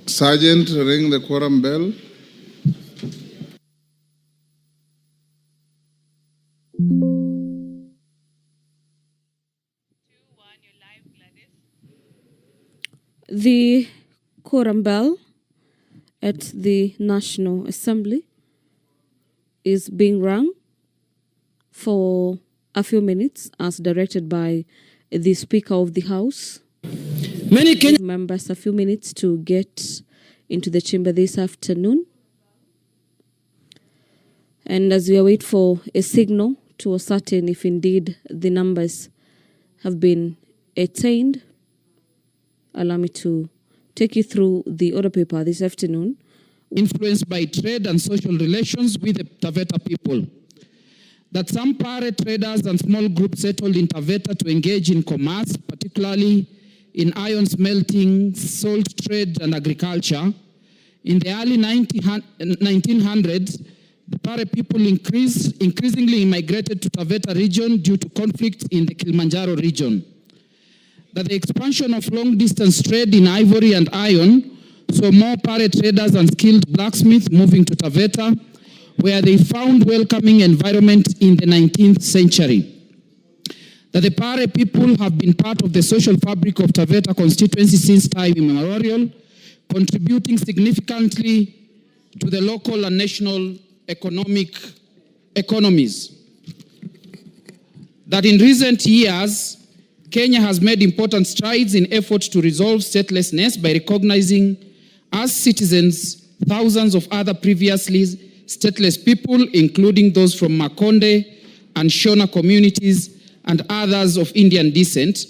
Sergeant, ring the quorum bell. The quorum bell at the National Assembly is being rung for a few minutes as directed by the Speaker of the House. Many Kenyan members a few minutes to get into the chamber this afternoon. And as we await for a signal to ascertain if indeed the numbers have been attained, allow me to take you through the order paper this afternoon. Influenced by trade and social relations with the Taveta people. That some Pare traders and small groups settled in Taveta to engage in commerce, particularly in iron smelting, salt trade, and agriculture. In the early 1900s, the Pare people increasingly migrated to Taveta region due to conflict in the Kilimanjaro region. That the expansion of long-distance trade in ivory and iron saw more Pare traders and skilled blacksmiths moving to Taveta, where they found welcoming environment in the 19th century. That the Pare people have been part of the social fabric of Taveta constituency since time immemorial, contributing significantly to the local and national economies. That in recent years, Kenya has made important strides in efforts to resolve statelessness by recognizing as citizens thousands of other previously stateless people, including those from Makonde and Shona communities and others of Indian descent.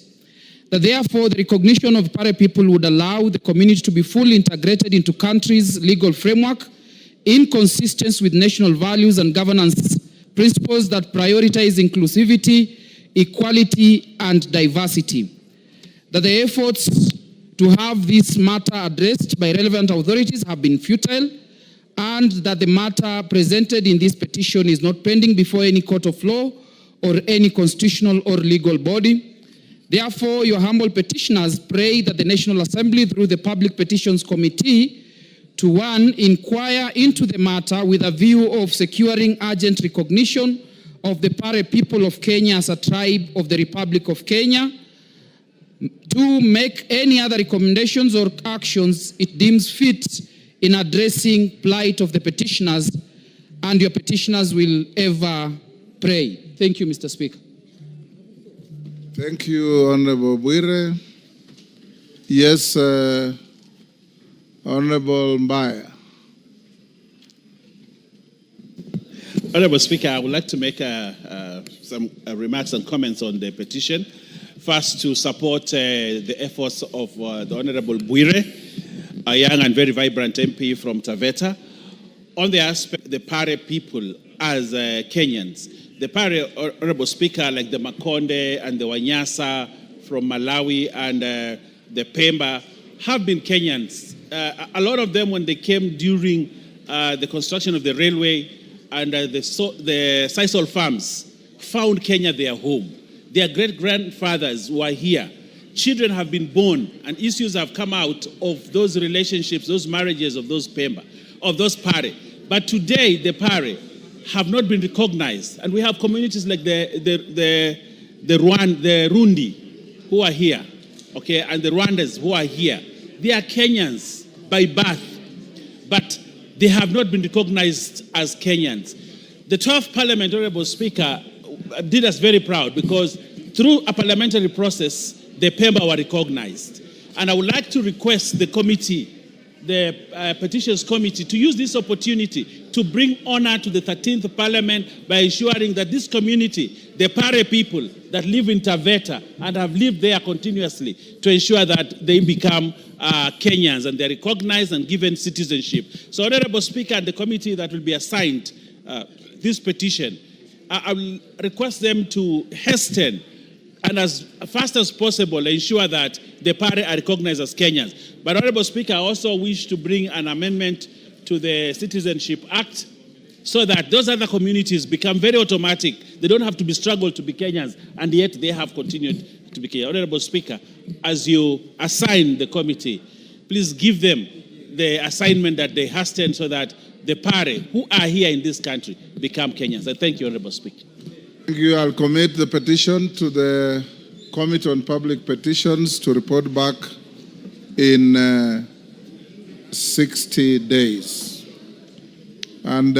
That therefore the recognition of Pare people would allow the community to be fully integrated into country's legal framework in consistency with national values and governance principles that prioritize inclusivity, equality, and diversity. That the efforts to have this matter addressed by relevant authorities have been futile, and that the matter presented in this petition is not pending before any court of law or any constitutional or legal body. Therefore, your humble petitioners pray that the National Assembly, through the Public Petitions Committee, to one, inquire into the matter with a view of securing urgent recognition of the Pare people of Kenya as a tribe of the Republic of Kenya. To make any other recommendations or actions it deems fit in addressing plight of the petitioners, and your petitioners will ever pray. Thank you, Mr. Speaker. Thank you, Honorable Bwire. Yes, Honorable Mbaya. Honorable Speaker, I would like to make some remarks and comments on the petition. First, to support the efforts of the Honorable Bwire, a young and very vibrant MP from Taveta, on the aspect of the Pare people as Kenyans. The Pare, Honorable Speaker, like the Makonde and the Wanyasa from Malawi and the Pemba, have been Kenyans. A lot of them, when they came during the construction of the railway and the sisal farms, found Kenya their home. Their great-grandfathers were here. Children have been born, and issues have come out of those relationships, those marriages of those Pemba, of those Pare. But today, the Pare have not been recognized, and we have communities like the Rundi who are here, okay, and the Rwandans who are here. They are Kenyans by birth, but they have not been recognized as Kenyans. The 12th Parliament, Honorable Speaker, did us very proud because through a parliamentary process, the Pemba were recognized. And I would like to request the committee, the Petitions Committee, to use this opportunity to bring honor to the 13th Parliament by ensuring that this community, the Pare people that live in Taveta and have lived there continuously, to ensure that they become Kenyans and they're recognized and given citizenship. So, Honorable Speaker, and the committee that will be assigned this petition, I will request them to hasten and as fast as possible ensure that the Pare are recognized as Kenyans. But Honorable Speaker, I also wish to bring an amendment to the Citizenship Act so that those other communities become very automatic. They don't have to be struggled to be Kenyans, and yet they have continued to be Kenyans. Honorable Speaker, as you assign the committee, please give them the assignment that they hasten so that the Pare who are here in this country become Kenyans. I thank you, Honorable Speaker. Thank you. I'll commit the petition to the Committee on Public Petitions to report back in 60 days. And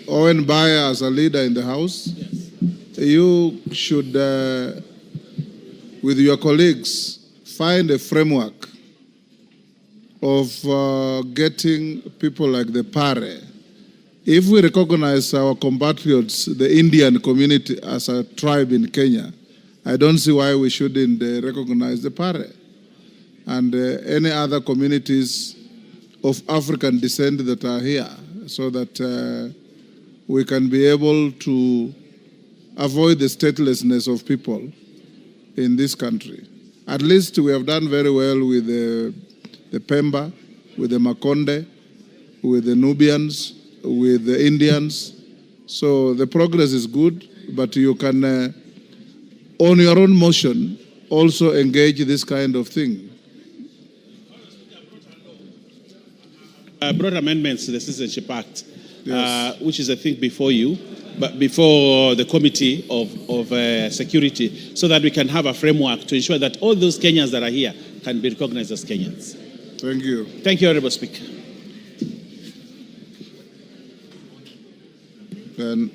Owen Bayer, as a leader in the House, you should, with your colleagues, find a framework of getting people like the Pare. If we recognize our compatriots, the Indian community, as a tribe in Kenya, I don't see why we shouldn't recognize the Pare and any other communities of African descent that are here, so that we can be able to avoid the statelessness of people in this country. At least we have done very well with the Pemba, with the Makonde, with the Nubians, with the Indians. So the progress is good, but you can, on your own motion, also engage this kind of thing. Brought amendments to the Citizenship Act, Yes. which is, I think, before you, but before the Committee of Security, so that we can have a framework to ensure that all those Kenyans that are here can be recognized as Kenyans. Thank you. Thank you, Honorable Speaker. Then,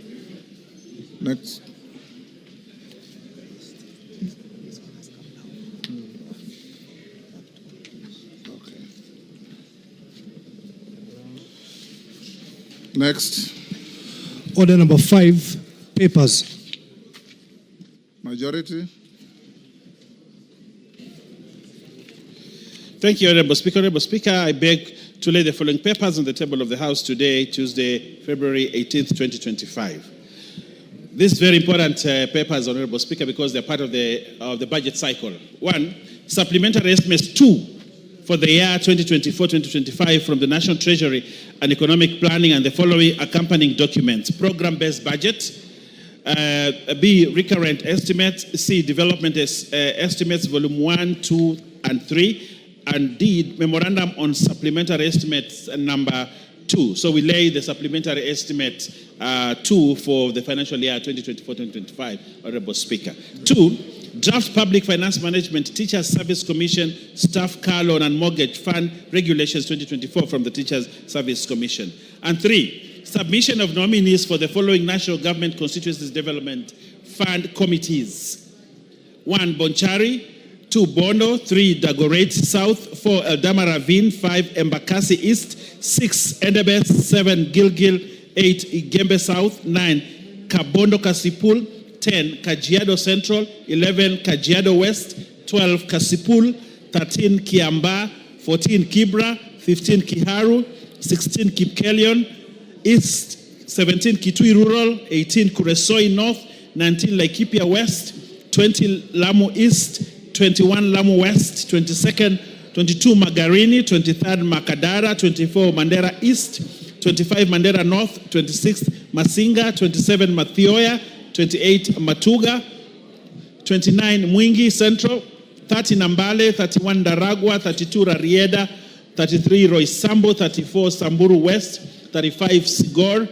next. Okay. Next, Order number 5, papers. majority. Thank you, Honorable Speaker. Honorable Speaker, I beg to lay the following papers on the table of the House today, Tuesday, February 18th, 2025. These very important papers, Honorable Speaker, because they're part of the budget cycle. 1, supplementary estimates 2 for the year 2024-2025 from the National Treasury and Economic Planning and the following accompanying documents: program-based budget, B, recurrent estimates, C, development estimates, volume 1, 2, and 3, and D, memorandum on supplementary estimates number 2. So we lay the supplementary estimate 2 for the financial year 2024-2025, Honorable Speaker. 2, draft public finance management, Teachers Service Commission, staff car loan and mortgage fund regulations 2024 from the Teachers Service Commission. And 3, submission of nominees for the following national government constituencies development fund committees: 1, Bonchari; 2, Bondo; 3, Dagoret South; 4, Eldama Ravine; 5, Embakasi East; 6, Endebess; 7, Gilgil; 8, Igembe South; 9, Kabondo Kasipul; 10, Kajiado Central; 11, Kajiado West; 12, Kasipul; 13, Kiamba; 14, Kibra; 15, Kiharu; 16, Kipkelion East; 17, Kitui Rural; 18, Kuresoi North; 19, Laikipia West; 20, Lamu East; 21, Lamu West; 22nd, 22, Magarini; 23rd, Makadara; 24, Mandera East; 25, Mandera North; 26, Masinga; 27, Mathioya; 28, Matuga; 29, Mwingi Central; 30, Nambale; 31, Daragwa; 32, Rarieda; 33, Roysambo; 34, Samburu West; 35, Sigor;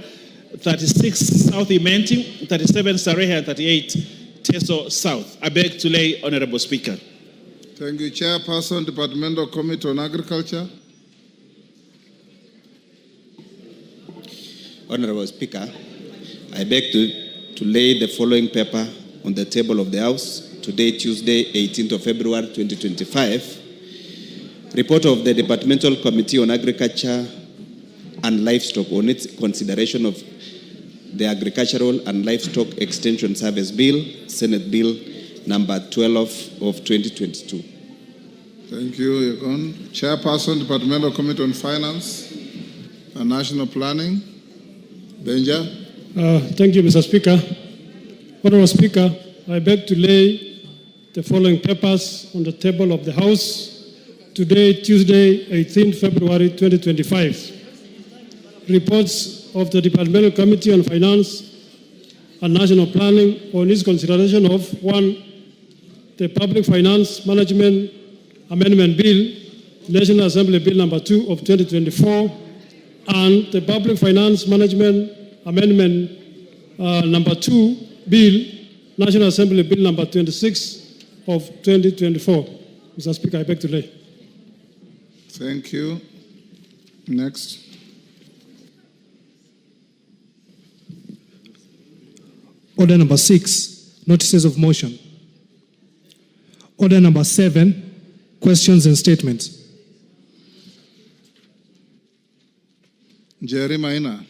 36, South Imenti; 37, Sarehe; and 38, Teso South. I beg to lay, Honorable Speaker. Thank you, Chairperson, Departmental Committee on Agriculture. Honorable Speaker, I beg to lay the following paper on the table of the House today, Tuesday, 18th of February, 2025. Report of the Departmental Committee on Agriculture and Livestock on its consideration of the Agricultural and Livestock Extension Service Bill, Senate Bill number 12 of 2022. Thank you, Yukon. Chairperson, Departmental Committee on Finance and National Planning. Benja. Thank you, Mr. Speaker. Honorable Speaker, I beg to lay the following papers on the table of the House today, Tuesday, 18 February 2025. Reports of the Departmental Committee on Finance and National Planning on its consideration of 1. The Public Finance Management Amendment Bill, National Assembly Bill number 2 of 2024, and the Public Finance Management Amendment number 2 Bill, National Assembly Bill number 26 of 2024. Mr. Speaker, I beg to lay. Thank you. Next. Order number 6, notices of motion. Order number 7, questions and statements. Jerry Maina.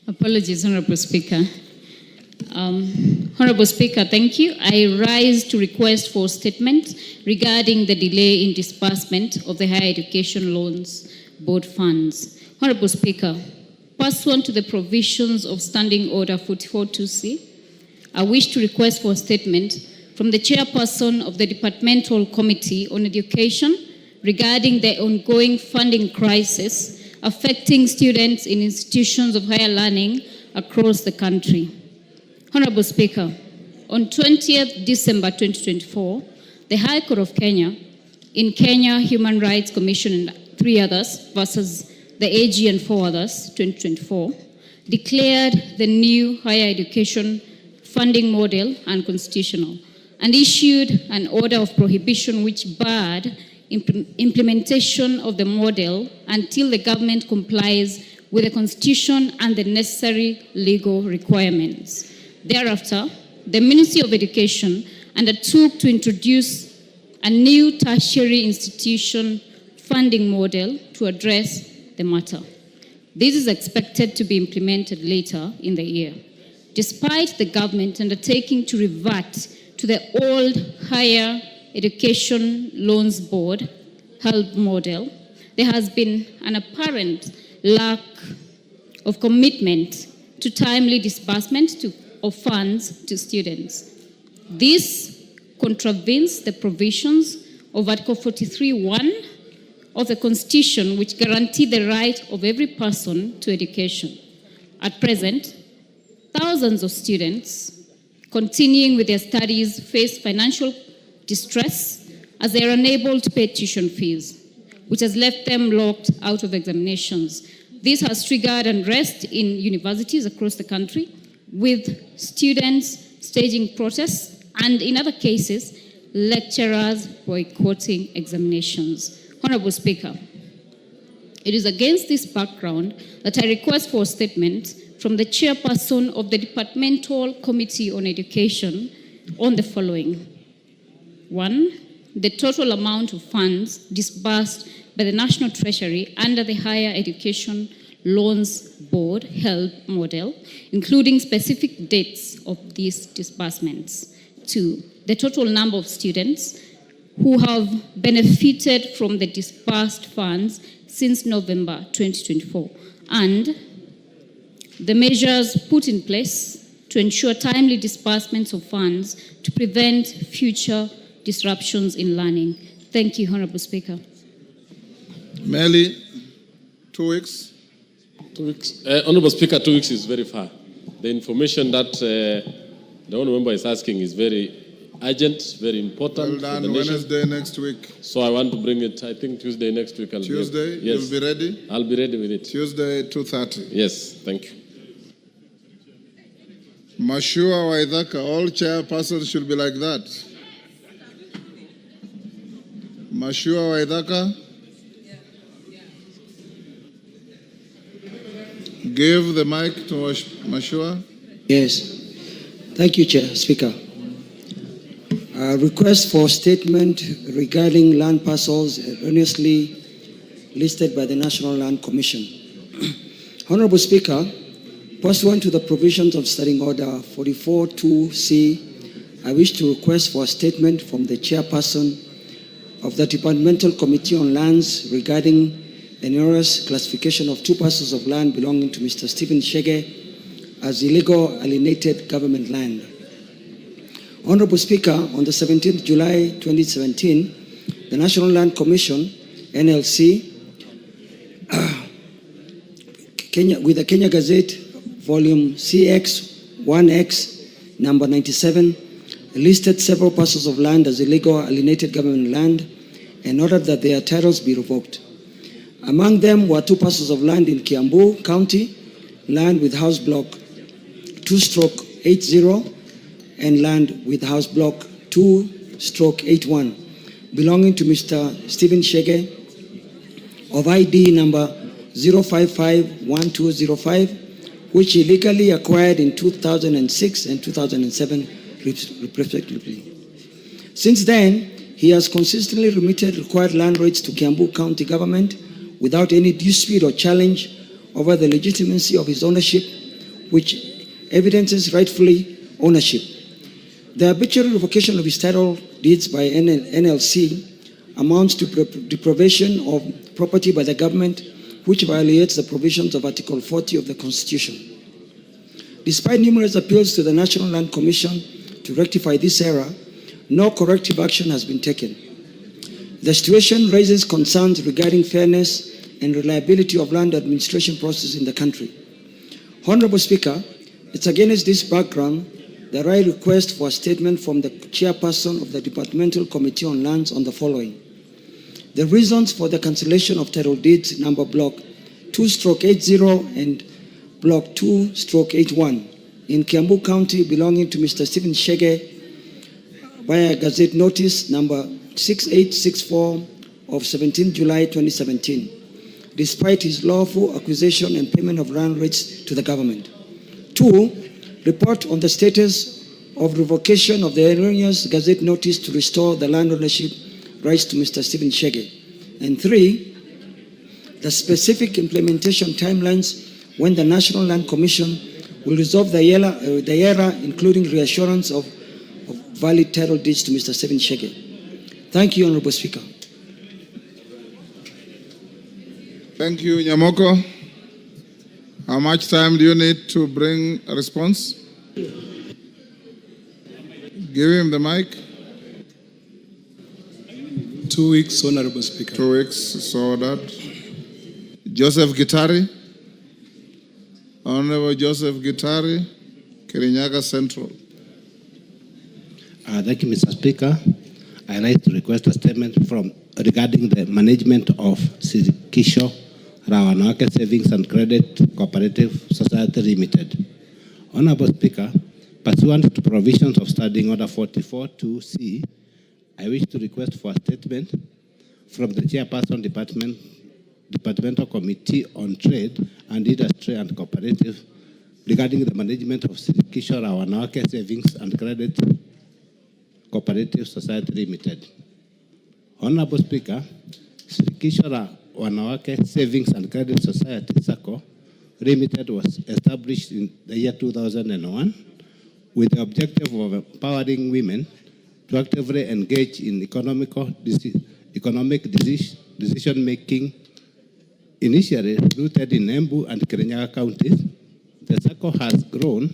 Apologies, Honorable Speaker. Honorable Speaker, thank you. I rise to request for statement regarding the delay in disbursement of the Higher Education Loans Board funds. Honorable Speaker, pursuant to the provisions of Standing Order 44-2C, I wish to request for a statement from the Chairperson of the Departmental Committee on Education regarding the ongoing funding crisis affecting students in institutions of higher learning across the country. Honorable Speaker, on 20th December 2024, the High Court of Kenya, in Kenya Human Rights Commission and 3 others versus the AG and 4 others, 2024, declared the new higher education funding model unconstitutional and issued an order of prohibition which barred implementation of the model until the government complies with the Constitution and the necessary legal requirements. Thereafter, the Ministry of Education undertook to introduce a new tertiary institution funding model to address the matter. This is expected to be implemented later in the year. Despite the government undertaking to revert to the old Higher Education Loans Board HELB model, there has been an apparent lack of commitment to timely disbursement of funds to students. This contravenes the provisions of Article 43(1) of the Constitution, which guarantee the right of every person to education. At present, thousands of students continuing with their studies face financial distress as they are unable to pay tuition fees, which has left them locked out of examinations. This has triggered unrest in universities across the country, with students staging protests and, in other cases, lecturers boycotting examinations. Honorable Speaker, it is against this background that I request for a statement from the Chairperson of the Departmental Committee on Education on the following. 1. The total amount of funds disbursed by the National Treasury under the Higher Education Loans Board HELB model, including specific dates of these disbursements. 2. The total number of students who have benefited from the disbursed funds since November 2024, and the measures put in place to ensure timely disbursements of funds to prevent future disruptions in learning. Thank you, Honorable Speaker. Melly, 2 weeks. 2 weeks. Honorable Speaker, 2 weeks is very far. The information that the honourable member is asking is very urgent, very important. Well done. Wednesday next week. So I want to bring it, I think Tuesday next week. Tuesday, yes. You'll be ready? I'll be ready with it. Tuesday, 2:30. Yes, thank you. Mashua Waithaka, all chairpersons should be like that. Mashua Waithaka. Give the mic to Mashua. Yes. Thank you, Chair, Speaker. Request for statement regarding land parcels erroneously listed by the National Land Commission. Honorable Speaker, pursuant to the provisions of Standing Order 44-2C, I wish to request for a statement from the Chairperson of the Departmental Committee on Lands regarding an erroneous classification of 2 parcels of land belonging to Mr. Stephen Shege as illegal alienated government land. Honorable Speaker, on the 17th July 2017, the National Land Commission, NLC, with the Kenya Gazette, volume CX 1X, number 97, listed several parcels of land as illegal alienated government land and ordered that their titles be revoked. Among them were 2 parcels of land in Kiambu County, land with house block 2/80 and land with house block 2/81, belonging to Mr. Stephen Shege of ID number 0551205, which illegally acquired in 2006 and 2007, respectively. Since then, he has consistently remitted required land rates to Kiambu County government without any dispute or challenge over the legitimacy of his ownership, which evidences rightfully ownership. The arbitrary revocation of his title deeds by NLC amounts to deprivation of property by the government, which violates the provisions of Article 40 of the Constitution. Despite numerous appeals to the National Land Commission to rectify this error, no corrective action has been taken. The situation raises concerns regarding fairness and reliability of land administration process in the country. Honorable Speaker, it's against this background that I request for a statement from the chairperson of the Departmental Committee on Lands on the following. The reasons for the cancellation of title deeds number block 2/80 and block 2/81 in Kiambu County belonging to Mr. Stephen Shege via Gazette Notice number 6864 of 17 July 2017, despite his lawful acquisition and payment of land rates to the government. 2, report on the status of revocation of the erroneous Gazette Notice to restore the land ownership rights to Mr. Stephen Shege. And 3, the specific implementation timelines when the National Land Commission will resolve the error, including reassurance of valid title deeds to Mr. Stephen Shege. Thank you, Honorable Speaker. Thank you, Nyamoko. How much time do you need to bring a response? Give him the mic. 2 weeks, Honorable Speaker. 2 weeks, so that. Joseph Gitari. Honorable Joseph Gitari, Kirinyaga Central. Thank you, Mr. Speaker. I like to request a statement regarding the management of Sirikisho Rawanawake Savings and Credit Cooperative Society Limited. Honorable Speaker, pursuant to provisions of Standing Order 44-2C, I wish to request for a statement from the Chairperson Departmental Committee on Trade and Industry and Cooperative regarding the management of Sirikisho Rawanawake Savings and Credit Cooperative Society Limited. Honorable Speaker, Sirikisho Rawanawake Savings and Credit Society (SACCO) Limited was established in the year 2001 with the objective of empowering women to actively engage in economic decision-making. Initially rooted in Embu and Kirinyaga counties, the SACCO has grown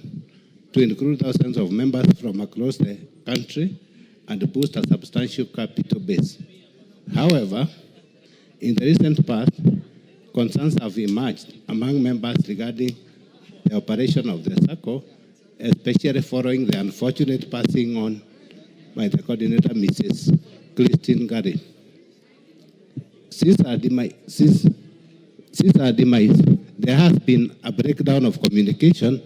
to include thousands of members from across the country and boost a substantial capital base. However, in the recent past, concerns have emerged among members regarding the operation of the SACCO, especially following the unfortunate passing on by the coordinator, Mrs. Christine Gary. Since our demise, there has been a breakdown of communication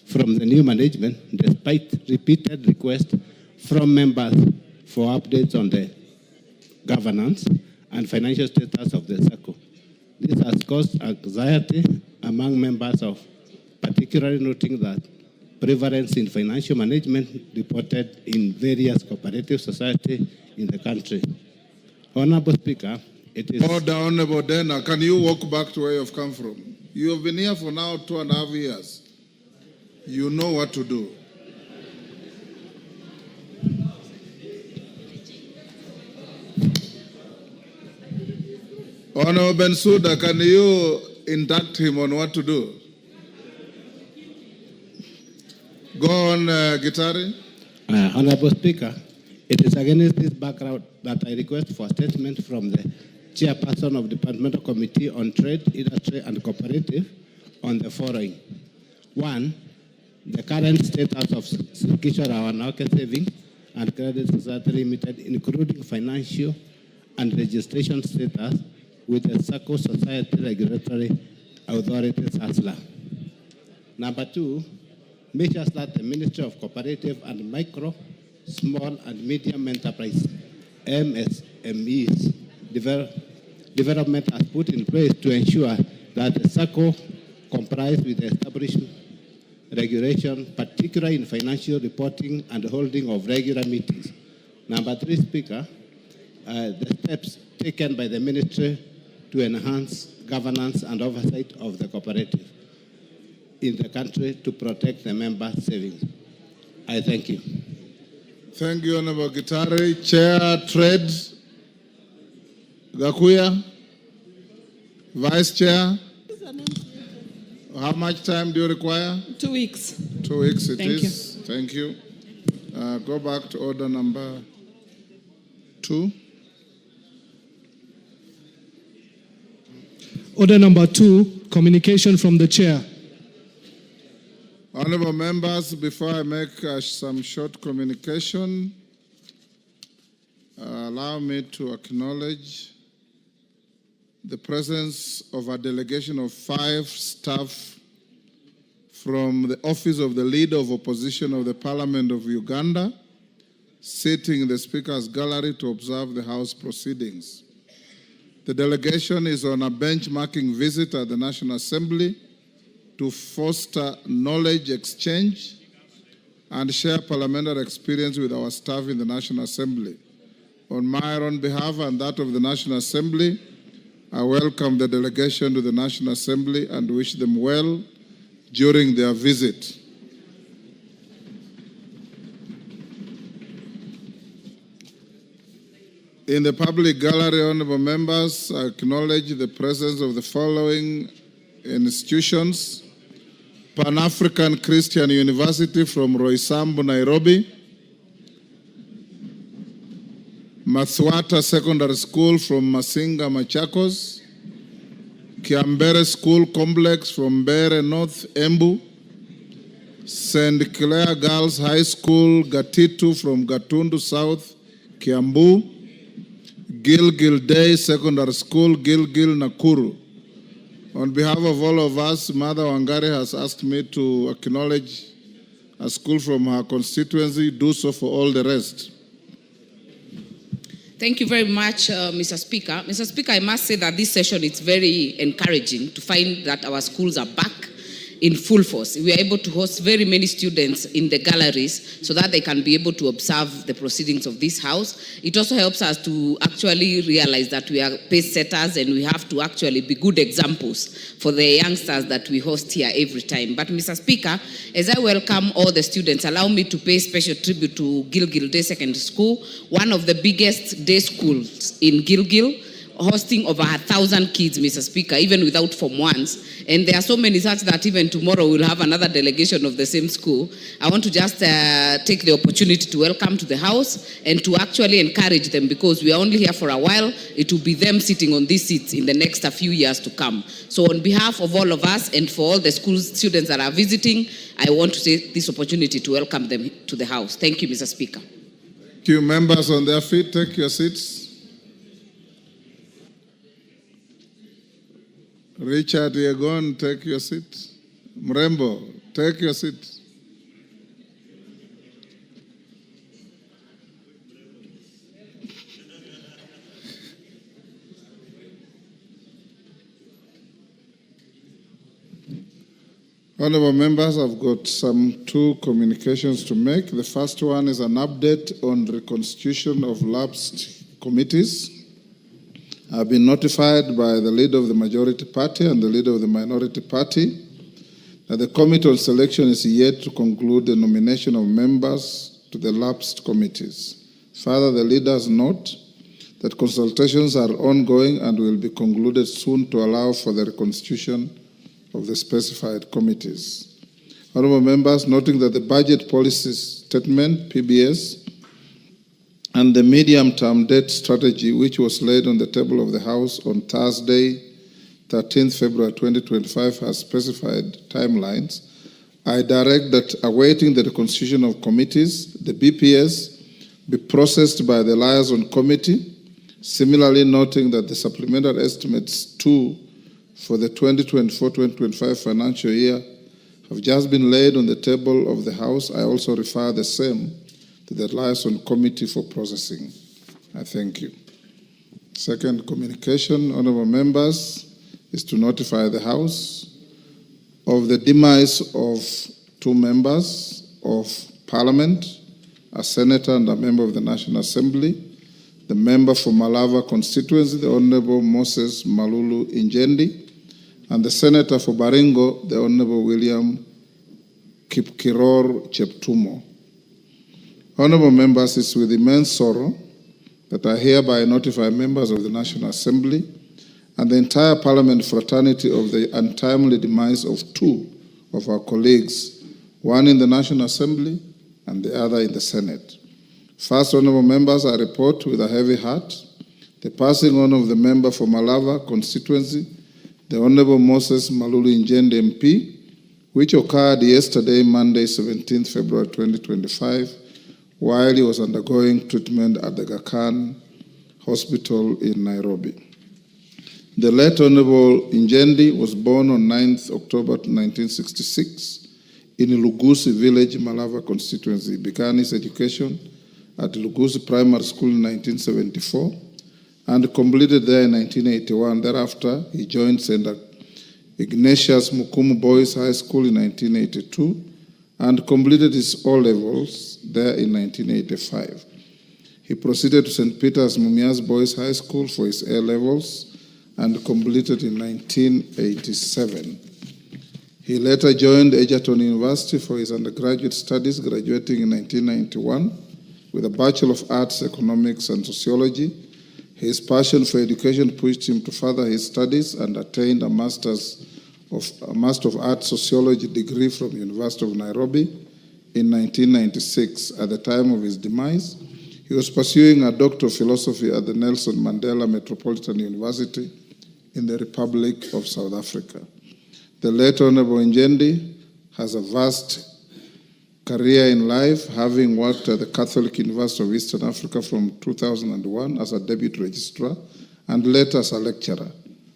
from the new management, despite repeated requests from members for updates on the governance and financial status of the SACCO. This has caused anxiety among members, particularly noting that prevalence in financial management reported in various cooperative societies in the country. Honorable Speaker, it is... Honorable Dena, can you walk back to where you've come from? You have been here for now 2.5 years. You know what to do. Honorable Bensouda, can you induct him on what to do? Go on, Gitari. Honorable Speaker, it is against this background that I request for a statement from the Chairperson of the Departmental Committee on Trade, Industry and Cooperative on the following. 1. The current status of Kisha Rawanawake Savings and Credit Society Limited, including financial and registration status with the SACCO Society Regulatory Authority, SASLA. Number 2, measures that the Ministry of Cooperative and Micro, Small and Medium Enterprise, MSMEs, development has put in place to ensure that the SACCO complies with the established regulation, particularly in financial reporting and holding of regular meetings. Number 3, Speaker, the steps taken by the Ministry to enhance governance and oversight of the cooperative in the country to protect the member savings. I thank you. Thank you, Honorable Gitari. Chair, Trade, Gakuya. Vice Chair. How much time do you require? 2 weeks. 2 weeks it Thank is. Thank you. Go back to order number 2. Order number 2, communication from the chair. Honorable members, before I make some short communication, allow me to acknowledge the presence of a delegation of 5 staff from the Office of the Leader of Opposition of the Parliament of Uganda, sitting in the Speaker's gallery to observe the House proceedings. The delegation is on a benchmarking visit at the National Assembly to foster knowledge exchange and share parliamentary experience with our staff in the National Assembly. On my own behalf and that of the National Assembly, I welcome the delegation to the National Assembly and wish them well during their visit. In the public gallery, honorable members, I acknowledge the presence of the following institutions: Pan-African Christian University from Roysambu, Nairobi; Mathwata Secondary School from Masinga, Machakos; Kiambere School Complex from Bere North, Embu; St. Clair Girls High School, Gatitu from Gatundu South, Kiambu; Gilgil Day Secondary School, Gilgil, Nakuru. On behalf of all of us, Mother Wangari has asked me to acknowledge a school from her constituency, do so for all the rest. Thank you very much, Mr. Speaker. Mr. Speaker, I must say that this session is very encouraging to find that our schools are back in full force. We are able to host very many students in the galleries so that they can be able to observe the proceedings of this house. It also helps us to actually realize that we are pace setters and we have to actually be good examples for the youngsters that we host here every time. But Mr. Speaker, as I welcome all the students, allow me to pay special tribute to Gilgil Day Secondary School, one of the biggest day schools in Gilgil, hosting over 1,000 kids, Mr. Speaker, even without Form 1s. And there are so many such that even tomorrow we'll have another delegation of the same school. I want to just take the opportunity to welcome to the House and to actually encourage them, because we are only here for a while. It will be them sitting on these seats in the next few years to come. So on behalf of all of us and for all the school students that are visiting, I want to take this opportunity to welcome them to the House. Thank you, Mr. Speaker. Thank you. Members on their feet, take your seats. Richard Yegon, take your seat. Mrembo, take your seat. Honorable members, I've got some 2 communications to make. The first one is an update on reconstitution of lapsed committees. I've been notified by the leader of the majority party and the leader of the minority party that the committee on selection is yet to conclude the nomination of members to the lapsed committees. Further, the leaders note that consultations are ongoing and will be concluded soon to allow for the reconstitution of the specified committees. Honourable members, noting that the Budget Policy Statement, PBS, and the medium-term debt strategy, which was laid on the table of the House on Thursday, 13th February 2025, has specified timelines, I direct that awaiting the reconstitution of committees, the BPS be processed by the Liaison Committee, similarly noting that the supplementary estimates 2 for the 2024-2025 financial year have just been laid on the table of the House. I also refer the same to the Liaison Committee for processing. I thank you. Second communication, honourable members, is to notify the House of the demise of 2 members of Parliament, a senator and a member of the National Assembly, the member for Malava constituency, the Honourable Moses Malulu Injendi, and the senator for Baringo, the Honourable William Kipkiror Cheptumo. Honourable members, it's with immense sorrow that I hereby notify members of the National Assembly and the entire Parliament fraternity of the untimely demise of 2 of our colleagues, one in the National Assembly and the other in the Senate. First, honourable members, I report with a heavy heart the passing on of the member for Malava constituency, the Honourable Moses Malulu Injendi MP, which occurred yesterday, Monday, 17th February 2025, while he was undergoing treatment at the Aga Khan Hospital in Nairobi. The late Honourable Injendi was born on 9th October 1966 in Lugusi village, Malava constituency. He began his education at Lugusi Primary School in 1974 and completed there in 1981. Thereafter, he joined St. Ignatius Mukumu Boys High School in 1982 and completed his O-levels there in 1985. He proceeded to St. Peter's Mumias Boys High School for his A-levels and completed in 1987. He later joined Egerton University for his undergraduate studies, graduating in 1991 with a Bachelor of Arts, Economics and Sociology. His passion for education pushed him to further his studies and attained a Master of Arts Sociology degree from the University of Nairobi in 1996. At the time of his demise, he was pursuing a Doctor of Philosophy at the Nelson Mandela Metropolitan University in the Republic of South Africa. The late Honourable Injendi has a vast career in life, having worked at the Catholic University of Eastern Africa from 2001 as a deputy registrar and later as a lecturer.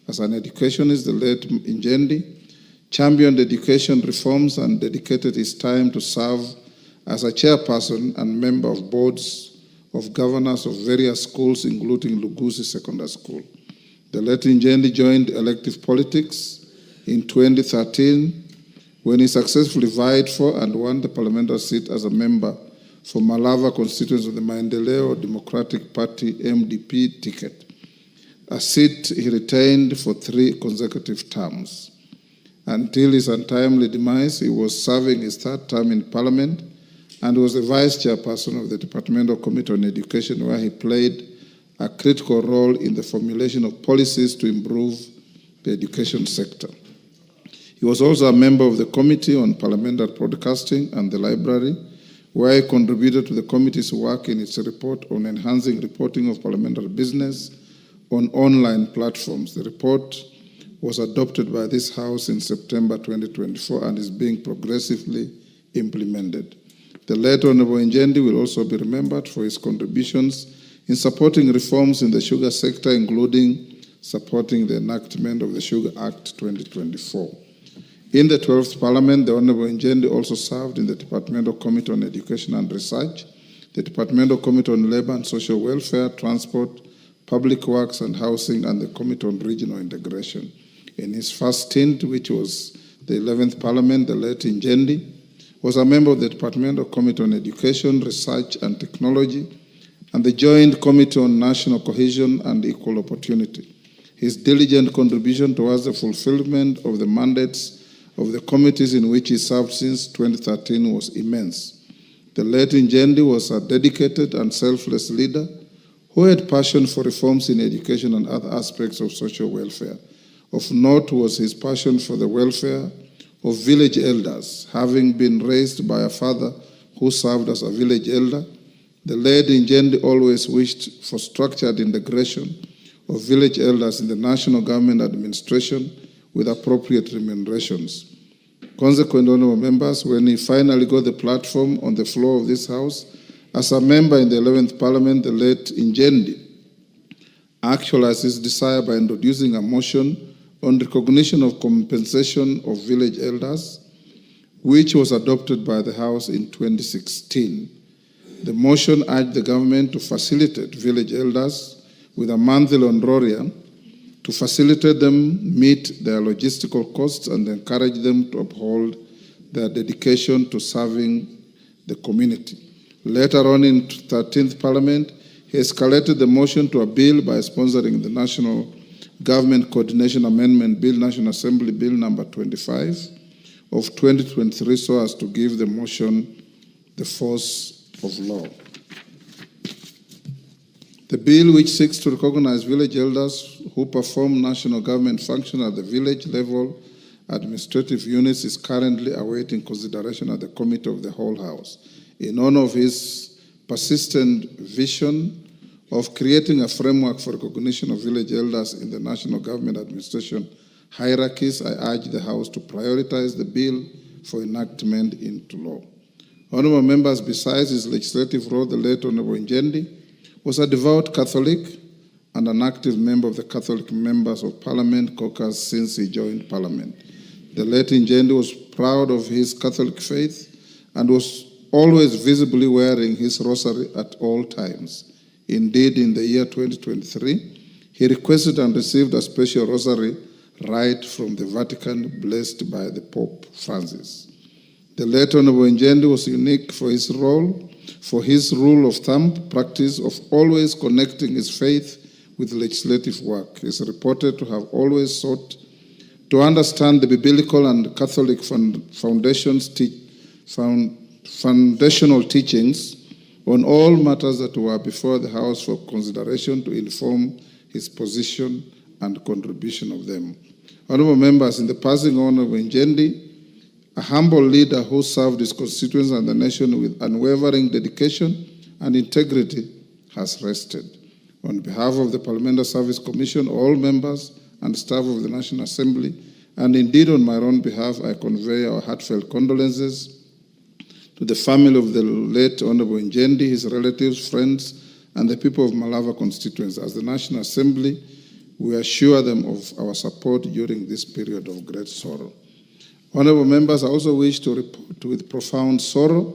As an educationist, the late Injendi championed education reforms and dedicated his time to serve as a chairperson and member of boards of governors of various schools, including Lugusi Secondary School. The late Injendi joined elective politics in 2013 when he successfully vied for and won the parliamentary seat as a member for Malava constituency of the Maendeleo Democratic Party MDP ticket, a seat he retained for 3 consecutive terms. Until his untimely demise, he was serving his 3rd term in Parliament and was the Vice Chairperson of the Departmental Committee on Education, where he played a critical role in the formulation of policies to improve the education sector. He was also a member of the Committee on Parliamentary Broadcasting and the Library, where he contributed to the committee's work in its report on enhancing reporting of parliamentary business on online platforms. The report was adopted by this House in September 2024 and is being progressively implemented. The late Honourable Injendi will also be remembered for his contributions in supporting reforms in the sugar sector, including supporting the enactment of the Sugar Act 2024. In the 12th Parliament, the Honourable Injendi also served in the Departmental Committee on Education and Research, the Departmental Committee on Labour and Social Welfare, Transport, Public Works and Housing, and the Committee on Regional Integration. In his first stint, which was the 11th Parliament, the late Injendi was a member of the Departmental Committee on Education, Research and Technology, and the Joint Committee on National Cohesion and Equal Opportunity. His diligent contribution towards the fulfillment of the mandates of the committees in which he served since 2013 was immense. The late Injendi was a dedicated and selfless leader who had passion for reforms in education and other aspects of social welfare. Of note was his passion for the welfare of village elders. Having been raised by a father who served as a village elder, the late Njendi always wished for structured integration of village elders in the national government administration with appropriate remunerations. Consequently, honorable members, when he finally got the platform on the floor of this House, as a member in the 11th Parliament, the late Njendi actualized his desire by introducing a motion on recognition of compensation of village elders, which was adopted by the House in 2016. The motion urged the government to facilitate village elders with a monthly honorarium to facilitate them meet their logistical costs and encourage them to uphold their dedication to serving the community. Later on in 13th Parliament, he escalated the motion to a bill by sponsoring the National Government Coordination Amendment Bill, National Assembly Bill number 25 of 2023, so as to give the motion the force of law. The bill, which seeks to recognize village elders who perform national government function at the village level administrative units, is currently awaiting consideration at the Committee of the Whole House. In honor of his persistent vision of creating a framework for recognition of village elders in the national government administration hierarchies, I urge the House to prioritize the bill for enactment into law. Honorable members, besides his legislative role, the late Honorable Njendi was a devout Catholic and an active member of the Catholic Members of Parliament caucus since he joined Parliament. The late Njendi was proud of his Catholic faith and was always visibly wearing his rosary at all times. Indeed, in the year 2023, he requested and received a special rosary right from the Vatican, blessed by the Pope Francis. The late Honorable Njendi was unique for his rule of thumb practice of always connecting his faith with legislative work. He is reported to have always sought to understand the biblical and Catholic foundational teachings on all matters that were before the House for consideration to inform his position and contribution of them. Honorable members, in the passing on of Njendi, a humble leader who served his constituents and the nation with unwavering dedication and integrity, has rested. On behalf of the Parliamentary Service Commission, all members and staff of the National Assembly, and indeed on my own behalf, I convey our heartfelt condolences to the family of the late Honorable Njendi, his relatives, friends, and the people of Malava constituents. As the National Assembly, we assure them of our support during this period of great sorrow. Honorable members, I also wish to report with profound sorrow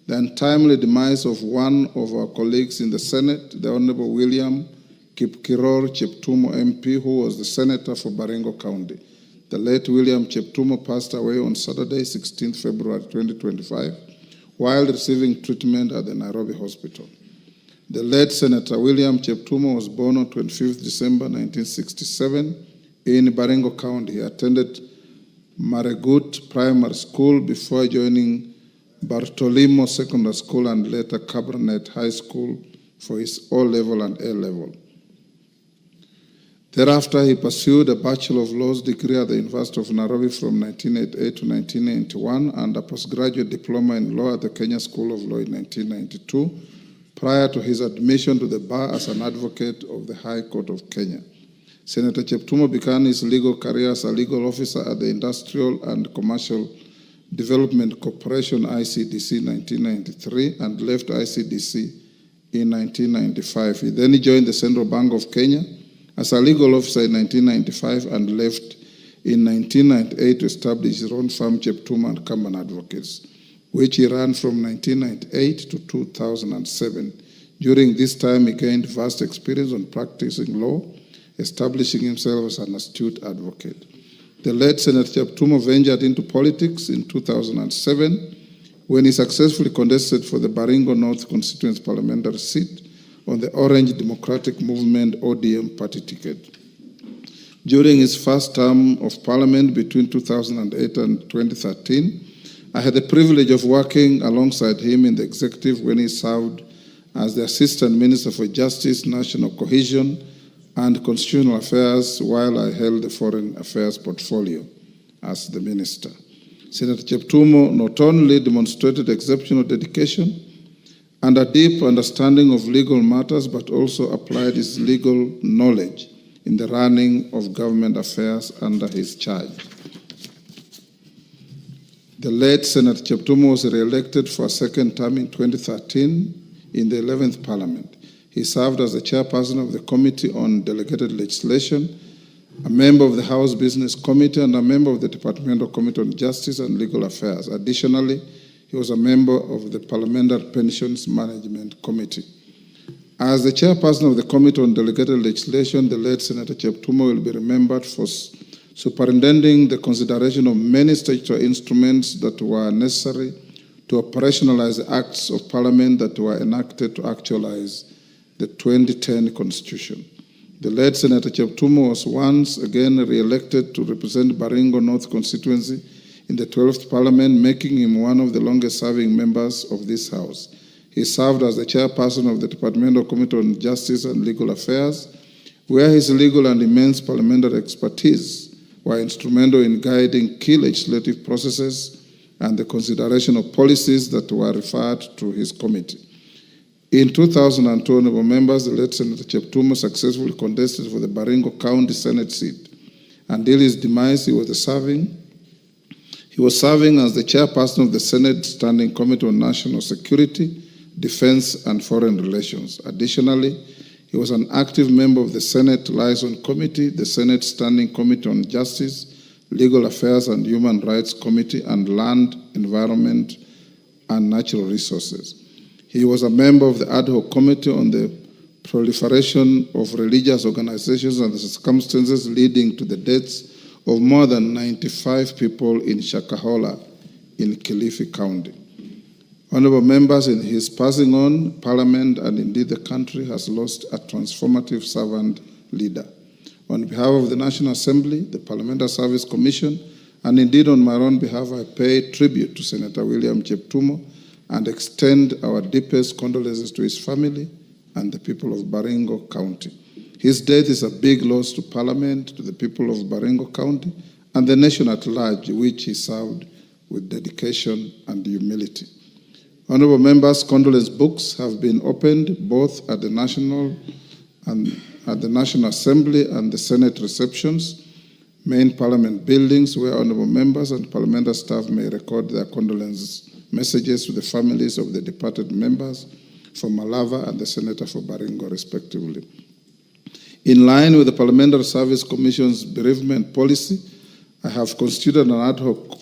the untimely demise of one of our colleagues in the Senate, the Honorable William Kipkiror Cheptumo MP, who was the Senator for Baringo County. The late William Cheptumo passed away on Saturday, 16 February 2025, while receiving treatment at the Nairobi Hospital. The late Senator William Cheptumo was born on 25 December 1967 in Baringo County. He attended Maregut Primary School before joining Bartolimo Secondary School and later Cabernet High School for his O-level and A-level. Thereafter, he pursued a Bachelor of Laws degree at the University of Nairobi from 1988 to 1991 and a postgraduate diploma in law at the Kenya School of Law in 1992, prior to his admission to the bar as an advocate of the High Court of Kenya. Senator Cheptumo began his legal career as a legal officer at the Industrial and Commercial Development Corporation, ICDC, in 1993 and left ICDC in 1995. He then joined the Central Bank of Kenya as a legal officer in 1995 and left in 1998 to establish his own firm, Cheptumo and Kamban Advocates, which he ran from 1998 to 2007. During this time, he gained vast experience on practicing law, establishing himself as an astute advocate. The late Senator Cheptumo ventured into politics in 2007 when he successfully contested for the Baringo North constituency parliamentary seat on the Orange Democratic Movement ODM party ticket. During his first term of parliament between 2008 and 2013, I had the privilege of working alongside him in the executive when he served as the Assistant Minister for Justice, National Cohesion, and Constitutional Affairs, while I held the Foreign Affairs portfolio as the Minister. Senator Cheptumo not only demonstrated exceptional dedication and a deep understanding of legal matters, but also applied his legal knowledge in the running of government affairs under his charge. The late Senator Cheptumo was re-elected for a second term in 2013 in the 11th Parliament. He served as the chairperson of the Committee on Delegated Legislation, a member of the House Business Committee, and a member of the Departmental Committee on Justice and Legal Affairs. Additionally, he was a member of the Parliamentary Pensions Management Committee. As the chairperson of the Committee on Delegated Legislation, the late Senator Cheptumo will be remembered for superintending the consideration of many statutory instruments that were necessary to operationalize the acts of Parliament that were enacted to actualize the 2010 Constitution. The late Senator Cheptumo was once again re-elected to represent Baringo North constituency in the 12th Parliament, making him one of the longest-serving members of this House. He served as the chairperson of the Departmental Committee on Justice and Legal Affairs, where his legal and immense parliamentary expertise were instrumental in guiding key legislative processes and the consideration of policies that were referred to his committee. In 2002, honorable members, the late Senator Cheptumo successfully contested for the Baringo County Senate seat. Until his demise, he was serving as the chairperson of the Senate Standing Committee on National Security, Defense, and Foreign Relations. Additionally, he was an active member of the Senate Liaison Committee, the Senate Standing Committee on Justice, Legal Affairs and Human Rights Committee, and Land, Environment, and Natural Resources. He was a member of the Ad Hoc Committee on the Proliferation of Religious Organizations and the Circumstances Leading to the Deaths of more than 95 people in Shakahola in Kilifi County. Honorable members, in his passing on, Parliament and indeed the country has lost a transformative servant leader. On behalf of the National Assembly, the Parliamentary Service Commission, and indeed on my own behalf, I pay tribute to Senator William Cheptumo and extend our deepest condolences to his family and the people of Baringo County. His death is a big loss to Parliament, to the people of Baringo County, and the nation at large, which he served with dedication and humility. Honorable members, condolence books have been opened both at the National Assembly and the Senate receptions, main Parliament buildings, where honorable members and parliamentary staff may record their condolence messages to the families of the departed members for Malava and the Senator for Baringo, respectively. In line with the Parliamentary Service Commission's bereavement policy, I have constituted an ad hoc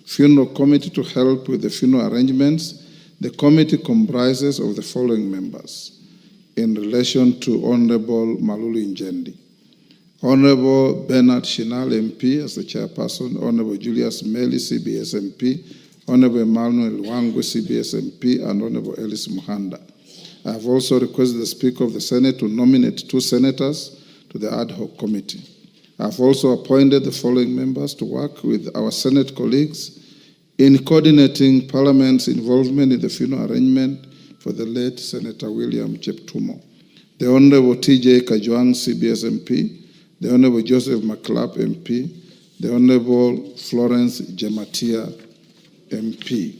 funeral committee to help with the funeral arrangements. The committee comprises of the following members in relation to Honorable Malulu Njendi: Honorable Bernard Shinal MP as the chairperson, Honorable Julius Meli, CBS MP, Honorable Emmanuel Wangwe, CBS MP, and Honorable Ellis Muhanda. I have also requested the Speaker of the Senate to nominate 2 senators to the ad hoc committee. I have also appointed the following members to work with our Senate colleagues in coordinating Parliament's involvement in the funeral arrangement for the late Senator William Cheptumo: the Honorable T.J. Kajwang, CBS MP, the Honorable Joseph McClap, MP, the Honorable Florence Jematia, MP.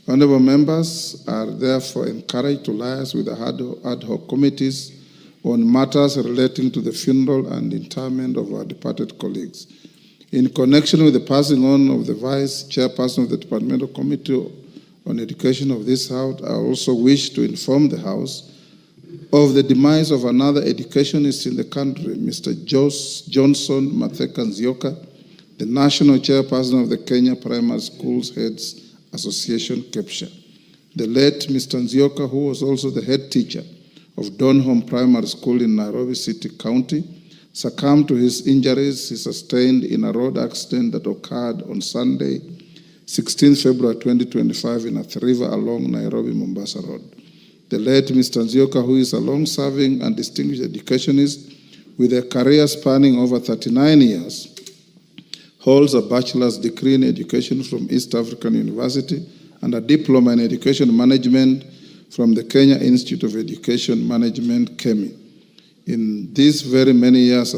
Honorable members are therefore encouraged to liaise with the ad hoc committees on matters relating to the funeral and interment of our departed colleagues. In connection with the passing on of the Vice Chairperson of the Departmental Committee on Education of this House, I also wish to inform the House of the demise of another educationist in the country, Mr. Johnson Matheka Nzioka, the National Chairperson of the Kenya Primary Schools Heads Association, KEPSHA. The late Mr. Nzioka, who was also the head teacher of Donholm Primary School in Nairobi City County, succumbed to his injuries he sustained in a road accident that occurred on Sunday, 16 February 2025 in Athi River along Nairobi-Mombasa Road. The late Mr. Nzioka, who is a long-serving and distinguished educationist with a career spanning over 39 years, holds a bachelor's degree in education from East African University and a diploma in education management from the Kenya Institute of Education Management, KEMI. In these very many years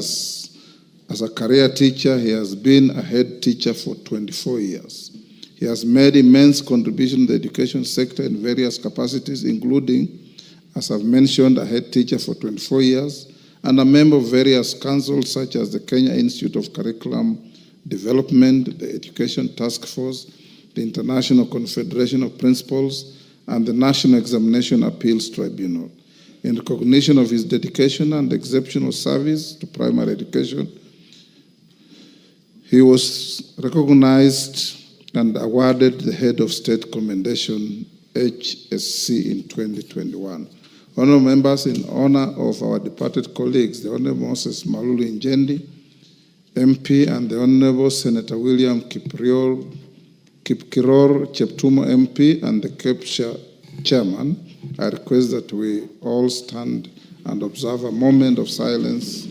as a career teacher, he has been a head teacher for 24 years. He has made immense contribution to the education sector in various capacities, including, as I've mentioned, a head teacher for 24 years and a member of various councils such as the Kenya Institute of Curriculum Development, the Education Task Force, the International Confederation of Principals, and the National Examination Appeals Tribunal. In recognition of his dedication and exceptional service to primary education, he was recognized and awarded the Head of State Commendation, HSC, in 2021. Honorable members, in honor of our departed colleagues, the Honorable Moses Malulu Injendi, MP, and the Honorable Senator William Kipkiror Cheptumo, MP, and the KEPSHA Chairman, I request that we all stand and observe a moment of silence.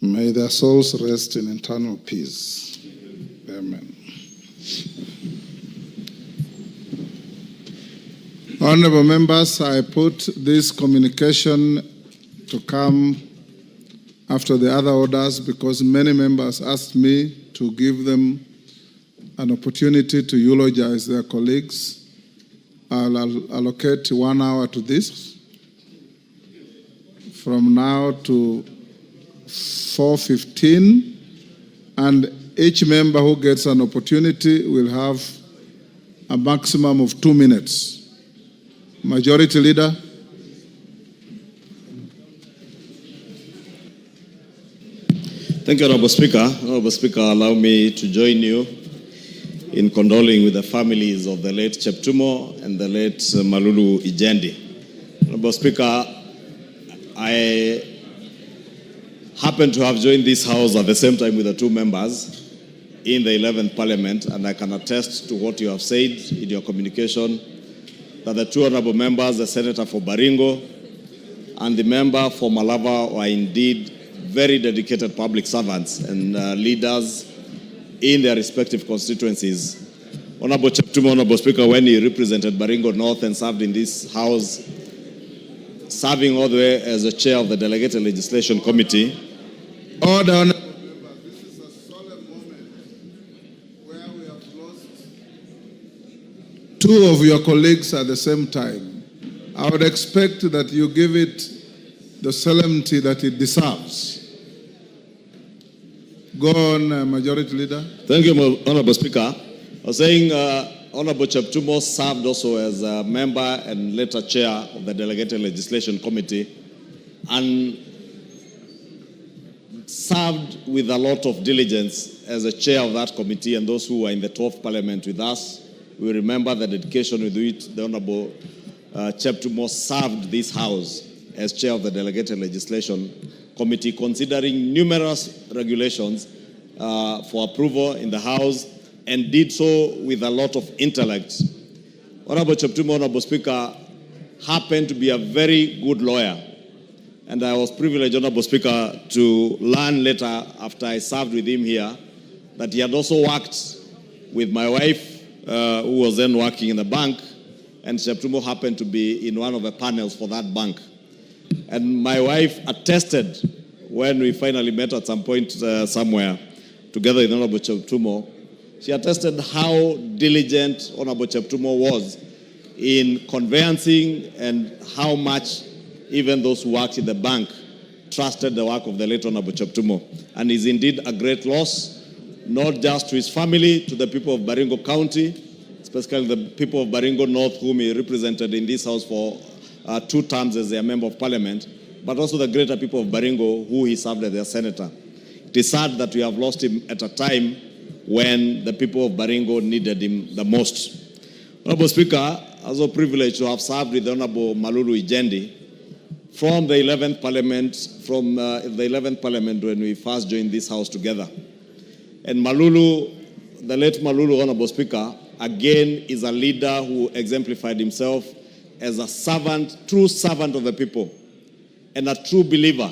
May their souls rest in eternal peace. Amen. Honorable members, I put this communication to come after the other orders because many members asked me to give them an opportunity to eulogize their colleagues. I'll allocate 1 hour to this. From now to 4:15, and each member who gets an opportunity will have a maximum of 2 minutes. Majority Leader. Thank you, Honorable Speaker. Honorable Speaker, allow me to join you in condoling with the families of the late Cheptumo and the late Malulu Ijendi. Honorable Speaker, I happen to have joined this House at the same time with the two members in the 11th Parliament, and I can attest to what you have said in your communication, that the two honorable members, the Senator for Baringo and the member for Malava, are indeed very dedicated public servants and leaders in their respective constituencies. Honorable Cheptumo, Honorable Speaker, when he represented Baringo North and served in this House, serving all the way as the chair of the Delegated Legislation Committee. Order, honorable members. This is a solemn moment where we have lost two of your colleagues at the same time. I would expect that you give it the solemnity that it deserves. Go on, Majority Leader. Thank you, Honorable Speaker. I was saying Honorable Cheptumo served also as a member and later chair of the Delegated Legislation Committee and served with a lot of diligence as a chair of that committee, and those who were in the 12th Parliament with us, we remember the dedication with which the Honorable Cheptumo served this House as chair of the Delegated Legislation Committee, considering numerous regulations for approval in the House, and did so with a lot of intellect. Honorable Cheptumo, Honorable Speaker, happened to be a very good lawyer. And I was privileged, Honorable Speaker, to learn later after I served with him here that he had also worked with my wife, who was then working in the bank, and Cheptumo happened to be in one of the panels for that bank. And my wife attested when we finally met at some point somewhere, together with Honorable Cheptumo, she attested how diligent Honorable Cheptumo was in conveyancing and how much even those who worked in the bank trusted the work of the late Honorable Cheptumo. And is indeed a great loss, not just to his family, to the people of Baringo County, especially the people of Baringo North, whom he represented in this House for 2 terms as their Member of Parliament, but also the greater people of Baringo, who he served as their senator. It is sad that we have lost him at a time when the people of Baringo needed him the most. Honorable Speaker, I was also privileged to have served with Honorable Malulu Ijendi from the 11th Parliament, when we first joined this House together. And Malulu the late Malulu, Honorable Speaker, again is a leader who exemplified himself as a servant, true servant of the people, and a true believer.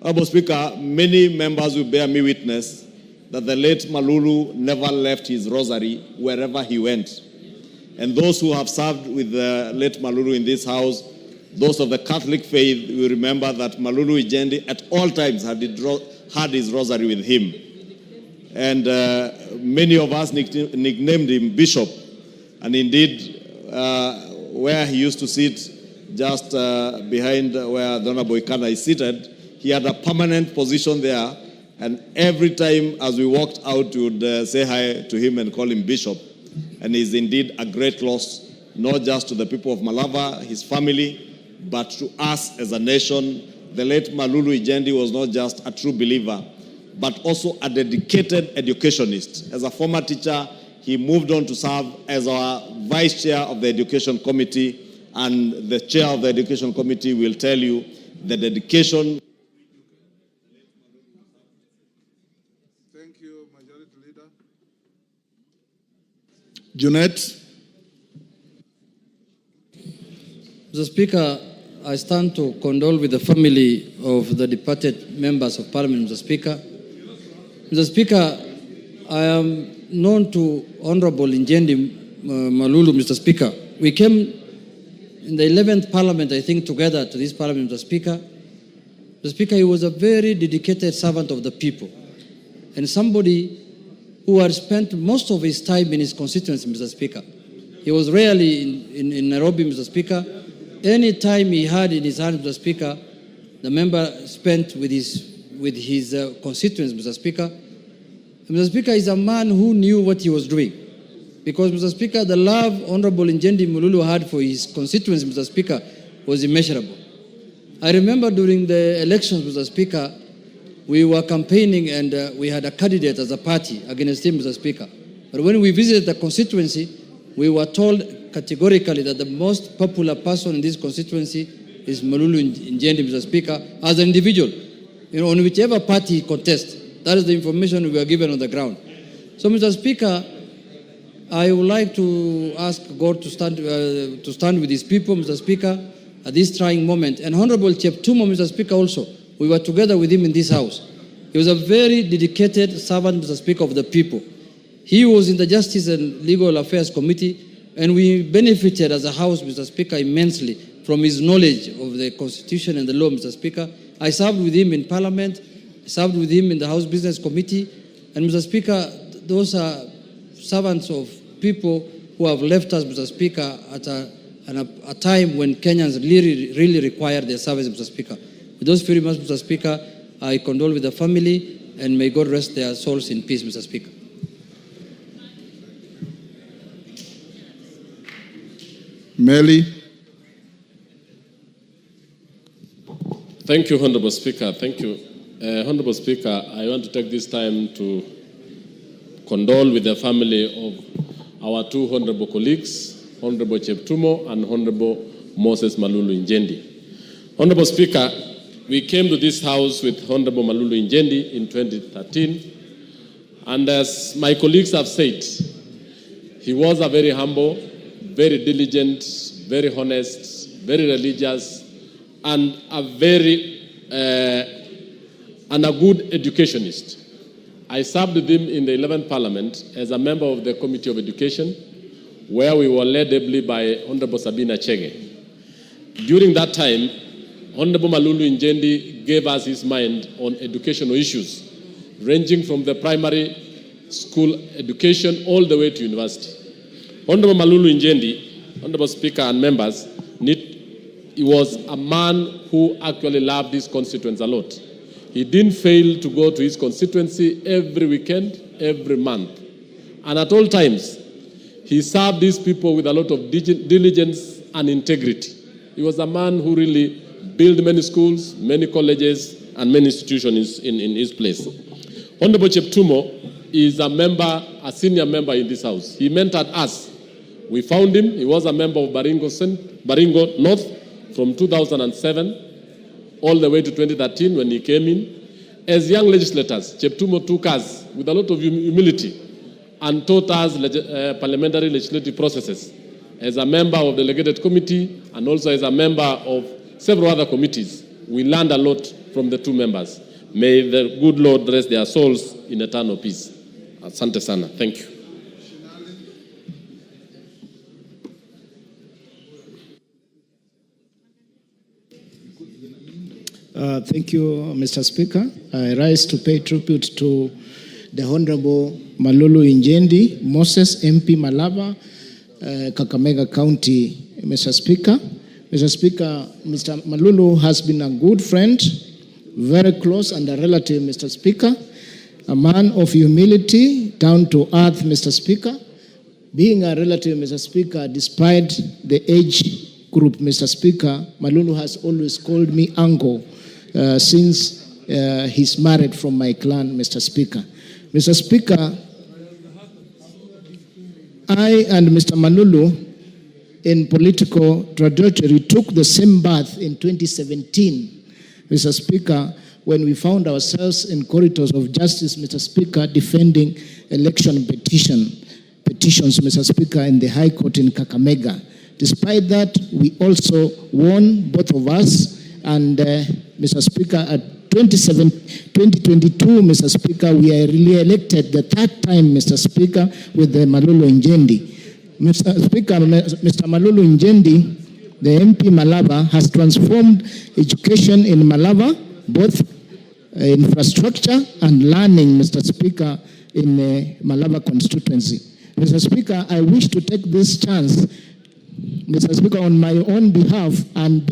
Honorable Speaker, many members will bear me witness that the late Malulu never left his rosary wherever he went. And those who have served with the late Malulu in this house, those of the Catholic faith, will remember that Malulu Ijendi at all times had his rosary with him. And many of us nicknamed him Bishop. And indeed, where he used to sit, just behind where Donna Boykana is seated, he had a permanent position there. And every time as we walked out, we would say hi to him and call him Bishop. And he's indeed a great loss, not just to the people of Malava, his family, but to us as a nation. The late Malulu Ijendi was not just a true believer, but also a dedicated educationist. As a former teacher, he moved on to serve as our vice chair of the Education Committee, and the chair of the Education Committee will tell you the dedication. Thank you, Majority Leader. Junet. Mr. Speaker, I stand to condole with the family of the departed members of Parliament, Mr. Speaker. Mr. Speaker, I am known to Honorable Ijendi Malulu, Mr. Speaker. We came in the 11th Parliament, I think, together to this Parliament, Mr. Speaker. Mr. Speaker, he was a very dedicated servant of the people and somebody who had spent most of his time in his constituency, Mr. Speaker. He was rarely in Nairobi, Mr. Speaker. Any time he had in his hand, Mr. Speaker, the member spent with his constituents, Mr. Speaker. And Mr. Speaker is a man who knew what he was doing. Because, Mr. Speaker, the love Honorable Ijendi Malulu had for his constituents, Mr. Speaker, was immeasurable. I remember during the elections, Mr. Speaker, we were campaigning and we had a candidate as a party against him, Mr. Speaker. But when we visited the constituency, we were told categorically that the most popular person in this constituency is Malulu Ijendi, Mr. Speaker, as an individual. You know, on whichever party he contests. That is the information we were given on the ground. So, Mr. Speaker, I would like to ask God to stand with his people, Mr. Speaker, at this trying moment. And Honorable Cheptumo, Mr. Speaker, also, we were together with him in this house. He was a very dedicated servant, Mr. Speaker, of the people. He was in the Justice and Legal Affairs Committee, and we benefited as a house, Mr. Speaker, immensely from his knowledge of the Constitution and the law, Mr. Speaker. I served with him in Parliament, I served with him in the House Business Committee, and Mr. Speaker, those are servants of people who have left us, Mr. Speaker, at a time when Kenyans really require their service, Mr. Speaker. With those few remarks, Mr. Speaker, I condole with the family, and may God rest their souls in peace, Mr. Speaker. Melly. Thank you, Honorable Speaker. Thank you. Honorable Speaker, I want to take this time to condole with the family of our two honorable colleagues, Honorable Cheptumo and Honorable Moses Malulu Ijendi. Honorable Speaker, we came to this house with Honorable Malulu Ijendi in 2013, and as my colleagues have said, he was a very humble, very diligent, very honest, very religious, and a good educationist. I served with him in the 11th Parliament as a member of the Committee of Education, where we were led ably by Honorable Sabina Chege. During that time, Honorable Malulu Ijendi gave us his mind on educational issues, ranging from the primary school education all the way to university. Honorable Malulu Ijendi, Honorable Speaker and members, he was a man who actually loved his constituents a lot. He didn't fail to go to his constituency every weekend, every month. And at all times, he served these people with a lot of diligence and integrity. He was a man who really built many schools, many colleges, and many institutions in his place. Honorable Cheptumo is a senior member in this house. He mentored us. We found him. He was a member of Baringo North from 2007 all the way to 2013 when he came in. As young legislators, Cheptumo took us with a lot of humility and taught us parliamentary legislative processes. As a member of the delegated committee and also as a member of several other committees, we learned a lot from the two members. May the good Lord rest their souls in eternal peace. Asante sana. Thank you. Thank you, Mr. Speaker. I rise to pay tribute to the Honorable Malulu Injendi, Moses MP Malava, Kakamega County, Mr. Speaker. Mr. Speaker, Mr. Malulu has been a good friend, very close and a relative, Mr. Speaker, a man of humility, down to earth, Mr. Speaker. Being a relative, Mr. Speaker, despite the age group, Mr. Speaker, Malulu has always called me uncle since he's married from my clan, Mr. Speaker. Mr. Speaker, I and Mr. Malulu in political trajectory took the same path in 2017, Mr. Speaker, when we found ourselves in corridors of justice, Mr. Speaker, defending election petitions, Mr. Speaker, in the High Court in Kakamega. Despite that, we also won, both of us, and Mr. Speaker, at 2022, Mr. Speaker, we are re-elected the third time, Mr. Speaker, with the Malulu Injendi. Mr. Speaker, Mr. Malulu Injendi, the MP Malava, has transformed education in Malava, both infrastructure and learning, Mr. Speaker, in Malava constituency. Mr. Speaker, I wish to take this chance, Mr. Speaker, on my own behalf and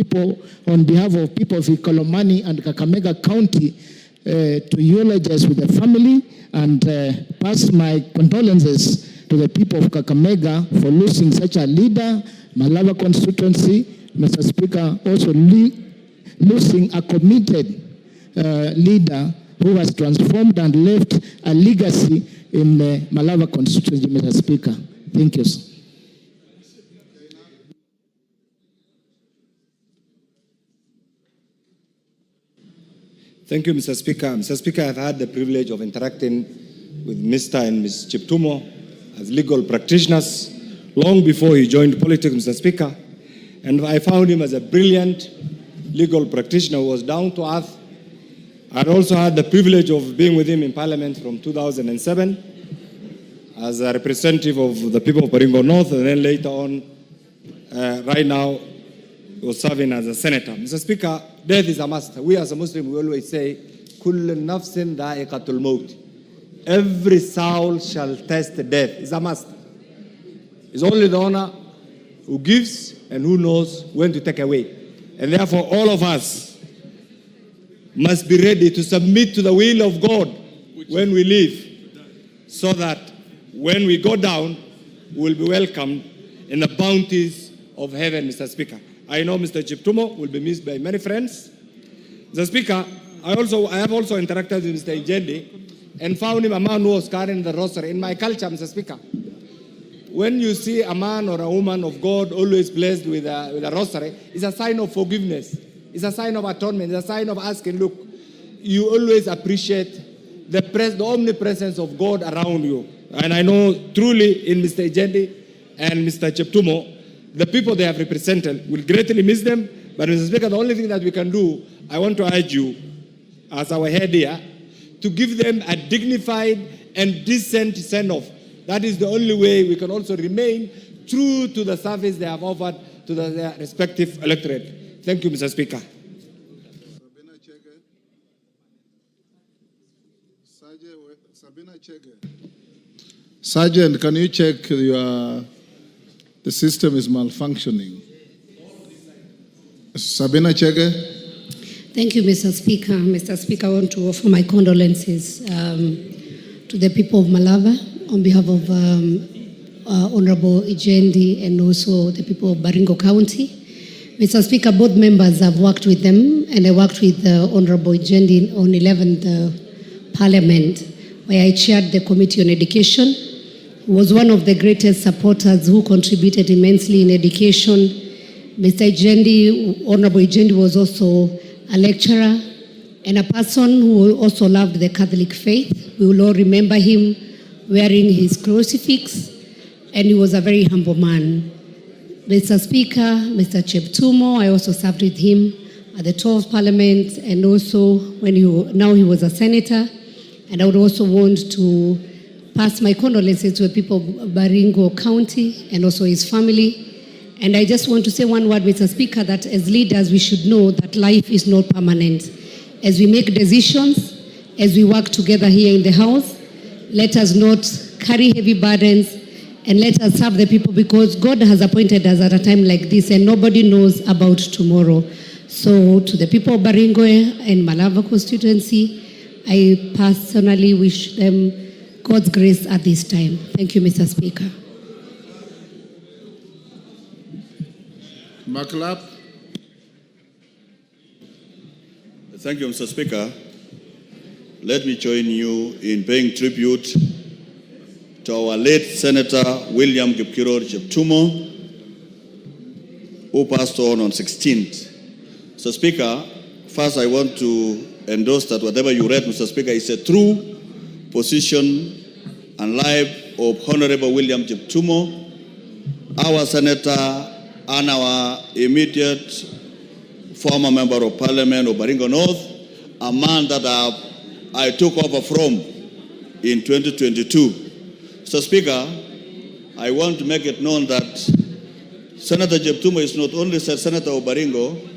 on behalf of people of Ikolomani and Kakamega County, to eulogize with the family and pass my condolences to the people of Kakamega for losing such a leader, Malava constituency, Mr. Speaker, also losing a committed leader who has transformed and left a legacy in the Malava constituency, Mr. Speaker. Thank you, sir. Thank you, Mr. Speaker. Mr. Speaker, I've had the privilege of interacting with Mr. and Ms. Chiptumo as legal practitioners long before he joined politics, Mr. Speaker. And I found him as a brilliant legal practitioner who was down to earth. I'd also had the privilege of being with him in Parliament from 2007 as a representative of the people of Baringo North, and then later on, right now, he was serving as a senator. Mr. Speaker, death is a must. We as a Muslim, we always say, كُلُّ نَفْسٍ ذَائِقَةُ الْمَوْتِ. Every soul shall test death. It's a must. It's only the owner who gives and who knows when to take away. And therefore, all of us must be ready to submit to the will of God when we live, so that when we go down, we'll be welcomed in the bounties of heaven, Mr. Speaker. I know Mr. Chiptumo will be missed by many friends. Mr. Speaker, I have also interacted with Mr. Injendi and found him a man who was carrying the rosary. In my culture, Mr. Speaker, when you see a man or a woman of God always blessed with a rosary, it's a sign of forgiveness. It's a sign of atonement. It's a sign of asking, look, you always appreciate the omnipresence of God around you. And I know truly in Mr. Injendi and Mr. Cheptumo, the people they have represented will greatly miss them. But Mr. Speaker, the only thing that we can do, I want to urge you, as our head here, to give them a dignified and decent send-off. That is the only way we can also remain true to the service they have offered to their respective electorate. Thank you, Mr. Speaker. Sergeant, can you check the system is malfunctioning? Sabina Chege. Thank you, Mr. Speaker. Mr. Speaker, I want to offer my condolences to the people of Malava on behalf of Honorable Ijendi and also the people of Baringo County. Mr. Speaker, both members have worked with them, and I worked with Honorable Ijendi on 11th Parliament, where I chaired the Committee on Education. He was one of the greatest supporters who contributed immensely in education. Mr. Ijendi, Honorable Ijendi, was also a lecturer and a person who also loved the Catholic faith. We will all remember him wearing his crucifix, and he was a very humble man. Mr. Speaker, Mr. Cheptumo, I also served with him at the 12th Parliament, and also now he was a senator. And I would also want to pass my condolences to the people of Baringo County and also his family. And I just want to say one word, Mr. Speaker, that as leaders we should know that life is not permanent. As we make decisions, as we work together here in the House, let us not carry heavy burdens, and let us serve the people, because God has appointed us at a time like this and nobody knows about tomorrow. So to the people of Baringo and Malava constituency, I personally wish them God's grace at this time. Thank you, Mr. Speaker. Maklap. Thank you, Mr. Speaker. Let me join you in paying tribute to our late Senator William Kipkiror Cheptumo, who passed on 16th. Mr. Speaker, first I want to endorse that whatever you read, Mr. Speaker, is a true position and life of Honorable William Cheptumo, our Senator and our immediate former Member of Parliament of Baringo North, a man that I took over from in 2022. Mr. Speaker, I want to make it known that Senator Cheptumo is not only Senator of Baringo,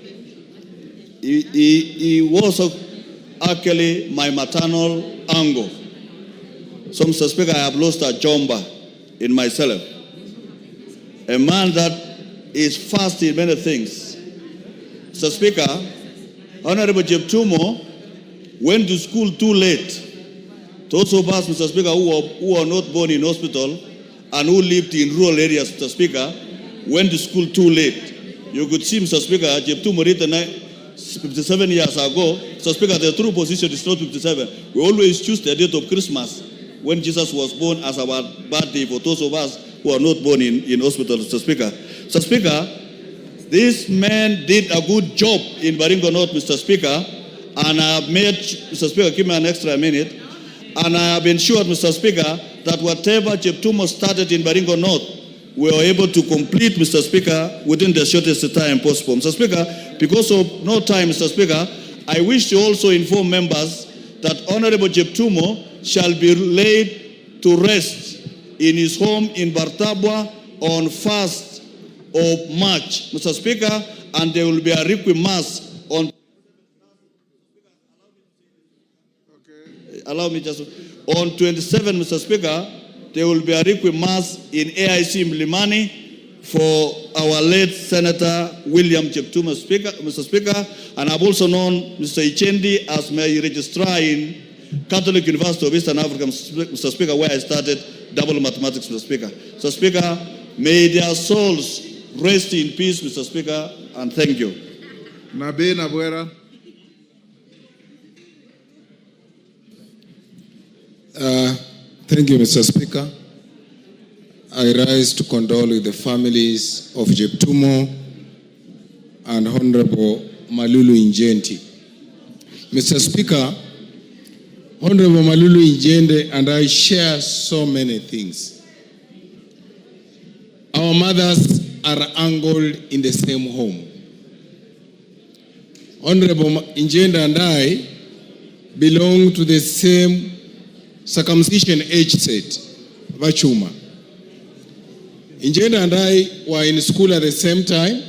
he was actually my maternal uncle. So, Mr. Speaker, I have lost a jomba in myself. A man that is fast in many things. Mr. Speaker, Honorable Cheptumo went to school too late. Those of us, Mr. Speaker, who are not born in hospital and who lived in rural areas, Mr. Speaker, went to school too late. You could see, Mr. Speaker, Cheptumo written 57 years ago. Mr. Speaker, the true position is not 57. We always choose the date of Christmas when Jesus was born as our birthday for those of us who are not born in hospital, Mr. Speaker. Mr. Speaker, this man did a good job in Baringo North, Mr. Speaker, and I have made, Mr. Speaker, give me an extra minute, and I have ensured, Mr. Speaker, that whatever Cheptumo started in Baringo North, we were able to complete, Mr. Speaker, within the shortest time possible. Mr. Speaker, because of no time, Mr. Speaker, I wish to also inform members that Honorable Cheptumo shall be laid to rest in his home in Bartabwa on 1st of March, Mr. Speaker, and there will be a requiem mass on. Allow me just on 27, Mr. Speaker. There will be a requiem mass in AIC Mlimani for our late Senator William Cheptumo, Mr. Speaker, and I've also known Mr. Ichendi as my registrar in Catholic University of Eastern Africa, Mr. Speaker, where I started double mathematics, Mr. Speaker. Mr. Speaker, may their souls rest in peace, Mr. Speaker, and thank you. Nabe Nabwera. Thank you, Mr. Speaker. I rise to condole with the families of Cheptumo and Honorable Malulu Injenti. Mr. Speaker, Honorable Malulu Injenti and I share so many things. Our mothers are angled in the same home. Honorable Injenti and I belong to the same circumcision age set, Vachuma. Injenti and I were in school at the same time.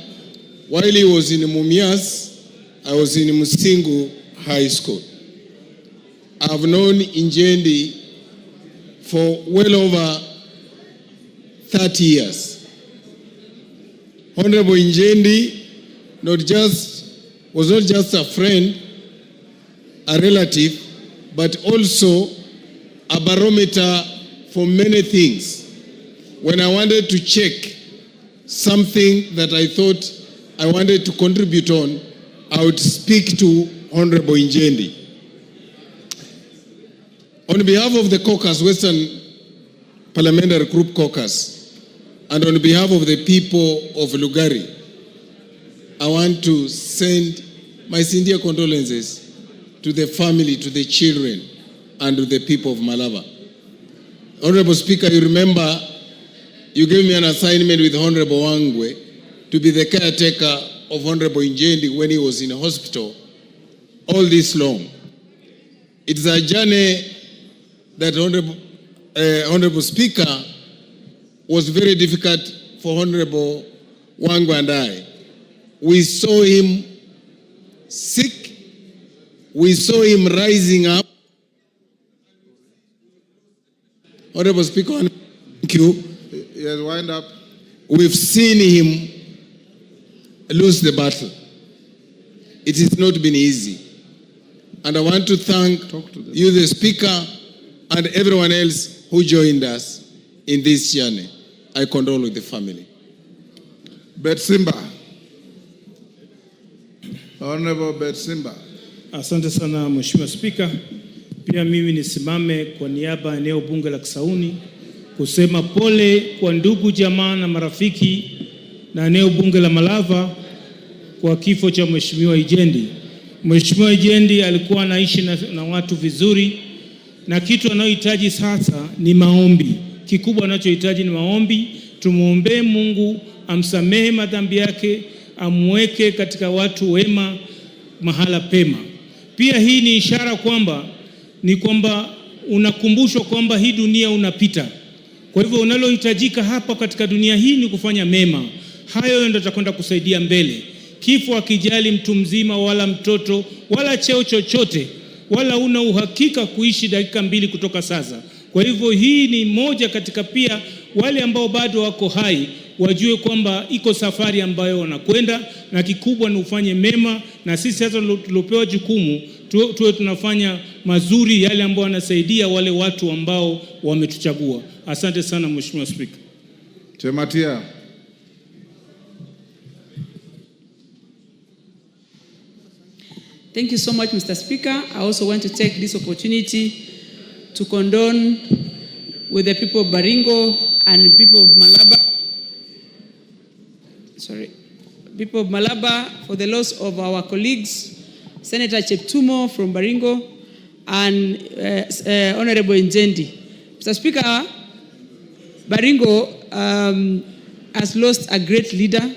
While he was in Mumias, I was in Musingu High School. I've known Injenti for well over 30 years. Honorable Injenti was not just a friend, a relative, but also a barometer for many things. When I wanted to check something that I thought I wanted to contribute on, I would speak to Honorable Injenti. On behalf of the caucus, Western Parliamentary Group Caucus, and on behalf of the people of Lugari, I want to send my sincere condolences to the family, to the children, and to the people of Malava. Honorable Speaker, you remember you gave me an assignment with Honorable Wangwe to be the caretaker of Honorable Injendi when he was in a hospital all this long. It's a journey that Honorable Speaker was very difficult for Honorable Wangwe and I. We saw him sick. We saw him rising up. Honorable Speaker, thank you. Yes, wind up. We've seen him lose the battle. It has not been easy. And I want to thank you, the Speaker, and everyone else who joined us in this journey. I condole with the family. Betsimba. Honorable Betsimba. Asante sana Mheshimiwa Spika. Pia mimi nisimame kwa niaba ya eneo bunge la Kisauni kusema pole kwa ndugu jamaa na marafiki na eneo bunge la Malava kwa kifo cha Mheshimiwa Ijendi. Mheshimiwa Ijendi alikuwa anaishi na watu vizuri, na kitu anayohitaji sasa ni maombi. Kikubwa anachohitaji ni maombi. Tumuombe Mungu amsamehe madhambi yake, amweke katika watu wema mahala pema. Pia hii ni ishara kwamba unakumbushwa kwamba hii dunia unapita. Kwa hivyo unalohitajika hapa katika dunia hii ni kufanya mema. Hayo ndio yatakwenda kusaidia mbele. Kifo hakijali mtu mzima wala mtoto wala cheo chochote, wala una uhakika kuishi dakika 2 kutoka sasa. Kwa hivyo hii ni moja katika, pia wale ambao bado wako hai wajue kwamba iko safari ambayo wanakwenda, na kikubwa ni ufanye mema, na sisi sasa tulopewa jukumu tuwe tunafanya mazuri yale ambao wanasaidia wale watu ambao wametuchagua. Asante sana Mheshimiwa Speaker. Chematia. Thank you so much, Mr. Speaker. I also want to take this opportunity to condone with the people of Baringo and people of Malaba. People of Malaba for the loss of our colleagues, Senator Cheptumo from Baringo and Honorable Injendi. Mr. Speaker, Baringo has lost a great leader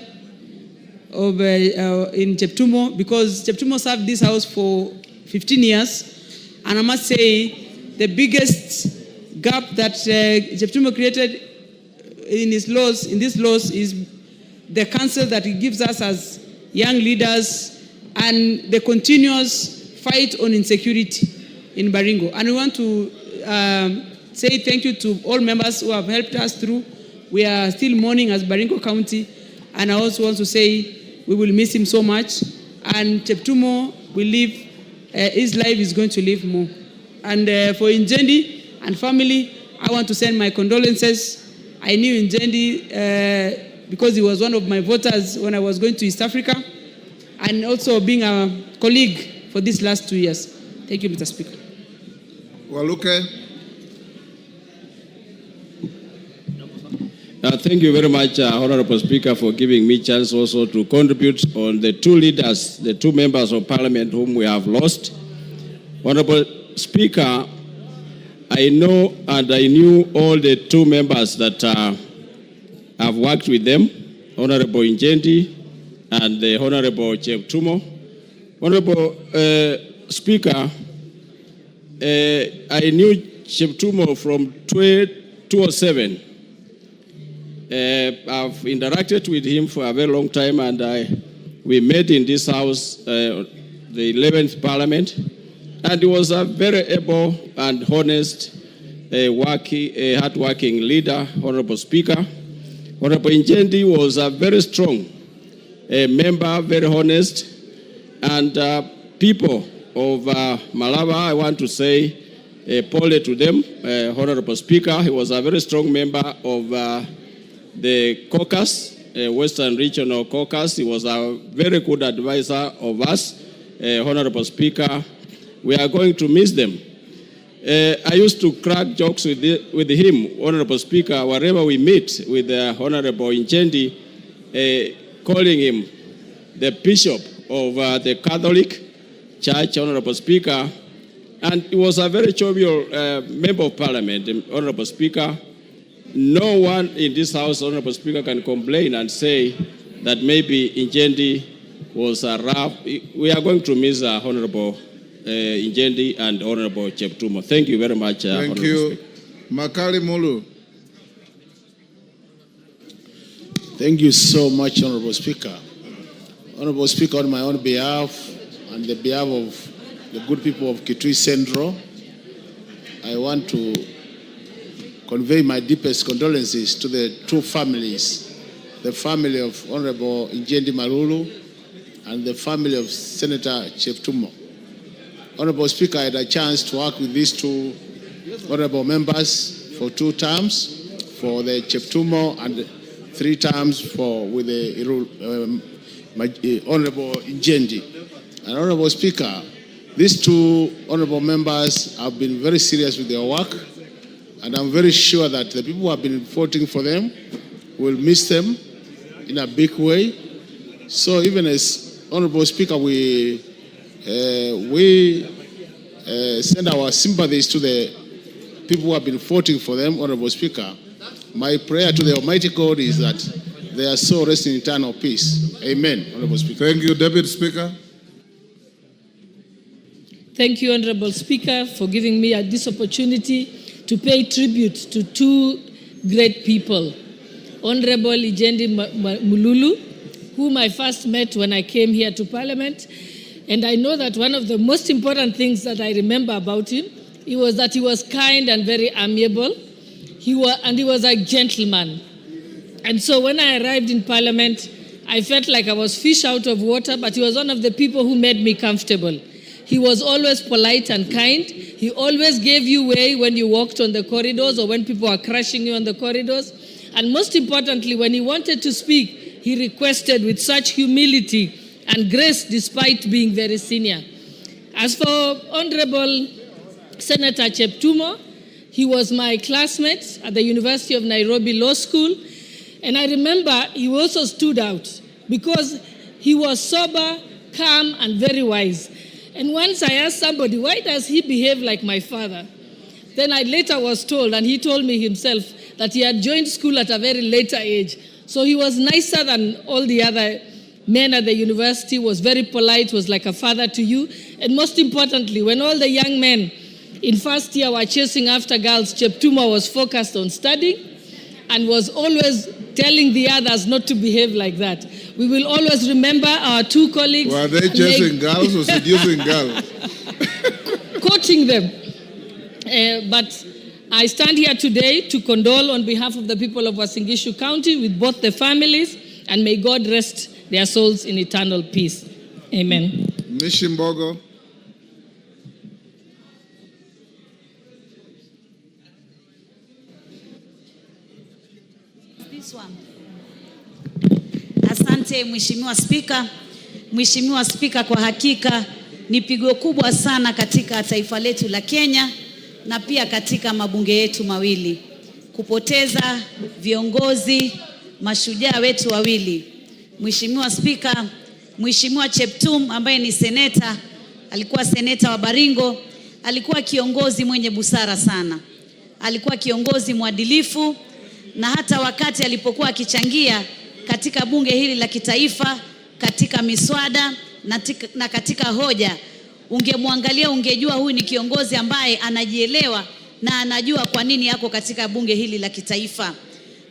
in Cheptumo, because Cheptumo served this house for 15 years, and I must say the biggest gap that Cheptumo created in this loss is the counsel that he gives us as young leaders and the continuous fight on insecurity in Baringo. And we want to say thank you to all members who have helped us through. We are still mourning as Baringo County, and I also want to say we will miss him so much, and Cheptumo will live, his life is going to live more. And for Injendi and family, I want to send my condolences. I knew Injendi because he was one of my voters when I was going to East Africa, and also being a colleague for these last 2 years. Thank you, Mr. Speaker. Waluke. Thank you very much, Honorable Speaker, for giving me chance also to contribute on the two leaders, the two members of Parliament whom we have lost. Honorable Speaker, I know and I knew all the two members that have worked with them, Honorable Injendi and the Honorable Cheptumo. Honorable Speaker, I knew Cheptumo from 2007. I've interacted with him for a very long time, and we met in this house, the 11th Parliament, and he was a very able and honest, hard-working leader, Honorable Speaker. Honorable Injendi was a very strong member, very honest, and people of Malava, I want to say pole to them. Honorable Speaker, he was a very strong member of the caucus, Western Regional Caucus. He was a very good advisor of us. Honorable Speaker, we are going to miss them. I used to crack jokes with him, Honorable Speaker, wherever we meet with Honorable Injendi, calling him the Bishop of the Catholic Church, Honorable Speaker. And he was a very jovial member of parliament, Honorable Speaker. No one in this House, Honorable Speaker, can complain and say that maybe Injendi was rough. We are going to miss Honorable Injendi and Honorable Cheptumo. Thank you very much, Thank you. Makali Mulu. Thank you so much, Honorable Speaker. Honorable Speaker, on my own behalf and the behalf of the good people of Kitui Central, I want to convey my deepest condolences to the two families, the family of Honorable Injendi Malulu and the family of Senator Cheptumo. Honorable Speaker, I had a chance to work with these two honorable members for 2 terms, for the Cheptumo, and 3 terms with the Honorable Injendi. And Honorable Speaker, these 2 honorable members have been very serious with their work, and I'm very sure that the people who have been voting for them will miss them in a big way. So even as Honorable Speaker, we send our sympathies to the people who have been voting for them, Honorable Speaker. My prayer to the Almighty God is that they are so rest in eternal peace. Amen, Honorable Speaker. Thank you, Deputy Speaker. Thank you, Honorable Speaker, for giving me this opportunity to pay tribute to 2 great people. Honorable Injendi Mululu, whom I first met when I came here to Parliament. And I know that one of the most important things that I remember about him, was that he was kind and very amiable. He was a gentleman. And so when I arrived in Parliament, I felt like I was fish out of water, but he was one of the people who made me comfortable. He was always polite and kind. He always gave you way when you walked on the corridors or when people were crushing you on the corridors. And most importantly, when he wanted to speak, he requested with such humility and grace despite being very senior. As for Honorable Senator Cheptumo, he was my classmate at the University of Nairobi Law School. And I remember he also stood out because he was sober, calm, and very wise. And once I asked somebody, why does he behave like my father? Then I later was told, and he told me himself, that he had joined school at a very later age. So he was nicer than all the other men at the university, was very polite, was like a father to you. And most importantly, when all the young men in first year were chasing after girls, Cheptumo was focused on studying and was always telling the others not to behave like that. We will always remember our 2 colleagues. Were they chasing girls or seducing girls? Coaching them. But I stand here today to condole on behalf of the people of Uasin Gishu County with both the families, and may God rest their souls in eternal peace. Amen. Mishimbogo. Asante Mheshimiwa Spika. Mheshimiwa Spika, kwa hakika ni pigo kubwa sana katika taifa letu la Kenya na pia katika mabunge yetu mawili kupoteza viongozi mashujaa wetu wawili. Mheshimiwa Spika, Mheshimiwa Cheptum ambaye ni seneta, alikuwa seneta wa Baringo, alikuwa kiongozi mwenye busara sana. Alikuwa kiongozi mwadilifu, na hata wakati alipokuwa akichangia katika bunge hili la kitaifa, katika miswada na katika hoja, ungemwangalia ungejua huyu ni kiongozi ambaye anajielewa na anajua kwa nini yako katika bunge hili la kitaifa.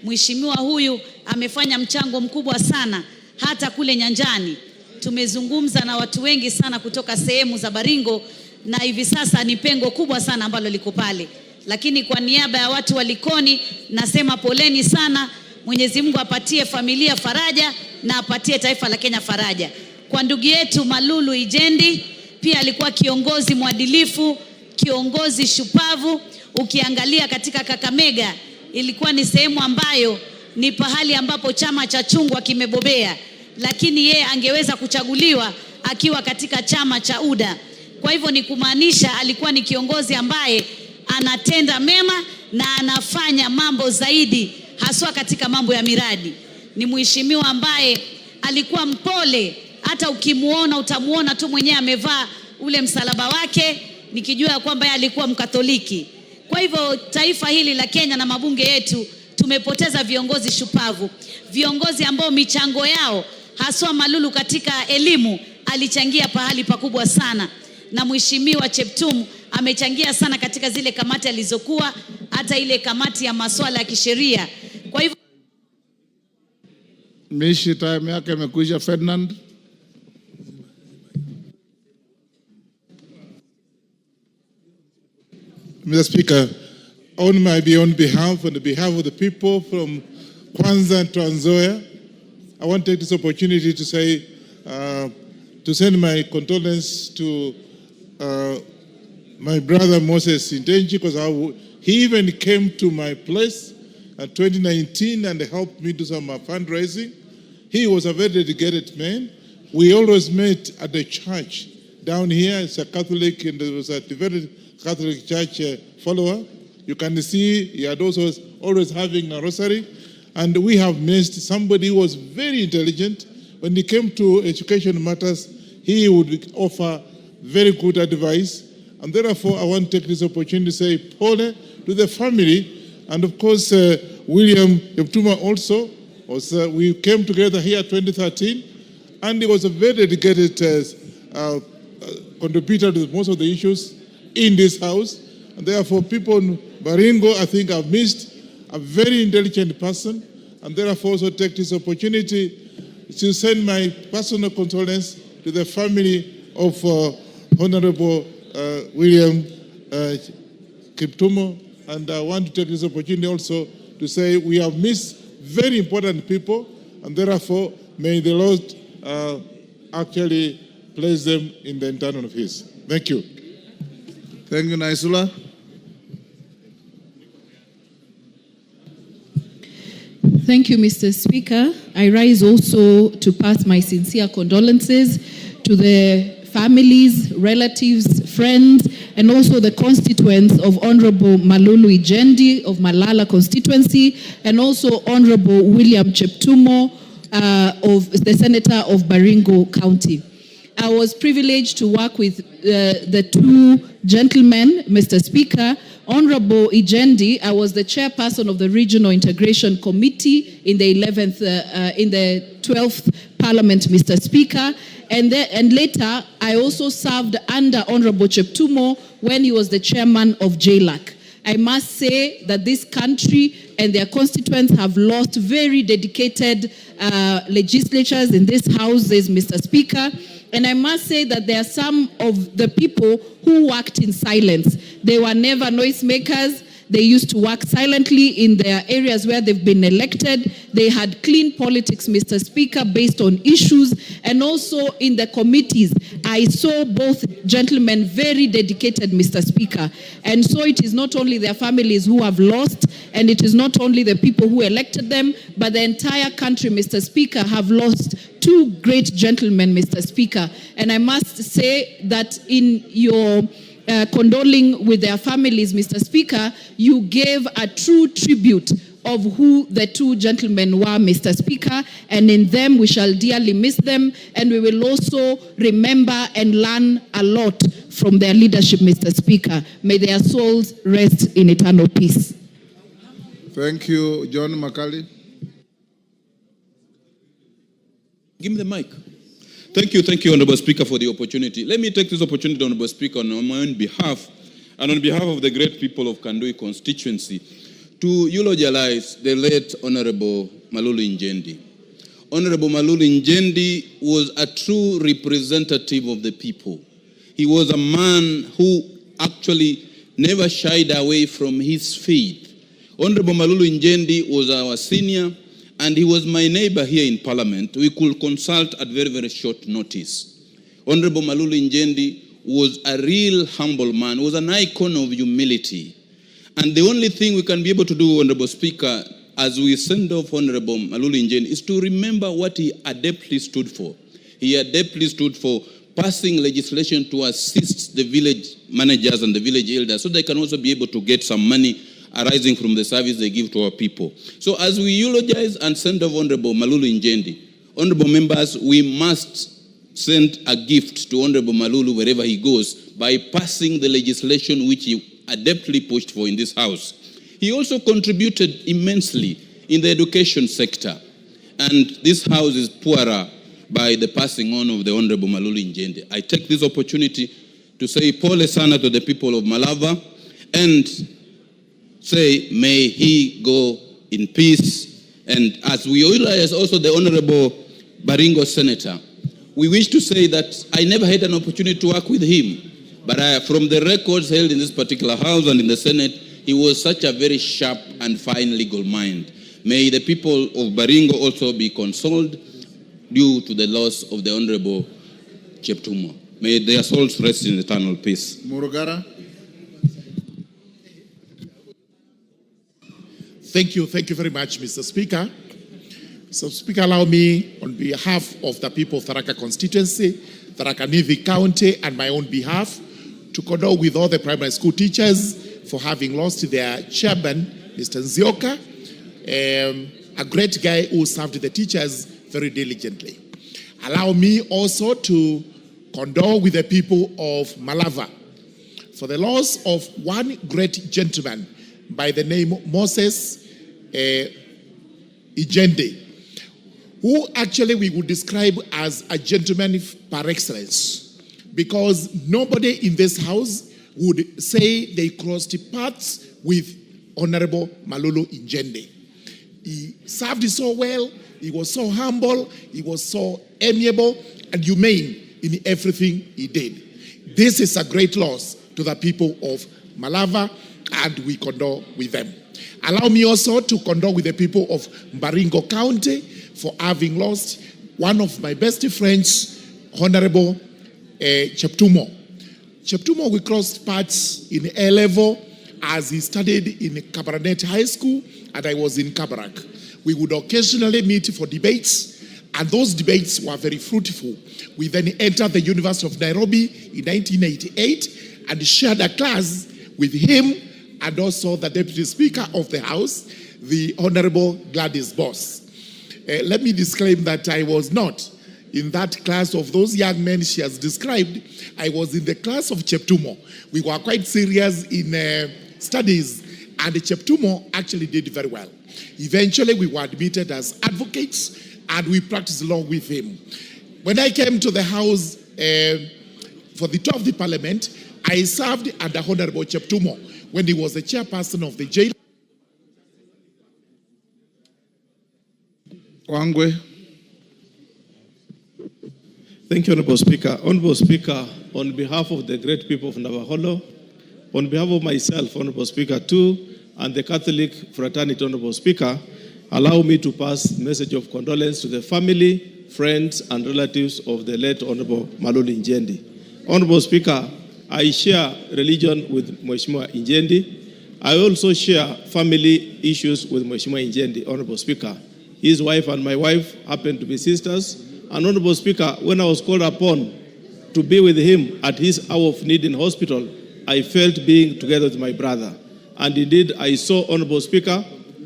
Mheshimiwa huyu amefanya mchango mkubwa sana hata kule nyanjani. Tumezungumza na watu wengi sana kutoka sehemu za Baringo, na hivi sasa ni pengo kubwa sana ambalo liko pale. Lakini kwa niaba ya watu wa Likoni nasema poleni sana. Mwenyezi Mungu apatie familia faraja na apatie taifa la Kenya faraja. Kwa ndugu yetu Malulu Injendi, pia alikuwa kiongozi mwadilifu, kiongozi shupavu. Ukiangalia katika Kakamega, ilikuwa ni sehemu ambayo ni pahali ambapo chama cha chungwa kimebobea, lakini yeye angeweza kuchaguliwa akiwa katika chama cha UDA. Kwa hivyo ni kumaanisha alikuwa ni kiongozi ambaye anatenda mema na anafanya mambo zaidi, haswa katika mambo ya miradi. Ni mheshimiwa ambaye alikuwa mpole, hata ukimuona utamuona tu mwenyewe amevaa ule msalaba wake, nikijua kwamba yeye alikuwa Mkatoliki. Kwa hivyo taifa hili la Kenya na mabunge yetu tumepoteza viongozi shupavu, viongozi ambao michango yao haswa Malulu katika elimu alichangia pahali pakubwa sana, na Mheshimiwa Cheptum amechangia sana katika zile kamati alizokuwa, hata ile kamati ya masuala ya kisheria. Kwa hivyo Mishi, time yake imekwisha. Ferdinand. Mr. Speaker, on behalf of the people from Kwanza and Trans Nzoia, I want to take this opportunity to say, to send my condolence to my brother Moses Intenji, because he even came to my place in 2019 and helped me do some fundraising. He was a very dedicated man. We always met at the church down here. It's a Catholic, and there was a devoted Catholic church follower. You can see he had also always having a rosary. And we have missed somebody who was very intelligent. When it came to education matters, he would offer very good advice. And therefore, I want to take this opportunity to say Paul to the family. And of course, William Yeptuma also. We came together here 2013. And he was a very dedicated contributor to most of the issues in this house. And therefore, people in Baringo, I think, have missed a very intelligent person. And therefore, also take this opportunity to send my personal condolence to the family of Honorable William Kiptumo. And I want to take this opportunity also to say we have missed very important people, and therefore, may the Lord actually place them in the eternal of His. Thank you. Thank you, Naisula. Thank you, Mr. Speaker. I rise also to pass my sincere condolences to the families, relatives, friends, and also the constituents of Honorable Malulu Ijendi of Malala constituency, and also Honorable William Cheptumo, of the Senator of Baringo County. I was privileged to work with the two gentlemen, Mr. Speaker. Honorable Ijendi, I was the chairperson of the Regional Integration Committee in the 12th Parliament, Mr. Speaker. And later, I also served under Honorable Cheptumo when he was the chairman of JLAC. I must say that this country and their constituents have lost very dedicated legislatures in this houses, Mr. Speaker. And I must say that there are some of the people who worked in silence. They were never noisemakers. They used to work silently in their areas where they've been elected. They had clean politics, Mr. Speaker, based on issues. And also in the committees, I saw both gentlemen very dedicated, Mr. Speaker. And so it is not only their families who have lost, and it is not only the people who elected them, but the entire country, Mr. Speaker, have lost two great gentlemen, Mr. Speaker. And I must say that in your condoling with their families, Mr. Speaker, you gave a true tribute of who the two gentlemen were, Mr. Speaker, and in them we shall dearly miss them, and we will also remember and learn a lot from their leadership, Mr. Speaker. May their souls rest in eternal peace. Thank you, John Makali. Give me the mic. Thank you, Honorable Speaker, for the opportunity. Let me take this opportunity, Honorable Speaker, on my own behalf and on behalf of the great people of Kandui constituency to eulogize the late Honorable Malulu Ijendi. Honorable Malulu Ijendi was a true representative of the people. He was a man who actually never shied away from his faith. Honorable Malulu Ijendi was our senior, and he was my neighbor here in Parliament. We could consult at very, very short notice. Honorable Malulu Ijendi was a real humble man, was an icon of humility. And the only thing we can be able to do, Honorable Speaker, as we send off Honorable Malulu Ijendi, is to remember what he adeptly stood for. He adeptly stood for passing legislation to assist the village managers and the village elders so they can also be able to get some money arising from the service they give to our people. So as we eulogize and send off Honorable Malulu Ijendi, honorable members, we must send a gift to Honorable Malulu wherever he goes by passing the legislation which he adeptly pushed for in this House. He also contributed immensely in the education sector. And this House is poorer by the passing on of the Honorable Malulu Njende. I take this opportunity to say pole sana to the people of Malava and say may he go in peace. And as we realize also the Honorable Baringo Senator, we wish to say that I never had an opportunity to work with him, but from the records held in this particular House and in the Senate, he was such a very sharp and fine legal mind. May the people of Baringo also be consoled due to the loss of the Honorable Cheptumo. May their souls rest in eternal peace. Murugara. Thank you very much, Mr. Speaker. So, Speaker, allow me, on behalf of the people of Tharaka constituency, Tharaka Nithi County, and my own behalf, to condole with all the primary school teachers for having lost their chairman, Mr. Nzioka, a great guy who served the teachers very diligently. Allow me also to condole with the people of Malava for the loss of one great gentleman by the name Moses Ijende, who actually we would describe as a gentleman par excellence, because nobody in this house would say they crossed paths with Honorable Malulu Njende. He served so well, he was so humble, he was so amiable and humane in everything he did. This is a great loss to the people of Malava, and we condole with them. Allow me also to condole with the people of Baringo County for having lost one of my best friends, Honorable Cheptumo. Cheptumo, we crossed paths in A level as he studied in Kabarnet High School, and I was in Kabarak. We would occasionally meet for debates, and those debates were very fruitful. We then entered the University of Nairobi in 1988 and shared a class with him and also the Deputy Speaker of the House, the Honorable Gladys Boss. Let me disclaim that I was not in that class of those young men she has described. I was in the class of Cheptumo. We were quite serious in studies, and Cheptumo actually did very well. Eventually, we were admitted as advocates, and we practiced law with him. When I came to the House for the tour of the Parliament, I served under Honorable Cheptumo when he was the chairperson of the jail. Wangwe. Thank you, Honorable Speaker. Honorable Speaker, on behalf of the great people of Navaholo, on behalf of myself, Honorable Speaker, too, and the Catholic fraternity, Honorable Speaker, allow me to pass a message of condolence to the family, friends, and relatives of the late Honorable Malulu Njende. Honorable Speaker, I share religion with Mheshimiwa Njende. I also share family issues with Mheshimiwa Njende, Honorable Speaker. His wife and my wife happen to be sisters. And Honorable Speaker, when I was called upon to be with him at his hour of need in hospital, I felt being together with my brother. And indeed, I saw, Honorable Speaker,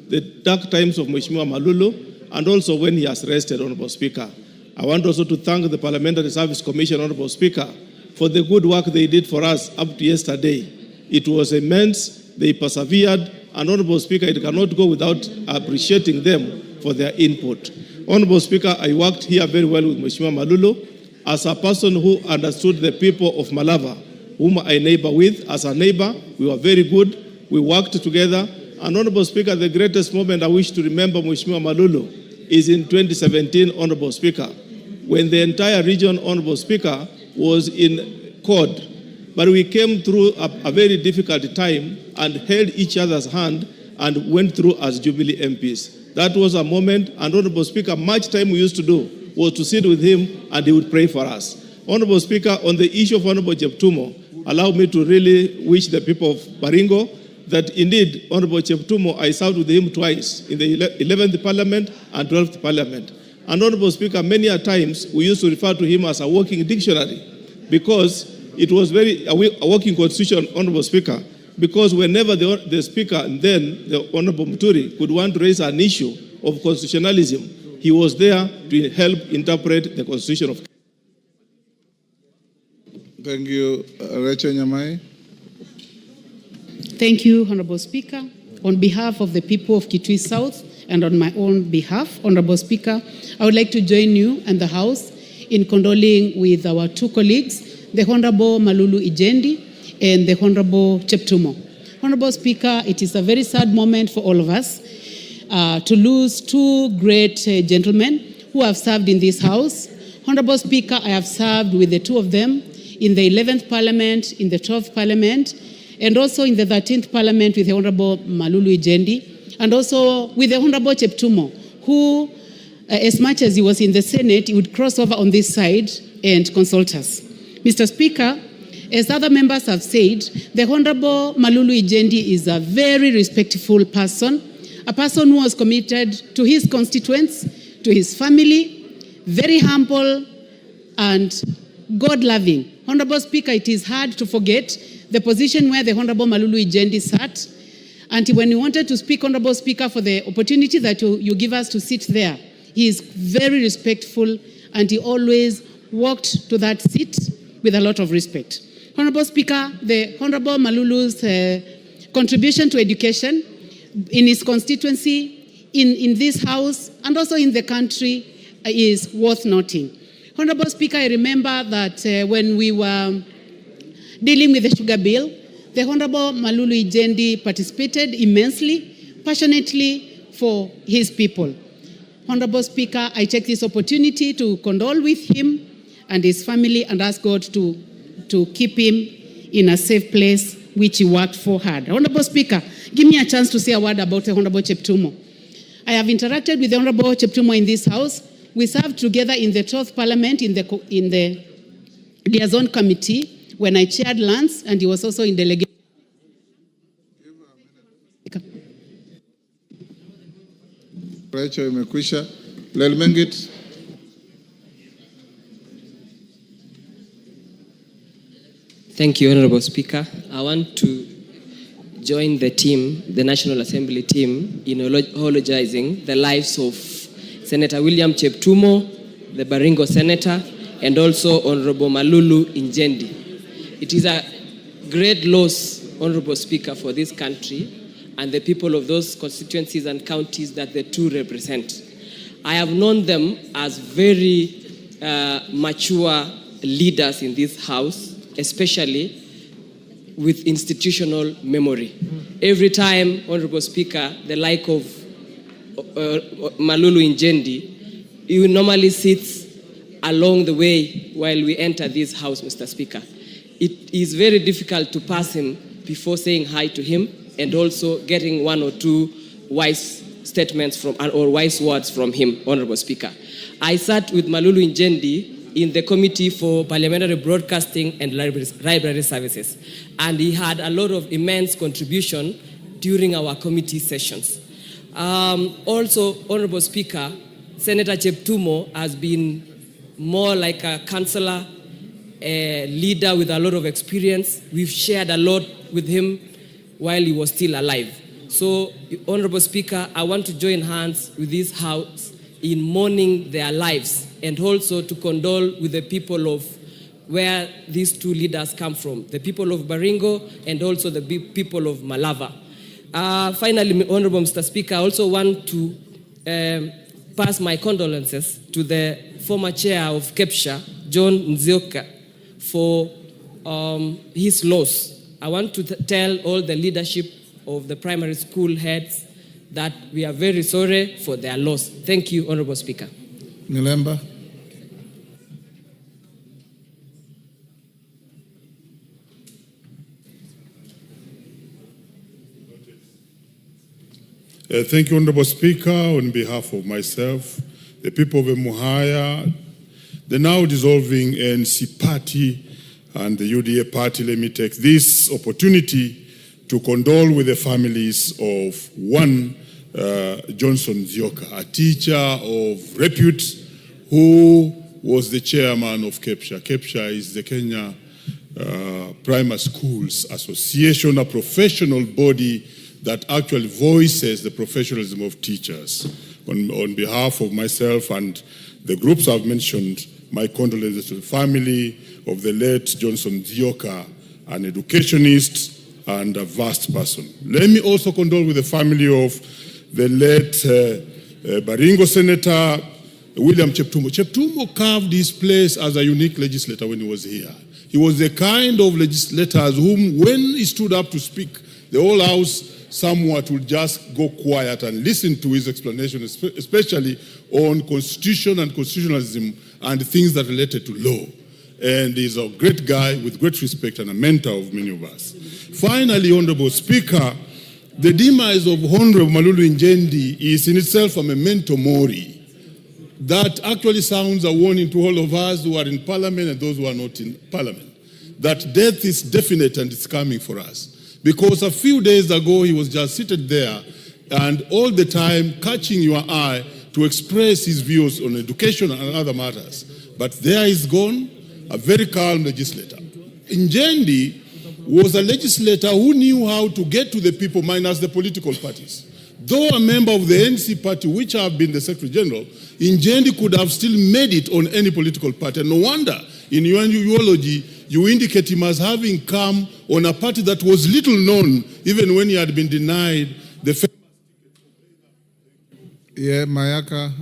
the dark times of Mheshimiwa Malulu, and also when he has rested, Honorable Speaker. I want also to thank the Parliamentary Service Commission, Honorable Speaker, for the good work they did for us up to yesterday. It was immense, they persevered, and Honorable Speaker, it cannot go without appreciating them for their input. Honorable Speaker, I worked here very well with Mheshimiwa Malulu as a person who understood the people of Malava, whom I neighbor with. As a neighbor, we were very good. We worked together. And Honorable Speaker, the greatest moment I wish to remember Mheshimiwa Malulu is in 2017, Honorable Speaker, when the entire region, Honorable Speaker, was in court. But we came through a very difficult time and held each other's hand and went through as Jubilee MPs. That was a moment, and Honorable Speaker, much time we used to do was to sit with him and he would pray for us. Honorable Speaker, on the issue of Honorable Cheptumo, allow me to really wish the people of Baringo that indeed, Honorable Cheptumo, I served with him twice in the 11th Parliament and 12th Parliament. And Honorable Speaker, many a times we used to refer to him as a walking dictionary because it was a working constitution, Honorable Speaker, because whenever the Speaker and then the Honorable Muturi could want to raise an issue of constitutionalism, he was there to help interpret the Constitution of Thank you. Rachel Nyamai. Thank you, Honorable Speaker. On behalf of the people of Kitui South and on my own behalf, Honorable Speaker, I would like to join you and the House in condoling with our two colleagues, the Honorable Malulu Ijendi and the Honorable Cheptumo. Honorable Speaker, it is a very sad moment for all of us to lose two great gentlemen who have served in this House. Honorable Speaker, I have served with the two of them in the 11th Parliament, in the 12th Parliament, and also in the 13th Parliament with the Honorable Malulu Ijendi, and also with the Honorable Cheptumo, who, as much as he was in the Senate, he would cross over on this side and consult us. Mr. Speaker, as other members have said, the Honorable Malulu Ijendi is a very respectful person, a person who was committed to his constituents, to his family, very humble and God-loving. Honorable Speaker, it is hard to forget the position where the Honorable Malulu Ijendi sat. And when he wanted to speak, Honorable Speaker, for the opportunity that you give us to sit there, he is very respectful and he always walked to that seat with a lot of respect. Honorable Speaker, the Honorable Malulu's contribution to education in his constituency, in this House, and also in the country is worth noting. Honorable Speaker, I remember that when we were dealing with the sugar bill, the Honorable Malulu Ijendi participated immensely, passionately for his people. Honorable Speaker, I take this opportunity to condole with him and his family and ask God to keep him in a safe place which he worked for hard. Honorable Speaker, give me a chance to say a word about the Honorable Cheptumo. I have interacted with the Honorable Cheptumo in this House. We served together in the 12th Parliament in the liaison committee when I chaired lands, and he was also in delegation. Rachel imekwisha. Lelmengit. Thank you, Honorable Speaker. I want to join the team, the National Assembly team, in eulogizing the lives of Senator William Cheptumo, the Baringo Senator, and also Honorable Malulu Ijendi. It is a great loss, Honorable Speaker, for this country and the people of those constituencies and counties that the two represent. I have known them as very mature leaders in this House, especially with institutional memory. Every time, Honorable Speaker, the like of Malulu Ijendi, he normally sits along the way while we enter this House, Mr. Speaker. It is very difficult to pass him before saying hi to him and also getting one or two wise statements from or wise words from him, Honorable Speaker. I sat with Malulu Ijendi in the Committee for Parliamentary Broadcasting and Library Services, and he had a lot of immense contribution during our committee sessions. Also, Honorable Speaker, Senator Cheptumo has been more like a counselor, a leader with a lot of experience. We've shared a lot with him while he was still alive. So, Honorable Speaker, I want to join hands with this House in mourning their lives and also to condole with the people of where these two leaders come from, the people of Baringo and also the people of Malava. Finally, Honorable Mr. Speaker, I also want to pass my condolences to the former chair of KEPSHA, John Nzioka, for his loss. I want to tell all the leadership of the primary school heads that we are very sorry for their loss. Thank you, Honorable Speaker. Nilemba. Thank you, Honorable Speaker. On behalf of myself, the people of Emuhaya, the now dissolving ANC party, and the UDA party, let me take this opportunity to condole with the families of one Johnson Nzioka, a teacher of repute who was the chairman of KEPSHA. KEPSHA is the Kenya Primary Schools Association, a professional body that actually voices the professionalism of teachers. On behalf of myself and the groups I've mentioned, my condolences to the family of the late Johnson Zioka, an educationist and a vast person. Let me also condole with the family of the late Baringo Senator William Cheptumo. Cheptumo carved his place as a unique legislator when he was here. He was the kind of legislators whom, when he stood up to speak, the whole House somewhat would just go quiet and listen to his explanation, especially on constitution and constitutionalism and things that related to law. And he's a great guy with great respect and a mentor of many of us. Finally, Honorable Speaker, the demise of Honorable Malulu Njendi is in itself a memento mori. That actually sounds a warning to all of us who are in Parliament and those who are not in Parliament, that death is definite and it's coming for us. Because a few days ago, he was just seated there and all the time catching your eye to express his views on education and other matters. But there is gone, a very calm legislator. Njendi was a legislator who knew how to get to the people minus the political parties. Though a member of the NC party, which have been the Secretary General, Njendi could have still made it on any political party. And no wonder, in your eulogy, you indicate him as having come on a party that was little known, even when he had been denied the... Yeah, Mayaka.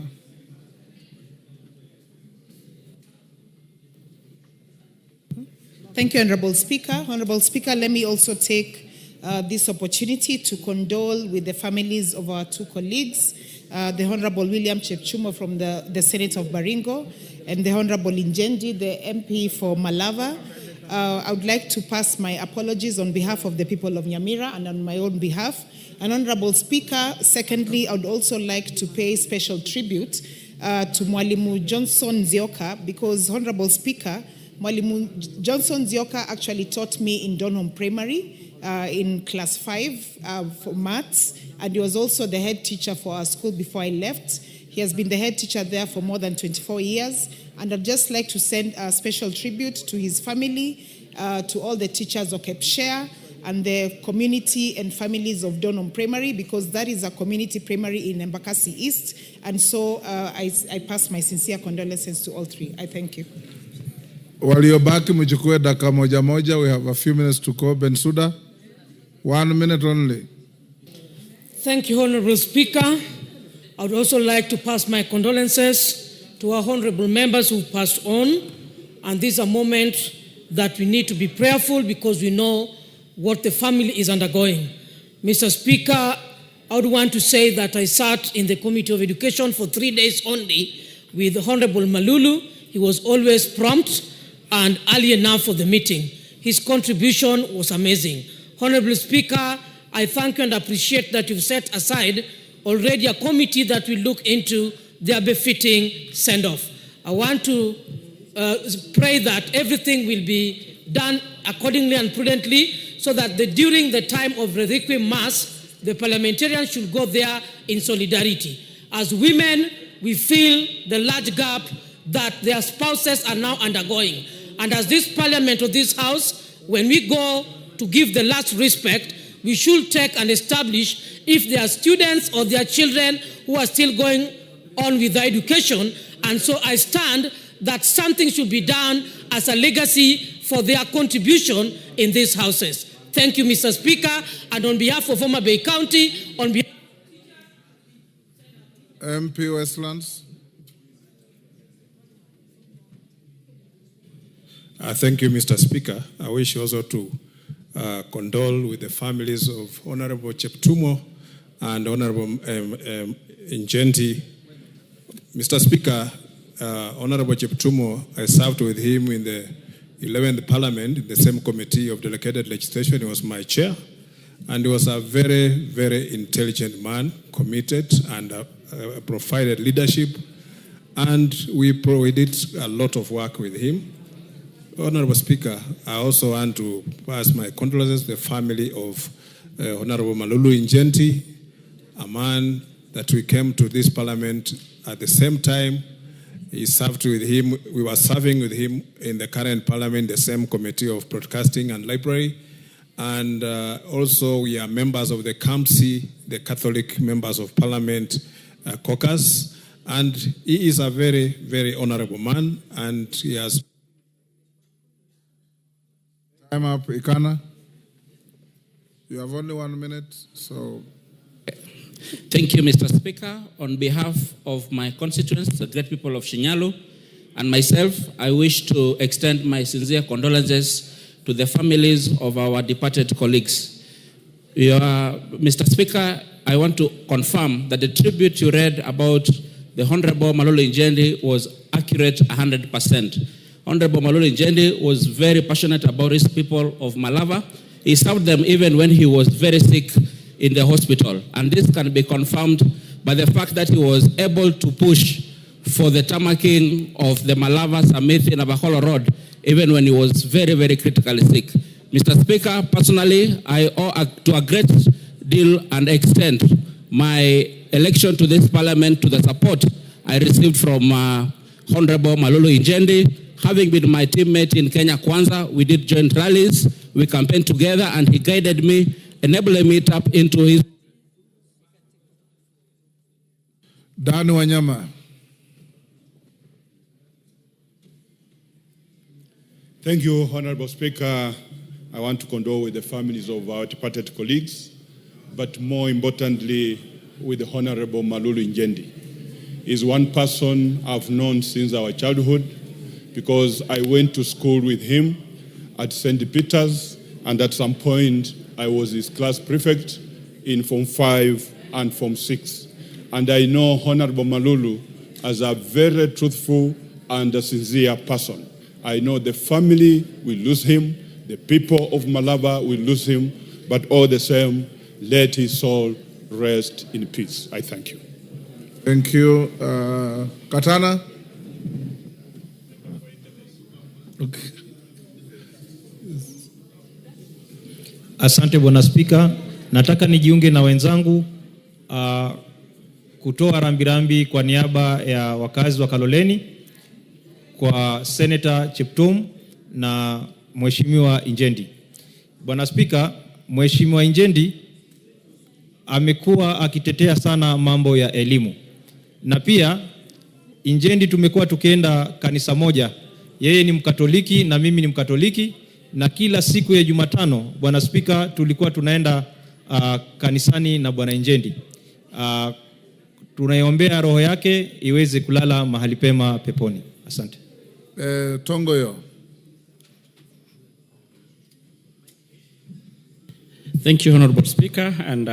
Thank you, Honorable Speaker. Honorable Speaker, let me also take this opportunity to condole with the families of our two colleagues, the Honorable William Cheptumo from the Senate of Baringo and the Honorable Njendi, the MP for Malava. I would like to pass my apologies on behalf of the people of Nyamira and on my own behalf. And Honorable Speaker, secondly, I would also like to pay special tribute to Mwalimu Johnson Zioka because, Honorable Speaker, Mwalimu Johnson Zioka actually taught me in Donholm Primary in class 5 for maths, and he was also the head teacher for our school before I left. He has been the head teacher there for more than 24 years, and I'd just like to send a special tribute to his family, to all the teachers of Kepshare, and the community and families of Donholm Primary, because that is a community primary in Embakasi East, and so I pass my sincere condolences to all three. I thank you. Waliobaki mchukue dakika moja moja. We have a few minutes to go. Bensouda, 1 minute only. Thank you, Honorable Speaker. I would also like to pass my condolences to our honorable members who passed on. And this is a moment that we need to be prayerful because we know what the family is undergoing. Mr. Speaker, I would want to say that I sat in the Committee of Education for 3 days only with Honorable Malulu. He was always prompt and early enough for the meeting. His contribution was amazing. Honorable Speaker, I thank you and appreciate that you've set aside already a committee that will look into their befitting send-off. I want to pray that everything will be done accordingly and prudently so that during the time of the Requiem Mass, the parliamentarians should go there in solidarity. As women, we feel the large gap that their spouses are now undergoing. And as this parliament or this house, when we go to give the last respect, we should take and establish if there are students or their children who are still going on with their education. And so I stand that something should be done as a legacy for their contribution in these houses. Thank you, Mr. Speaker. And on behalf of Homa Bay County, on behalf MP Westlands. Thank you, Mr. Speaker. I wish also to condole with the families of Honorable Cheptumo and Honorable Njendi. Mr. Speaker, Honorable Cheptumo, I served with him in the 11th Parliament, in the same committee of delegated legislation. He was my chair, and he was a very, very intelligent man, committed, and provided leadership, and we did a lot of work with him. Honorable Speaker, I also want to pass my condolences to the family of Honorable Malulu Njendi, a man that we came to this parliament at the same time. He served with him. We were serving with him in the current parliament, the same committee of broadcasting and library. And also we are members of the CAMC, the Catholic Members of Parliament caucus. And he is a very, very honorable man, and he has... Time up, Ikana. You have only 1 minute, so... Thank you, Mr. Speaker. On behalf of my constituents, the great people of Shinyalu, and myself, I wish to extend my sincere condolences to the families of our departed colleagues. Mr. Speaker, I want to confirm that the tribute you read about the Honorable Malulu Njendi was accurate 100%. Honorable Malulu Njendi was very passionate about his people of Malava. He served them even when he was very sick in the hospital. And this can be confirmed by the fact that he was able to push for the tarmacking of the Malava-Samithi-Navakholo Road, even when he was very, very critically sick. Mr. Speaker, personally, I owe to a great deal and extent my election to this parliament to the support I received from Honorable Malulu Njendi. Having been my teammate in Kenya Kwanza, we did joint rallies, we campaigned together, and he guided me, enabling me to tap into his... Dan Wanyama. Thank you, Honorable Speaker. I want to condole with the families of our departed colleagues, but more importantly, with the Honorable Malulu Njendi. He's one person I've known since our childhood, because I went to school with him at St. Peter's, and at some point I was his class prefect in Form 5 and Form 6. And I know Honorable Malulu as a very truthful and a sincere person. I know the family will lose him, the people of Malava will lose him, but all the same, let his soul rest in peace. I thank you. Thank you. Katana? Okay. Asante Bwana Spika, nataka nijiunge na wenzangu kutoa rambirambi kwa niaba ya wakazi wa Kaloleni kwa Senator Cheptum na Mheshimiwa Njendi. Bwana Spika, Mheshimiwa Njendi amekuwa akitetea sana mambo ya elimu. Na pia Njendi tumekuwa tukienda kanisa moja. Yeye ni Mkatoliki na mimi ni Mkatoliki, na kila siku ya Jumatano, Bwana Spika, tulikuwa tunaenda kanisani na Bwana Njendi. Tunaiombea roho yake iweze kulala mahali pema peponi. Asante. Tongoyo. Thank you, Honorable Speaker, and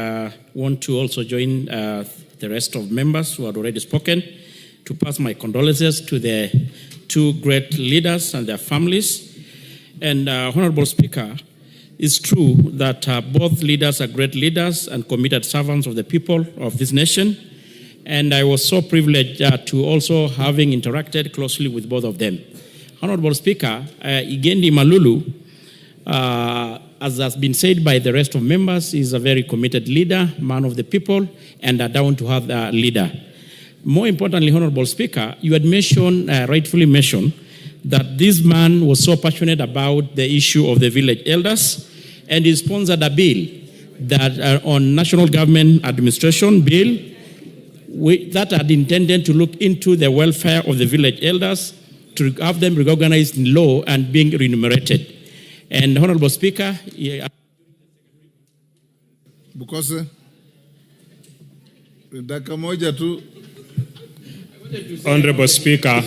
want to also join the rest of members who had already spoken to pass my condolences to the two great leaders and their families. And Honorable Speaker, it's true that both leaders are great leaders and committed servants of the people of this nation. And I was so privileged to also having interacted closely with both of them. Honorable Speaker, Njendi Malulu, as has been said by the rest of members, is a very committed leader, man of the people, and a down-to-earth leader. More importantly, Honorable Speaker, you had mentioned, rightfully mentioned, that this man was so passionate about the issue of the village elders, and he sponsored a bill that on national government administration bill that had intended to look into the welfare of the village elders, to have them recognized in law and being remunerated. And Honorable Speaker, Because dakika moja tu. Honorable Speaker,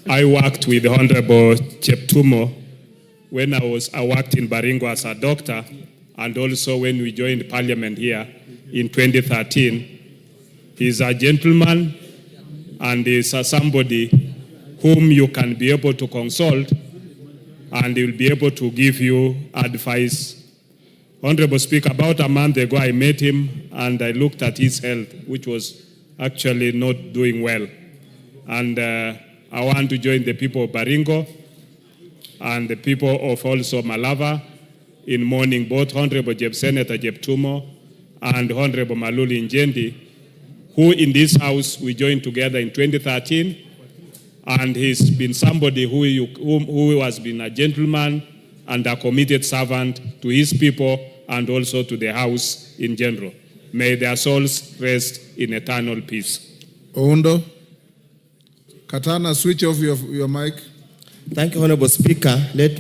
I worked with Honorable Cheptumo when I worked in Baringo as a doctor, and also when we joined Parliament here in 2013. He's a gentleman, and he's somebody whom you can be able to consult, and he will be able to give you advice. Honorable Speaker, about a month ago I met him and I looked at his health, which was actually not doing well. And I want to join the people of Baringo and the people of also Malava in mourning both Honorable Senator Cheptumo and Honorable Malulu Njendi, who in this house we joined together in 2013. And he's been somebody who has been a gentleman and a committed servant to his people and also to the house in general. May their souls rest in eternal peace. Oundo. Katana, switch off your mic. Thank you, Honorable Speaker.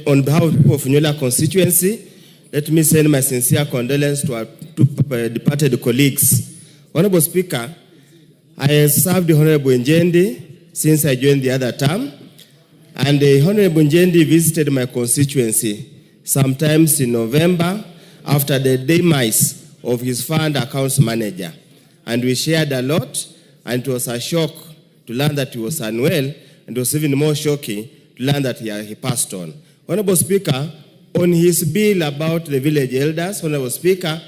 On behalf of the people of Nyula constituency, let me send my sincere condolence to our two departed colleagues. Honorable Speaker, I have served the Honorable Njendi since I joined the other term, and the Honorable Njendi visited my constituency sometimes in November after the demise of his fund accounts manager. And we shared a lot, and it was a shock to learn that he was unwell, and it was even more shocking to learn that he passed on. Honorable Speaker, on his bill about the village elders, Honorable Speaker,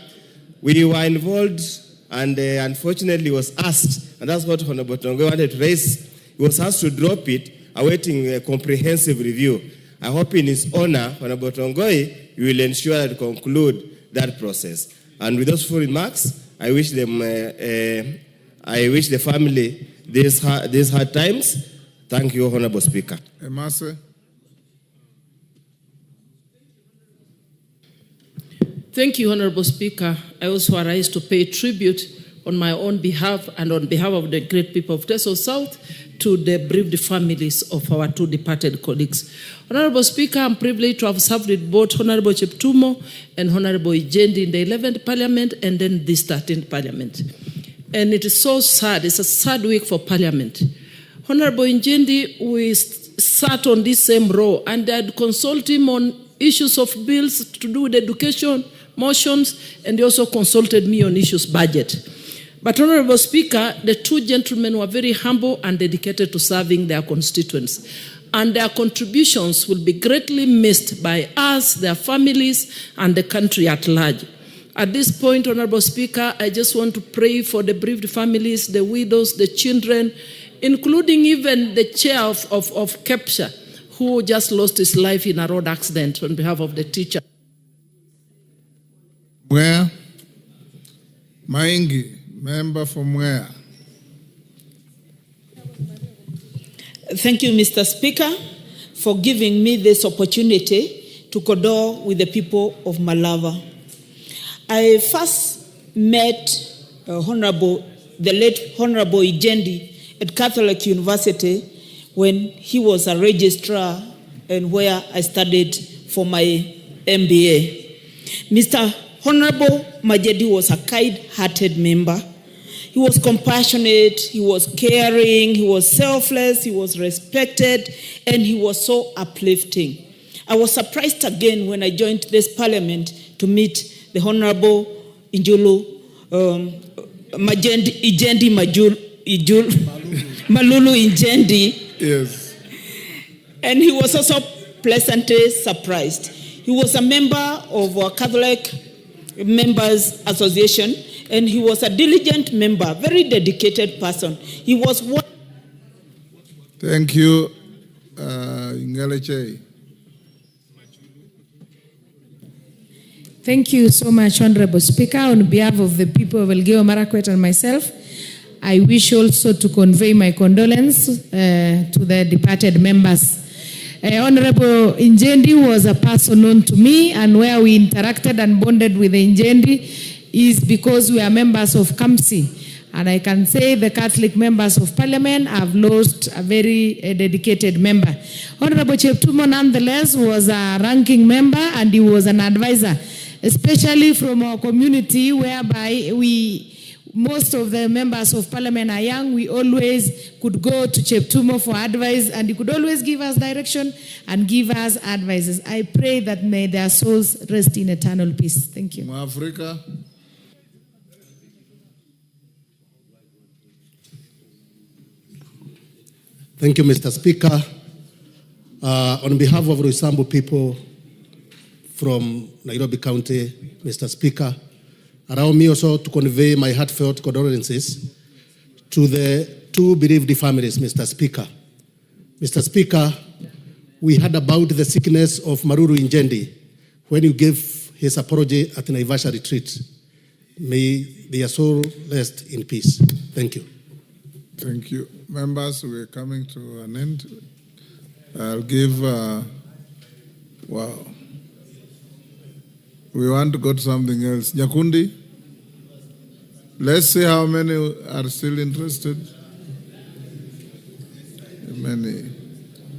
we were involved and unfortunately was asked, and that's what Honorable Tongo wanted to raise, he was asked to drop it, awaiting a comprehensive review. I hope in his honor, Honorable Tongoi, you will ensure that we conclude that process. And with those few remarks, I wish the family these hard times. Thank you, Honorable Speaker. Emase. Thank you, Honorable Speaker. I also arise to pay tribute on my own behalf and on behalf of the great people of Teso South to the bereaved families of our two departed colleagues. Honorable Speaker, I'm privileged to have served with both Honorable Cheptumo and Honorable Ijendi in the 11th Parliament and then this 13th Parliament. And it is so sad. It's a sad week for Parliament. Honorable Ijendi, we sat on this same row and I'd consult him on issues of bills to do with education, motions, and he also consulted me on issues budget. But Honorable Speaker, the two gentlemen were very humble and dedicated to serving their constituents. And their contributions will be greatly missed by us, their families, and the country at large. At this point, Honorable Speaker, I just want to pray for the bereaved families, the widows, the children, including even the chair of KEPSHA, who just lost his life in a road accident on behalf of the teacher. Where? Maingi, member from where? Thank you, Mr. Speaker, for giving me this opportunity to condole with the people of Malava. I first met the late Honorable Ijendi at Catholic University when he was a registrar and where I studied for my MBA. Mr. Honorable Majedi was a kind-hearted member. He was compassionate, he was caring, he was selfless, he was respected, and he was so uplifting. I was surprised again when I joined this parliament to meet the Honorable Malulu Ijendi. Yes. And he was also pleasantly surprised. He was a member of our Catholic Members Association, and he was a diligent member, very dedicated person. He was one. Thank you, Ngaleche. Thank you so much, Honorable Speaker. On behalf of the people of Elgeyo Marakwet and myself, I wish also to convey my condolence to the departed members. Honorable Ijendi was a person known to me, and where we interacted and bonded with Ijendi is because we are members of KAMSI. And I can say the Catholic members of Parliament have lost a very dedicated member. Honorable Cheptumo, nonetheless, was a ranking member and he was an advisor, especially from our community, whereby most of the members of Parliament are young. We always could go to Cheptumo for advice, and he could always give us direction and give us advices. I pray that may their souls rest in eternal peace. Thank you. Africa. Thank you, Mr. Speaker. On behalf of Roysambu people from Nairobi County, Mr. Speaker, allow me also to convey my heartfelt condolences to the two bereaved families, Mr. Speaker. Mr. Speaker, we heard about the sickness of Maruru Ijendi when you gave his apology at the Naivasha retreat. May their soul rest in peace. Thank you. Thank you. Members, we're coming to an end. I'll give, wow. We want to go to something else. Nyakundi, let's see how many are still interested. Any?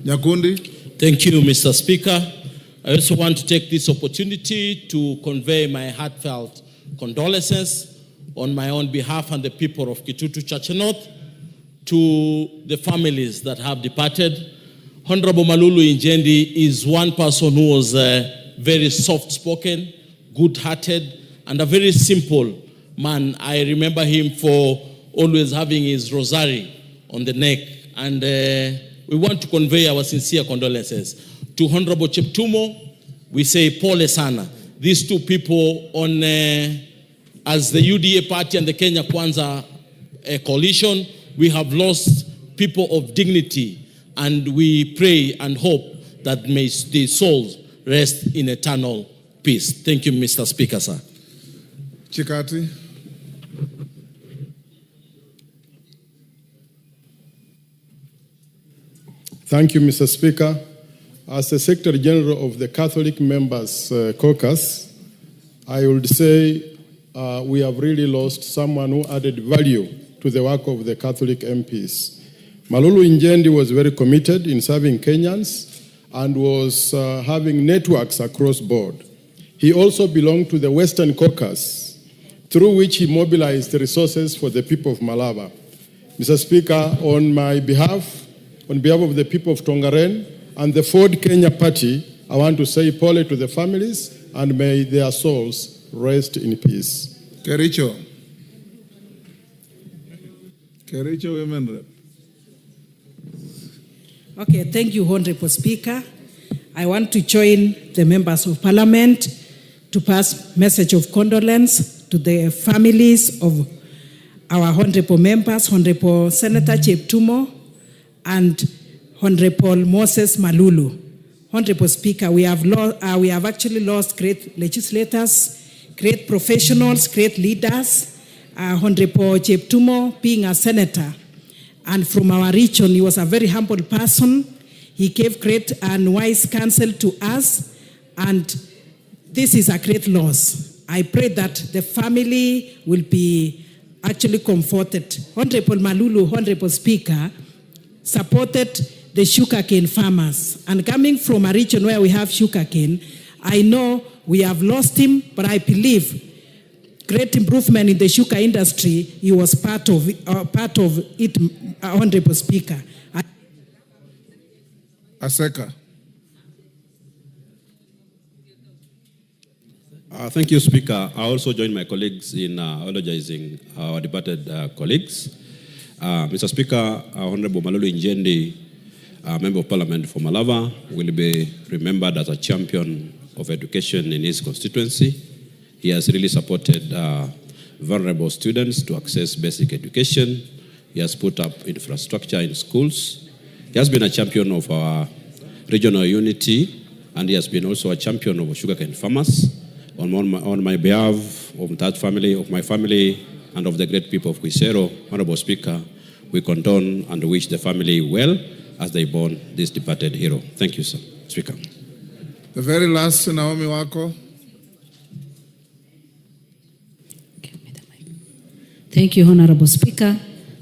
Nyakundi? Thank you, Mr. Speaker. I also want to take this opportunity to convey my heartfelt condolences on my own behalf and the people of Kitutu Church North to the families that have departed. Honorable Malulu Injendi is one person who was very soft-spoken, good-hearted, and a very simple man. I remember him for always having his rosary on the neck. And we want to convey our sincere condolences. To Honorable Cheptumo, we say pole sana. These two people as the UDA party and the Kenya Kwanza coalition, we have lost people of dignity, and we pray and hope that may their souls rest in eternal peace. Thank you, Mr. Speaker, sir. Chikati? Thank you, Mr. Speaker. As the Secretary General of the Catholic Members Caucus, I would say we have really lost someone who added value to the work of the Catholic MPs. Malulu Injendi was very committed in serving Kenyans and was having networks across board. He also belonged to the Western Caucus, through which he mobilized the resources for the people of Malaba. Mr. Speaker, on behalf of the people of Tongaren and the Ford Kenya Party, I want to say pole to the families and may their souls rest in peace. Kericho. Kericho Women Rep. Okay, thank you, Honorable Speaker. I want to join the members of Parliament to pass message of condolence to the families of our honorable members, Honorable Senator Cheptumo and Honorable Moses Malulu. Honorable Speaker, we have actually lost great legislators, great professionals, great leaders. Honorable Cheptumo being a senator, and from our region, he was a very humble person. He gave great and wise counsel to us, and this is a great loss. I pray that the family will be actually comforted. Honorable Malulu, Honorable Speaker, supported the sugarcane farmers. And coming from a region where we have sugarcane, I know we have lost him, but I believe great improvement in the sugar industry, he was part of it, Honorable Speaker. Aseka. Thank you, Speaker. I also join my colleagues in eulogizing our departed colleagues. Mr. Speaker, Honorable Malulu Injendi, Member of Parliament for Malava, will be remembered as a champion of education in his constituency. He has really supported vulnerable students to access basic education. He has put up infrastructure in schools. He has been a champion of our regional unity, and he has been also a champion of sugarcane farmers. On my behalf, of that family, of my family, and of the great people of Quisero, Honorable Speaker, we condone and wish the family well as they mourn this departed hero. Thank you, sir. Speaker. The very last, Naomi Wako. Thank you, Honorable Speaker.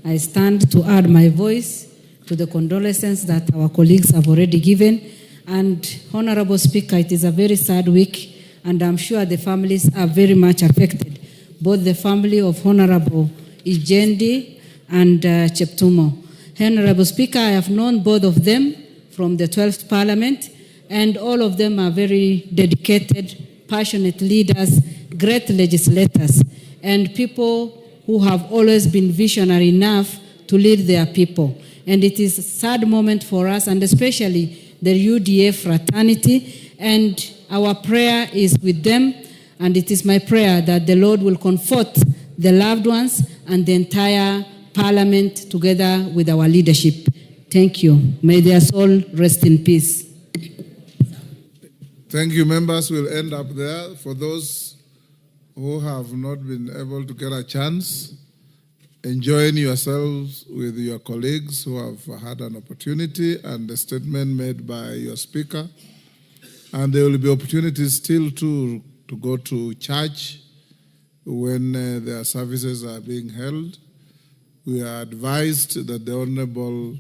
I stand to add my voice to the condolences that our colleagues have already given. And Honorable Speaker, it is a very sad week, and I'm sure the families are very much affected. Both the family of Honorable Injendi and Cheptumo. Honorable Speaker, I have known both of them from the 12th Parliament, and all of them are very dedicated, passionate leaders, great legislators, and people who have always been visionary enough to lead their people. And it is a sad moment for us, and especially the UDA fraternity, and our prayer is with them, and it is my prayer that the Lord will comfort the loved ones and the entire Parliament together with our leadership. Thank you. May their soul rest in peace. Thank you, members. We'll end up there. For those who have not been able to get a chance, enjoying yourselves with your colleagues who have had an opportunity and the statement made by your speaker. And there will be opportunities still to go to church when their services are being held. We are advised that the Honorable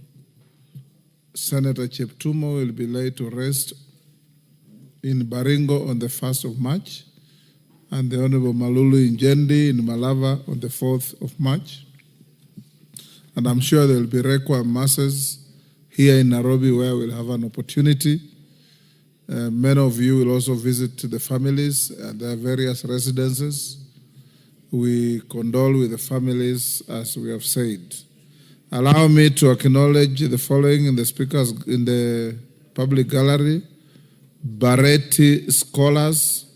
Senator Cheptumo will be laid to rest in Baringo on the 1st of March, and the Honorable Malulu Injendi in Malava on the 4th of March. And I'm sure there will be requiem masses here in Nairobi where we'll have an opportunity. Many of you will also visit the families at their various residences. We condole with the families, as we have said. Allow me to acknowledge the following in the public gallery: Baretti Scholars,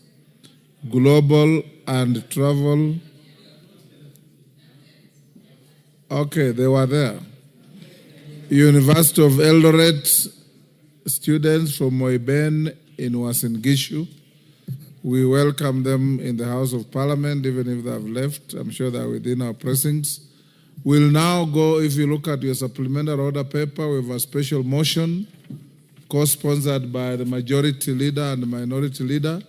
Global and Travel. Okay, they were there. University of Eldoret students from Moiben in Uasin Gishu. We welcome them in the House of Parliament, even if they have left. I'm sure they are within our precincts. We'll now go, if you look at your supplementary order paper, we have a special motion co-sponsored by the majority leader and the minority leader.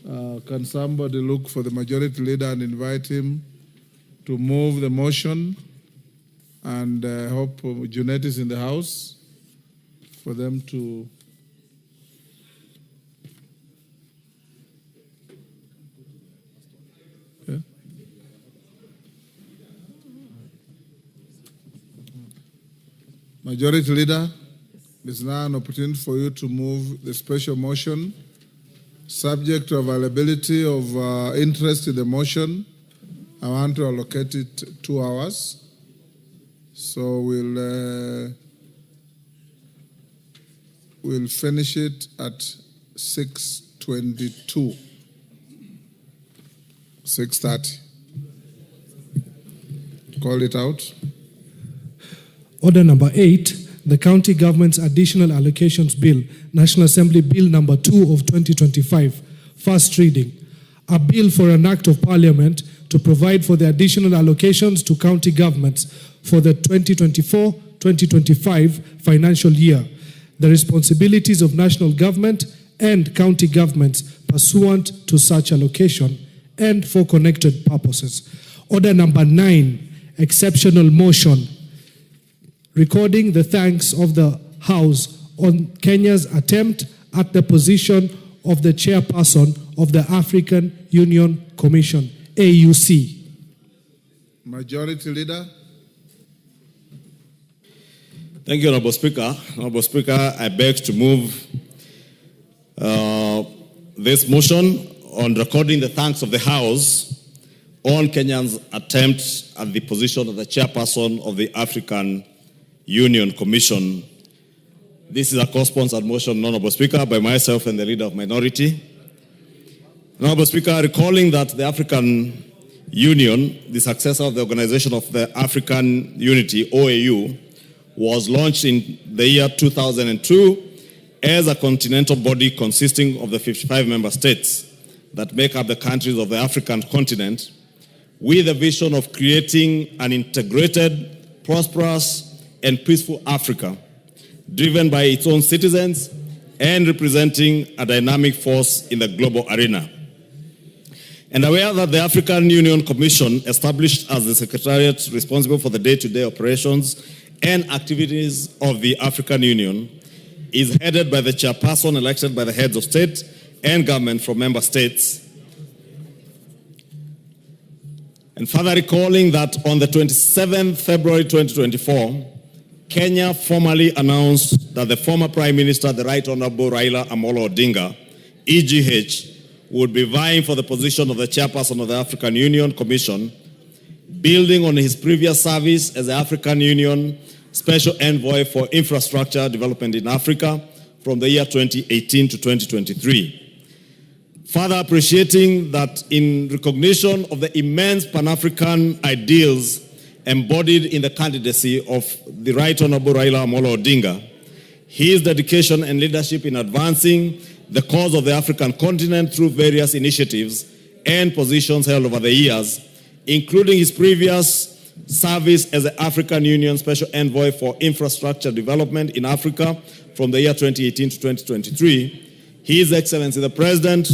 Can somebody look for the majority leader and invite him to move the motion? And I hope Junet is in the house for them to... Yeah. Majority Leader, it's now an opportunity for you to move the special motion, subject to availability of interest in the motion. I want to allocate it 2 hours. So we'll finish it at 6:22, 6:30. Call it out. Order number 8, the County Government's Additional Allocations Bill, National Assembly Bill number 2 of 2025, first reading. A bill for an act of Parliament to provide for the additional allocations to county governments for the 2024-2025 financial year, the responsibilities of national government and county governments pursuant to such allocation, and for connected purposes. Order number 9, exceptional motion, recording the thanks of the House on Kenya's attempt at the position of the chairperson of the African Union Commission, AUC. Majority Leader. Thank you, Honorable Speaker. Honorable Speaker, I beg to move this motion on recording the thanks of the House on Kenya's attempt at the position of the chairperson of the African Union Commission. This is a co-sponsored motion, Honorable Speaker, by myself and the Leader of Minority. Honorable Speaker, recalling that the African Union, the successor of the Organization of the African Unity, OAU, was launched in the year 2002 as a continental body consisting of the 55 member states that make up the countries of the African continent, with a vision of creating an integrated, prosperous, and peaceful Africa, driven by its own citizens and representing a dynamic force in the global arena. And aware that the African Union Commission, established as the secretariat responsible for the day-to-day operations and activities of the African Union, is headed by the chairperson elected by the heads of state and government from member states. And further recalling that on the 27th February 2024, Kenya formally announced that the former Prime Minister, the Right Honorable Raila Amolo Odinga, EGH, would be vying for the position of the chairperson of the African Union Commission, building on his previous service as the African Union Special Envoy for Infrastructure Development in Africa from the year 2018 to 2023. Further appreciating that in recognition of the immense Pan-African ideals embodied in the candidacy of the Right Honorable Raila Amolo Odinga, his dedication and leadership in advancing the cause of the African continent through various initiatives and positions held over the years, including his previous service as the African Union Special Envoy for Infrastructure Development in Africa from the year 2018 to 2023, His Excellency the President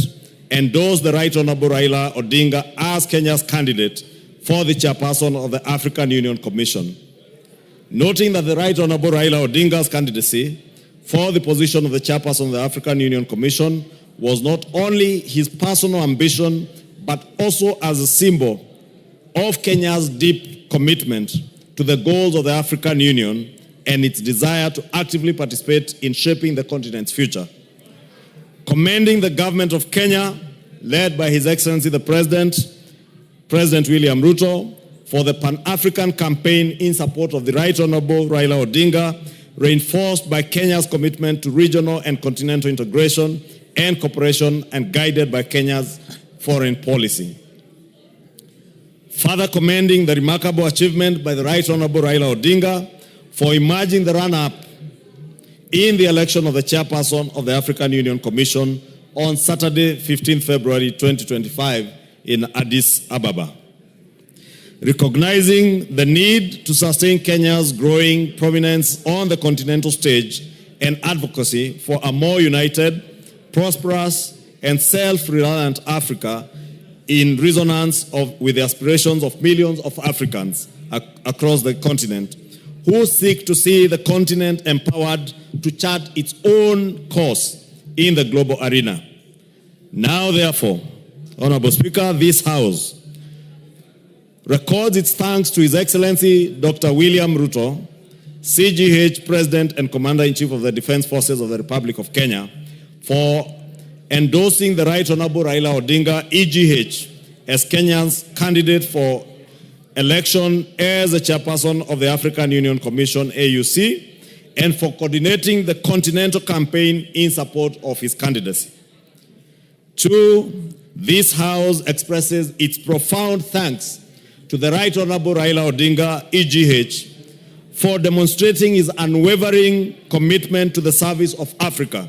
endorsed the Right Honorable Raila Odinga as Kenya's candidate for the chairperson of the African Union Commission. noting that the Right Honorable Raila Odinga's candidacy for the position of the chairperson of the African Union Commission was not only his personal ambition, but also as a symbol of Kenya's deep commitment to the goals of the African Union and its desire to actively participate in shaping the continent's future. Commending the government of Kenya, led by His Excellency the President William Ruto, for the Pan-African campaign in support of the Right Honorable Raila Odinga, reinforced by Kenya's commitment to regional and continental integration and cooperation and guided by Kenya's foreign policy. Further commending the remarkable achievement by the Right Honorable Raila Odinga for emerging the runner-up in the election of the chairperson of the African Union Commission on Saturday, 15 February 2025 in Addis Ababa. Recognizing the need to sustain Kenya's growing prominence on the continental stage and advocacy for a more united, prosperous, and self-reliant Africa in resonance with the aspirations of millions of Africans across the continent who seek to see the continent empowered to chart its own course in the global arena. Now, therefore, Honorable Speaker, this House records its thanks to His Excellency Dr. William Ruto, CGH President and Commander-in-Chief of the Defense Forces of the Republic of Kenya, for endorsing the Right Honorable Raila Odinga, EGH, as Kenya's candidate for election as the chairperson of the African Union Commission, AUC, and for coordinating the continental campaign in support of his candidacy. Two, this House expresses its profound thanks to the Right Honorable Raila Odinga, EGH, for demonstrating his unwavering commitment to the service of Africa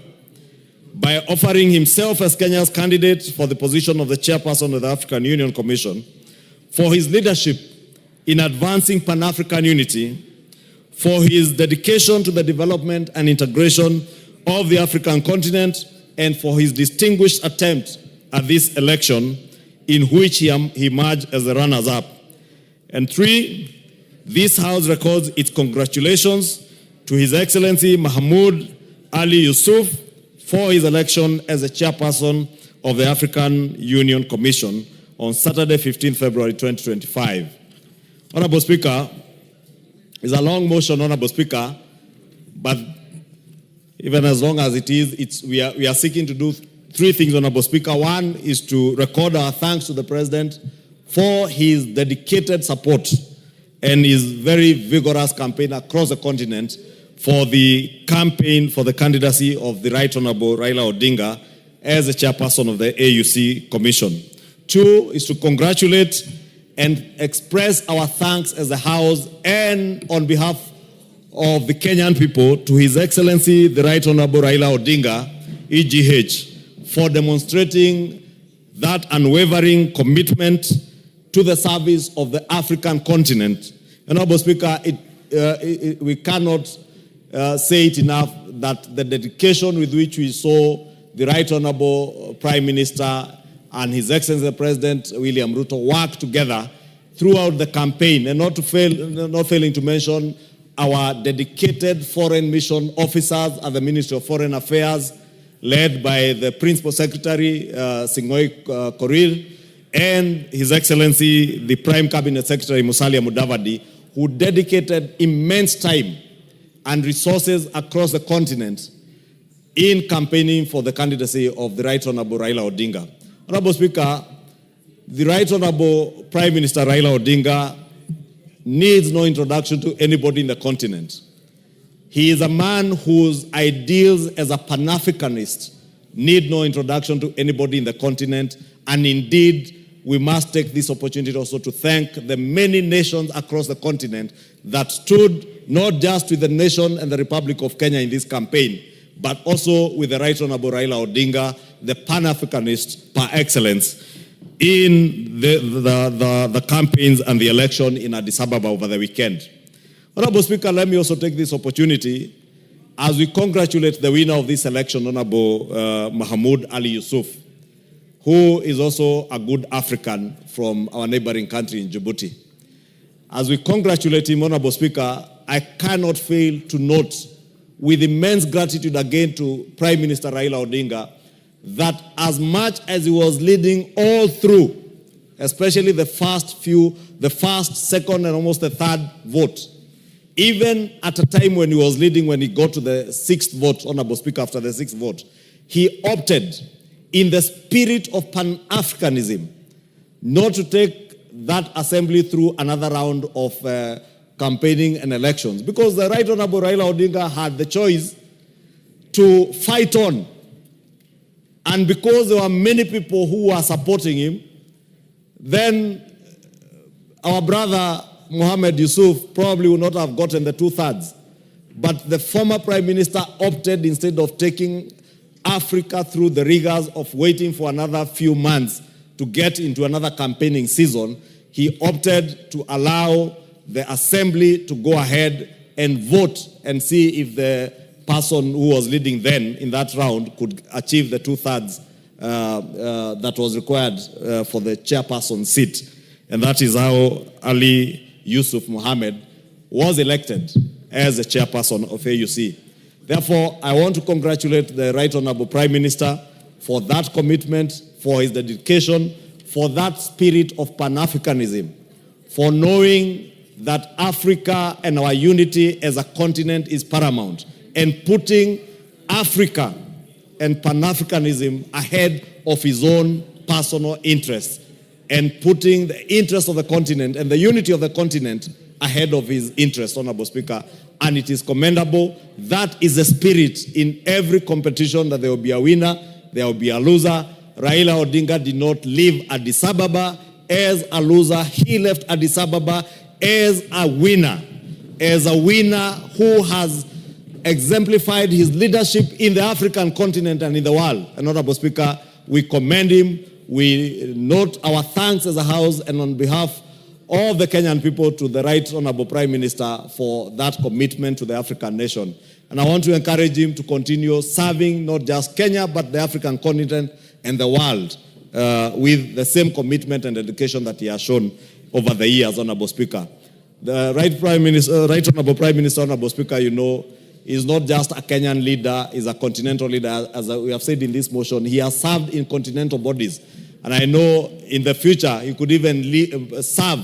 by offering himself as Kenya's candidate for the position of the chairperson of the African Union Commission, for his leadership in advancing Pan-African unity, for his dedication to the development and integration of the African continent, and for his distinguished attempt at this election in which he emerged as the runners-up. And three, this House records its congratulations to His Excellency Mahmoud Ali Yusuf for his election as the chairperson of the African Union Commission on Saturday, 15 February 2025. Honorable Speaker, it's a long motion, Honorable Speaker, but even as long as it is, we are seeking to do three things, Honorable Speaker. One is to record our thanks to the President for his dedicated support and his very vigorous campaign across the continent for the campaign for the candidacy of the Right Honorable Raila Odinga as the chairperson of the AUC Commission. Two is to congratulate and express our thanks as a House and on behalf of the Kenyan people to His Excellency the Right Honorable Raila Odinga, EGH, for demonstrating that unwavering commitment to the service of the African continent. Honorable Speaker, we cannot say it enough that the dedication with which we saw the Right Honorable Prime Minister and His Excellency the President William Ruto work together throughout the campaign, and not failing to mention our dedicated foreign mission officers at the Ministry of Foreign Affairs, led by the Principal Secretary, Sing'oei Korir, and His Excellency, the Prime Cabinet Secretary, Musalia Mudavadi, who dedicated immense time and resources across the continent in campaigning for the candidacy of the Right Honorable Raila Odinga. Honorable Speaker, the Right Honorable Prime Minister Raila Odinga needs no introduction to anybody in the continent. He is a man whose ideals as a Pan-Africanist need no introduction to anybody in the continent, and indeed, we must take this opportunity also to thank the many nations across the continent that stood not just with the nation and the Republic of Kenya in this campaign, but also with the Right Honorable Raila Odinga, the Pan-Africanist par excellence, in the campaigns and the election in Addis Ababa over the weekend. Honorable Speaker, let me also take this opportunity as we congratulate the winner of this election, Honorable Mahmoud Ali Yusuf, who is also a good African from our neighboring country in Djibouti. As we congratulate him, Honorable Speaker, I cannot fail to note with immense gratitude again to Prime Minister Raila Odinga that as much as he was leading all through, especially the first, second, and almost the third vote, even at a time when he was leading, when he got to the sixth vote, Honorable Speaker, after the sixth vote, he opted in the spirit of Pan-Africanism not to take that assembly through another round of campaigning and elections, because the Right Honorable Raila Odinga had the choice to fight on. And because there were many people who were supporting him, then our brother Mohamed Yusuf probably would not have gotten the 2/3. But the former Prime Minister opted, instead of taking Africa through the rigors of waiting for another few months to get into another campaigning season, he opted to allow the assembly to go ahead and vote and see if the person who was leading then in that round could achieve the 2/3 that was required for the chairperson seat. And that is how Ali Yusuf Mohammed was elected as the chairperson of AUC. Therefore, I want to congratulate the Right Honorable Prime Minister for that commitment, for his dedication, for that spirit of Pan-Africanism, for knowing that Africa and our unity as a continent is paramount, and putting Africa and Pan-Africanism ahead of his own personal interests, and putting the interests of the continent and the unity of the continent ahead of his interests, Honorable Speaker. And it is commendable. That is the spirit in every competition, that there will be a winner, there will be a loser. Raila Odinga did not leave Addis Ababa as a loser. He left Addis Ababa as a winner who has exemplified his leadership in the African continent and in the world. And Honorable Speaker, we commend him. We note our thanks as a House and on behalf of the Kenyan people to the Right Honorable Prime Minister for that commitment to the African nation. And I want to encourage him to continue serving not just Kenya, but the African continent and the world with the same commitment and dedication that he has shown over the years, Honorable Speaker. The Right Honorable Prime Minister, Honorable Speaker, you know, is not just a Kenyan leader, is a continental leader. As we have said in this motion, he has served in continental bodies. And I know in the future he could even serve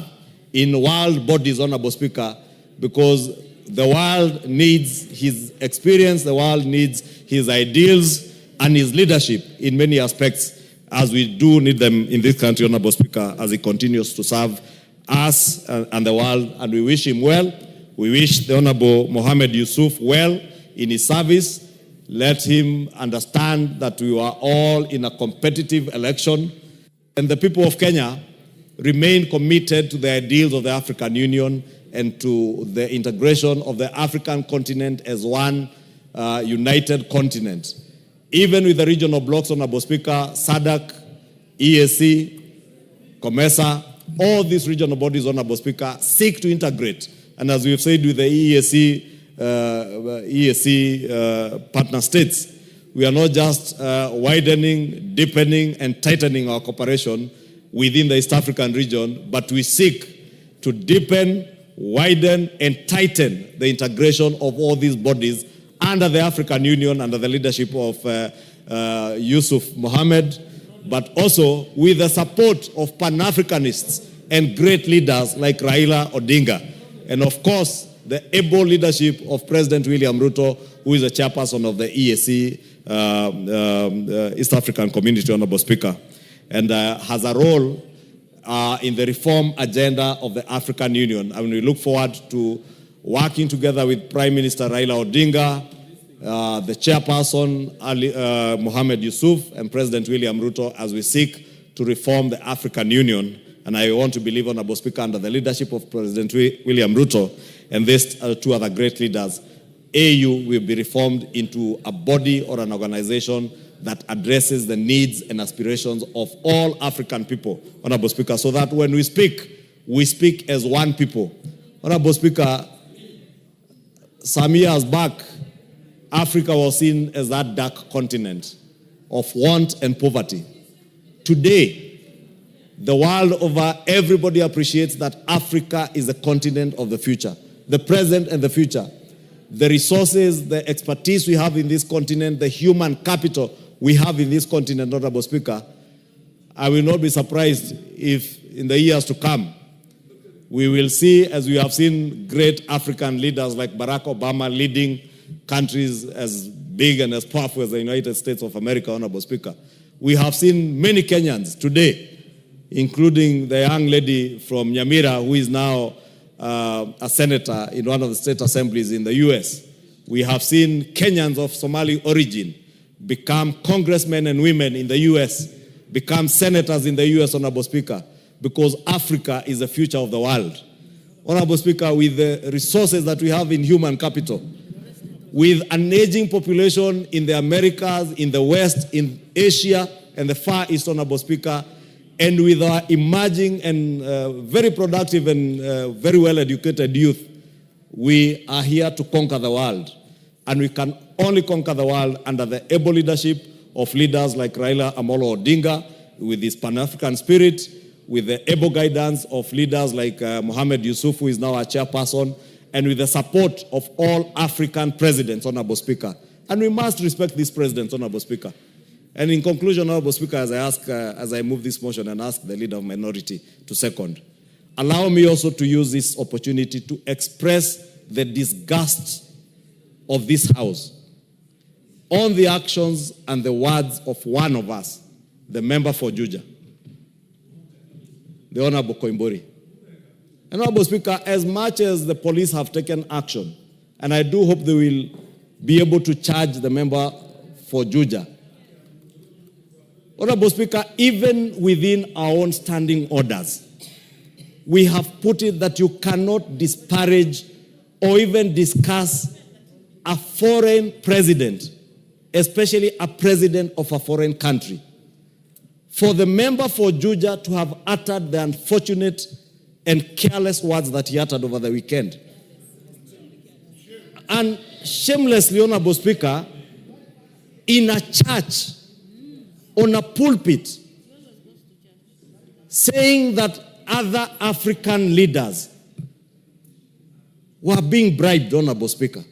in world bodies, Honorable Speaker, because the world needs his experience, the world needs his ideals and his leadership in many aspects, as we do need them in this country, Honorable Speaker, as he continues to serve us and the world. And we wish him well. We wish the Honorable Mohamed Yusuf well in his service. Let him understand that we are all in a competitive election, and the people of Kenya remain committed to the ideals of the African Union and to the integration of the African continent as one united continent. Even with the regional blocks, Honorable Speaker, SADC, EAC, COMESA, all these regional bodies, Honorable Speaker, seek to integrate. And as we've said with the EAC partner states, we are not just widening, deepening, and tightening our cooperation within the East African region, but we seek to deepen, widen, and tighten the integration of all these bodies under the African Union, under the leadership of Yusuf Mohammed, but also with the support of Pan-Africanists and great leaders like Raila Odinga. And of course, the able leadership of President William Ruto, who is the chairperson of the EAC, East African Community, Honorable Speaker, and has a role in the reform agenda of the African Union. And we look forward to working together with Prime Minister Raila Odinga, the chairperson Mohamed Yusuf, and President William Ruto as we seek to reform the African Union. And I want to believe, Honorable Speaker, under the leadership of President William Ruto and these two other great leaders, AU will be reformed into a body or an organization that addresses the needs and aspirations of all African people, Honorable Speaker, so that when we speak as one people. Honorable Speaker, some years back, Africa was seen as that dark continent of want and poverty. Today, the world over, everybody appreciates that Africa is the continent of the future. the present and the future. The resources, the expertise we have in this continent, the human capital we have in this continent, Honorable Speaker, I will not be surprised if in the years to come, we will see, as we have seen great African leaders like Barack Obama leading countries as big and as powerful as the United States of America, Honorable Speaker. We have seen many Kenyans today, including the young lady from Nyamira, who is now a senator in one of the state assemblies in the US. We have seen Kenyans of Somali origin become congressmen and women in the US, become senators in the US, Honorable Speaker, because Africa is the future of the world. Honorable Speaker, with the resources that we have in human capital, with an aging population in the Americas, in the West, in Asia, and the Far East, Honorable Speaker, and with our emerging and very productive and very well-educated youth, we are here to conquer the world. And we can only conquer the world under the able leadership of leaders like Raila Amolo Odinga, with his Pan-African spirit, with the able guidance of leaders like Mohamed Yusuf, who is now our chairperson, and with the support of all African presidents, Honorable Speaker. And we must respect these presidents, Honorable Speaker. And in conclusion, Honorable Speaker, as I move this motion and ask the leader of minority to second, allow me also to use this opportunity to express the disgust of this House on the actions and the words of one of us, the member for Juja, the Honorable Koimburi. And Honorable Speaker, as much as the police have taken action, and I do hope they will be able to charge the member for Juja, Honorable Speaker, even within our own standing orders, we have put it that you cannot disparage or even discuss a foreign president, especially a president of a foreign country. For the member for Juja to have uttered the unfortunate and careless words that he uttered over the weekend. And shamelessly, Honorable Speaker, in a church, on a pulpit, saying that other African leaders were being bribed, Honorable Speaker.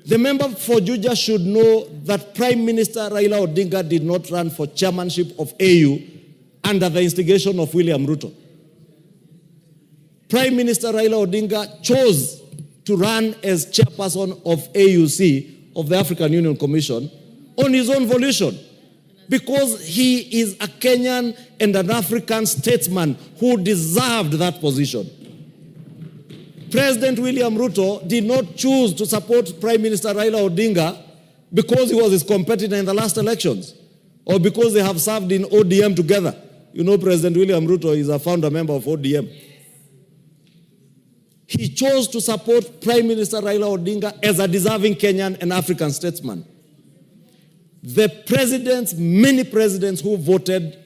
The member for Juja should know that Prime Minister Raila Odinga did not run for chairmanship of AU under the instigation of William Ruto. Prime Minister Raila Odinga chose to run as chairperson of AUC, of the African Union Commission, on his own volition, because he is a Kenyan and an African statesman who deserved that position. President William Ruto did not choose to support Prime Minister Raila Odinga because he was his competitor in the last elections, or because they have served in ODM together. You know, President William Ruto is a founder member of ODM. He chose to support Prime Minister Raila Odinga as a deserving Kenyan and African statesman. The presidents, many presidents who voted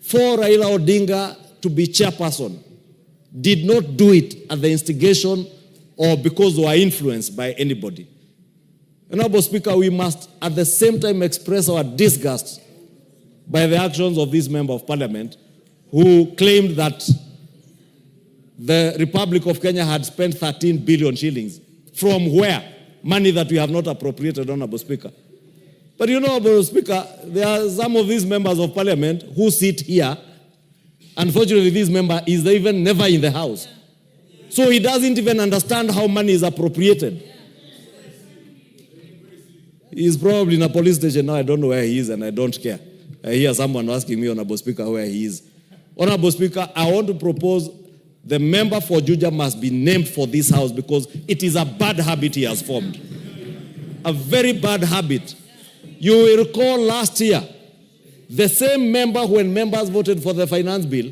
for Raila Odinga to be chairperson, did not do it at the instigation or because they were influenced by anybody. Honorable Speaker, we must at the same time express our disgust by the actions of this member of parliament who claimed that the Republic of Kenya had spent 13 billion shillings. From where? Money that we have not appropriated, Honorable Speaker. But you know, Honorable Speaker, there are some of these members of parliament who sit here. Unfortunately, this member is even never in the house. So he doesn't even understand how money is appropriated. He's probably in a police station now. I don't know where he is and I don't care. I hear someone asking me, Honorable Speaker, where he is. Honorable Speaker, I want to propose the member for Juja must be named for this house because it is a bad habit he has formed. A very bad habit. You will recall last year, the same member, when members voted for the finance bill,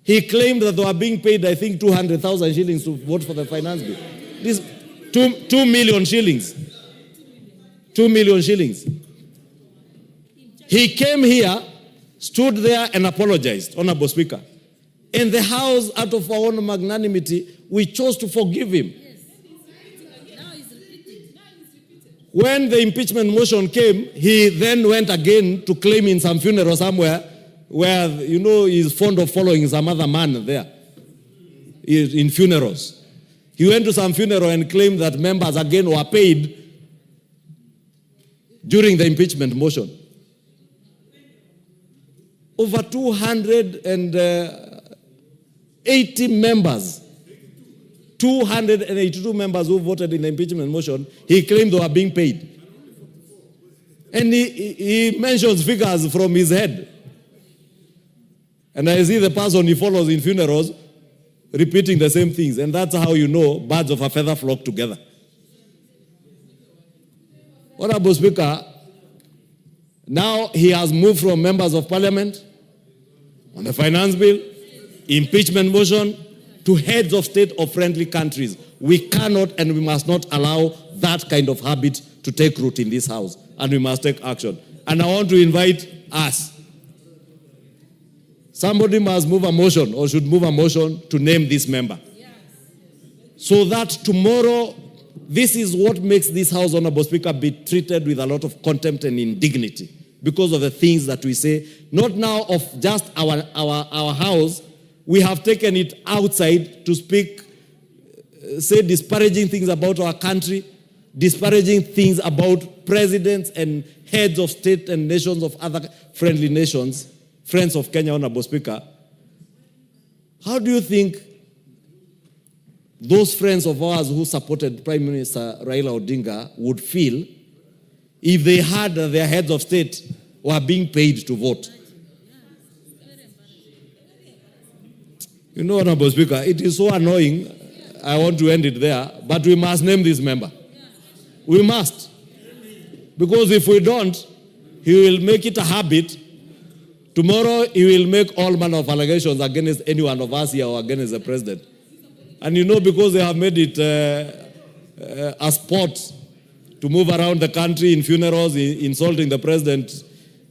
he claimed that they were being paid, I think, 200,000 shillings to vote for the finance bill. This 2 million shillings. 2 million shillings. He came here, stood there and apologized, Honorable Speaker. And the House, out of our own magnanimity, we chose to forgive him. When the impeachment motion came, he then went again to claim in some funeral somewhere where, you know, he's fond of following some other man there. in funerals. He went to some funeral and claimed that members again were paid during the impeachment motion. Over 280 members, 282 members who voted in the impeachment motion, he claimed they were being paid. And he mentions figures from his head. And I see the person he follows in funerals repeating the same things. And that's how you know birds of a feather flock together. Honorable Speaker, now he has moved from members of parliament on the finance bill, impeachment motion, to heads of state of friendly countries. We cannot and we must not allow that kind of habit to take root in this house. And we must take action. And I want to invite us. Somebody must move a motion or should move a motion to name this member. So that tomorrow, this is what makes this house, Honorable Speaker, be treated with a lot of contempt and indignity because of the things that we say, not now of just our house. We have taken it outside to speak, say disparaging things about our country, disparaging things about presidents and heads of state and nations of other friendly nations, friends of Kenya, Honorable Speaker. How do you think those friends of ours who supported Prime Minister Raila Odinga would feel if they heard that their heads of state were being paid to vote? You know, Honorable Speaker, it is so annoying. I want to end it there, but we must name this member. We must. Because if we don't, he will make it a habit. Tomorrow, he will make all manner of allegations against any one of us here or against the president. And you know, because they have made it a sport to move around the country in funerals, insulting the president,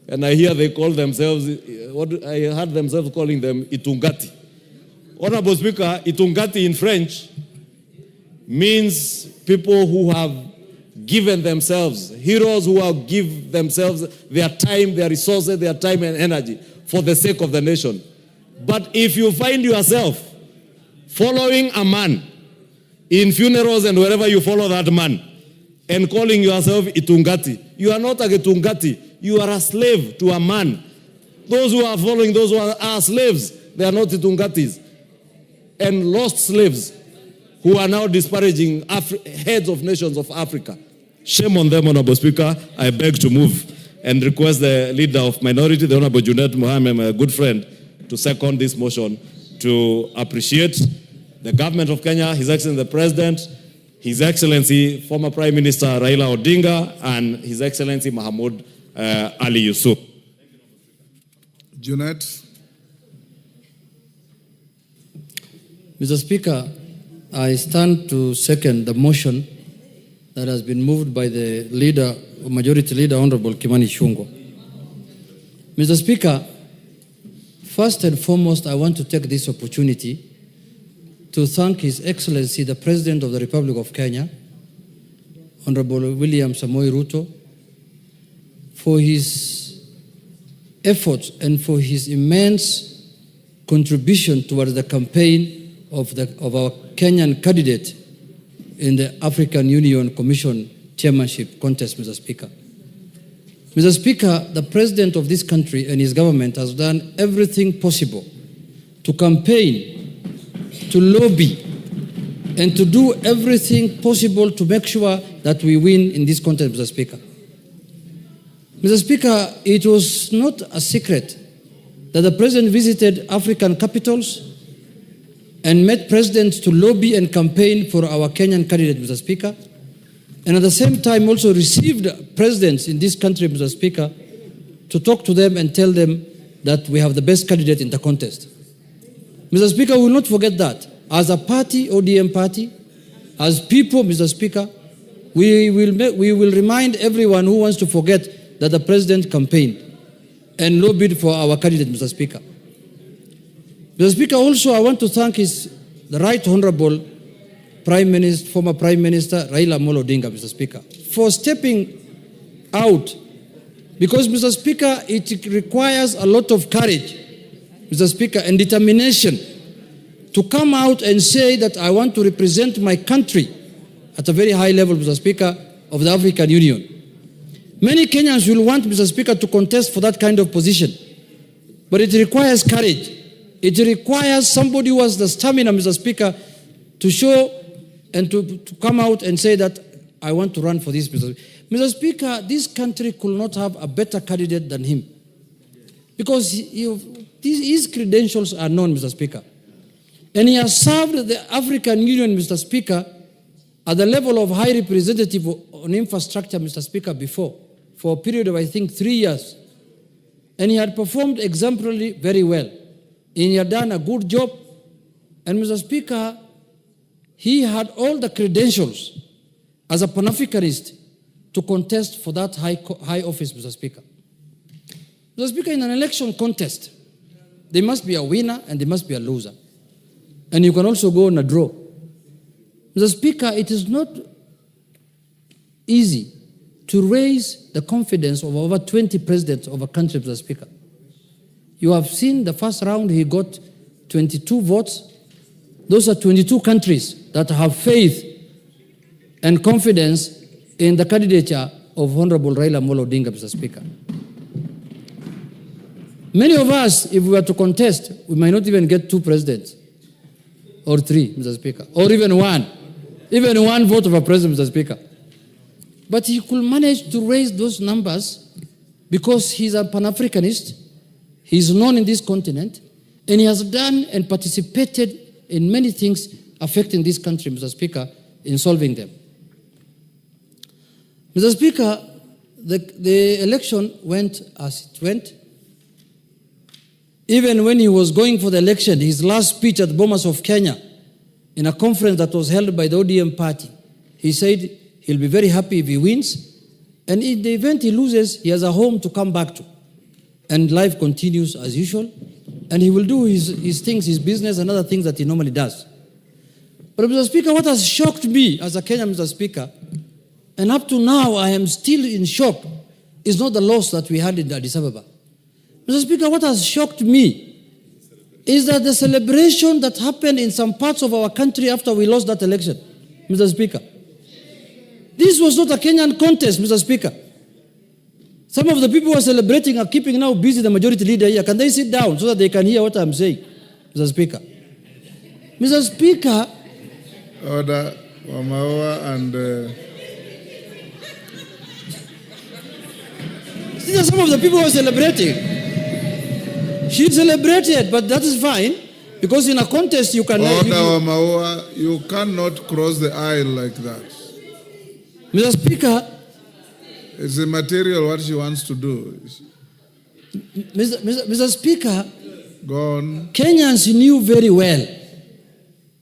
and I hear they call themselves, I heard themselves calling them Itungati. Honorable Speaker, Itungati in French means people who have given themselves, heroes who have given themselves their time, their resources, their time and energy for the sake of the nation. But if you find yourself following a man in funerals and wherever you follow that man and calling yourself Itungati, you are not a Itungati, you are a slave to a man. Those who are following those who are slaves, they are not Itungatis. And lost slaves who are now disparaging heads of nations of Africa. Shame on them, Honorable Speaker. I beg to move and request the leader of minority, the Honorable Junet Mohammed, my good friend, to second this motion to appreciate the government of Kenya, His Excellency the President, His Excellency former Prime Minister Raila Odinga, and His Excellency Mahmoud Ali Yusuf. Junet. Mr. Speaker, I stand to second the motion that has been moved by the leader, Majority Leader, Honorable Kimani Ichung'wah. Mr. Speaker, first and foremost, I want to take this opportunity to thank His Excellency, the President of the Republic of Kenya, Honorable William Samoei Ruto, for his efforts and for his immense contribution towards the campaign of our Kenyan candidate in the African Union Commission chairmanship contest, Mr. Speaker. Mr. Speaker, the President of this country and his government has done everything possible to campaign, to lobby, and to do everything possible to make sure that we win in this contest, Mr. Speaker. Mr. Speaker, it was not a secret that the President visited African capitals and met presidents to lobby and campaign for our Kenyan candidate, Mr. Speaker, and at the same time also received presidents in this country, Mr. Speaker, to talk to them and tell them that we have the best candidate in the contest. Mr. Speaker, we will not forget that. As a party, ODM party, as people, Mr. Speaker, we will remind everyone who wants to forget that the president campaigned and lobbied for our candidate, Mr. Speaker. Mr. Speaker, also I want to thank the Right Honorable former Prime Minister Raila Odinga, Mr. Speaker, for stepping out, because, Mr. Speaker, it requires a lot of courage, Mr. Speaker, and determination to come out and say that I want to represent my country at a very high level, Mr. Speaker, of the African Union. Many Kenyans will want, Mr. Speaker, to contest for that kind of position. But it requires courage. It requires somebody who has the stamina, Mr. Speaker, to show and to come out and say that I want to run for this. Mr. Speaker, this country could not have a better candidate than him. Because his credentials are known, Mr. Speaker. And he has served the African Union, Mr. Speaker, at the level of High Representative on Infrastructure, Mr. Speaker, before, for a period of, I think, 3 years. And he had performed exemplarily very well. And he had done a good job. And, Mr. Speaker, he had all the credentials as a Pan-Africanist to contest for that high office, Mr. Speaker. Mr. Speaker, in an election contest, there must be a winner and there must be a loser. And you can also go on a draw. Mr. Speaker, it is not easy to raise the confidence of over 20 presidents of a country, Mr. Speaker. You have seen the first round, he got 22 votes. Those are 22 countries that have faith and confidence in the candidature of Honorable Raila Amolo Odinga, Mr. Speaker. Many of us, if we were to contest, we might not even get 2 presidents or 3, Mr. Speaker, or even one vote of a president, Mr. Speaker. But he could manage to raise those numbers because he's a Pan-Africanist, he's known in this continent, and he has done and participated in many things affecting this country, Mr. Speaker, in solving them. Mr. Speaker, the election went as it went. Even when he was going for the election, his last speech at Bomas of Kenya, in a conference that was held by the ODM party, he said he'll be very happy if he wins, and in the event he loses, he has a home to come back to. And life continues as usual, and he will do his things, his business, and other things that he normally does. But Mr. Speaker, what has shocked me as a Kenyan, Mr. Speaker, and up to now I am still in shock, is not the loss that we had in Addis Ababa. Mr. Speaker, what has shocked me is that the celebration that happened in some parts of our country after we lost that election, Mr. Speaker. This was not a Kenyan contest, Mr. Speaker. Some of the people who are celebrating are keeping now busy the majority leader here. Can they sit down so that they can hear what I'm saying, Mr. Speaker? Mr. Speaker. Order, Wamawa and... These are some of the people who are celebrating. She celebrated, but that is fine, because in a contest you can... Order, Wamawa, you cannot cross the aisle like that. Mr. Speaker... It's immaterial what she wants to do. Mr. Speaker... Go on. Kenyans knew very well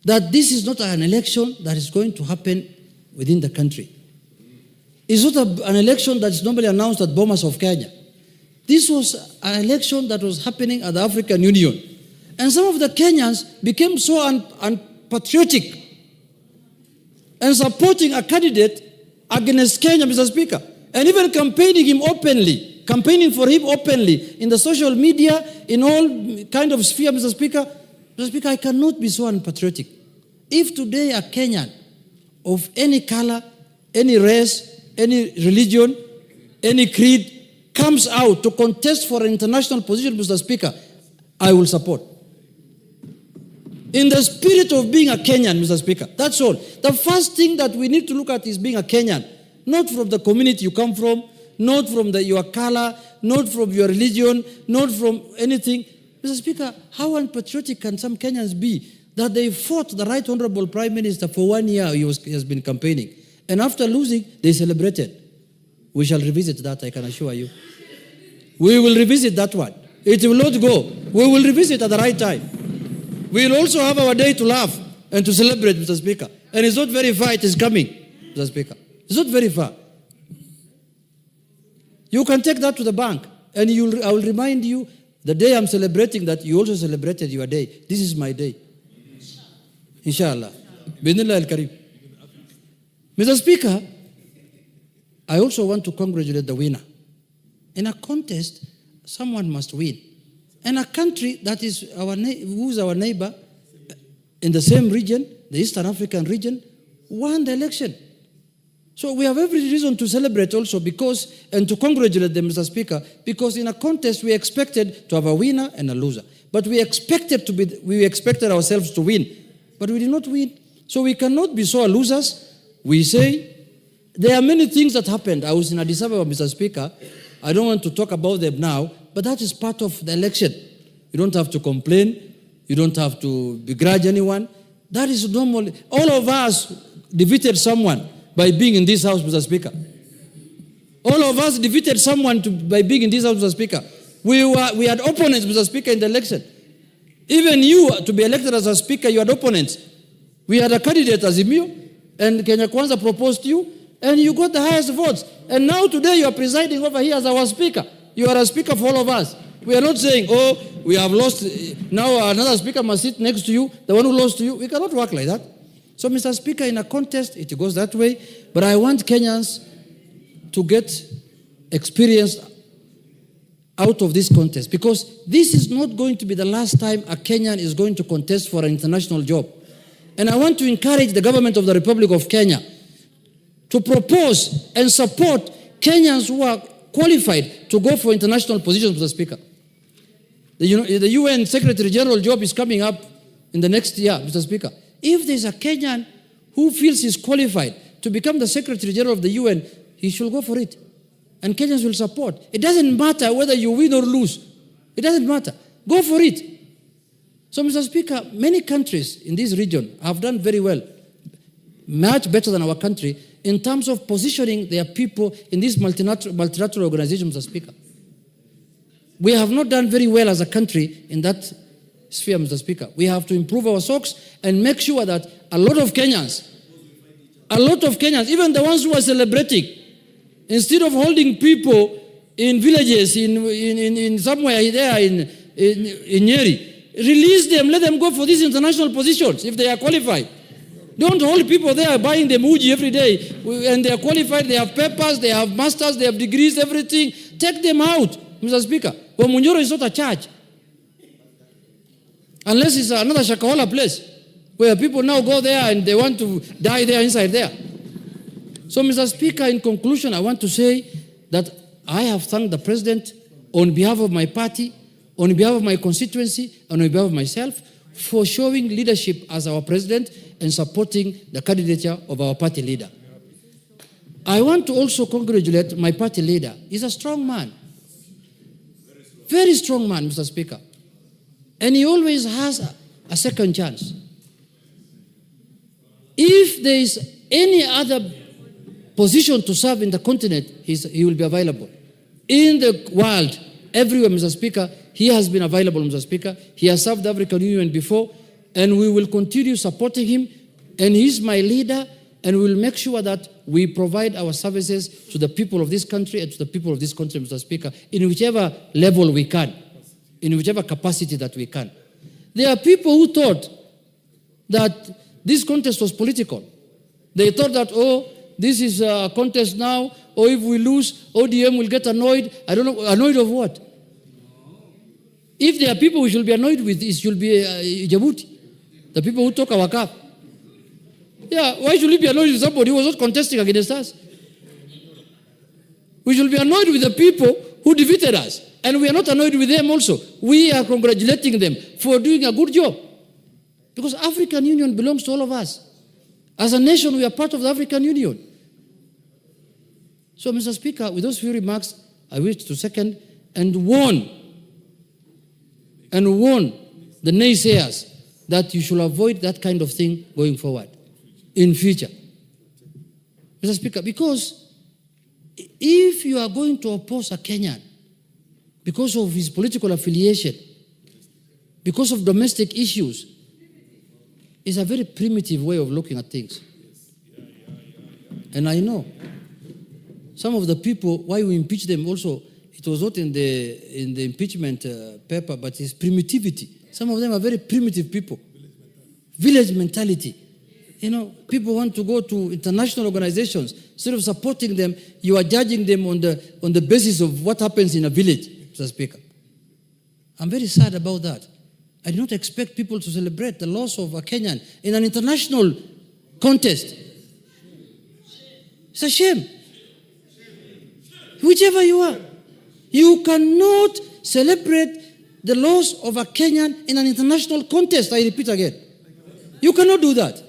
that this is not an election that is going to happen within the country. It's not an election that is normally announced at Bomas of Kenya. This was an election that was happening at the African Union. And some of the Kenyans became so unpatriotic and supporting a candidate against Kenya, Mr. Speaker, and even campaigning for him openly in the social media, in all kind of sphere, Mr. Speaker. Mr. Speaker, I cannot be so unpatriotic. If today a Kenyan of any color, any race, any religion, any creed comes out to contest for an international position, Mr. Speaker, I will support. In the spirit of being a Kenyan, Mr. Speaker, that's all. The first thing that we need to look at is being a Kenyan, not from the community you come from, not from your color, not from your religion, not from anything. Mr. Speaker, how unpatriotic can some Kenyans be that they fought the Right Honorable Prime Minister for 1 year he has been campaigning, and after losing, they celebrated. We shall revisit that, I can assure you. We will revisit that one. It will not go. We will revisit at the right time. We will also have our day to laugh and to celebrate, Mr. Speaker. And it's not very far, it is coming, Mr. Speaker. It's not very far. You can take that to the bank, and I will remind you, the day I'm celebrating that, you also celebrated your day. This is my day. Inshallah. Bismillah al-Karim. Mr. Speaker, I also want to congratulate the winner. In a contest, someone must win. And a country that is who's our neighbor, in the same region, the Eastern African region, won the election. So we have every reason to celebrate also because, and to congratulate them, Mr. Speaker, because in a contest we expected to have a winner and a loser. But we expected ourselves to win, but we did not win. So we cannot be so losers. We say, there are many things that happened. I was in Addis Ababa, Mr. Speaker. I don't want to talk about them now, but that is part of the election. You don't have to complain. You don't have to begrudge anyone. That is normal. All of us defeated someone by being in this house, Mr. Speaker. All of us defeated someone by being in this house, Mr. Speaker. We had opponents, Mr. Speaker, in the election. Even you, to be elected as a speaker, you had opponents. We had a candidate, Azimio, and Kenya Kwanza proposed to you, and you got the highest votes. And now today you are presiding over here as our speaker. You are a speaker for all of us. We are not saying, oh, we have lost, now another speaker must sit next to you, the one who lost to you. We cannot work like that. So, Mr. Speaker, in a contest, it goes that way. But I want Kenyans to get experience out of this contest, because this is not going to be the last time a Kenyan is going to contest for an international job. And I want to encourage the government of the Republic of Kenya to propose and support Kenyans who are qualified to go for international positions, Mr. Speaker. The UN Secretary General job is coming up in the next year, Mr. Speaker. If there's a Kenyan who feels he's qualified to become the Secretary General of the UN, he should go for it. And Kenyans will support. It doesn't matter whether you win or lose. It doesn't matter. Go for it. So, Mr. Speaker, many countries in this region have done very well, much better than our country, in terms of positioning their people in this multilateral organization, Mr. Speaker. We have not done very well as a country in that sphere, Mr. Speaker. We have to improve our socks and make sure that a lot of Kenyans, even the ones who are celebrating, instead of holding people in villages, in somewhere there in Nyeri, release them, let them go for these international positions if they are qualified. Don't hold people there buying them uji every day, and they are qualified, they have papers, they have masters, they have degrees, everything. Take them out, Mr. Speaker. Wamunyoro is not a church. Unless it's another Shakahola place, where people now go there and they want to die there inside there. So, Mr. Speaker, in conclusion, I want to say that I have thanked the President on behalf of my party, on behalf of my constituency, and on behalf of myself, for showing leadership as our President and supporting the candidature of our party leader. I want to also congratulate my party leader. He's a strong man. Very strong man, Mr. Speaker. And he always has a second chance. If there is any other position to serve in the continent, he will be available. In the world, everywhere, Mr. Speaker, he has been available, Mr. Speaker. He has served the African Union before, and we will continue supporting him. And he's my leader, and we will make sure that we provide our services to the people of this country and to the people of this country, Mr. Speaker, in whichever level we can, in whichever capacity that we can. There are people who thought that this contest was political. They thought that, oh, this is a contest now, or if we lose, ODM will get annoyed. I don't know, annoyed of what? If there are people we should be annoyed with, it should be Djibouti, the people who talk our cap. Yeah, why should we be annoyed with somebody who was not contesting against us? We should be annoyed with the people who defeated us. And we are not annoyed with them also. We are congratulating them for doing a good job. Because African Union belongs to all of us. As a nation, we are part of the African Union. So, Mr. Speaker, with those few remarks, I wish to second and warn the naysayers that you should avoid that kind of thing going forward in future. Mr. Speaker, because if you are going to oppose a Kenyan because of his political affiliation, because of domestic issues, it's a very primitive way of looking at things. And I know some of the people, why we impeach them also, it was not in the impeachment paper, but it's primitivity. Some of them are very primitive people. Village mentality. You know, people want to go to international organizations. Instead of supporting them, you are judging them on the basis of what happens in a village, Mr. Speaker. I'm very sad about that. I did not expect people to celebrate the loss of a Kenyan in an international contest. It's a shame. Whichever you are, you cannot celebrate the loss of a Kenyan in an international contest. I repeat again. You cannot do that.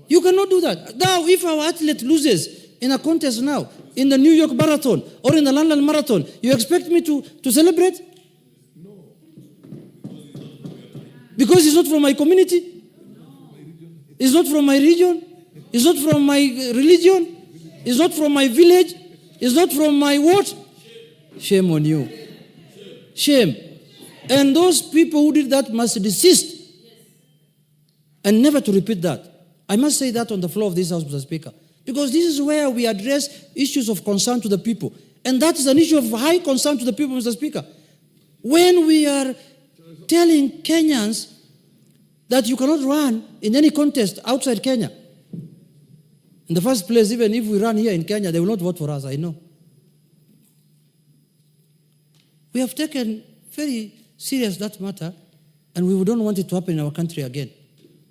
You cannot do that. Now, if our athlete loses in a contest now, in the New York Marathon or in the London Marathon, you expect me to celebrate? No. Because it's not from my community. It's not from my region. It's not from my religion. It's not from my village. It's not from my what? Shame on you. Shame. And those people who did that must desist. And never to repeat that. I must say that on the floor of this House, Mr. Speaker. Because this is where we address issues of concern to the people. And that is an issue of high concern to the people, Mr. Speaker. When we are telling Kenyans that you cannot run in any contest outside Kenya. In the first place, even if we run here in Kenya, they will not vote for us, I know. We have taken very serious that matter, and we don't want it to happen in our country again.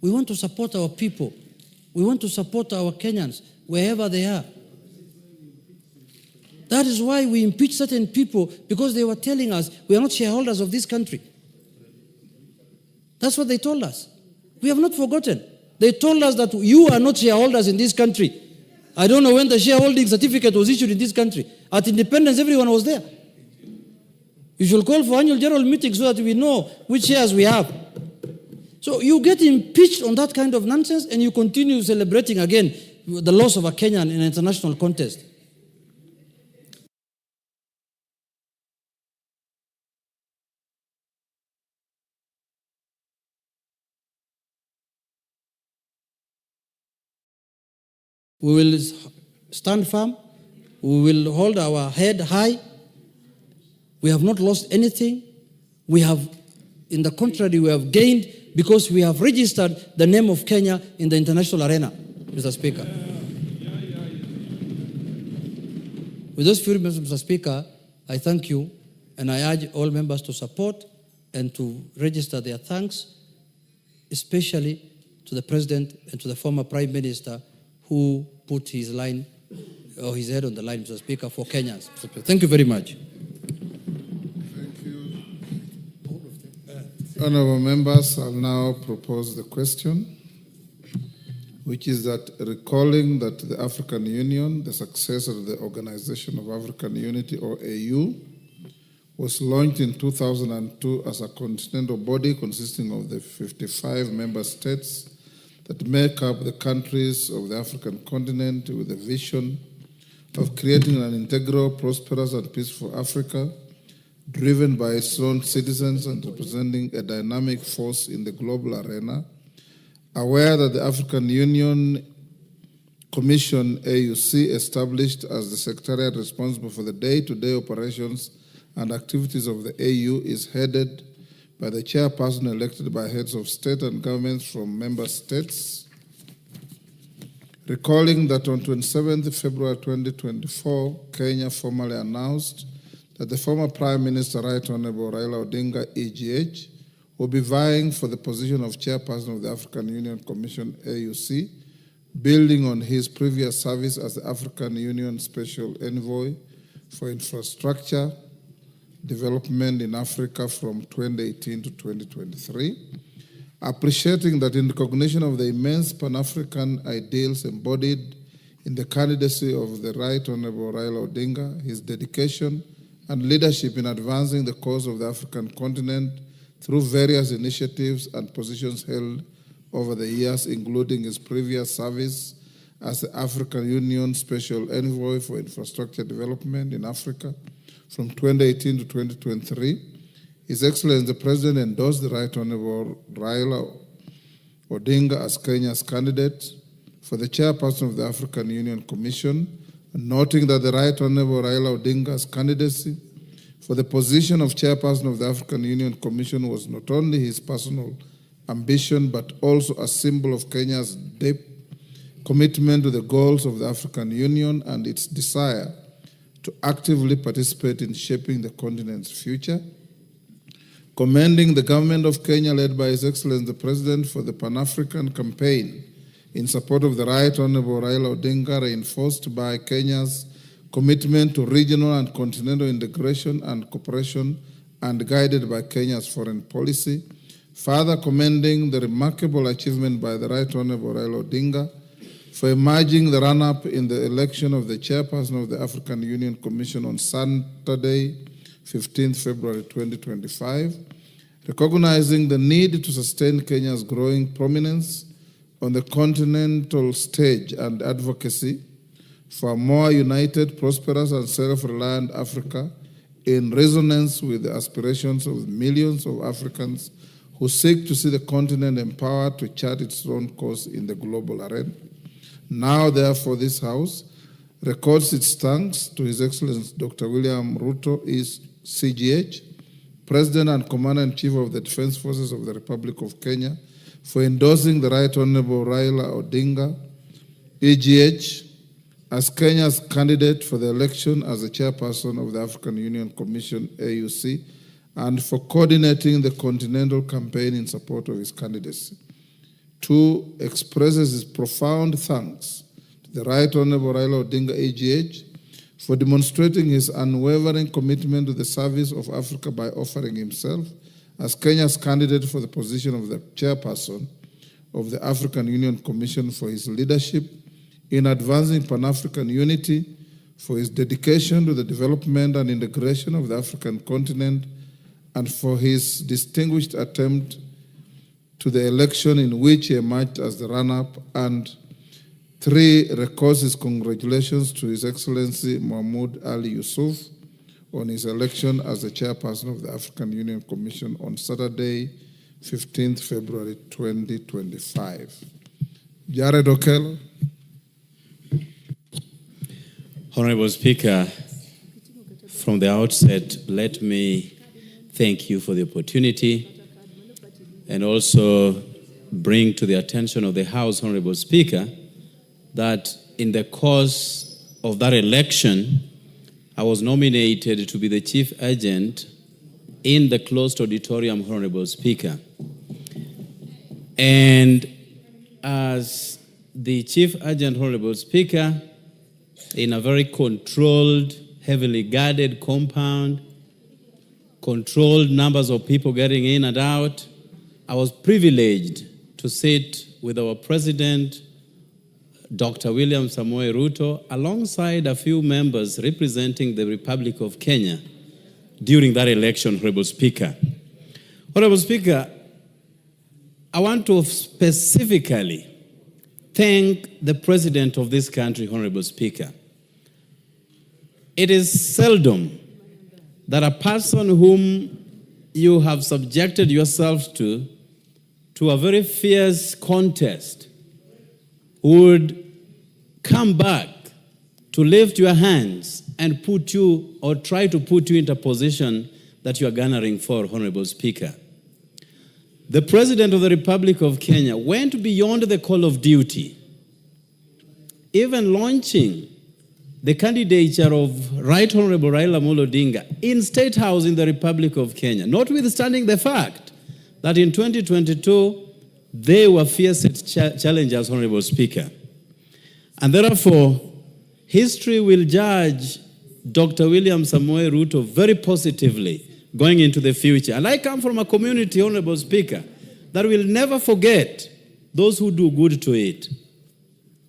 We want to support our people. We want to support our Kenyans, wherever they are. That is why we impeach certain people, because they were telling us we are not shareholders of this country. That's what they told us. We have not forgotten. They told us that you are not shareholders in this country. I don't know when the shareholding certificate was issued in this country. At independence, everyone was there. You should call for annual general meetings so that we know which shares we have. So you get impeached on that kind of nonsense and you continue celebrating again the loss of a Kenyan in an international contest. We will stand firm. We will hold our head high. We have not lost anything. We have, in the contrary, we have gained because we have registered the name of Kenya in the international arena, Mr. Speaker. With those few remarks, Mr. Speaker, I thank you, and I urge all members to support and to register their thanks, especially to the President and to the former Prime Minister who put his line or his head on the line, Mr. Speaker, for Kenyans. Thank you very much. Thank you. Honourable members, I'll now propose the question, which is that recalling that the African Union, the successor of the Organization of African Unity, or AU, was launched in 2002 as a continental body consisting of the 55 member states that make up the countries of the African continent with a vision of creating an integral, prosperous, and peaceful Africa, driven by its own citizens and representing a dynamic force in the global arena, aware that the African Union Commission, AUC, established as the secretariat responsible for the day-to-day operations and activities of the AU, is headed by the chairperson elected by heads of state and governments from member states. Recalling that on 27th February 2024, Kenya formally announced that the former Prime Minister, Right Honorable Raila Odinga, EGH, will be vying for the position of chairperson of the African Union Commission, AUC, building on his previous service as the African Union Special Envoy for Infrastructure Development in Africa from 2018 to 2023, appreciating that in recognition of the immense Pan-African ideals embodied in the candidacy of the Right Honorable Raila Odinga, his dedication and leadership in advancing the cause of the African continent through various initiatives and positions held over the years, including his previous service as the African Union Special Envoy for Infrastructure Development in Africa from 2018 to 2023, His Excellency the President endorsed the Right Honorable Raila Odinga as Kenya's candidate for the chairperson of the African Union Commission, noting that the Right Honorable Raila Odinga's candidacy for the position of chairperson of the African Union Commission was not only his personal ambition, but also a symbol of Kenya's deep commitment to the goals of the African Union and its desire to actively participate in shaping the continent's future. commending the government of Kenya led by His Excellency the President for the Pan-African campaign in support of the Right Honorable Raila Odinga, reinforced by Kenya's commitment to regional and continental integration and cooperation and guided by Kenya's foreign policy. Further commending the remarkable achievement by the Right Honorable Raila Odinga for emerging the run-up in the election of the chairperson of the African Union Commission on Saturday, 15th February 2025, recognizing the need to sustain Kenya's growing prominence on the continental stage and advocacy for a more united, prosperous, and self-reliant Africa in resonance with the aspirations of millions of Africans who seek to see the continent empowered to chart its own course in the global arena. Now, therefore, this House records its thanks to His Excellency Dr. William Ruto, CGH, President and Commander-in-Chief of the Defense Forces of the Republic of Kenya, for endorsing the Right Honorable Raila Odinga, EGH, as Kenya's candidate for the election as the chairperson of the African Union Commission, AUC, and for coordinating the continental campaign in support of his candidacy. 2, expresses his profound thanks to the Right Honorable Raila Odinga, EGH, for demonstrating his unwavering commitment to the service of Africa by offering himself as Kenya's candidate for the position of the chairperson of the African Union Commission, for his leadership in advancing Pan-African unity, for his dedication to the development and integration of the African continent, and for his distinguished attempt to the election in which he emerged as the runner-up. And 3, records his congratulations to His Excellency Mahmoud Ali Yusuf on his election as the chairperson of the African Union Commission on Saturday, 15th February 2025. Jared Okello. Honorable Speaker, from the outset, let me thank you for the opportunity and also bring to the attention of the House, Honorable Speaker, that in the course of that election, I was nominated to be the chief agent in the closed auditorium, Honorable Speaker. And as the chief agent, Honorable Speaker, in a very controlled, heavily guarded compound, controlled numbers of people getting in and out, I was privileged to sit with our president, Dr. William Samoei Ruto, alongside a few members representing the Republic of Kenya during that election, Honorable Speaker. Honorable Speaker, I want to specifically thank the President of this country, Honorable Speaker. It is seldom that a person whom you have subjected yourself to a very fierce contest would come back to lift your hands and put you, or try to put you into a position that you are garnering for, Honorable Speaker. The President of the Republic of Kenya went beyond the call of duty, even launching the candidature of Right Honorable Raila Odinga in State House in the Republic of Kenya, notwithstanding the fact that in 2022, they were fierce challengers, Honorable Speaker. And therefore, history will judge Dr. William Samoei Ruto very positively going into the future. And I come from a community, Honorable Speaker, that will never forget those who do good to it.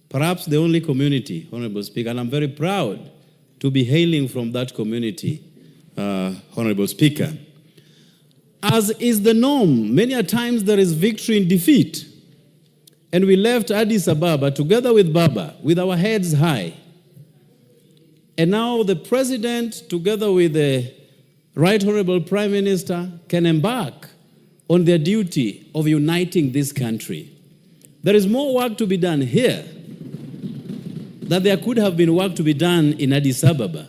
Perhaps the only community, Honorable Speaker, and I'm very proud to be hailing from that community, Honorable Speaker. As is the norm, many a times there is victory in defeat. And we left Addis Ababa together with Baba, with our heads high. And now the President, together with the Right Honorable Prime Minister, can embark on their duty of uniting this country. There is more work to be done here than there could have been work to be done in Addis Ababa.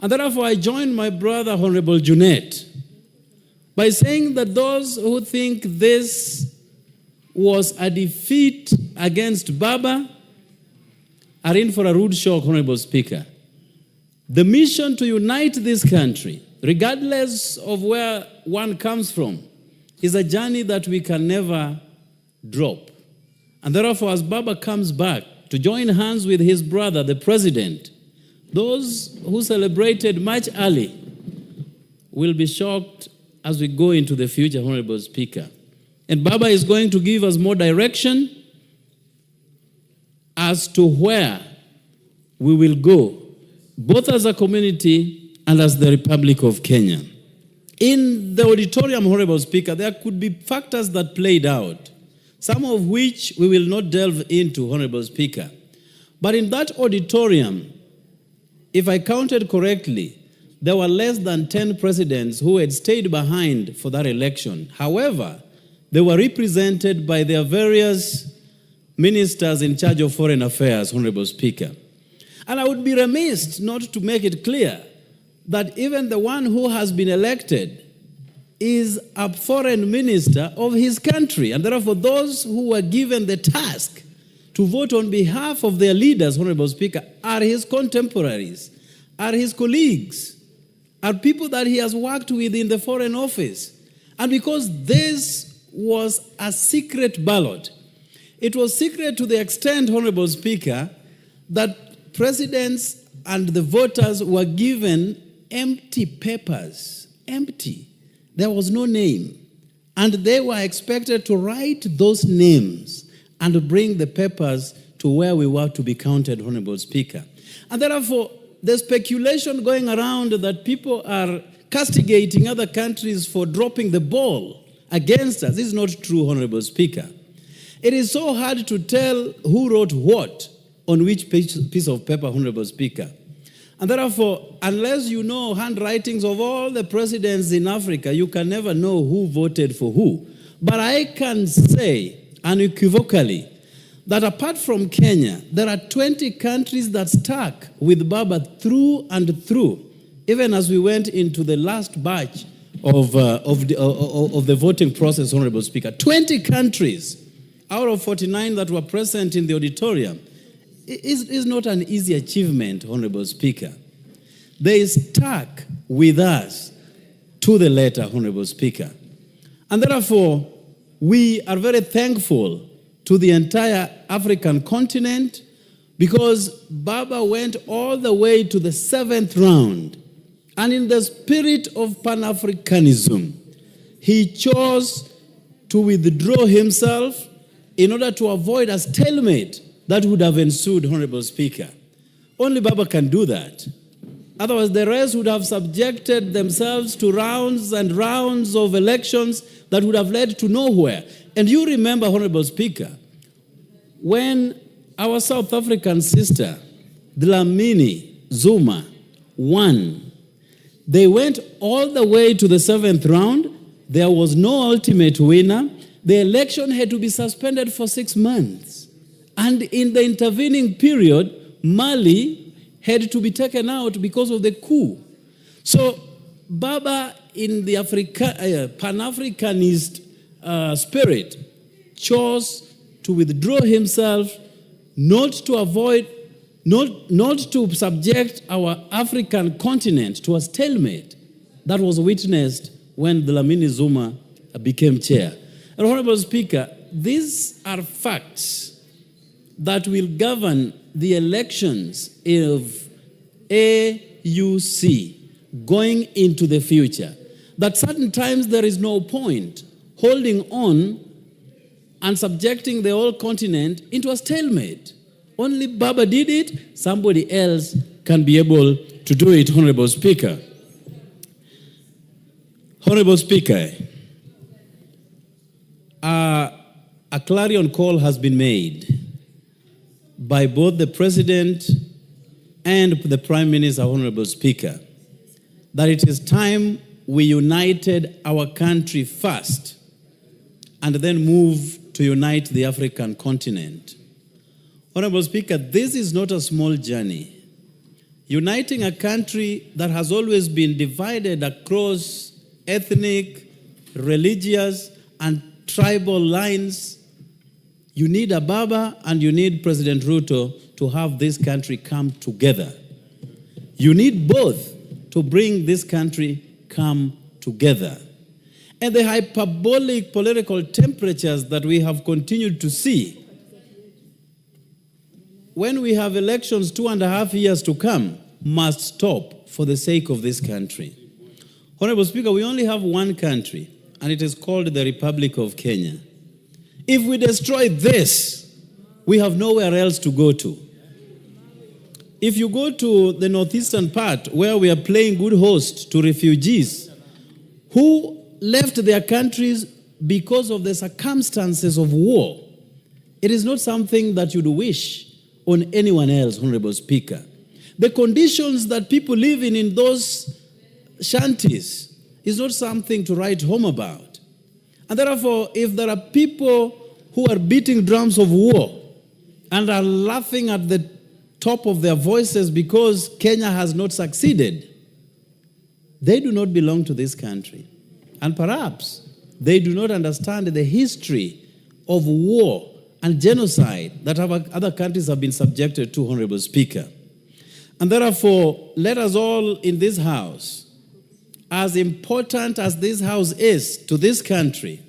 And therefore I join my brother, Honorable Junet, by saying that those who think this was a defeat against Baba are in for a rude shock, Honorable Speaker. The mission to unite this country regardless of where one comes from, is a journey that we can never drop. And therefore, as Baba comes back to join hands with his brother, the president, those who celebrated much early will be shocked as we go into the future, Honorable Speaker. And Baba is going to give us more direction as to where we will go, both as a community and as the Republic of Kenya. In the auditorium, Honorable Speaker, there could be factors that played out, some of which we will not delve into, Honorable Speaker. But in that auditorium, if I counted correctly, there were less than 10 presidents who had stayed behind for that election. However, they were represented by their various ministers in charge of foreign affairs, Honorable Speaker. And I would be remiss not to make it clear that even the one who has been elected is a foreign minister of his country. And therefore, those who were given the task to vote on behalf of their leaders, Honorable Speaker, are his contemporaries, are his colleagues, are people that he has worked with in the Foreign Office. And because this was a secret ballot, it was secret to the extent, Honorable Speaker, that presidents and the voters were given empty papers, empty. There was no name. And they were expected to write those names and bring the papers to where we were to be counted, Honorable Speaker. And therefore, the speculation going around that people are castigating other countries for dropping the ball against us is not true, Honorable Speaker. It is so hard to tell who wrote what on which piece of paper, Honorable Speaker. And therefore, unless you know handwritings of all the presidents in Africa, you can never know who voted for who. But I can say unequivocally that apart from Kenya, there are 20 countries that stuck with Baba through and through, even as we went into the last batch of the voting process, Honorable Speaker. 20 countries out of 49 that were present in the auditorium is not an easy achievement, Honorable Speaker. They stuck with us to the letter, Honorable Speaker. And therefore, we are very thankful to the entire African continent because Baba went all the way to the 7th round. And in the spirit of Pan-Africanism, he chose to withdraw himself in order to avoid a stalemate that would have ensued, Honorable Speaker. Only Baba can do that. Otherwise, the rest would have subjected themselves to rounds and rounds of elections that would have led to nowhere. And you remember, Honorable Speaker, when our South African sister, Dlamini Zuma, won, they went all the way to the 7th round. There was no ultimate winner. The election had to be suspended for 6 months. And in the intervening period, Mali had to be taken out because of the coup. So Baba, in the Pan-Africanist spirit, chose to withdraw himself, not to subject our African continent to a stalemate that was witnessed when Dlamini Zuma became chair. And Honorable Speaker, these are facts that will govern the elections of AUC going into the future. That certain times there is no point holding on and subjecting the whole continent into a stalemate. Only Baba did it, somebody else can be able to do it, Honorable Speaker. Honorable Speaker, a clarion call has been made by both the President and the Prime Minister, Honorable Speaker, that it is time we united our country first and then move to unite the African continent. Honorable Speaker, this is not a small journey. Uniting a country that has always been divided across ethnic, religious, and tribal lines, you need a Baba and you need President Ruto to have this country come together. You need both to bring this country come together. And the hyperbolic political temperatures that we have continued to see, when we have elections 2.5 years to come, must stop for the sake of this country. Honorable Speaker, we only have one country, and it is called the Republic of Kenya. If we destroy this, we have nowhere else to go to. If you go to the northeastern part, where we are playing good host to refugees who left their countries because of the circumstances of war, it is not something that you'd wish on anyone else, Honorable Speaker. The conditions that people live in those shanties is not something to write home about. And therefore, if there are people who are beating drums of war and are laughing at the top of their voices because Kenya has not succeeded, they do not belong to this country. And perhaps they do not understand the history of war and genocide that other countries have been subjected to, Honorable Speaker. And therefore, let us all in this House, as important as this House is to this country,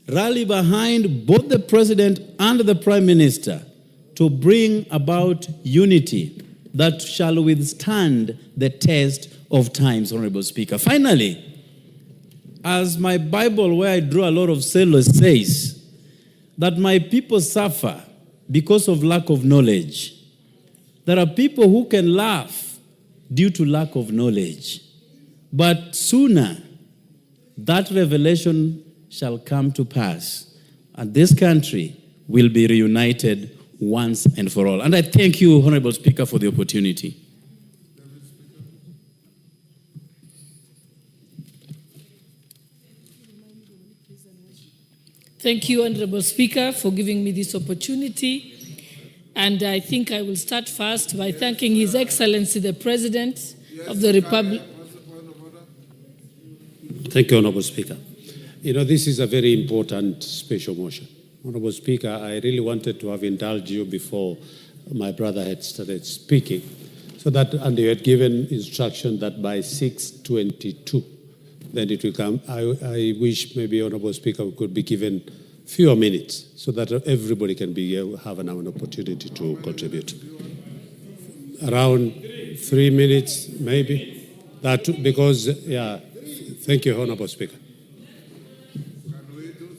rally behind both the President and the Prime Minister to bring about unity that shall withstand the test of times, Honorable Speaker. Finally, as my Bible, where I draw a lot of sailors, says, that my people suffer because of lack of knowledge. There are people who can laugh due to lack of knowledge. But sooner, that revelation shall come to pass, and this country will be reunited once and for all. And I thank you, Honorable Speaker, for the opportunity. Thank you, Honorable Speaker, for giving me this opportunity. And I think I will start first by thanking His Excellency, the President of the Republic. Thank you, Honorable Speaker. You know, this is a very important special motion. Honorable Speaker, I really wanted to have indulged you before my brother had started speaking, so that, and you had given instruction that by 6:22, then it will come. I wish maybe, Honorable Speaker, we could be given fewer minutes so that everybody can have an opportunity to contribute. Around 3 minutes, maybe. That, because, yeah, thank you, Honorable Speaker. Can we do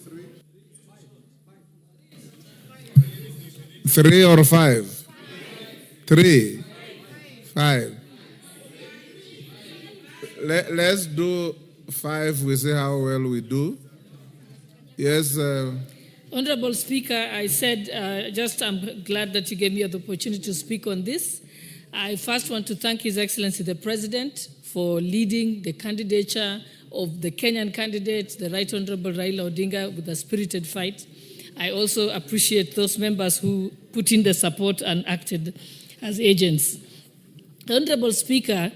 3? 3 or 5? 3, 5. Let's do 5. We see how well we do. Yes. Honorable Speaker, I said I'm glad that you gave me the opportunity to speak on this. I first want to thank His Excellency the President for leading the candidature of the Kenyan candidate, the Right Honorable Raila Odinga, with a spirited fight. I also appreciate those members who put in the support and acted as agents. Honorable Speaker,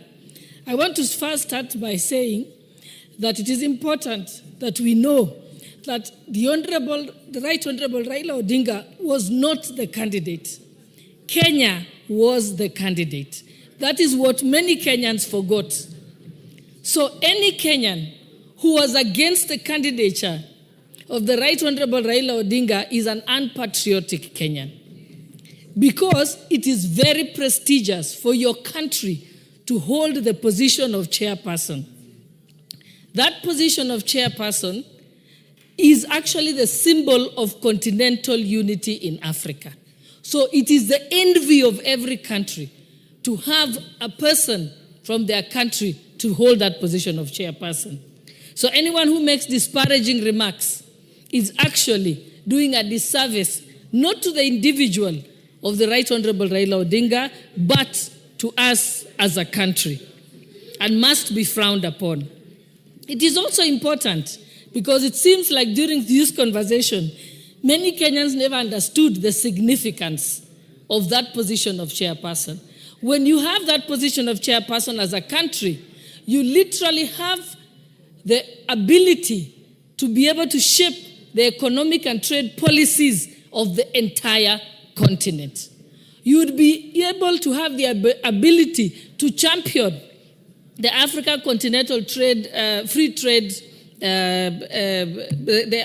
I want to first start by saying that it is important that we know that the Right Honorable Raila Odinga was not the candidate. Kenya was the candidate. That is what many Kenyans forgot. So any Kenyan who was against the candidature of the Right Honorable Raila Odinga is an unpatriotic Kenyan, because it is very prestigious for your country to hold the position of chairperson. That position of chairperson is actually the symbol of continental unity in Africa. So it is the envy of every country to have a person from their country to hold that position of chairperson. So anyone who makes disparaging remarks is actually doing a disservice, not to the individual of the Right Honorable Raila Odinga, but to us as a country, and must be frowned upon. It is also important because it seems like during this conversation, many Kenyans never understood the significance of that position of chairperson. When you have that position of chairperson as a country, you literally have the ability to be able to shape the economic and trade policies of the entire continent. You would be able to have the ability to champion the African Continental Free Trade,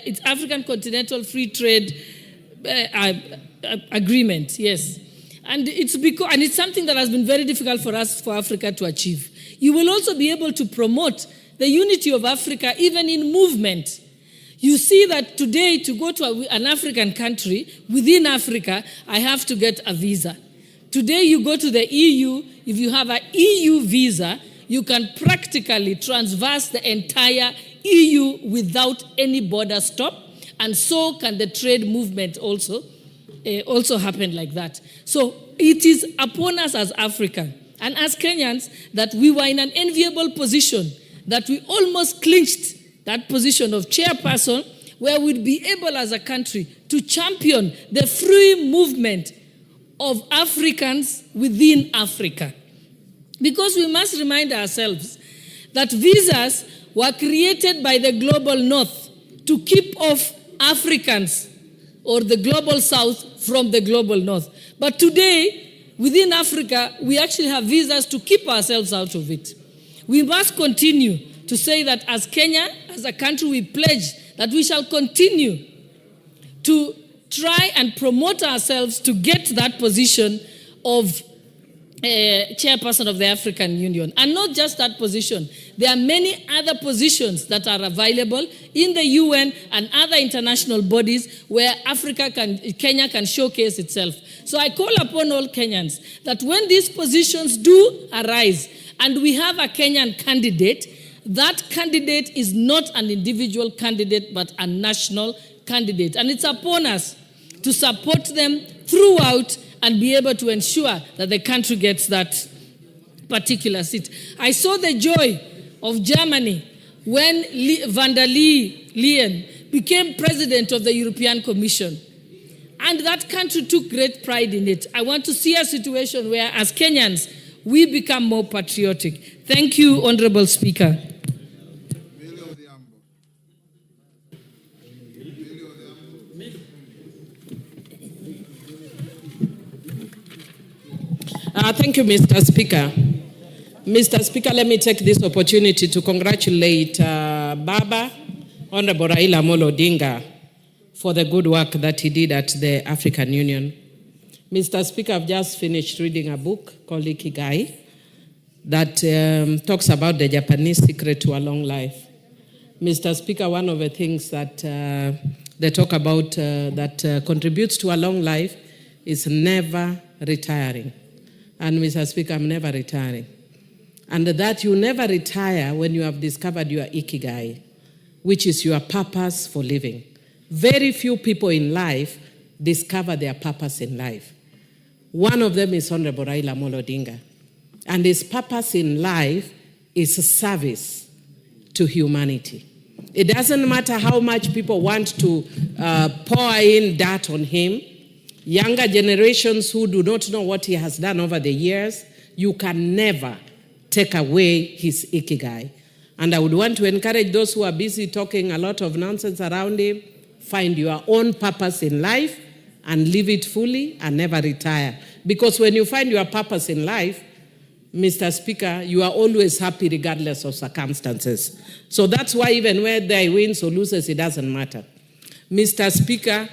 it's African Continental Free Trade Agreement, yes. And it's something that has been very difficult for us, for Africa to achieve. You will also be able to promote the unity of Africa, even in movement. You see that today, to go to an African country, within Africa, I have to get a visa. Today, you go to the EU, if you have an EU visa, you can practically traverse the entire EU without any border stop, and so can the trade movement also happen like that. So it is upon us as Africa and as Kenyans that we were in an enviable position, that we almost clinched that position of chairperson, where we'd be able as a country to champion the free movement of Africans within Africa. Because we must remind ourselves that visas were created by the global north to keep off Africans or the global south from the global north. But today, within Africa, we actually have visas to keep ourselves out of it. We must continue to say that as Kenya, as a country, we pledge that we shall continue to try and promote ourselves to get that position of chairperson of the African Union. And not just that position. There are many other positions that are available in the UN and other international bodies where Kenya can showcase itself. So I call upon all Kenyans that when these positions do arise and we have a Kenyan candidate, that candidate is not an individual candidate but a national candidate. And it's upon us to support them throughout and be able to ensure that the country gets that particular seat. I saw the joy of Germany when van der Leyen became president of the European Commission. And that country took great pride in it. I want to see a situation where, as Kenyans, we become more patriotic. Thank you, Honorable Speaker. Thank you, Mr. Speaker. Mr. Speaker, let me take this opportunity to congratulate Baba, Honorable Raila Amolo Odinga, for the good work that he did at the African Union. Mr. Speaker, I've just finished reading a book called Ikigai that talks about the Japanese secret to a long life. Mr. Speaker, one of the things that they talk about that contributes to a long life is never retiring. And Mr. Speaker, I'm never retiring. And that you never retire when you have discovered your Ikigai, which is your purpose for living. Very few people in life discover their purpose in life. One of them is Honorable Raila Amolo Odinga. And his purpose in life is service to humanity. It doesn't matter how much people want to pour in dirt on him. Younger generations who do not know what he has done over the years, you can never take away his Ikigai. And I would want to encourage those who are busy talking a lot of nonsense around him, find your own purpose in life and live it fully and never retire. Because when you find your purpose in life, Mr. Speaker, you are always happy regardless of circumstances. So that's why even whether he wins or loses, it doesn't matter. Mr. Speaker,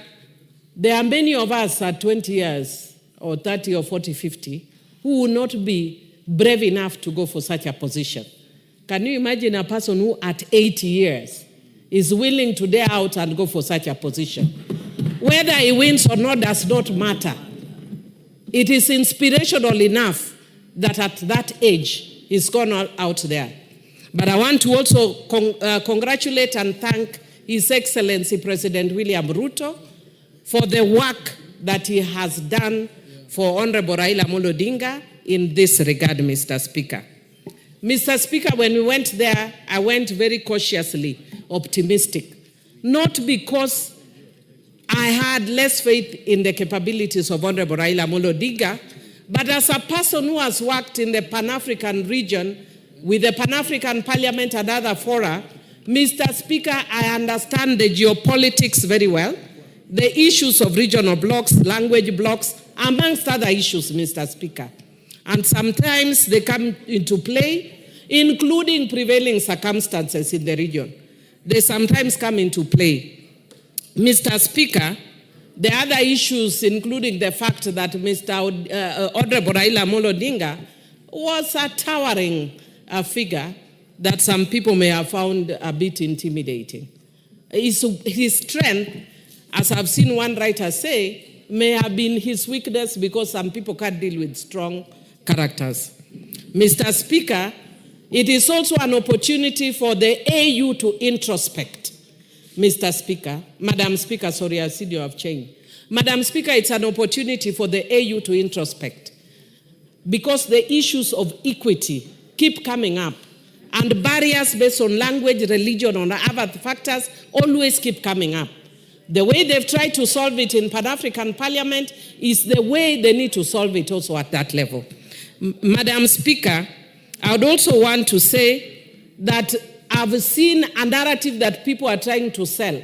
there are many of us at 20 years or 30 or 40, 50 who will not be brave enough to go for such a position. Can you imagine a person who at 80 years is willing to dare out and go for such a position? Whether he wins or not does not matter. It is inspirational enough that at that age he's gone out there. But I want to also congratulate and thank His Excellency President William Ruto for the work that he has done for Honorable Raila Amolo Odinga in this regard, Mr. Speaker. Mr. Speaker, when we went there, I went very cautiously optimistic. Not because I had less faith in the capabilities of Honorable Raila Amolo Odinga, but as a person who has worked in the Pan-African region with the Pan-African Parliament and other fora, Mr. Speaker, I understand the geopolitics very well, the issues of regional blocks, language blocks, amongst other issues, Mr. Speaker. And sometimes they come into play including prevailing circumstances in the region. They sometimes come into play. Mr. Speaker, the other issues, including the fact that Honorable Raila Amolo Odinga was a towering figure that some people may have found a bit intimidating. His strength, as I've seen one writer say, may have been his weakness because some people can't deal with strong characters. Mr. Speaker, it is also an opportunity for the AU to introspect. Mr. Speaker, Madam Speaker, sorry, I see you have changed. Madam Speaker, it's an opportunity for the AU to introspect because the issues of equity keep coming up and barriers based on language, religion, or other factors always keep coming up. The way they've tried to solve it in Pan-African Parliament is the way they need to solve it also at that level. Madam Speaker, I would also want to say that I've seen a narrative that people are trying to sell,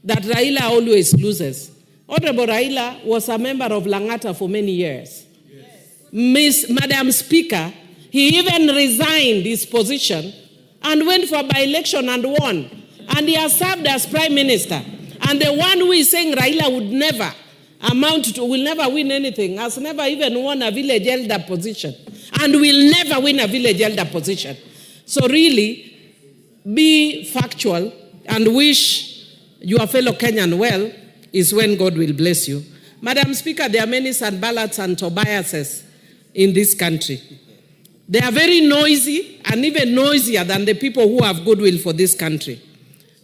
that Raila always loses. Honorable Raila was a member of Langata for many years. Madam Speaker, he even resigned his position and went for by-election and won. And he has served as Prime Minister. And the one who is saying Raila would never will never win anything, has never even won a village elder position, and will never win a village elder position. So really, be factual and wish your fellow Kenyan well is when God will bless you. Madam Speaker, there are many Sanballats and Tobiases in this country. They are very noisy and even noisier than the people who have goodwill for this country.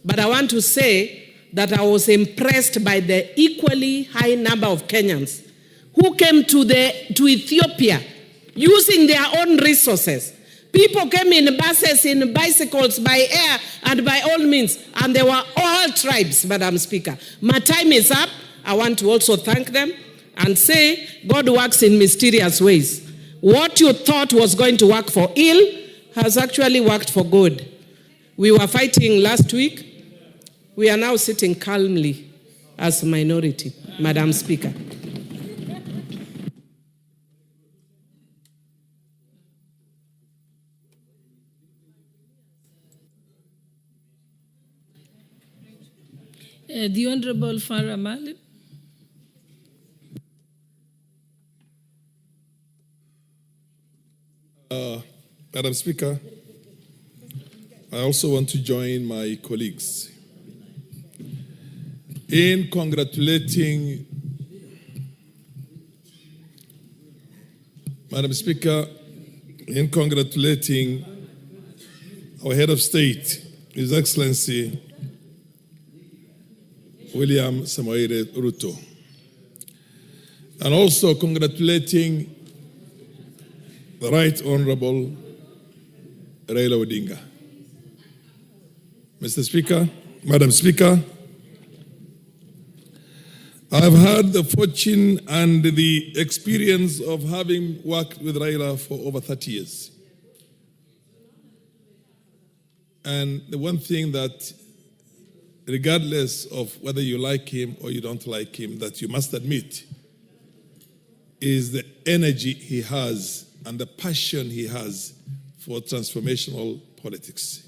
But I want to say that I was impressed by the equally high number of Kenyans who came to Ethiopia using their own resources. People came in buses, in bicycles, by air, and by all means, and they were all tribes, Madam Speaker. My time is up. I want to also thank them and say God works in mysterious ways. What you thought was going to work for ill has actually worked for good. We were fighting last week. We are now sitting calmly as a minority, Madam Speaker. The Honorable Farah Malim. Madam Speaker, I also want to join my colleagues in congratulating, Madam Speaker, in congratulating our head of state, His Excellency William Samoei Ruto, and also congratulating the Right Honorable Raila Odinga. Mr. Speaker, Madam Speaker, I've had the fortune and the experience of having worked with Raila for over 30 years. And the one thing that, regardless of whether you like him or you don't like him, that you must admit is the energy he has and the passion he has for transformational politics.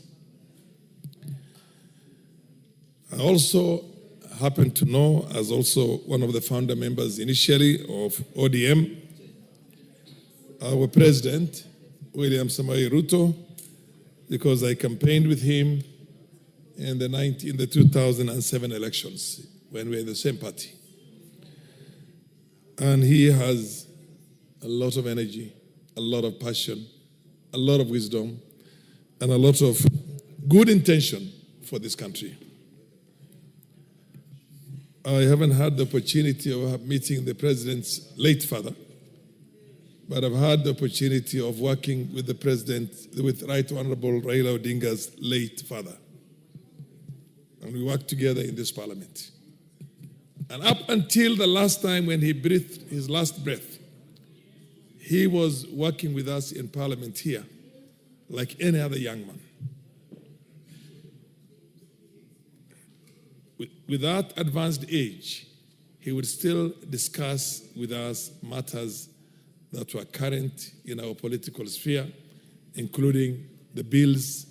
I also happen to know, as also one of the founder members initially of ODM, our president, William Samoei Ruto, because I campaigned with him in the 2007 elections when we were in the same party. And he has a lot of energy, a lot of passion, a lot of wisdom, and a lot of good intention for this country. I haven't had the opportunity of meeting the president's late father, but I've had the opportunity of working with the president, with Right Honorable Raila Odinga's late father. And we worked together in this parliament. And up until the last time when he breathed his last breath, he was working with us in parliament here like any other young man. With that advanced age, he would still discuss with us matters that were current in our political sphere, including the bills,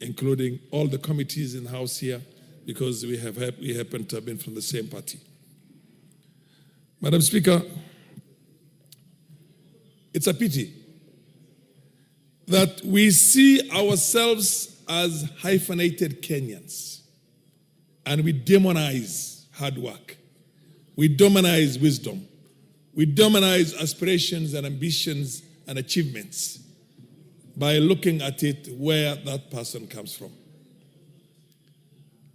including all the committees in the House here, because we happen to have been from the same party. Madam Speaker, it's a pity that we see ourselves as hyphenated Kenyans, and we demonize hard work. We demonize wisdom. We demonize aspirations and ambitions and achievements by looking at it where that person comes from.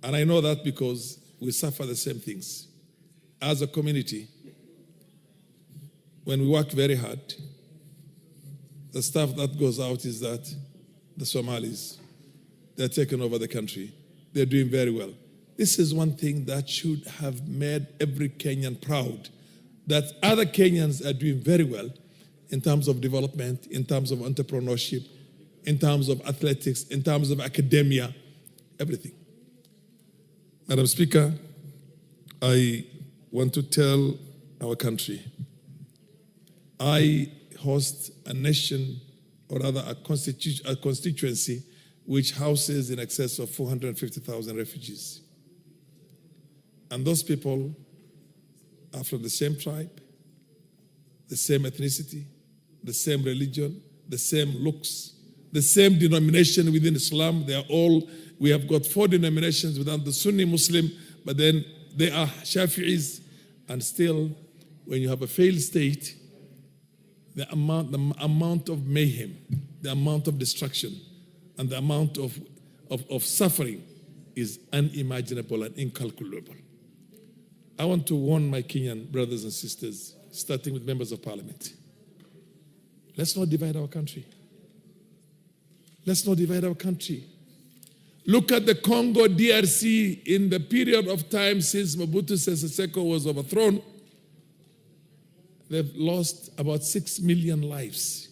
And I know that because we suffer the same things. As a community, when we work very hard, the stuff that goes out is that the Somalis, they're taking over the country. They're doing very well. This is one thing that should have made every Kenyan proud, that other Kenyans are doing very well in terms of development, in terms of entrepreneurship, in terms of athletics, in terms of academia, everything. Madam Speaker, I want to tell our country, I host a nation, or rather a constituency, which houses in excess of 450,000 refugees. And those people are from the same tribe, the same ethnicity, the same religion, the same looks, the same denomination within Islam. They are all, we have got 4 denominations within the Sunni Muslim, but then they are Shafi'is. And still, when you have a failed state, the amount of mayhem, the amount of destruction, and the amount of suffering is unimaginable and incalculable. I want to warn my Kenyan brothers and sisters, starting with members of parliament. Let's not divide our country. Let's not divide our country. Look at the Congo DRC in the period of time since Mobutu Sese Seko was overthrown. They've lost about 6 million lives.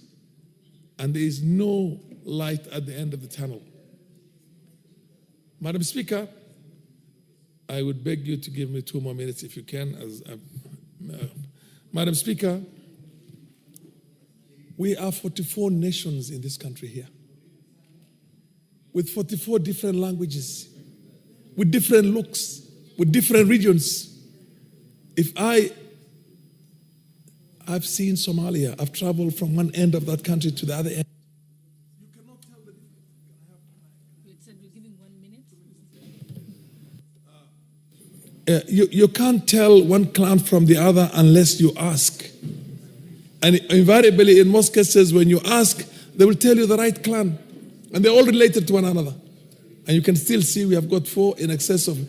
And there is no light at the end of the tunnel. Madam Speaker, I would beg you to give me 2 more minutes if you can. Madam Speaker, we are 44 nations in this country here, with 44 different languages, with different looks, with different regions. I've seen Somalia. I've traveled from one end of that country to the other end. You cannot tell the difference. You said we're giving 1 minute? You can't tell one clan from the other unless you ask. And invariably, in most cases, when you ask, they will tell you the right clan. And they're all related to one another. And you can still see we have got in excess of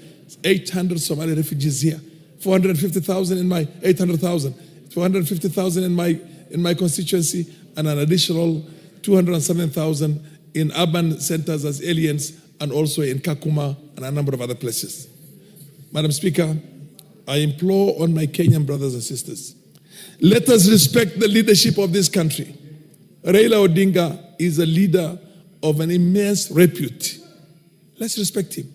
800 Somali refugees here. 450,000 in my 800,000. 450,000 in my constituency, and an additional 207,000 in urban centers as aliens, and also in Kakuma and a number of other places. Madam Speaker, I implore on my Kenyan brothers and sisters, let us respect the leadership of this country. Raila Odinga is a leader of an immense repute. Let's respect him.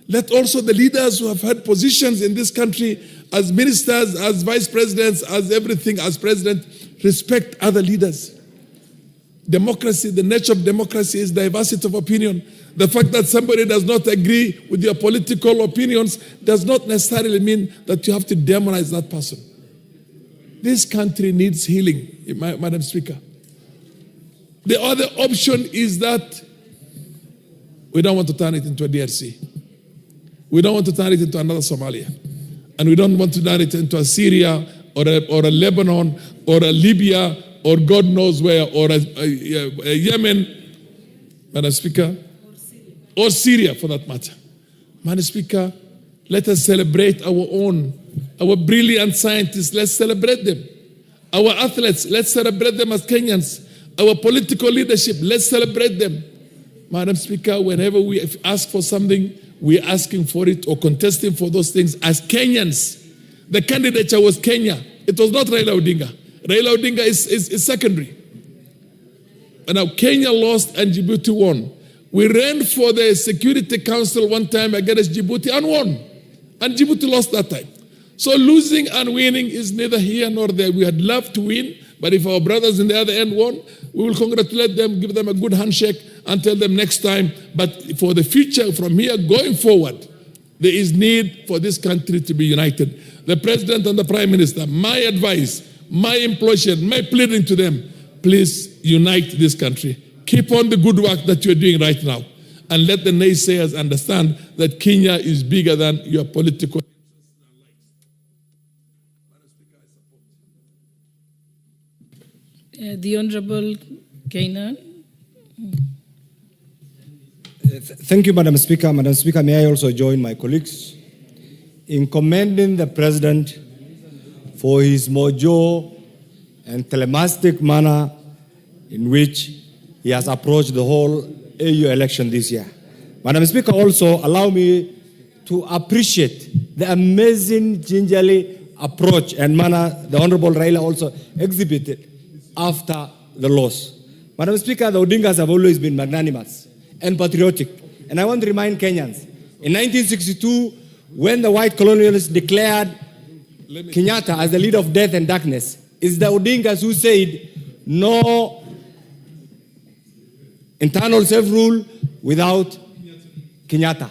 Let also the leaders who have had positions in this country as ministers, as vice presidents, as everything, as president, respect other leaders. Democracy, the nature of democracy is diversity of opinion. The fact that somebody does not agree with your political opinions does not necessarily mean that you have to demonize that person. This country needs healing, Madam Speaker. The other option is that we don't want to turn it into a DRC. We don't want to turn it into another Somalia. And we don't want to turn it into a Syria or a Lebanon or a Libya or God knows where, or a Yemen, Madam Speaker, or Syria for that matter. Madam Speaker, let us celebrate our brilliant scientists, let's celebrate them. Our athletes, let's celebrate them as Kenyans. Our political leadership, let's celebrate them. Madam Speaker, whenever we ask for something, we're asking for it or contesting for those things as Kenyans. The candidature was Kenya. It was not Raila Odinga. Raila Odinga is secondary. And now Kenya lost and Djibouti won. We ran for the Security Council one time against Djibouti and won. And Djibouti lost that time. So losing and winning is neither here nor there. We had loved to win, but if our brothers in the other end won, we will congratulate them, give them a good handshake, and tell them next time. But for the future, from here going forward, there is need for this country to be united. The President and the Prime Minister, my advice, my implosion, my pleading to them, please unite this country. Keep on the good work that you're doing right now. And let the naysayers understand that Kenya is bigger than your political. The Honorable Kenyan. Thank you, Madam Speaker. Madam Speaker, may I also join my colleagues in commending the President for his mojo and telemastic manner in which he has approached the whole AU election this year. Madam Speaker, also allow me to appreciate the amazing gingerly approach and manner the Honorable Raila also exhibited after the loss. Madam Speaker, the Odingas have always been magnanimous and patriotic. And I want to remind Kenyans, in 1962, when the white colonialists declared Kenyatta as the leader of death and darkness, it's the Odingas who said, no internal self-rule without Kenyatta.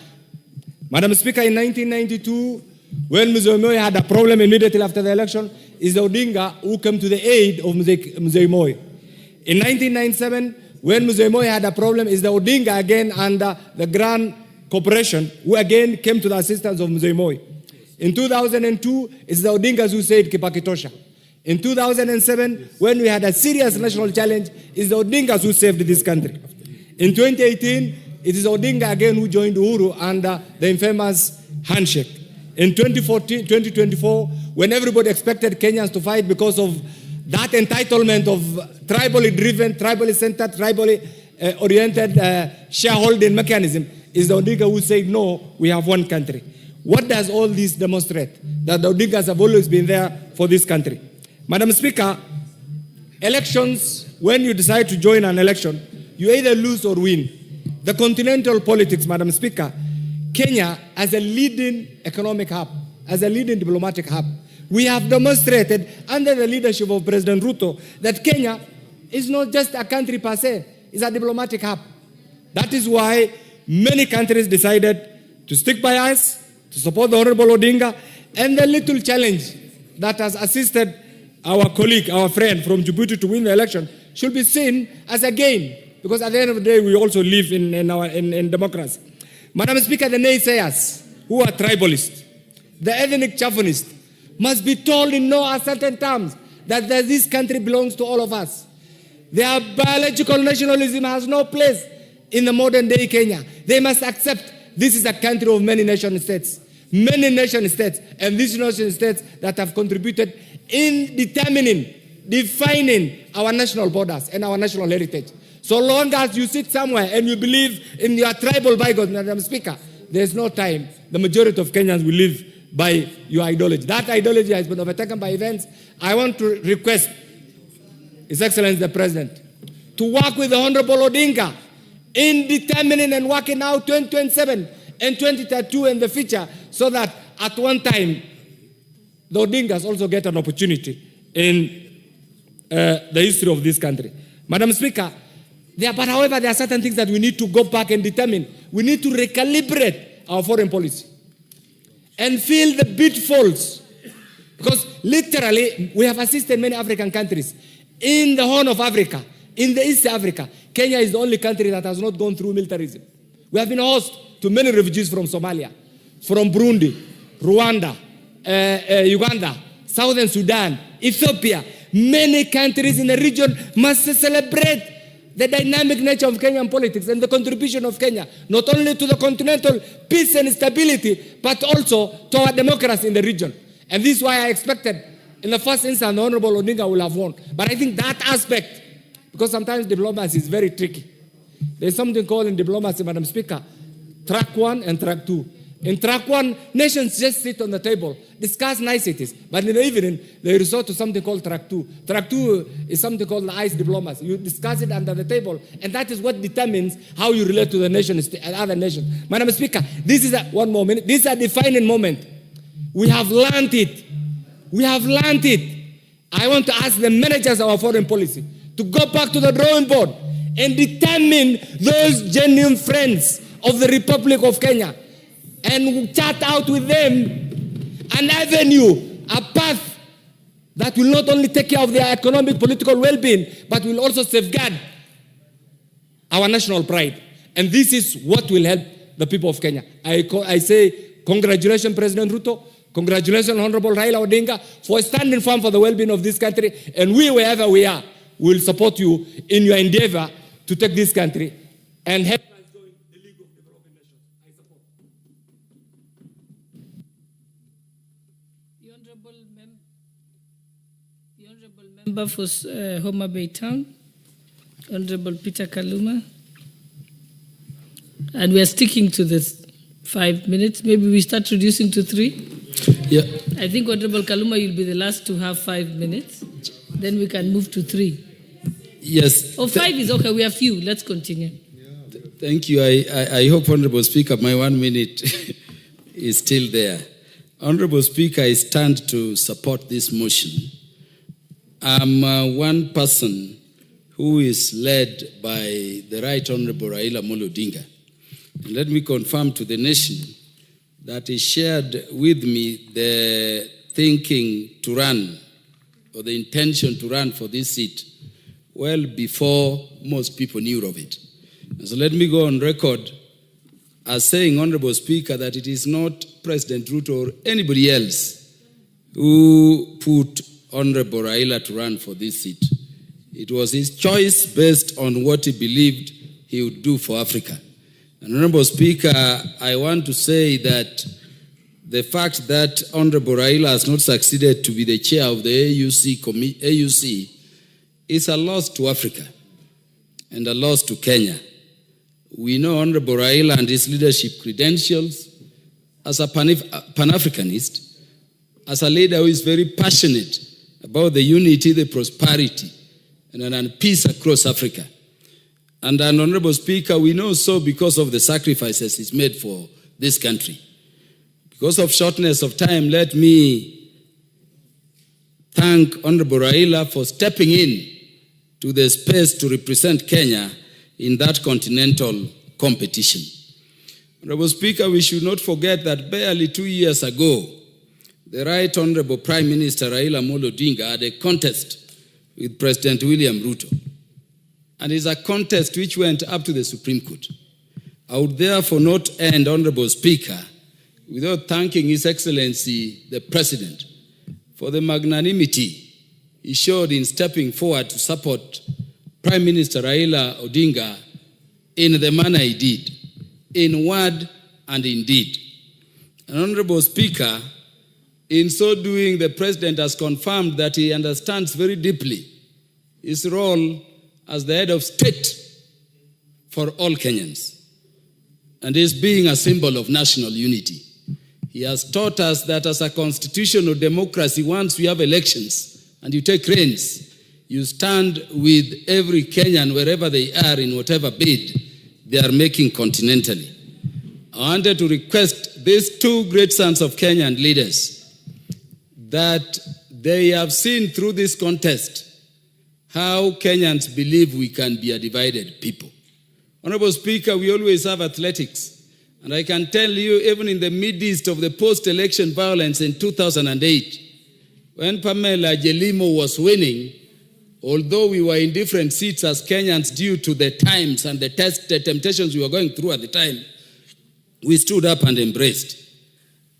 Madam Speaker, in 1992, when Mzee Moi had a problem immediately after the election, it's the Odinga who came to the aid of Mzee Moi. In 1997, when Mzee Moi had a problem, it's the Odinga again under the Grand Corporation who again came to the assistance of Mzee Moi. In 2002, it's the Odingas who said Kipakitosha. In 2007, when we had a serious national challenge, it's the Odingas who saved this country. In 2018, it is Odinga again who joined Uhuru under the infamous handshake. In 2024, when everybody expected Kenyans to fight because of that entitlement of tribally driven, tribally centered, tribally oriented shareholding mechanism, is the Odinga who said, no, we have one country. What does all this demonstrate? That the Odingas have always been there for this country. Madam Speaker, elections, when you decide to join an election, you either lose or win. The continental politics, Madam Speaker, Kenya as a leading economic hub, as a leading diplomatic hub, we have demonstrated under the leadership of President Ruto that Kenya is not just a country per se, it's a diplomatic hub. That is why many countries decided to stick by us, to support the Honorable Odinga, and the little challenge that has assisted our colleague, our friend from Djibouti to win the election should be seen as a gain, because at the end of the day, we also live in democracy. Madam Speaker, the naysayers who are tribalists, the ethnic chauvinists, must be told in no uncertain terms that this country belongs to all of us. Their biological nationalism has no place in the modern day Kenya. They must accept this is a country of many nation states. Many nation states, and these nation states that have contributed in defining our national borders and our national heritage. So long as you sit somewhere and you believe in your tribal bygones, Madam Speaker, there's no time. The majority of Kenyans will live by your ideology. That ideology has been overtaken by events. I want to request His Excellency the President to work with the Honorable Odinga in determining and working out 2027 and 2032 in the future, so that at one time the Odingas also get an opportunity in the history of this country. Madam Speaker, however, there are certain things that we need to go back and determine. We need to recalibrate our foreign policy and fill the pitfalls. Because literally, we have assisted many African countries. In the Horn of Africa, in the East Africa, Kenya is the only country that has not gone through militarism. We have been host to many refugees from Somalia, from Burundi, Rwanda, Uganda, Southern Sudan, Ethiopia. Many countries in the region must celebrate the dynamic nature of Kenyan politics and the contribution of Kenya, not only to the continental peace and stability, but also to our democracy in the region. And this is why I expected, in the first instance, the Honorable Odinga will have won. But I think that aspect, because sometimes diplomacy is very tricky. There's something called in diplomacy, Madam Speaker, track 1 and track 2. In track 1, nations just sit on the table, discuss niceties. But in the evening, they resort to something called track 2. Track 2 is something called the ice diplomacy. You discuss it under the table, and that is what determines how you relate to the nations and other nations. Madam Speaker, this is one more minute. This is a defining moment. We have learned it. We have learned it. I want to ask the managers of our foreign policy to go back to the drawing board and determine those genuine friends of the Republic of Kenya and chart out with them an avenue, a path that will not only take care of their economic, political well-being, but will also safeguard our national pride. And this is what will help the people of Kenya. I say congratulations, President Ruto. Congratulations, Honorable Raila Odinga, for standing firm for the well-being of this country. And we, wherever we are, will support you in your endeavor to take this country and help us join the League of Developing Nations. I support. The Honorable Member for Homa Bay Town, Honorable Peter Kaluma. And we are sticking to this 5 minutes. Maybe we start reducing to 3. Yeah. I think Honorable Kaluma, you'll be the last to have 5 minutes. Then we can move to 3. Yes. Oh, 5 is okay. We have few. Let's continue. Thank you. I hope, Honorable Speaker, my 1 minute is still there. Honorable Speaker, I stand to support this motion. I'm one person who is led by the Right Honorable Raila Odinga. And let me confirm to the nation that he shared with me the thinking to run, or the intention to run for this seat, well before most people knew of it. And so let me go on record as saying, Honorable Speaker, that it is not President Ruto or anybody else who put Honorable Raila to run for this seat. It was his choice based on what he believed he would do for Africa. And Honorable Speaker, I want to say that the fact that Honorable Raila has not succeeded to be the chair of the AUC is a loss to Africa and a loss to Kenya. We know Honorable Raila and his leadership credentials as a Pan-Africanist, as a leader who is very passionate about the unity, the prosperity, and peace across Africa. And an Honorable Speaker, we know so because of the sacrifices he's made for this country. Because of shortness of time, let me thank Honorable Raila for stepping in to the space to represent Kenya in that continental competition. Honorable Speaker, we should not forget that barely 2 years ago, the Right Honorable Prime Minister Raila Odinga had a contest with President William Ruto. And it's a contest which went up to the Supreme Court. I would therefore not end, Honorable Speaker, without thanking His Excellency, the President, for the magnanimity he showed in stepping forward to support Prime Minister Raila Odinga in the manner he did, in word and in deed. And Honorable Speaker, in so doing, the President has confirmed that he understands very deeply his role as the head of state for all Kenyans, and is being a symbol of national unity. He has taught us that as a constitutional democracy, once we have elections and you take reins, you stand with every Kenyan wherever they are in whatever bid they are making continentally. I wanted to request these two great sons of Kenyan leaders that they have seen through this contest how Kenyans believe we can be a divided people. Honorable Speaker, we always have athletics. And I can tell you, even in the midst of the post-election violence in 2008, when Pamela Jelimo was winning, although we were in different seats as Kenyans due to the times and the temptations we were going through at the time, we stood up and embraced.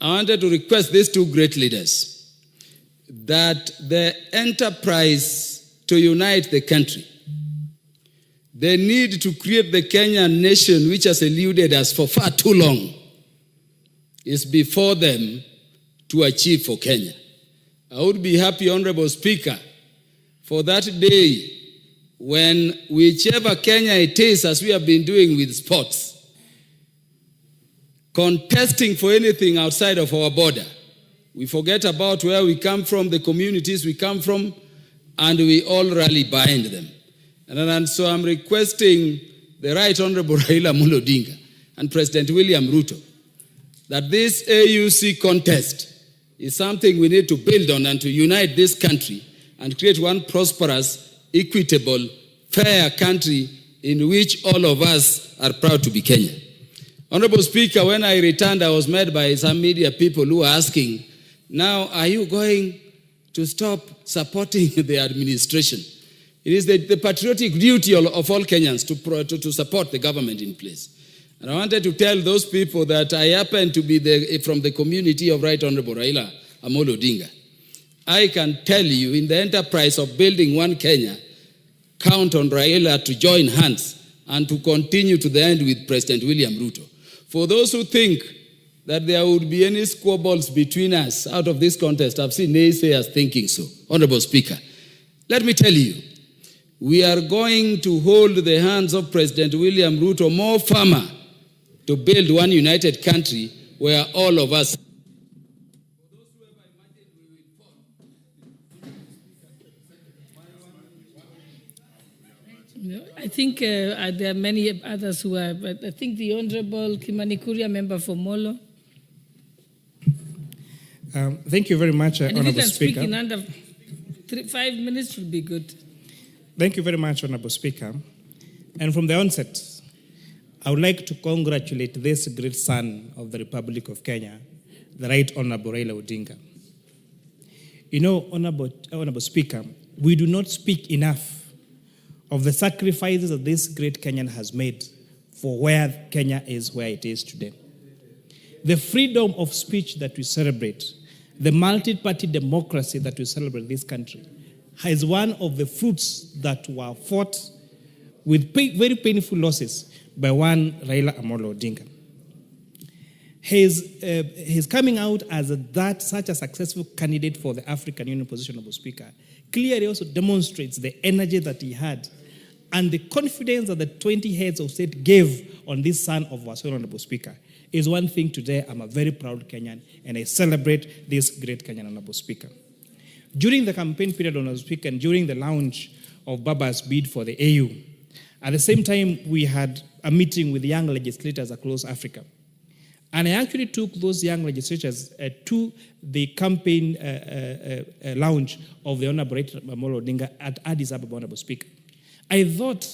I wanted to request these two great leaders that the enterprise to unite the country, the need to create the Kenyan nation which has eluded us for far too long, is before them to achieve for Kenya. I would be happy, Honorable Speaker, for that day when whichever Kenya it is, as we have been doing with sports, contesting for anything outside of our border, we forget about where we come from, the communities we come from, and we all rally behind them. And so I'm requesting the Right Honorable Raila Odinga and President William Ruto that this AUC contest is something we need to build on and to unite this country and create one prosperous, equitable, fair country in which all of us are proud to be Kenyan. Honorable Speaker, when I returned, I was met by some media people who were asking, now, are you going to stop supporting the administration? It is the patriotic duty of all Kenyans to support the government in place. And I wanted to tell those people that I happen to be from the community of Right Honorable Raila Amolo Odinga. I can tell you, in the enterprise of building one Kenya, count on Raila to join hands and to continue to the end with President William Ruto. For those who think that there would be any squabbles between us out of this contest, I've seen naysayers thinking so. Honorable Speaker, let me tell you, we are going to hold the hands of President William Ruto more firmer to build one united country where all of us. I think there are many others who are, but I think the Honorable Kimani Kuria, member for Molo. Thank you very much, And if you Honorable can Speaker. speak in under 5 minutes would be good. Thank you very much, Honorable Speaker. And from the onset, I would like to congratulate this great son of the Republic of Kenya, the Right Honorable Raila Odinga. You know, Honorable Speaker, we do not speak enough of the sacrifices that this great Kenyan has made for where Kenya is where it is today. The freedom of speech that we celebrate, the multi-party democracy that we celebrate in this country, is one of the fruits that were fought with very painful losses by one Raila Amolo Odinga. His coming out as such a successful candidate for the African Union position of Speaker clearly also demonstrates the energy that he had and the confidence that the 20 heads of state gave on this son of our Honorable Speaker is one thing today. I'm a very proud Kenyan and I celebrate this great Kenyan Honorable Speaker. During the campaign period, Honorable Speaker, and during the launch of Baba's bid for the AU, at the same time we had a meeting with young legislators across Africa. And I actually took those young legislators to the campaign launch of the Honorable Amolo Odinga at Addis Ababa, Honorable Speaker. I thought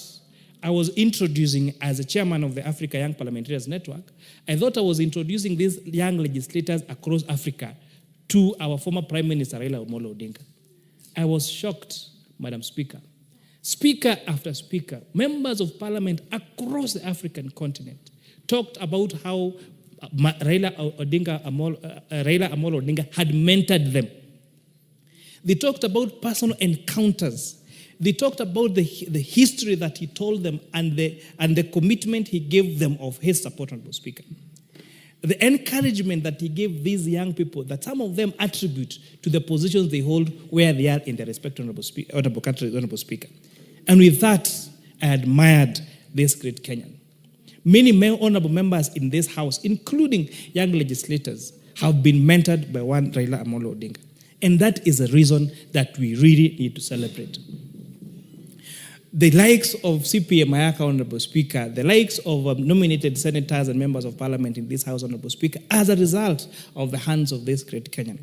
I was introducing, as a chairman of the Africa Young Parliamentarians Network, I thought I was introducing these young legislators across Africa to our former Prime Minister, Raila Amolo Odinga. I was shocked, Madam Speaker. Speaker after speaker, members of parliament across the African continent talked about how Raila Amolo Odinga had mentored them. They talked about personal encounters. They talked about the history that he told them and the commitment he gave them of his support, Honorable Speaker. The encouragement that he gave these young people, that some of them attribute to the positions they hold where they are in their respective Honorable countries, Honorable Speaker. And with that, I admired this great Kenyan. Many honorable members in this house, including young legislators, have been mentored by one Raila Amolo Odinga. And that is a reason that we really need to celebrate. The likes of CPM Mayaka, Honorable Speaker, the likes of nominated senators and members of parliament in this house, Honorable Speaker, as a result of the hands of this great Kenyan.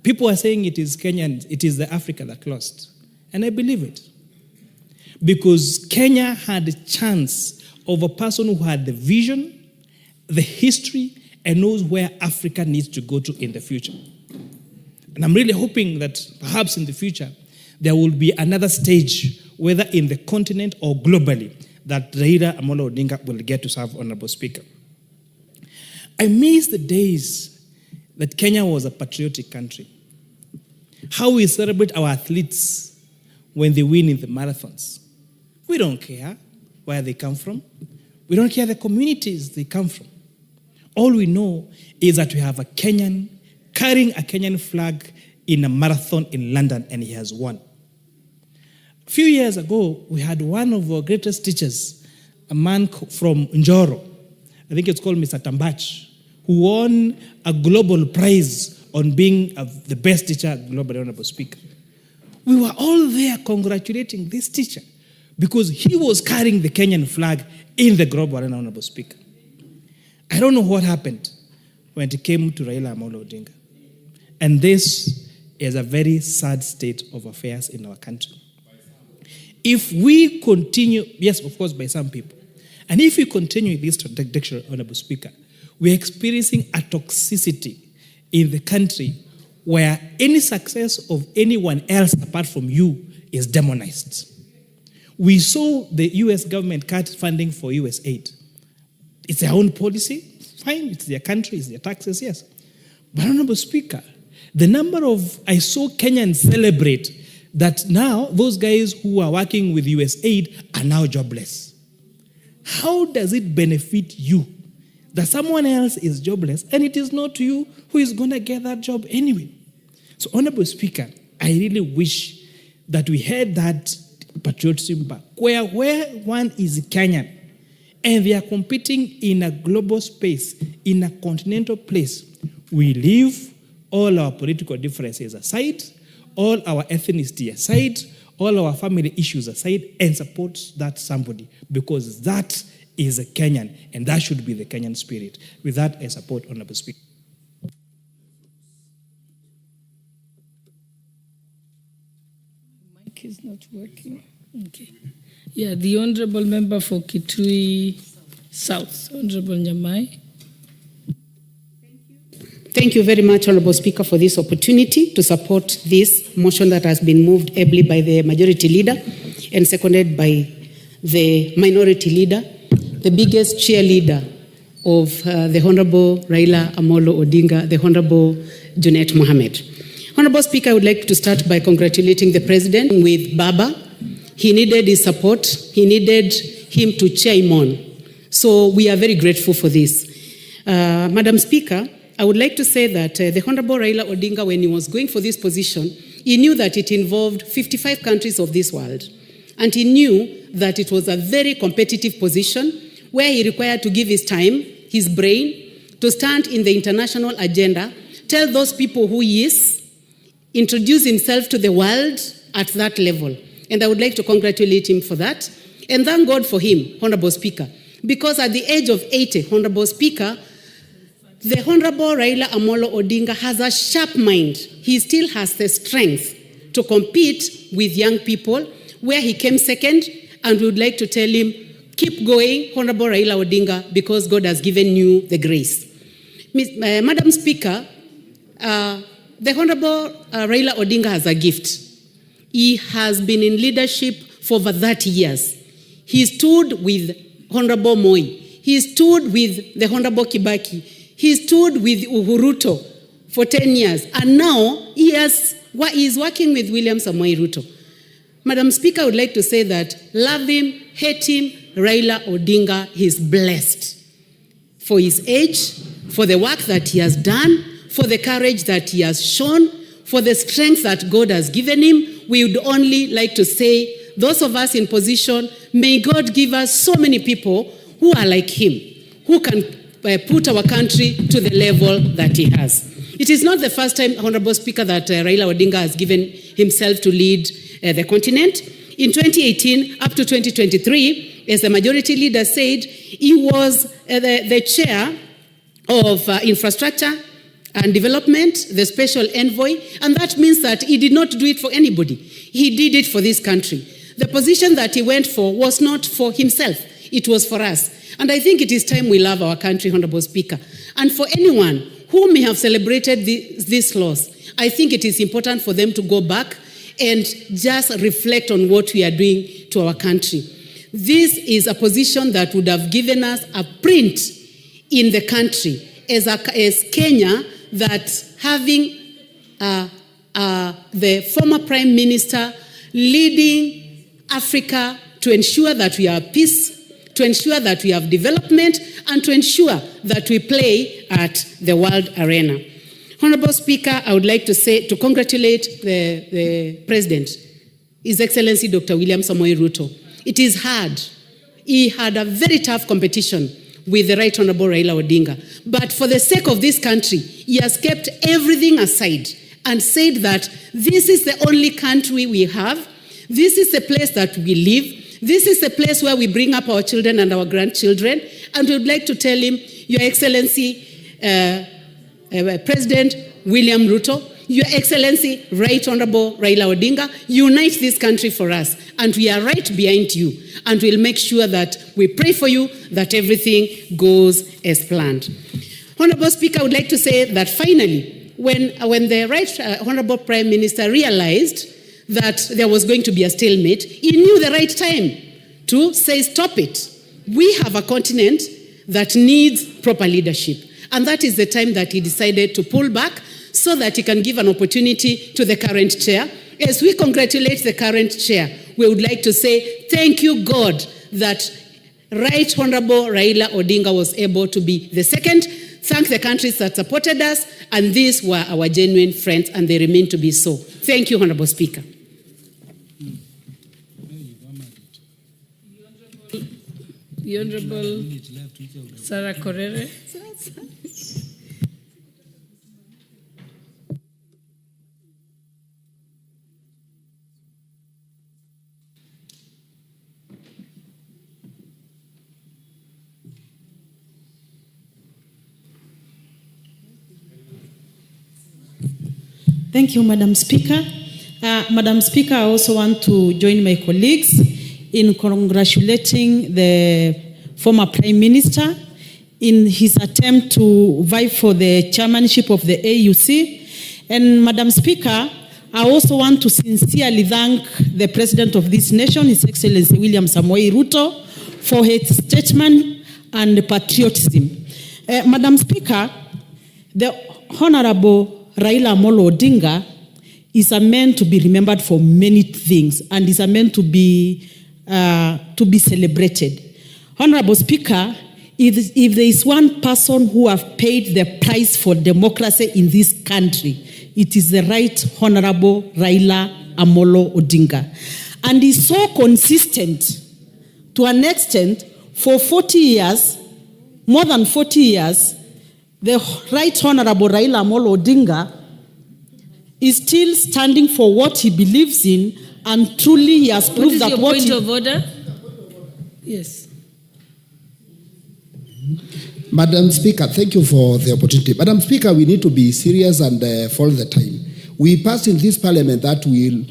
People are saying it is Kenyan, it is the Africa that lost. And I believe it. Because Kenya had a chance of a person who had the vision, the history, and knows where Africa needs to go to in the future. And I'm really hoping that perhaps in the future, there will be another stage, whether in the continent or globally, that Raila Amolo Odinga will get to serve, Honorable Speaker. I miss the days that Kenya was a patriotic country. How we celebrate our athletes when they win in the marathons. We don't care where they come from. We don't care the communities they come from. All we know is that we have a Kenyan carrying a Kenyan flag in a marathon in London, and he has won. A few years ago, we had one of our greatest teachers, a man from Njoro, I think it's called Mr. Tambach, who won a global prize on being the best teacher globally, Honorable Speaker. We were all there congratulating this teacher because he was carrying the Kenyan flag in the global arena, Honorable Speaker. I don't know what happened. when it came to Raila Amolo Odinga. And this is a very sad state of affairs in our country. If we continue, yes, of course, by some people, and if we continue this trajectory, Honorable Speaker, we're experiencing a toxicity in the country where any success of anyone else apart from you is demonized. We saw the US government cut funding for US aid. It's their own policy, fine, it's their country, it's their taxes, yes. But Honorable Speaker, the number of, I saw Kenyans celebrate that now those guys who are working with US aid are now jobless. How does it benefit you that someone else is jobless and it is not you who is going to get that job anyway? So, Honorable Speaker, I really wish that we had that patriotism back, where one is Kenyan and they are competing in a global space, in a continental place. We leave all our political differences aside, all our ethnicity aside, all our family issues aside, and support that somebody, because that is a Kenyan, and that should be the Kenyan spirit. With that, I support Honorable Speaker. Mic is not working. Okay. Yeah, the Honorable Member for Kitui South, Honorable Nyamai. Thank you very much, Honorable Speaker, for this opportunity to support this motion that has been moved ably by the Majority Leader and seconded by the Minority Leader, the biggest cheerleader of the Honorable Raila Amolo Odinga, the Honorable Junet Mohammed. Honorable Speaker, I would like to start by congratulating the President with Baba. He needed his support. He needed him to cheer him on. So we are very grateful for this. Madam Speaker, I would like to say that the Honorable Raila Odinga, when he was going for this position, he knew that it involved 55 countries of this world. And he knew that it was a very competitive position where he required to give his time, his brain, to stand in the international agenda, tell those people who he is, introduce himself to the world at that level. And I would like to congratulate him for that. And thank God for him, Honorable Speaker. Because at the age of 80, Honorable Speaker, the Honorable Raila Amolo Odinga has a sharp mind. He still has the strength to compete with young people, where he came second, and we would like to tell him, keep going, Honorable Raila Odinga, because God has given you the grace. Madam Speaker, the Honorable Raila Odinga has a gift. He has been in leadership for over 30 years. He stood with Honorable Moi. He stood with the Honorable Kibaki. He stood with Uhuruto for 10 years. And now he is working with William Samoei Ruto. Madam Speaker, I would like to say that love him, hate him, Raila Odinga is blessed for his age, for the work that he has done, for the courage that he has shown, for the strength that God has given him. We would only like to say, those of us in position, may God give us so many people who are like him, who can put our country to the level that he has. It is not the first time, Honorable Speaker, that Raila Odinga has given himself to lead the continent. In 2018 up to 2023, as the Majority Leader said, he was the chair of infrastructure and development, the special envoy, and that means that he did not do it for anybody. He did it for this country. The position that he went for was not for himself, it was for us. And I think it is time we love our country, Honorable Speaker. And for anyone who may have celebrated this loss, I think it is important for them to go back and just reflect on what we are doing to our country. This is a position that would have given us a print in the country as Kenya, that having the former Prime Minister leading Africa to ensure that we have peace, to ensure that we have development, and to ensure that we play at the world arena. Honorable Speaker, I would like to congratulate the President, His Excellency Dr. William Samoei Ruto. It is hard. He had a very tough competition with the Right Honorable Raila Odinga. But for the sake of this country, he has kept everything aside and said that this is the only country we have. This is the place that we live. This is the place where we bring up our children and our grandchildren. And we would like to tell him, Your Excellency, President William Ruto, Your Excellency, Right Honorable Raila Odinga, unite this country for us. And we are right behind you. And we'll make sure that we pray for you, that everything goes as planned. Honorable Speaker, I would like to say that finally, when the Right Honorable Prime Minister realized that there was going to be a stalemate, he knew the right time to say, stop it. We have a continent that needs proper leadership. And that is the time that he decided to pull back so that he can give an opportunity to the current chair. As we congratulate the current chair, we would like to say, thank you, God, that Right Honorable Raila Odinga was able to be the second. Thank the countries that supported us, and these were our genuine friends, and they remain to be so. Thank you, Honorable Speaker. The Honorable Sarah Korere. Thank you, Madam Speaker. Madam Speaker, I also want to join my colleagues in congratulating the former Prime Minister in his attempt to vie for the chairmanship of the AUC. And Madam Speaker, I also want to sincerely thank the President of this nation, His Excellency William Samoei Ruto, for his statement and patriotism. Madam Speaker, the Honorable Raila Amolo Odinga is a man to be remembered for many things and is a man to be celebrated. Honorable Speaker, if there is one person who have paid the price for democracy in this country, it is the Right Honorable Raila Amolo Odinga. And he's so consistent to an extent for 40 years, more than 40 years, the Right Honorable Raila Amolo Odinga is still standing for what he believes in, and truly he has proved that what is your point of order? Yes. Madam Speaker, thank you for the opportunity. Madam Speaker, we need to be serious and follow the time. We passed in this parliament that we'll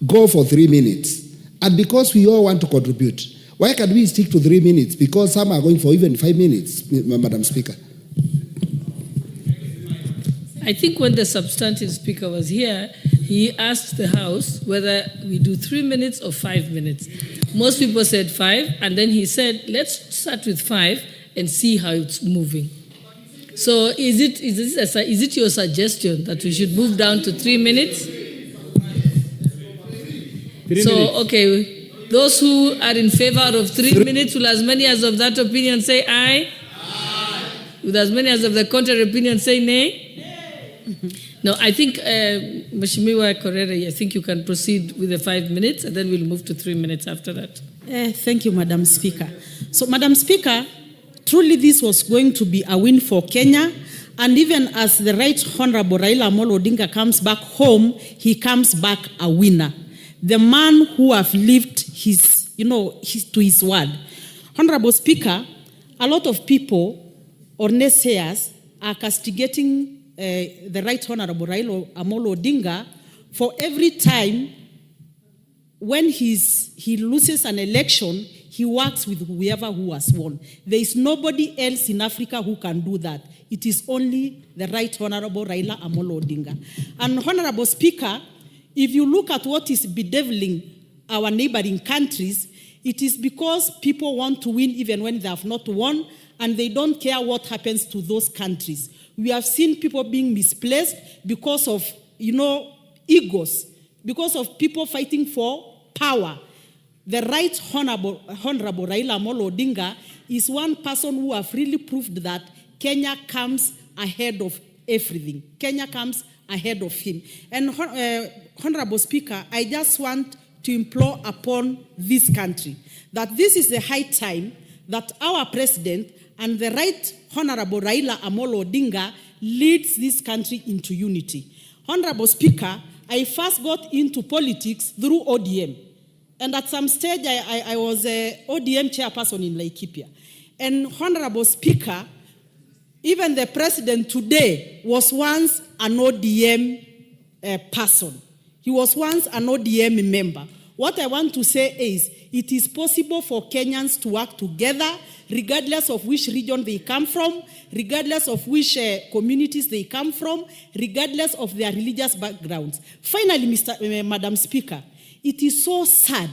go for 3 minutes. And because we all want to contribute, why can't we stick to 3 minutes? Because some are going for even 5 minutes, Madam Speaker. I think when the substantive speaker was here, he asked the House whether we do 3 minutes or 5 minutes. Most people said 5, and then he said, let's start with 5 and see how it's moving. So is it your suggestion that we should move down to 3 minutes? 3 so, minutes. okay, those who are in favor of 3 minutes, will as many as of that opinion say aye? Aye. With as many as of the contrary opinion say nay? No, I think, Mheshimiwa Korere, I think you can proceed with the 5 minutes, and then we'll move to 3 minutes after that. Thank you, Madam Speaker. So, Madam Speaker, truly this was going to be a win for Kenya, and even as the Right Honorable Raila Amolo Odinga comes back home, he comes back a winner. The man who have lived to his word. Honorable Speaker, a lot of people or naysayers are castigating the Right Honorable Raila Amolo Odinga for every time when he loses an election, he works with whoever who has won. There is nobody else in Africa who can do that. It is only the Right Honorable Raila Amolo Odinga. And Honorable Speaker, if you look at what is bedeviling our neighboring countries, it is because people want to win even when they have not won, and they don't care what happens to those countries. We have seen people being misplaced because of, egos, because of people fighting for power. The Right Honorable Raila Amolo Odinga is one person who have really proved that Kenya comes ahead of everything. Kenya comes ahead of him. And Honorable Speaker, I just want to implore upon this country that this is the high time that our president and the Right Honorable Raila Amolo Odinga leads this country into unity. Honorable Speaker, I first got into politics through ODM. And at some stage, I was a ODM chairperson in Laikipia. And Honorable Speaker, Even the president today was once an ODM person. He was once an ODM member. What I want to say is, it is possible for Kenyans to work together, regardless of which region they come from, regardless of which communities they come from, regardless of their religious backgrounds. Finally, Madam Speaker, it is so sad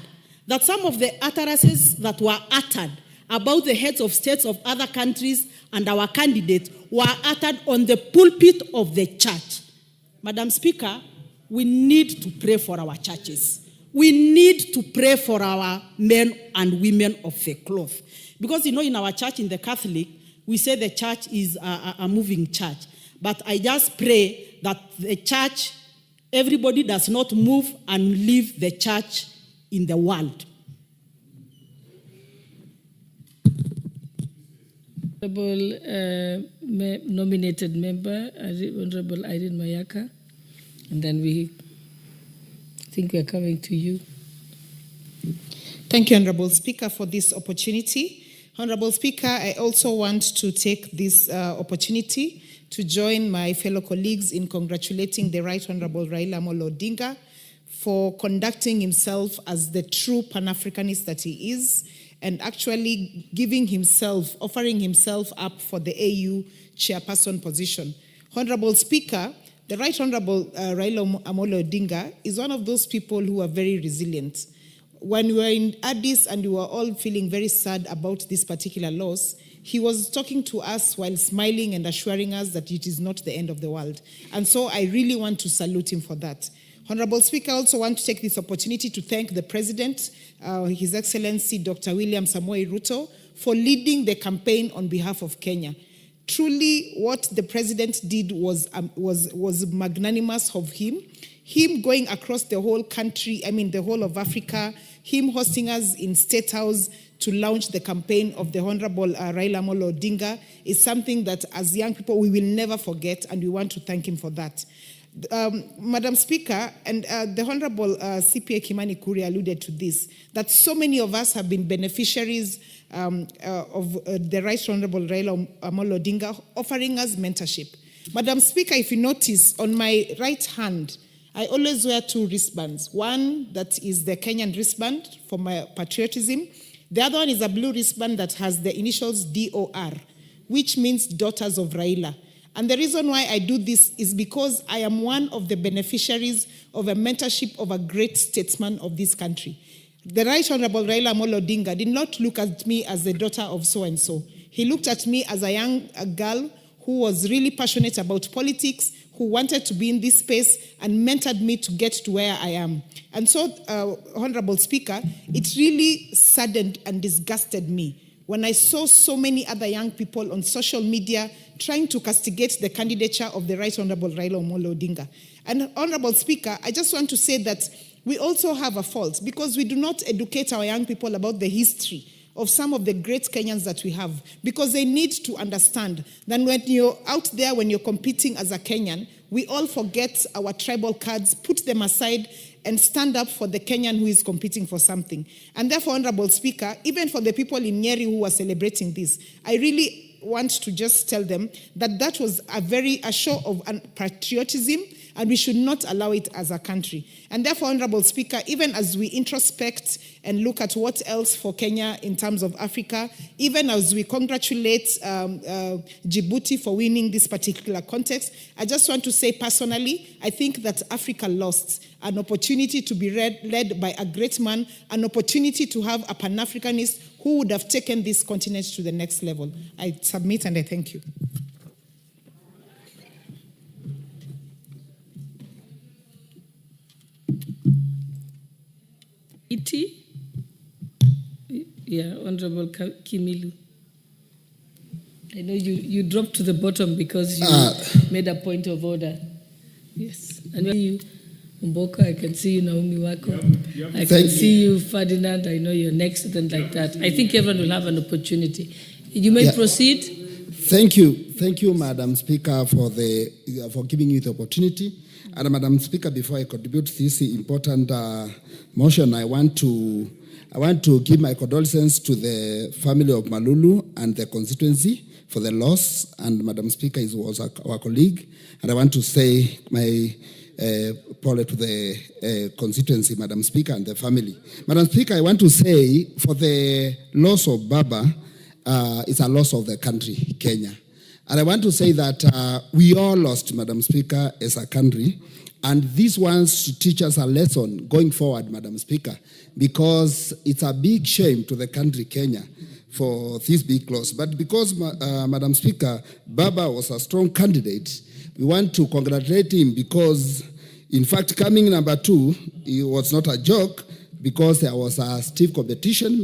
that some of the utterances that were uttered about the heads of states of other countries and our candidates were uttered on the pulpit of the church. Madam Speaker, we need to pray for our churches. We need to pray for our men and women of the cloth. Because, you know, in our church, in the Catholic, we say the church is a moving church. But I just pray that the church, everybody does not move and leave the church in the world. Honorable nominated member, Honorable Irene Mayaka, and then I think we are coming to you. Thank you, Honorable Speaker, for this opportunity. Honorable Speaker, I also want to take this opportunity to join my fellow colleagues in congratulating the Right Honorable Raila Amolo Odinga for conducting himself as the true Pan-Africanist that he is, and actually offering himself up for the AU chairperson position. Honorable Speaker, the Right Honorable Raila Amolo Odinga is one of those people who are very resilient. When we were in Addis and we were all feeling very sad about this particular loss, he was talking to us while smiling and assuring us that it is not the end of the world. And so I really want to salute him for that. Honorable Speaker, I also want to take this opportunity to thank the President, His Excellency Dr. William Samoei Ruto, for leading the campaign on behalf of Kenya. Truly, what the President did was magnanimous of him. Him going across the whole country, the whole of Africa, him hosting us in State House to launch the campaign of the Honorable Raila Amolo Odinga is something that as young people we will never forget, and we want to thank him for that. Madam Speaker, and the Honorable CPA Kimani Kuri alluded to this, that so many of us have been beneficiaries of the Right Honorable Raila Amolo Odinga offering us mentorship. Madam Speaker, if you notice, on my right hand, I always wear two wristbands. One that is the Kenyan wristband for my patriotism. The other one is a blue wristband that has the initials DOR, which means Daughters of Raila. And the reason why I do this is because I am one of the beneficiaries of a mentorship of a great statesman of this country. The Right Honorable Raila Amolo Odinga did not look at me as the daughter of so-and-so. He looked at me as a young girl who was really passionate about politics, who wanted to be in this space and mentored me to get to where I am. And so, Honorable Speaker, it really saddened and disgusted me when I saw so many other young people on social media trying to castigate the candidature of the Right Honorable Raila Amolo Odinga. And Honorable Speaker, I just want to say that we also have a fault because we do not educate our young people about the history of some of the great Kenyans that we have, because they need to understand that when you're out there, when you're competing as a Kenyan, we all forget our tribal cards, put them aside, and stand up for the Kenyan who is competing for something. And therefore, Honorable Speaker, even for the people in Nyeri who are celebrating this, I really want to just tell them that that was a show of patriotism, and we should not allow it as a country. And therefore, Honorable Speaker, even as we introspect and look at what else for Kenya in terms of Africa, even as we congratulate Djibouti for winning this particular contest, I just want to say personally, I think that Africa lost an opportunity to be led by a great man, an opportunity to have a Pan-Africanist who would have taken this continent to the next level. I submit and I thank you. Iti? Yeah, Honorable Kimilu. I know you dropped to the bottom because you made a point of order. Yes. And you, Mboka, I can see you, Naomi Wako. I can see you, Ferdinand. I know you're next and like that. I think everyone will have an opportunity. You may proceed. Thank you, Madam Speaker, for giving me the opportunity. And Madam Speaker, before I contribute this important motion, I want to I want to give my condolences to the family of Malulu and the constituency for the loss, and Madam Speaker was our colleague, and I want to say my apology to the constituency, Madam Speaker, and the family. Madam Speaker, I want to say for the loss of Baba, it's a loss of the country, Kenya. And I want to say that we all lost, Madam Speaker, as a country, and this wants to teach us a lesson going forward, Madam Speaker, because it's a big shame to the country, Kenya, for this big loss. But because, Madam Speaker, Baba was a strong candidate, we want to congratulate him because, in fact, coming number 2, it was not a joke because there was a stiff competition,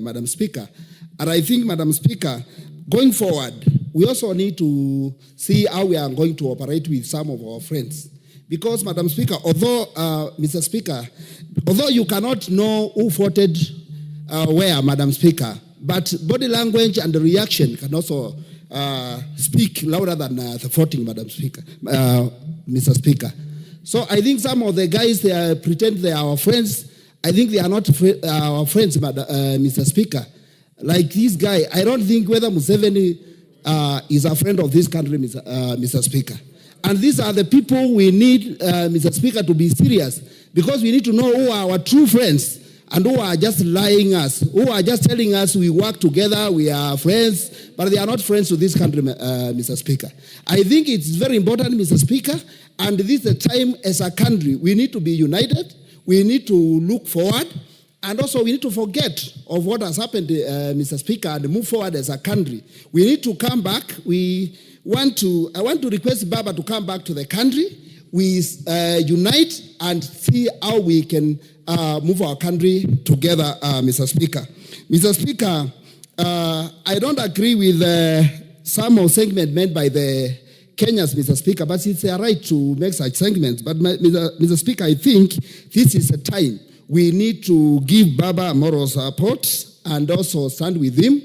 Madam Speaker. And I think, Madam Speaker, going forward, we also need to see how we are going to operate with some of our friends. Because, Madam Speaker, although, Mr. Speaker, although you cannot know who voted where, Madam Speaker, but body language and the reaction can also speak louder than the voting, Madam Speaker, Mr. Speaker. So I think some of the guys, they pretend they are our friends. I think they are not our friends, Mr. Speaker. Like this guy, I don't think whether Museveni is a friend of this country, Mr. Speaker. And these are the people we need, Mr. Speaker, to be serious, because we need to know who are our true friends and who are just lying us, who are just telling us we work together, we are friends, but they are not friends to this country, Mr. Speaker. I think it's very important, Mr. Speaker, and this is the time as a country we need to be united, we need to look forward, and also we need to forget of what has happened, Mr. Speaker, and move forward as a country. We need to come back. I want to request Baba to come back to the country. We unite and see how we can move our country together, Mr. Speaker. Mr. Speaker, I don't agree with some of segment made by the Kenyans, Mr. Speaker, but it's their right to make such segments. But Mr. Speaker, I think this is a time we need to give Baba moral support and also stand with him,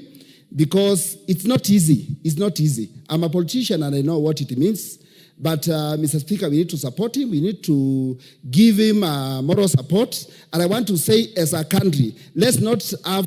because it's not easy. It's not easy. I'm a politician and I know what it means. But, Mr. Speaker, we need to support him. We need to give him moral support. And I want to say, as a country, let's not have...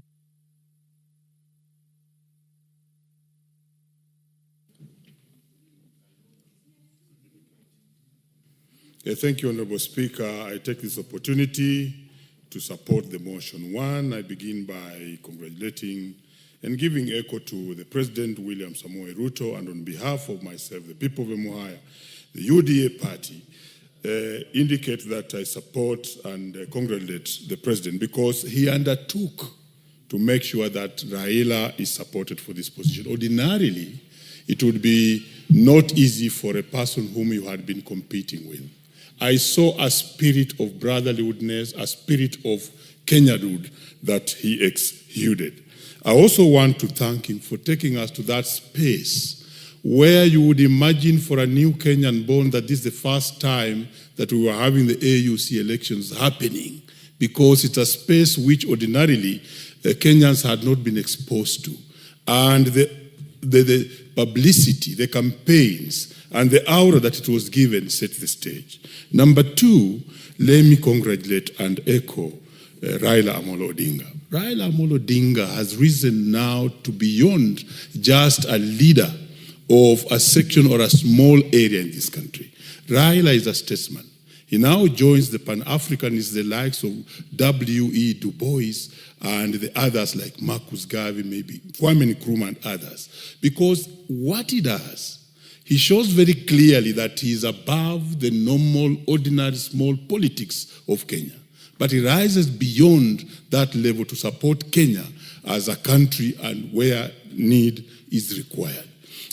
Thank you, Honorable Speaker. I take this opportunity to support the motion. One, I begin by congratulating and giving echo to the President, William Samoei Ruto, and on behalf of myself, the people of Emuhaya, the UDA party, indicate that I support and congratulate the President because he undertook to make sure that Raila is supported for this position. Ordinarily, it would be not easy for a person whom you had been competing with. I saw a spirit of brotherliness, a spirit of Kenyahood that he exuded. I also want to thank him for taking us to that space where you would imagine for a new Kenyan born that this is the first time that we were having the AUC elections happening, because it's a space which ordinarily Kenyans had not been exposed to. And the publicity, the campaigns, and the aura that it was given set the stage. Number 2, let me congratulate and echo Raila Amolo Odinga. Raila Amolo Odinga has risen now to beyond just a leader of a section or a small area in this country. Raila is a statesman. He now joins the Pan-Africanists, the likes of W.E. Du Bois and the others like Marcus Garvey, maybe Kwame Nkrumah and others. Because what he does, he shows very clearly that he is above the normal, ordinary, small politics of Kenya. But he rises beyond that level to support Kenya as a country and where need is required.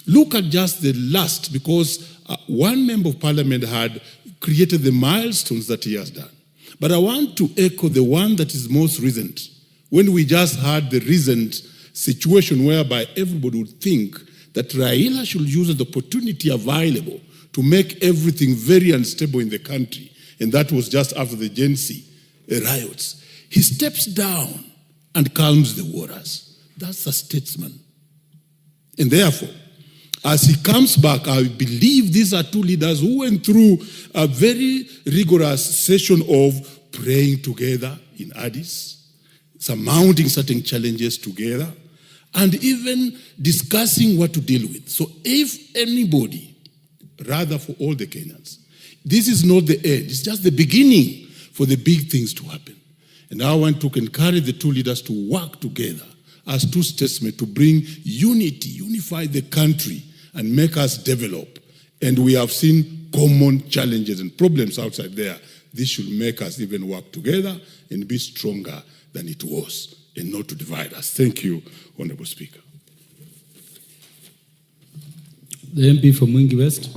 Look at just the last, because one member of parliament had created the milestones that he has done. But I want to echo the one that is most recent, when we just had the recent situation whereby everybody would think that Raila should use the opportunity available to make everything very unstable in the country. And that was just after the Gen Z riots. He steps down and calms the waters. That's a statesman. And therefore, as he comes back, I believe these are two leaders who went through a very rigorous session of praying together in Addis, surmounting certain challenges together, and even discussing what to deal with. So if anybody, rather for all the Kenyans, this is not the end, it's just the beginning for the big things to happen. And I want to encourage the two leaders to work together as two statesmen to bring unity, unify the country, and make us develop. And we have seen common challenges and problems outside there. This should make us even work together and be stronger than it was, and not to divide us. Thank you, Honorable Speaker. The MP for Mwingi West.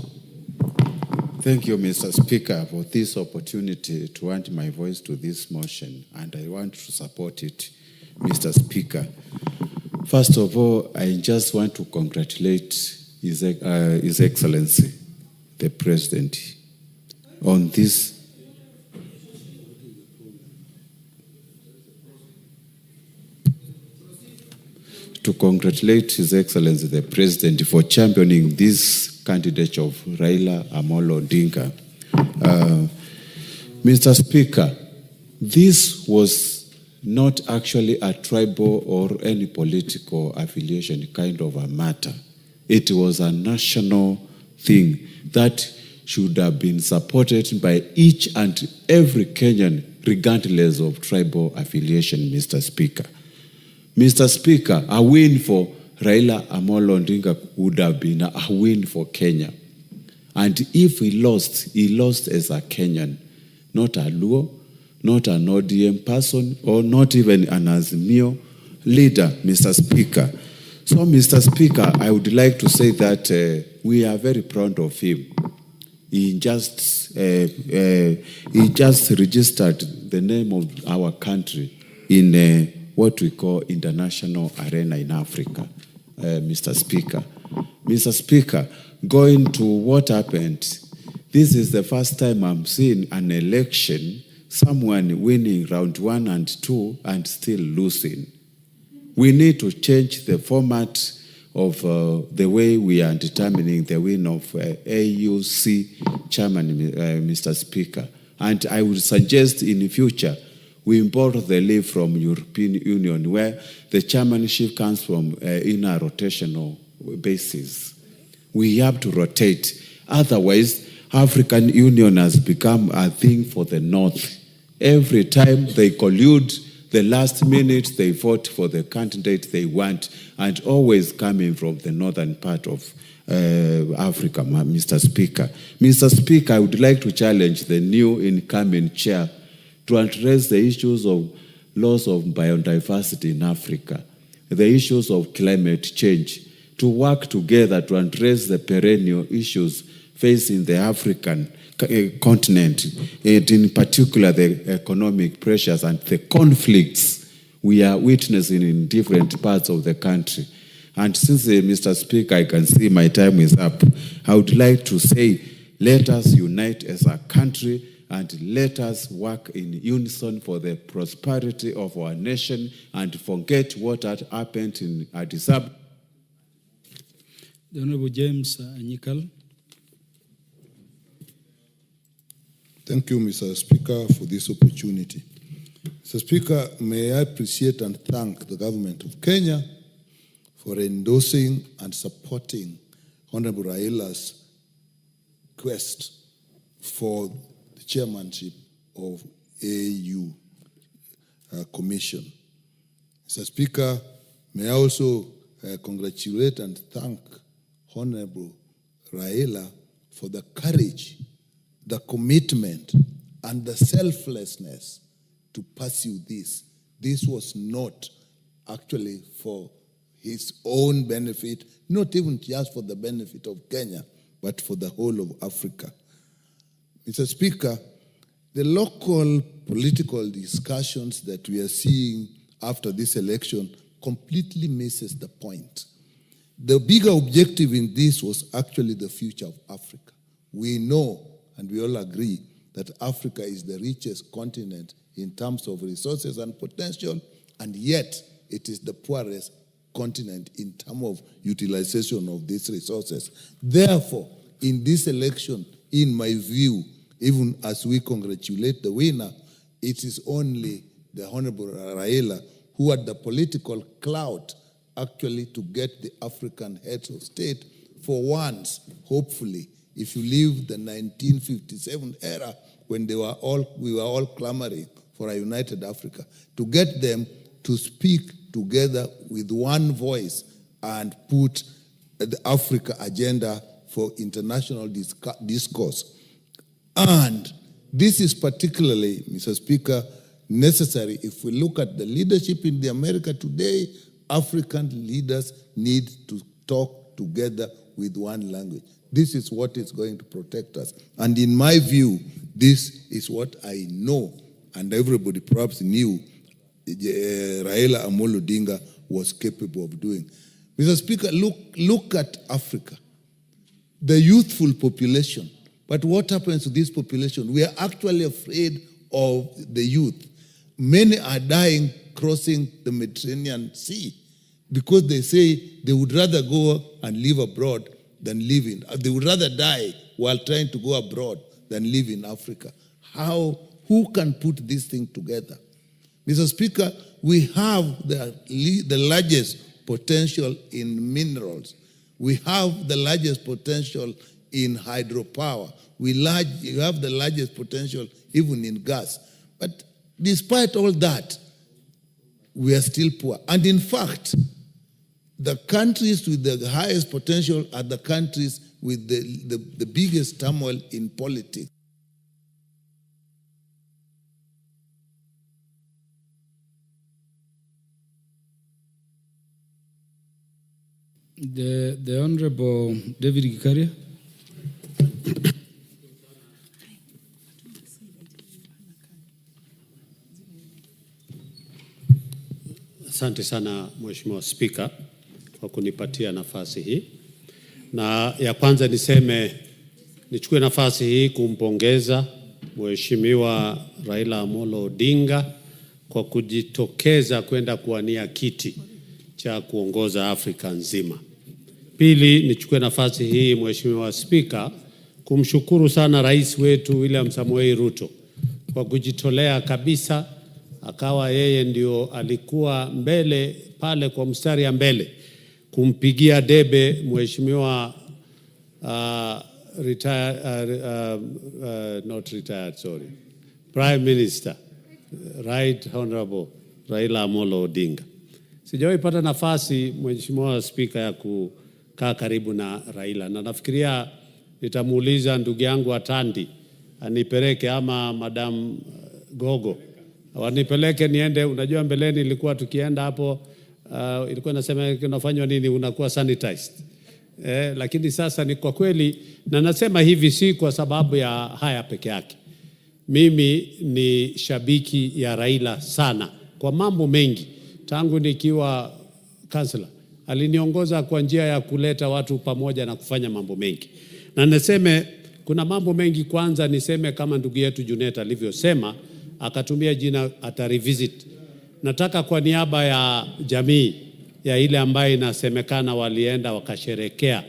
Thank you, Mr. Speaker, for this opportunity to add my voice to this motion, and I want to support it, Mr. Speaker. First of all, I just want to congratulate His Excellency, the President, on this to congratulate His Excellency, the President, for championing this candidature of Raila Amolo Odinga. Mr. Speaker, this was not actually a tribal or any political affiliation kind of a matter. It was a national thing that should have been supported by each and every Kenyan, regardless of tribal affiliation, Mr. Speaker. Mr. Speaker, a win for Raila Amolo Odinga would have been a win for Kenya. And if he lost as a Kenyan, not a Luo, not an ODM person, or not even an Azimio leader, Mr. Speaker. So, Mr. Speaker, I would like to say that we are very proud of him. He just registered the name of our country in what we call international arena in Africa, Mr. Speaker. Mr. Speaker, going to what happened, this is the first time I'm seeing an election, someone winning round 1 and 2 and still losing. We need to change the format of the way we are determining the win of AUC chairman, Mr. Speaker. And I would suggest in the future, we import the leave from European Union where the chairmanship comes from in a rotational basis. We have to rotate. Otherwise, African Union has become a thing for the North. Every time they collude, the last minute they vote for the candidate they want, and always coming from the northern part of Africa, Mr. Speaker. Mr. Speaker, I would like to challenge the new incoming chair to address the issues of loss of biodiversity in Africa, the issues of climate change, to work together to address the perennial issues facing the African continent, and in particular the economic pressures and the conflicts we are witnessing in different parts of the country. And since, Mr. Speaker, I can see my time is up, I would like to say, let us unite as a country and let us work in unison for the prosperity of our nation and forget what had happened in Addis Ababa. The Honorable James Anyikal. Thank you, Mr. Speaker, for this opportunity. Mr. Speaker, may I appreciate and thank the government of Kenya for endorsing and supporting Honorable Raila's quest for the chairmanship of AU Commission. Mr. Speaker, may I also congratulate and thank Honorable Raila for the courage, the commitment, and the selflessness to pursue this. This was not actually for his own benefit, not even just for the benefit of Kenya, but for the whole of Africa. Mr. Speaker, the local political discussions that we are seeing after this election completely misses the point. The bigger objective in this was actually the future of Africa. We know and we all agree that Africa is the richest continent in terms of resources and potential, and yet it is the poorest continent in terms of utilization of these resources. Therefore, in this election, in my view, even as we congratulate the winner, it is only the Honorable Raila, who had the political clout actually to get the African heads of state for once, hopefully, if you leave the 1957 era when we were all clamoring for a united Africa, to get them to speak together with one voice and put the Africa agenda for international discourse. And this is particularly, Mr. Speaker, necessary if we look at the leadership in the America today. African leaders need to talk together with one language. This is what is going to protect us. And in my view, this is what I know, and everybody perhaps knew Raila Amolo Odinga was capable of doing. Mr. Speaker, look at Africa, the youthful population. But what happens to this population? We are actually afraid of the youth. Many are dying crossing the Mediterranean Sea because they say they would rather go and live abroad than live in. They would rather die while trying to go abroad than live in Africa. Who can put this thing together? Mr. Speaker, we have the largest potential in minerals. We have the largest potential in hydropower. We have the largest potential even in gas. But despite all that, we are still poor. And in fact, the countries with the highest potential are the countries with the biggest turmoil in politics. The Honorable David Gikaria. Asante sana Mheshimiwa Spika kwa kunipatia nafasi hii. Na ya kwanza nichukue nafasi hii kumpongeza Mheshimiwa Raila Amolo Odinga kwa kujitokeza kwenda kuwania kiti cha kuongoza Afrika nzima. Pili, nichukue nafasi hii Mheshimiwa Spika kumshukuru sana rais wetu William Samoei Ruto kwa kujitolea kabisa, akawa yeye ndio alikuwa mbele pale kwa mstari ya mbele kumpigia debe Mheshimiwa Prime Minister Right Honorable Raila Amolo Odinga. Sijawahi pata nafasi Mheshimiwa Spika ya kukaa karibu na Raila, na nafikiria nitamuuliza ndugu yangu Atandi anipeleke ama Madam Gogo wanipeleke niende. Unajua mbeleni ilikuwa tukienda hapo ilikuwa nasema unafanywa nini, unakuwa sanitized. Lakini sasa ni kwa kweli, na nasema hivi si kwa sababu ya haya peke yake. Mimi ni shabiki ya Raila sana kwa mambo mengi. Tangu nikiwa kansela aliniongoza kwa njia ya kuleta watu pamoja na kufanya mambo mengi. Na niseme kuna mambo mengi. Kwanza niseme kama ndugu yetu Junet alivyosema, akatumia jina atarevisit. Nataka kwa niaba ya jamii ya ile ambaye inasemekana walienda wakasherekea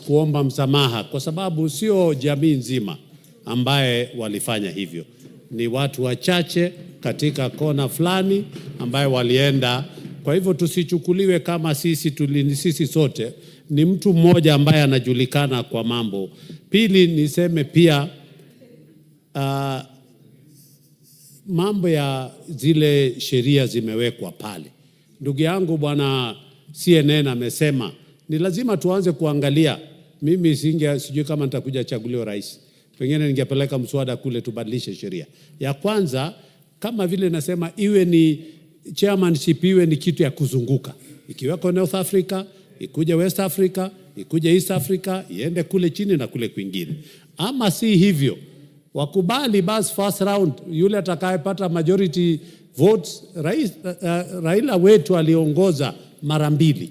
kuomba msamaha, kwa sababu sio jamii nzima ambaye walifanya hivyo. Ni watu wachache katika kona fulani ambaye walienda. Kwa hivyo tusichukuliwe kama sisi sote, ni mtu mmoja ambaye anajulikana kwa mambo. Pili, niseme pia mambo ya zile sheria zimewekwa pale. Ndugu yangu bwana CNN amesema ni lazima tuanze kuangalia. Mimi sijui kama nitakuja chaguliwa rais, pengine ningepeleka mswada kule tubadilishe sheria. Ya kwanza, kama vile nasema, iwe ni chairmanship, iwe ni kitu ya kuzunguka. Ikiweko North Africa, ikuje West Africa, ikuje East Africa, iende kule chini na kule kwingine. Ama si hivyo, wakubali basi first round, yule atakayepata majority votes. Raila wetu aliongoza mara 2.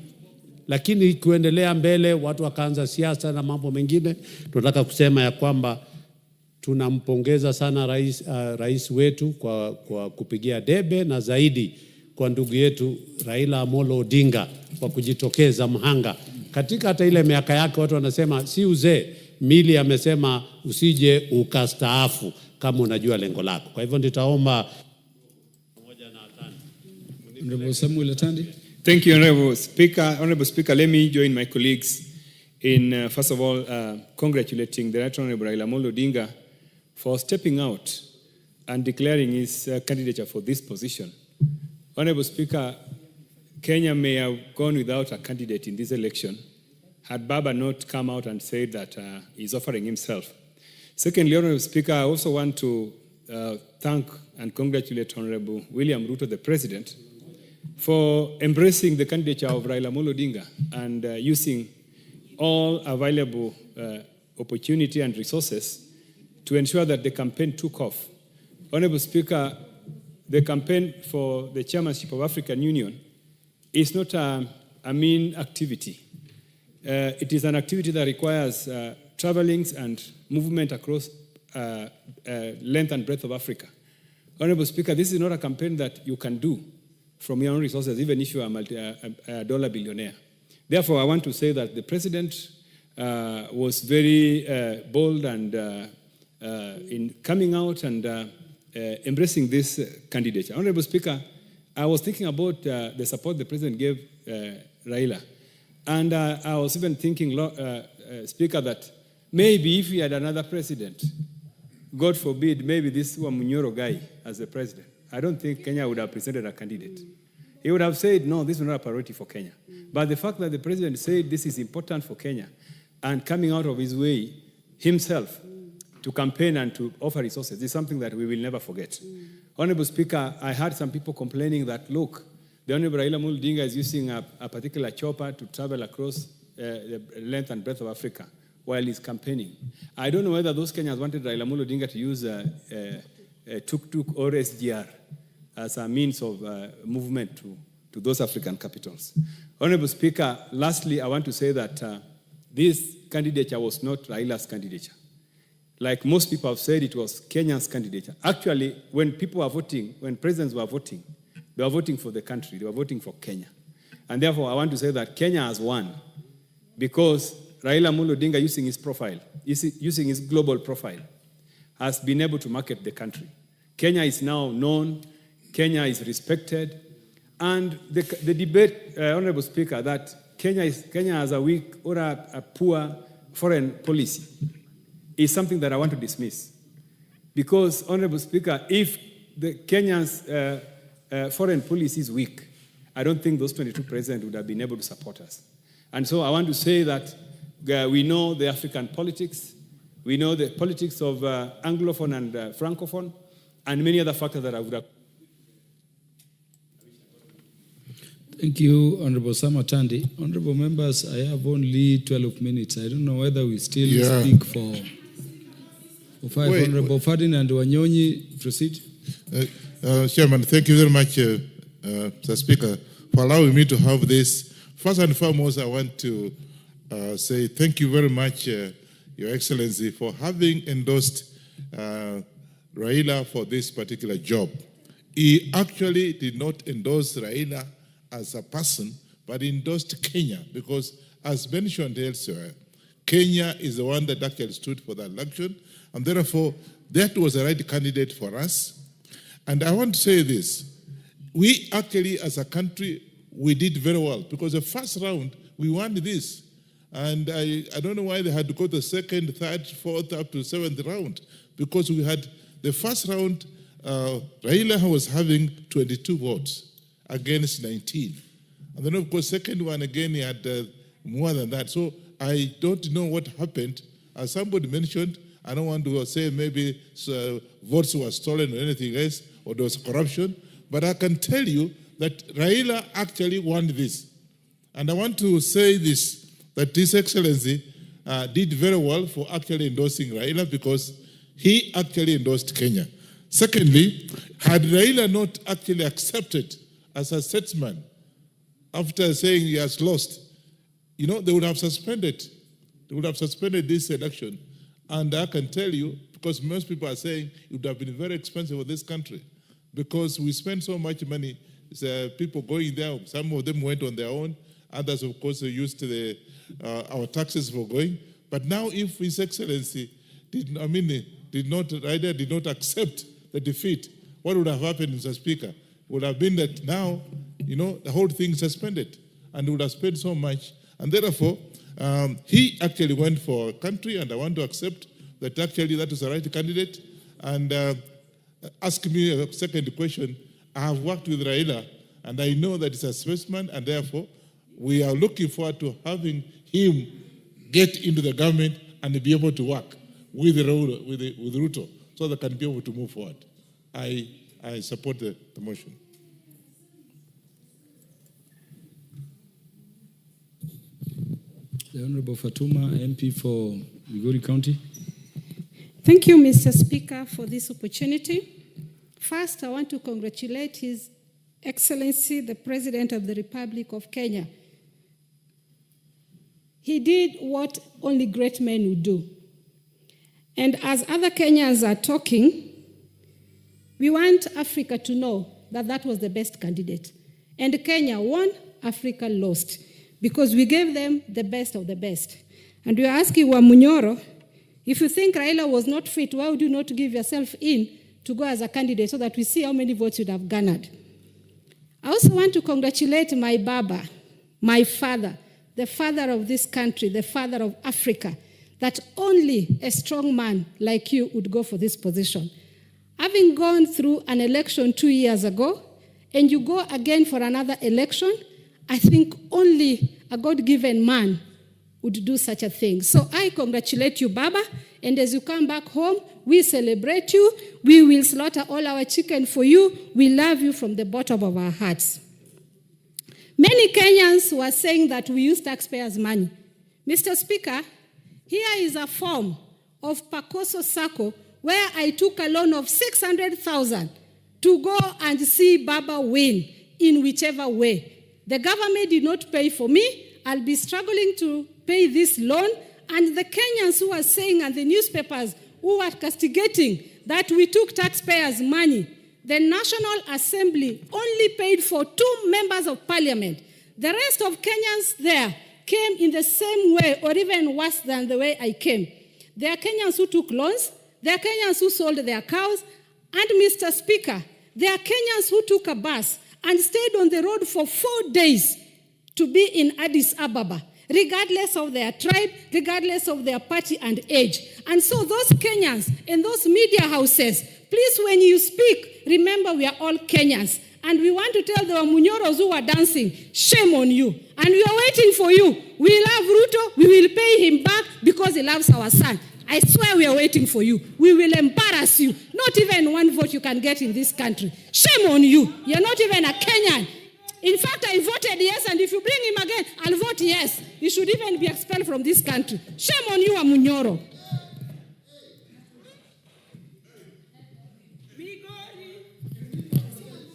Lakini kuendelea mbele watu wakaanza siasa na mambo mengine. Tunataka kusema ya kwamba tunampongeza sana rais wetu kwa kupigia debe, na zaidi kwa ndugu yetu Raila Amolo Odinga kwa kujitokeza mhanga. Katika hata ile miaka yake watu wanasema si uzee, Mili amesema usije ukastaafu kama unajua lengo lako. Kwa hivyo nitaomba Honorable Samuel Atandi. Thank you, Honorable Speaker. Honorable Speaker, let me join my colleagues in, first of all, congratulating the Right Honorable Raila Odinga for stepping out and declaring his candidature for this position. Honorable Speaker, Kenya may have gone without a candidate in this election had Baba not come out and said that he's offering himself. Secondly, Honorable Speaker, I also want to thank and congratulate Honorable William Ruto, the President, for embracing the candidature of Raila Odinga and using all available opportunity and resources to ensure that the campaign took off. Honorable Speaker, the campaign for the chairmanship of African Union is not a mean activity. It is an activity that requires travelings and movement across length and breadth of Africa. Honorable Speaker, this is not a campaign that you can do from your own resources, even if you are a dollar billionaire. Therefore, I want to say that the President was very bold and in coming out and embracing this candidature. Honorable Speaker, I was thinking about the support the President gave Raila. And I was even thinking, Speaker, that maybe if we had another president, God forbid, maybe this Wamunyoro guy as the president, I don't think Kenya would have presented a candidate. He would have said, no, this is not a priority for Kenya. But the fact that the president said this is important for Kenya and coming out of his way himself to campaign and to offer resources is something that we will never forget. Honorable Speaker, I heard some people complaining that, look, the Honorable Raila Odinga is using a particular chopper to travel across the length and breadth of Africa while he's campaigning. I don't know whether those Kenyans wanted Raila Odinga to use a tuk-tuk or SGR as a means of movement to those African capitals. Honorable Speaker, lastly, I want to say that this candidature was not Raila's candidature. Like most people have said, it was Kenya's candidature. Actually, when people were voting, when presidents were voting, they were voting for the country. They were voting for Kenya. And therefore, I want to say that Kenya has won because Raila Odinga, using his profile, using his global profile, has been able to market the country. Kenya is now known. Kenya is respected. And the debate, Honorable Speaker, that Kenya has a weak or a poor foreign policy is something that I want to dismiss. Because, Honorable Speaker, if the Kenya's foreign policy is weak, I don't think those 22 presidents would have been able to support us. And so I want to say that we know the African politics, we know the politics of Anglophone and Francophone, and many other factors that I would have. Thank you, Honorable Sam Atandi. Honorable members, I have only 12 minutes. I don't know whether we still speak for 5. Honorable Ferdinand Wanyonyi, proceed. Chairman, thank you very much, Mr. Speaker, for allowing me to have this. First and foremost, I want to say thank you very much, Your Excellency, for having endorsed Raila for this particular job. He actually did not endorse Raila as a person, but endorsed Kenya because, as mentioned elsewhere, Kenya is the one that actually stood for the election, and therefore that was the right candidate for us. And I want to say this, we actually as a country, we did very well because the first round, we won this. And I don't know why they had to go to the second, third, fourth, up to 7th round, because we had the first round, Raila was having 22 votes against 19. And then, of course, second one, again, he had more than that. So I don't know what happened. As somebody mentioned, I don't want to say maybe votes were stolen or anything else, or there was corruption, but I can tell you that Raila actually won this. And I want to say this, that His Excellency did very well for actually endorsing Raila because he actually endorsed Kenya. Secondly, had Raila not actually accepted as a statesman after saying he has lost, you know, they would have suspended. They would have suspended this election. And I can tell you, because most people are saying it would have been very expensive for this country because we spend so much money. People going there, some of them went on their own. Others, of course, used our taxes for going. But But now if His Excellency Raila did not accept the defeat, what would have happened, Mr. Speaker? Would have been that now, the whole thing suspended and would have spent so much. And therefore, he actually went for a country, and I want to accept that actually that was the right candidate. And ask me a second question. I have worked with Raila, and I know that he's a statesman, and therefore we are looking forward to having him get into the government and be able to work with Ruto so they can be able to move forward. I support the motion. The Honorable Fatuma, MP for Migori County. Thank you, Mr. Speaker, for this opportunity. First, I want to congratulate His Excellency, the President of the Republic of Kenya. He did what only great men would do. And as other Kenyans are talking, we want Africa to know that that was the best candidate. And Kenya won, Africa lost, because we gave them the best of the best. And we are asking Wamunyoro, if you think Raila was not fit, why would you not give yourself in to go as a candidate so that we see how many votes you'd have garnered? I also want to congratulate my Baba, my father, the father of this country, the father of Africa, that only a strong man like you would go for this position. Having gone through an election 2 years ago, and you go again for another election, I think only a God-given man would do such a thing. So I congratulate you, Baba, and as you come back home, we celebrate you. We will slaughter all our chicken for you. We love you from the bottom of our hearts. Many Kenyans were saying that we use taxpayers' money. Mr. Speaker, here is a form of Pacoso Sacco where I took a loan of 600,000 to go and see Baba win in whichever way. The government did not pay for me. I'll be struggling to pay this loan. And the Kenyans who are saying, and the newspapers who are castigating that we took taxpayers' money, the National Assembly only paid for 2 members of parliament. The rest of Kenyans there came in the same way or even worse than the way I came. There are Kenyans who took loans. There are Kenyans who sold their cows. And Mr. Speaker, there are Kenyans who took a bus and stayed on the road for 4 days to be in Addis Ababa, regardless of their tribe, regardless of their party and age. And so those Kenyans in those media houses, please, when you speak, remember we are all Kenyans. And we want to tell the Wamunyoros who are dancing, shame on you. And we are waiting for you. We love Ruto. We will pay him back because he loves our son. I swear we are waiting for you. We will embarrass you. Not even 1 vote you can get in this country. Shame on you. You're not even a Kenyan. In fact, I voted yes, and if you bring him again, I'll vote yes. He should even be expelled from this country. Shame on you, Wamunyoro.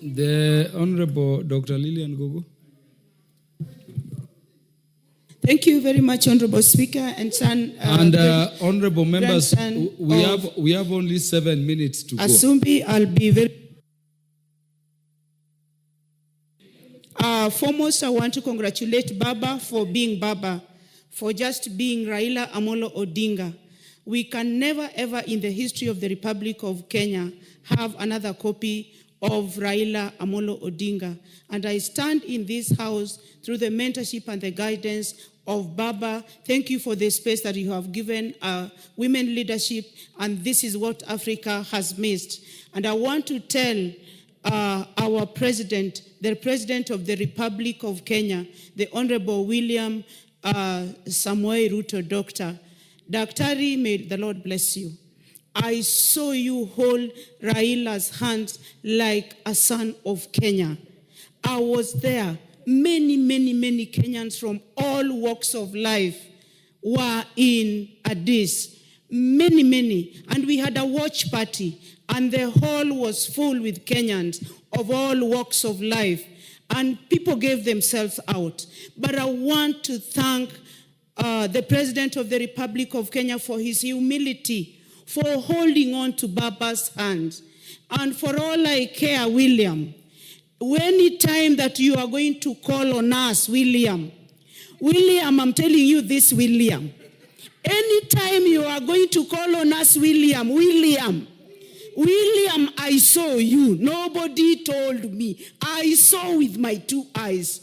The Honorable Dr. Lillian Gogo. Thank you very much, Honorable Speaker and son. Honorable members, we have only 7 minutes to go. Asumbi, I'll be very. Foremost, I want to congratulate Baba for being Baba, for just being Raila Amolo Odinga. We can never ever in the history of the Republic of Kenya have another copy of Raila Amolo Odinga. And I stand in this house through the mentorship and the guidance of Baba. Thank you for the space that you have given women leadership, and this is what Africa has missed. And I want to tell our president, the president of the Republic of Kenya, the Honorable William Samoei Ruto, Doctor. Daktari, may the Lord bless you. I saw you hold Raila's hands like a son of Kenya. I was there. Many, many, many Kenyans from all walks of life were in Addis. Many, many. And we had a watch party. And the hall was full with Kenyans of all walks of life. And people gave themselves out. But I want to thank the President of the Republic of Kenya for his humility, for holding on to Baba's hand. And for all I care, William, any time that you are going to call on us, William, I'm telling you this, William, Anytime you are going to call on us, William, I saw you. Nobody told me. I saw with my 2 eyes.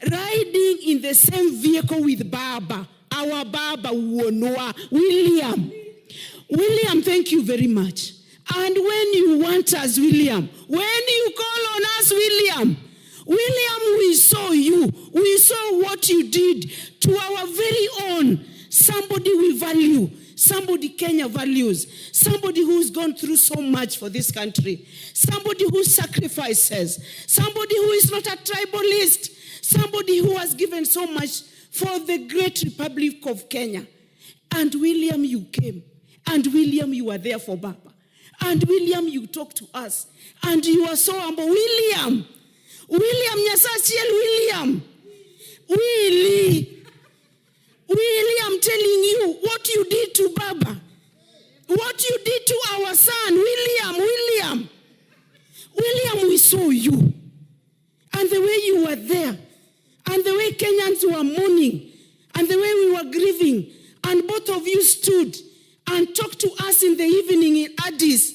Riding in the same vehicle with Baba, our Baba Uonoa, William. William, thank you very much. And when you want us, William, when you call on us, William, we saw you. We saw what you did to our very own. Somebody we value. Somebody Kenya values. Somebody who's gone through so much for this country. Somebody who sacrifices. Somebody who is not a tribalist. Somebody who has given so much for the great Republic of Kenya. And William, you came. And William, you were there for Baba. And William, you talked to us. And you are so humble. William, William, I'm telling you what you did to Baba. What you did to our son, William, we saw you. And the way you were there. And the way Kenyans were mourning. And the way we were grieving. And both of you stood and talked to us in the evening in Addis.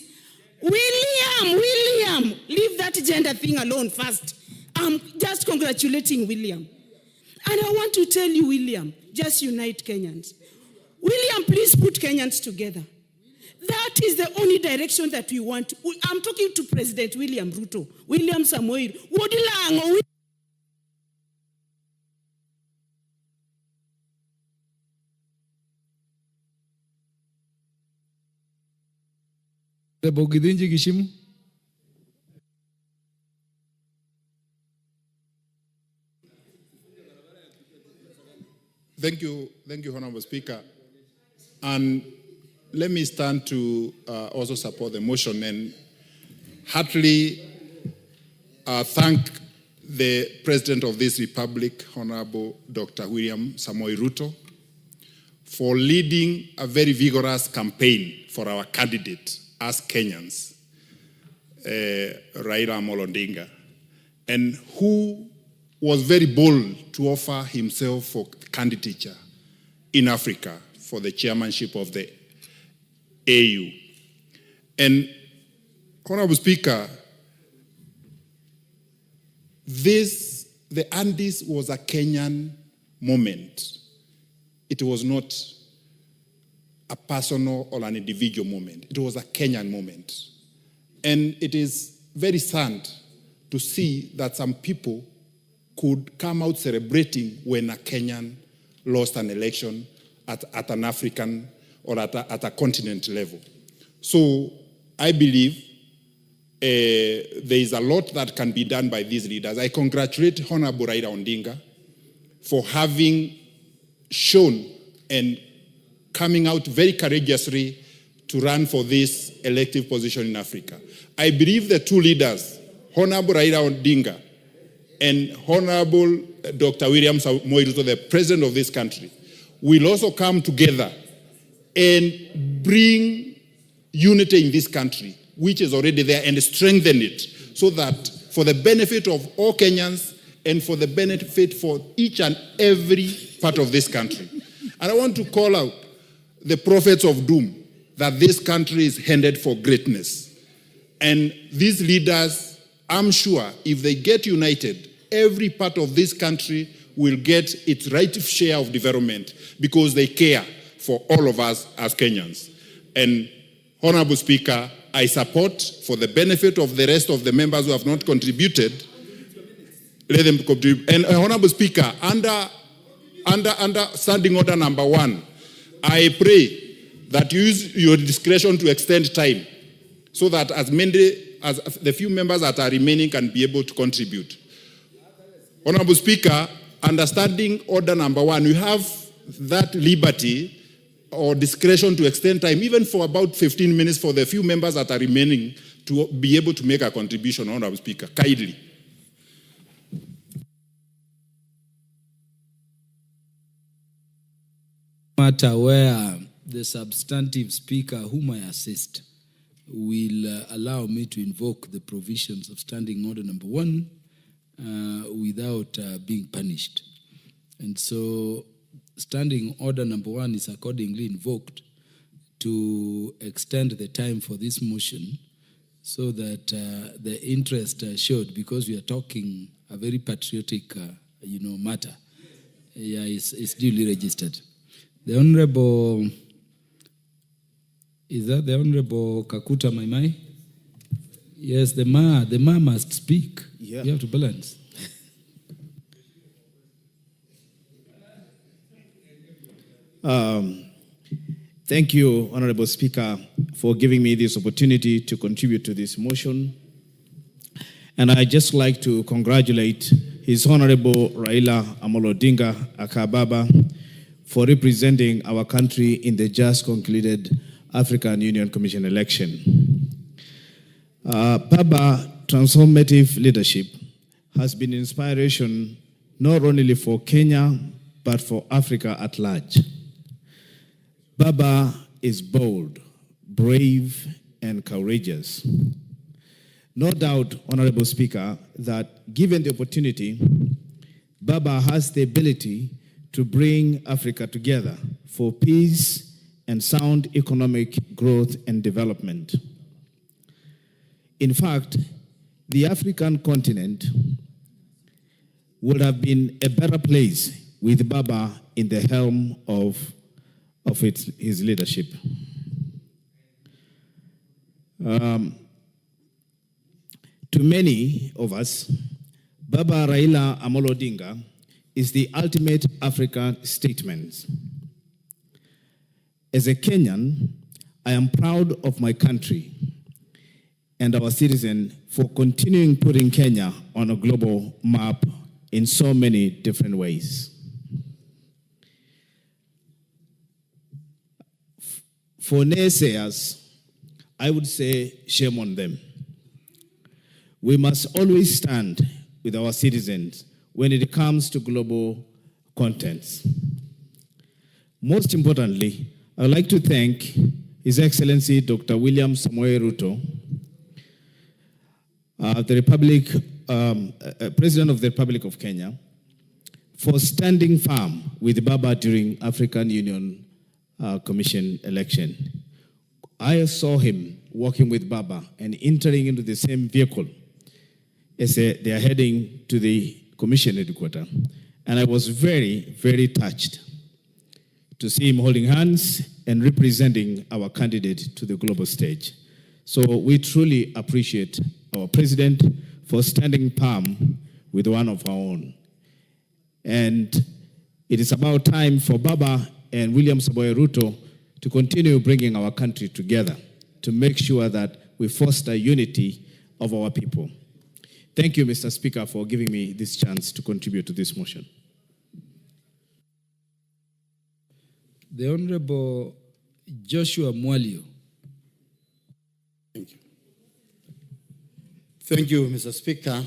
William, leave that gender thing alone first. I'm just congratulating William. And I want to tell you, William, just unite Kenyans. William, please put Kenyans together. That is the only direction that we want. I'm talking to President William Ruto, William Samoei. Bogidinji Gishimu. Thank you, Honorable Speaker. And let me stand to also support the motion and heartily thank the President of this Republic, Honorable Dr. William Samoei Ruto, for leading a very vigorous campaign for our candidate as Kenyans, Raila Amolo Odinga, and who was very bold to offer himself for candidature in Africa for the chairmanship of the AU. And, Honorable Speaker, the Andes was a Kenyan moment. It was not a personal or an individual moment. It was a Kenyan moment. And it is very sad to see that some people could come out celebrating when a Kenyan lost an election at an African or at a continent level. So I believe there is a lot that can be done by these leaders. I congratulate Honorable Raila Odinga for having shown and coming out very courageously to run for this elective position in Africa. I believe the two leaders, Honorable Raila Odinga and Honorable Dr. William Samoei Ruto, the President of this country, will also come together and bring unity in this country, which is already there, and strengthen it so that for the benefit of all Kenyans and for the benefit for each and every part of this country. And I want to call out the prophets of doom that this country is headed for greatness. And these leaders, I'm sure, if they get united, every part of this country will get its right share of development because they care for all of us as Kenyans. And, Honorable Speaker, I support, for the benefit of the rest of the members who have not contributed, let them contribute. And, Honorable Speaker, under Standing Order number 1, I pray that you use your discretion to extend time so that as many as the few members that are remaining can be able to contribute. Honorable Speaker, under Standing Order number 1, you have that liberty or discretion to extend time even for about 15 minutes for the few members that are remaining to be able to make a contribution, Honorable Speaker. Kindly. Matter where the substantive speaker whom I assist will allow me to invoke the provisions of Standing Order number 1 without being punished. And so standing order number 1 is accordingly invoked to extend the time for this motion so that the interest showed, because we are talking a very patriotic, matter. Yeah, it's duly registered. The Honorable, is that the Honorable Kakuta Maimai? Yes, the ma must speak. Yeah. You have to balance. Thank you, Honorable Speaker, for giving me this opportunity to contribute to this motion. And I'd just like to congratulate His Honorable Raila Amolo Odinga Akababa for representing our country in the just concluded African Union Commission election. Baba transformative leadership has been inspiration not only for Kenya, but for Africa at large. Baba is bold, brave, and courageous. No doubt, Honorable Speaker, that given the opportunity, Baba has the ability to bring Africa together for peace and sound economic growth and development. In fact, the African continent would have been a better place with Baba in the helm of his leadership. To many of us, Baba Raila Amolo Odinga is the ultimate African statement. As a Kenyan, I am proud of my country and our citizens for continuing putting Kenya on a global map in so many different ways. For naysayers, I would say shame on them. We must always stand with our citizens when it comes to global contents. Most importantly, I would like to thank His Excellency Dr. William Samoei Ruto, President of the Republic of Kenya, for standing firm with Baba during African Union Commission election. I saw him walking with Baba and entering into the same vehicle as they are heading to the commission headquarters. And I was very, very touched to see him holding hands and representing our candidate to the global stage. So we truly appreciate our president for standing firm with one of our own. And it is about time for Baba and William Samoei Ruto to continue bringing our country together to make sure that we foster unity of our people. Thank you, Mr. Speaker, for giving me this chance to contribute to this motion. The Honorable Joshua Mwalio. Thank you. Thank you, Mr. Speaker.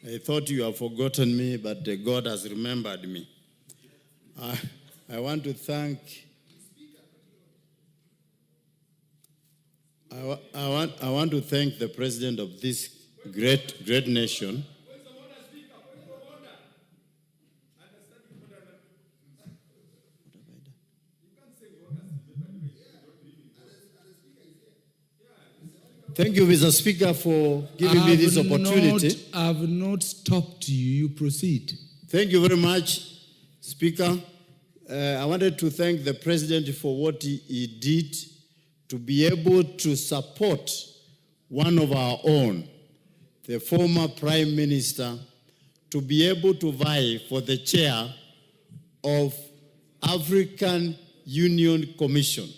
I thought you have forgotten me, but God has remembered me. I want to thank I want to thank the president of this great nation. Thank you, Mr. Speaker, for giving me this opportunity. I have not stopped you. You proceed. Thank you very much, Speaker. I wanted to thank the President for what he did to be able to support one of our own, the former Prime Minister, to be able to vie for the chair of African Union Commission,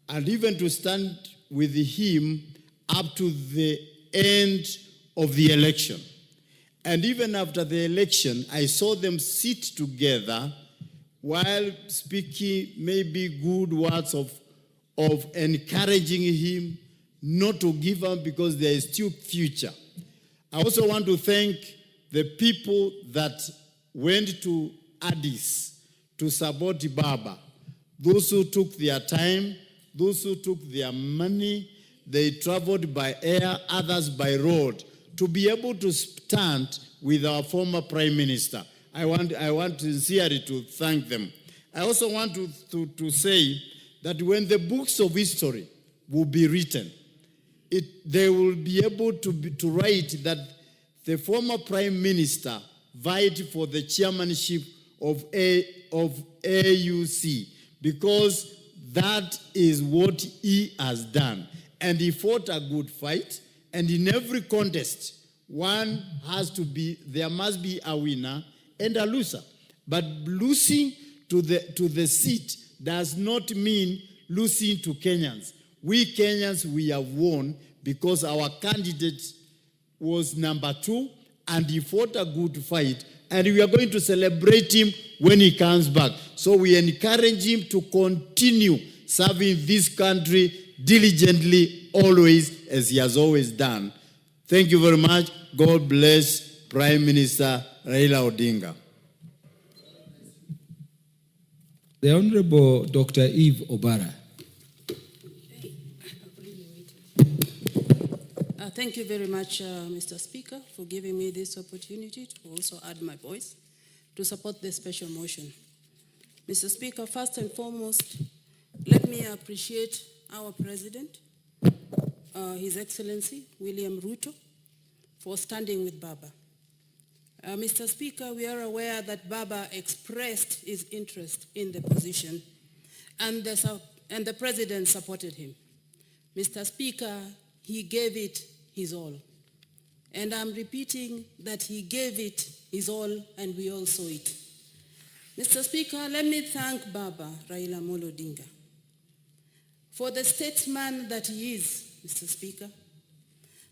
and even to stand with him up to the end of the election. And even after the election, I saw them sit together while speaking maybe good words of encouraging him not to give up because there is still future. I also want to thank the people that went to Addis to support Baba. Those who took their time, those who took their money, they traveled by air, others by road, to be able to stand with our former Prime Minister. I want sincerely to thank them. I also want to say that when the books of history will be written, they will be able to write that the former Prime Minister vied for the chairmanship of AUC because that is what he has done. And he fought a good fight, and in every contest, there must be a winner and a loser. But losing to the seat does not mean losing to Kenyans. We Kenyans, we have won because our candidate was number 2 and he fought a good fight, and we are going to celebrate him when he comes back. So we encourage him to continue serving this country diligently, always, as he has always done. Thank you very much. God bless Prime Minister Raila Odinga. The Honorable Dr. Eve Obara. Thank you very much, Mr. Speaker, for giving me this opportunity to also add my voice to support the special motion. Mr. Speaker, first and foremost, let me appreciate our President, His Excellency William Ruto, for standing with Baba. Mr. Speaker, we are aware that Baba expressed his interest in the position, and the President supported him. Mr. Speaker, he gave it his all. And I'm repeating that he gave it his all, and we all saw it. Mr. Speaker, let me thank Baba Raila Amolo Odinga for the statesman that he is, Mr. Speaker,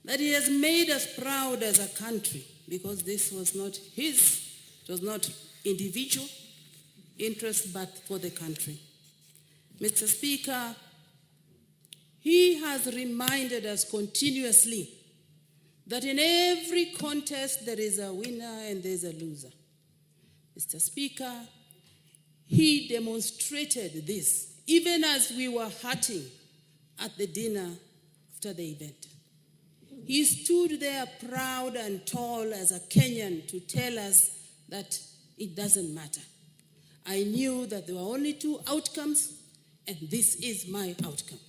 that he has made us proud as a country, because this was not his, it was not individual interest, but for the country. Mr. Speaker, he has reminded us continuously that in every contest there is a winner and there is a loser. Mr. Speaker, he demonstrated this even as we were hurting at the dinner after the event. He stood there proud and tall as a Kenyan to tell us that it doesn't matter. I knew that there were only 2 outcomes, and this is my outcome.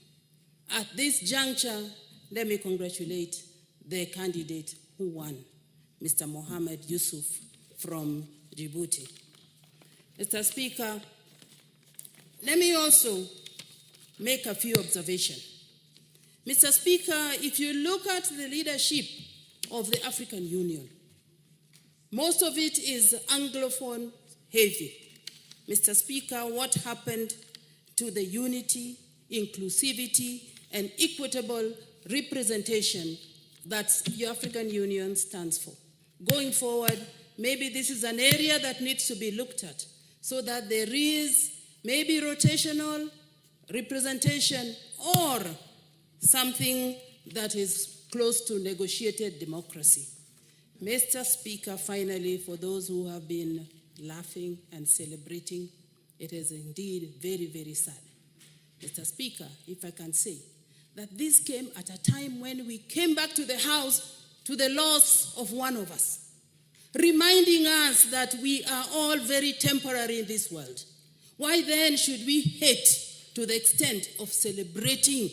At this juncture, let me congratulate the candidate who won, Mr. Mohamed Yusuf from Djibouti. Mr. Speaker, let me also make a few observations. Mr. Speaker, if you look at the leadership of the African Union, most of it is Anglophone heavy. Mr. Speaker, what happened to the unity, inclusivity, and equitable representation that the African Union stands for? Going forward, maybe this is an area that needs to be looked at so that there is maybe rotational representation or something that is close to negotiated democracy. Mr. Speaker, finally, for those who have been laughing and celebrating, it is indeed very, very sad. Mr. Speaker, if I can say, that this came at a time when we came back to the House to the loss of one of us, reminding us that we are all very temporary in this world. Why then should we hate to the extent of celebrating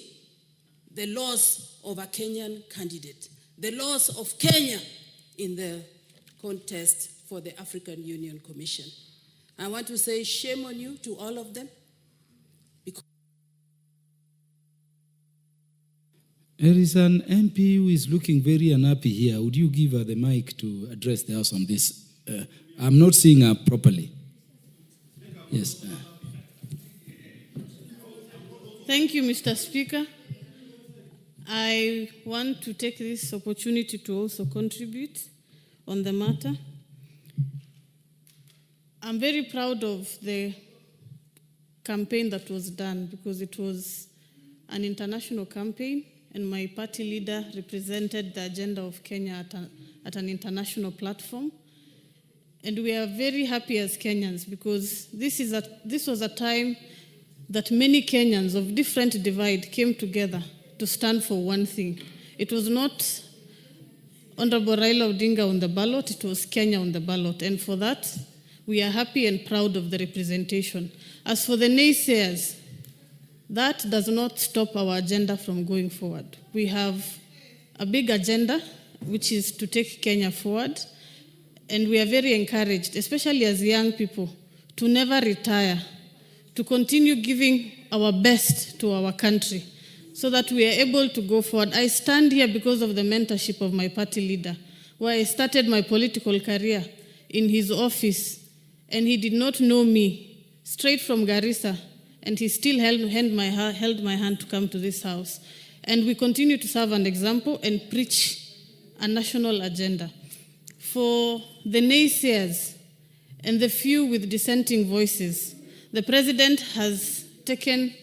the loss of a Kenyan candidate, the loss of Kenya in the contest for the African Union Commission? I want to say shame on you to all of them. There is an MP who is looking very unhappy here. Would you give her the mic to address the House on this? I'm not seeing her properly. Yes. Thank you, Mr. Speaker. I want to take this opportunity to also contribute on the matter. I'm very proud of the campaign that was done because it was an international campaign, and my party leader represented the agenda of Kenya at an international platform. And we are very happy as Kenyans because this was a time that many Kenyans of different divide came together to stand for one thing. It was not Honorable Raila Odinga on the ballot, it was Kenya on the ballot. And for that, we are happy and proud of the representation. As for the naysayers, that does not stop our agenda from going forward. We have a big agenda, which is to take Kenya forward, and we are very encouraged, especially as young people, to never retire, to continue giving our best to our country so that we are able to go forward. I stand here because of the mentorship of my party leader, where I started my political career in his office, and he did not know me, straight from Garissa, and he still held my hand to come to this house. And we continue to serve an example and preach a national agenda. For the naysayers and the few with dissenting voices, the president has taken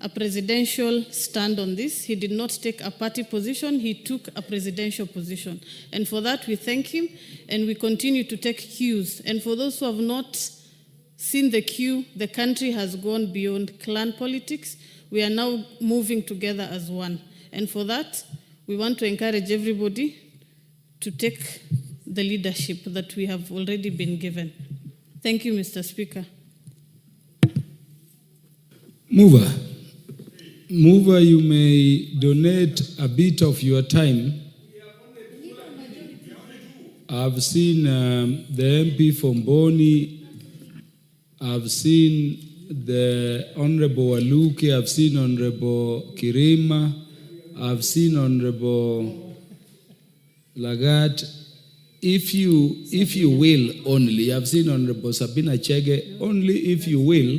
a presidential stand on this. He did not take a party position, he took a presidential position. And for that, we thank him, and we continue to take cues. And for those who have not seen the cue, the country has gone beyond clan politics. We are now moving together as one. And for that, we want to encourage everybody to take the leadership that we have already been given. Thank you, Mr. Speaker. Mover, you may donate a bit of your time. I've seen the MP from Boni. I've seen the Honorable Waluke. I've seen Honorable Kirima. I've seen Honorable Lagat. If you will only, I've seen Honorable Sabina Chege. Only if you will,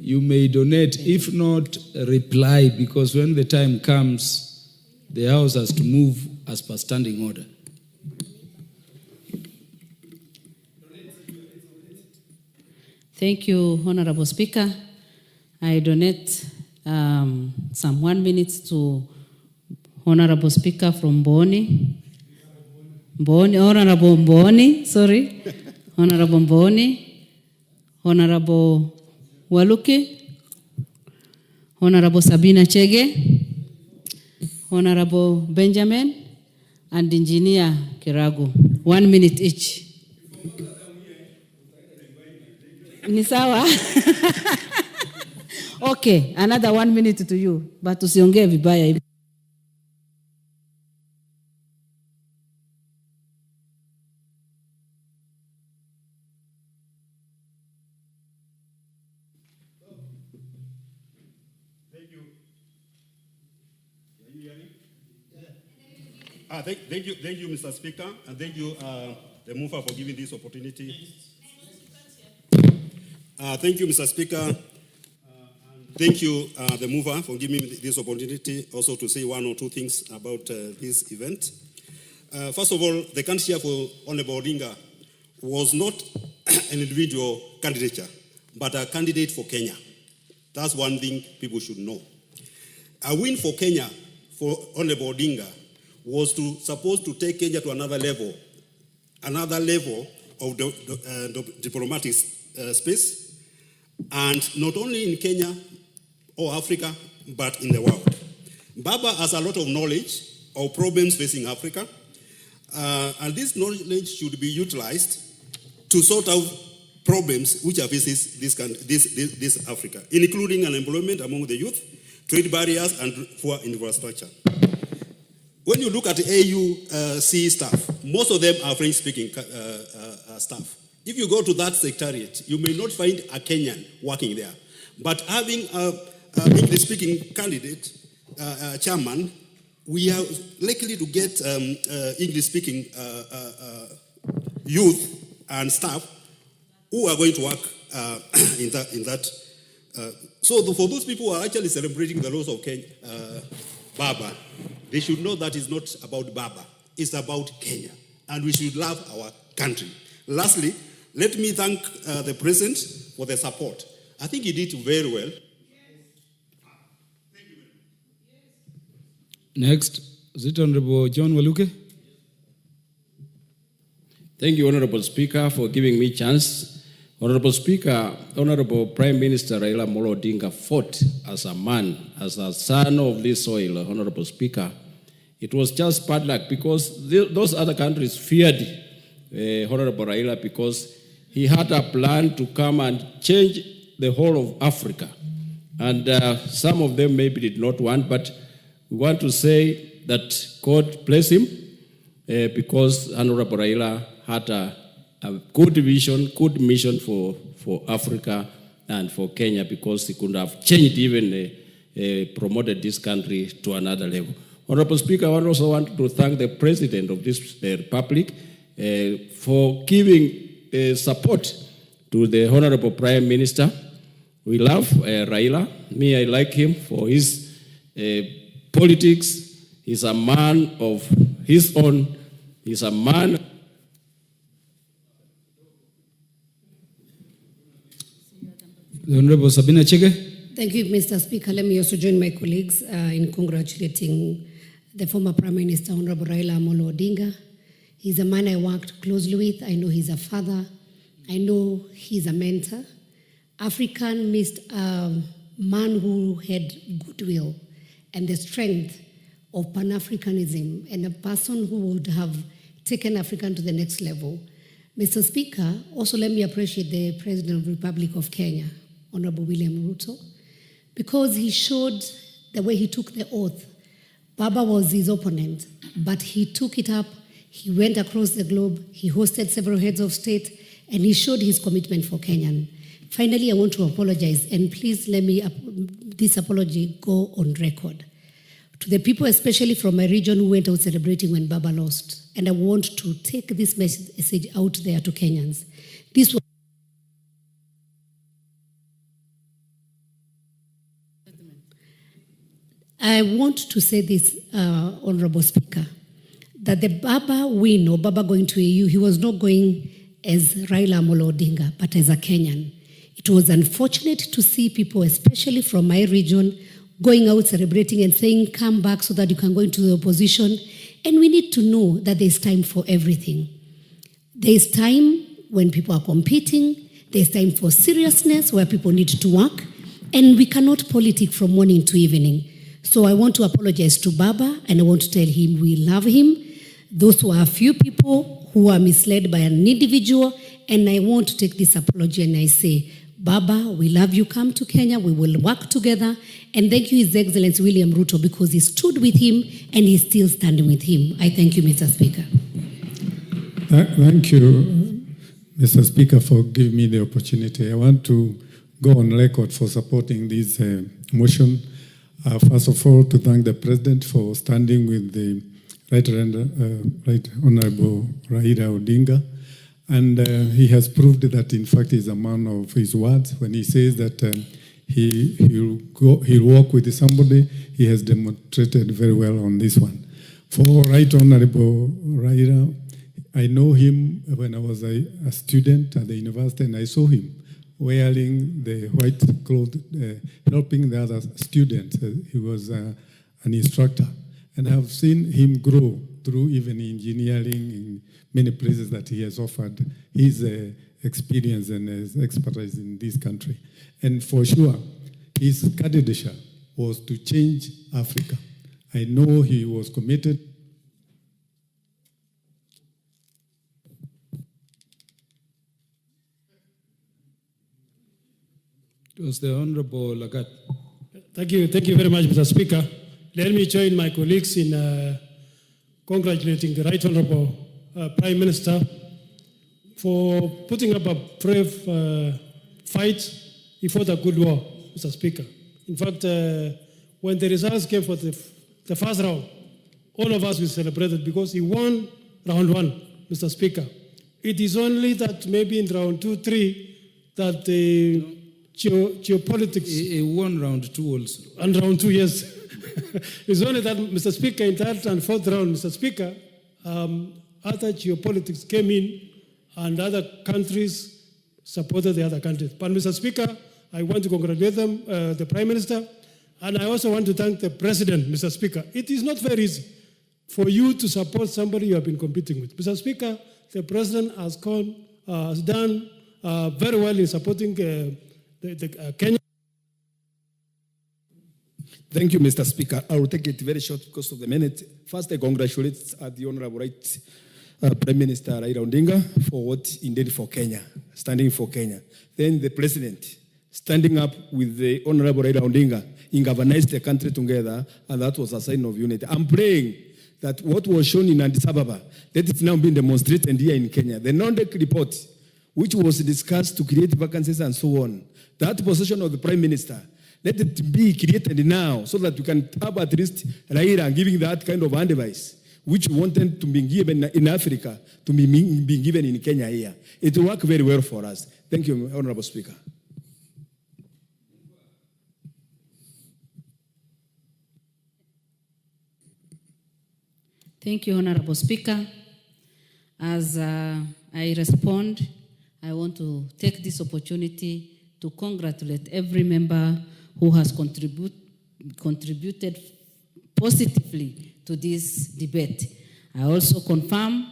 you may donate. If not, reply, because when the time comes, the House has to move as per standing order. Thank you, Honorable Speaker. I donate some 1 minute to Honorable Speaker from Boni. Honorable Mboni, sorry. Honorable Mboni, Honorable Waluke, Honorable Sabina Chege, Honorable Benjamin, and Engineer Kiragu. 1 minute each. Ni sawa? Okay, another 1 minute to you, but usiongee vibaya. Thank you, Mr. Speaker, and thank you, the mover, for giving this opportunity. Thank you, Mr. Speaker. Thank you, the mover, for giving me this opportunity also to say one or two things about this event. First of all, the candidature for Honorable Odinga was not an individual candidature, but a candidate for Kenya. That's one thing people should know. A win for Kenya for Honorable Odinga was supposed to take Kenya to another level of the diplomatic space, and not only in Kenya or Africa, but in the world. Baba has a lot of knowledge of problems facing Africa, and this knowledge should be utilized to sort out problems which are faces this Africa, including unemployment among the youth, trade barriers, and poor infrastructure. When you look at the AUC staff, most of them are French-speaking staff. If you go to that secretariat, you may not find a Kenyan working there. But having an English-speaking candidate, chairman, we are likely to get English-speaking youth and staff who are going to work in that. So for those people who are actually celebrating the loss of Kenya, Baba, they should know that it's not about Baba. It's about Kenya. And we should love our country. Lastly, let me thank the President for the support. I think he did very well. Next, is it Honorable John Waluke? Thank you, Honorable Speaker, for giving me a chance. Honorable Speaker, Honorable Prime Minister Raila Amolo Odinga fought as a man, as a son of this soil, Honorable Speaker. It was just bad luck because those other countries feared Honorable Raila because he had a plan to come and change the whole of Africa. And some of them maybe did not want, but we want to say that God bless him because Honorable Raila had a good vision, good mission for Africa and for Kenya, because he could have changed even promoted this country to another level. Honorable Speaker, I also want to thank the President of this Republic for giving support to the Honorable Prime Minister. We love Raila. Me, I like him for his politics. He's a man of his own. He's a man. The Honorable Sabina Chege. Thank you, Mr. Speaker. Let me also join my colleagues in congratulating the former Prime Minister, Honorable Raila Amolo Odinga. He's a man I worked closely with. I know he's a father. I know he's a mentor. African missed a man who had goodwill and the strength of Pan-Africanism, and a person who would have taken Africa to the next level. Mr. Speaker, also let me appreciate the President of the Republic of Kenya, Honorable William Ruto, because he showed the way he took the oath. Baba was his opponent, but he took it up. He went across the globe. He hosted several heads of state, and he showed his commitment for Kenyan. Finally, I want to apologize, and please let me this apology go on record. To the people, especially from my region, who went out celebrating when Baba lost. And I want to take this message out there to Kenyans. This was I want to say this, Honorable Speaker, that the Baba win, or Baba going to AU, he was not going as Raila Amolo Odinga, but as a Kenyan. It was unfortunate to see people, especially from my region, going out celebrating and saying, come back so that you can go into the opposition. And we need to know that there's time for everything. There's time when people are competing. There's time for seriousness where people need to work. And we cannot politic from morning to evening. So I want to apologize to Baba, and I want to tell him we love him. Those who are a few people who are misled by an individual, and I want to take this apology and I say, Baba, we love you. Come to Kenya. We will work together. And thank you, His Excellency William Ruto, because he stood with him and he's still standing with him. I thank you, Mr. Speaker. Thank you, Mr. Speaker, for giving me the opportunity. I want to go on record for supporting this motion. First of all, to thank the President for standing with the Right Honorable Raila Odinga. And he has proved that, in fact, he's a man of his words. When he says that he'll work with somebody, he has demonstrated very well on this one. For Right Honorable Raila, I know him when I was a student at the university, and I saw him wearing the white clothes, helping the other students. He was an instructor. And I have seen him grow through even engineering in many places that he has offered his experience and his expertise in this country. And for sure, his candidature was to change Africa. I know he was committed. It was the Honorable Lagat. Thank you very much, Mr. Speaker. Let me join my colleagues in congratulating the Right Honorable Prime Minister for putting up a brave fight. He fought a good war, Mr. Speaker. In fact, when the results came for the first round, all of us we celebrated because he won round one, Mr. Speaker. It is only that maybe in round 2, 3 that the geopolitics. He won round 2 also. And round 2, yes. It's only that, Mr. Speaker, in third and fourth round, Mr. Speaker, other geopolitics came in and other countries supported the other countries. But, Mr. Speaker, I want to congratulate them, the Prime Minister, and I also want to thank the President, Mr. Speaker. It is not very easy for you to support somebody you have been competing with. Mr. Speaker, the President has done very well in supporting Kenya. Thank you, Mr. Speaker. I will take it very short because of the minute. First, I congratulate the Honorable Right Prime Minister Raila Odinga for what he did for Kenya, standing for Kenya. Then the President, standing up with the Honorable Raila Odinga, he galvanized the country together, and that was a sign of unity. I'm praying that what was shown in Addis Ababa, let it now be demonstrated here in Kenya. The NONDEC report, which was discussed to create vacancies and so on, that position of the Prime Minister, let it be created now so that we can have at least Raila giving that kind of advice, which we wanted to be given in Africa, to be given in Kenya here. It will work very well for us. Thank you, Honorable Speaker. Thank you, Honorable Speaker. As I respond, I want to take this opportunity to congratulate every member who has contributed positively to this debate. I also confirm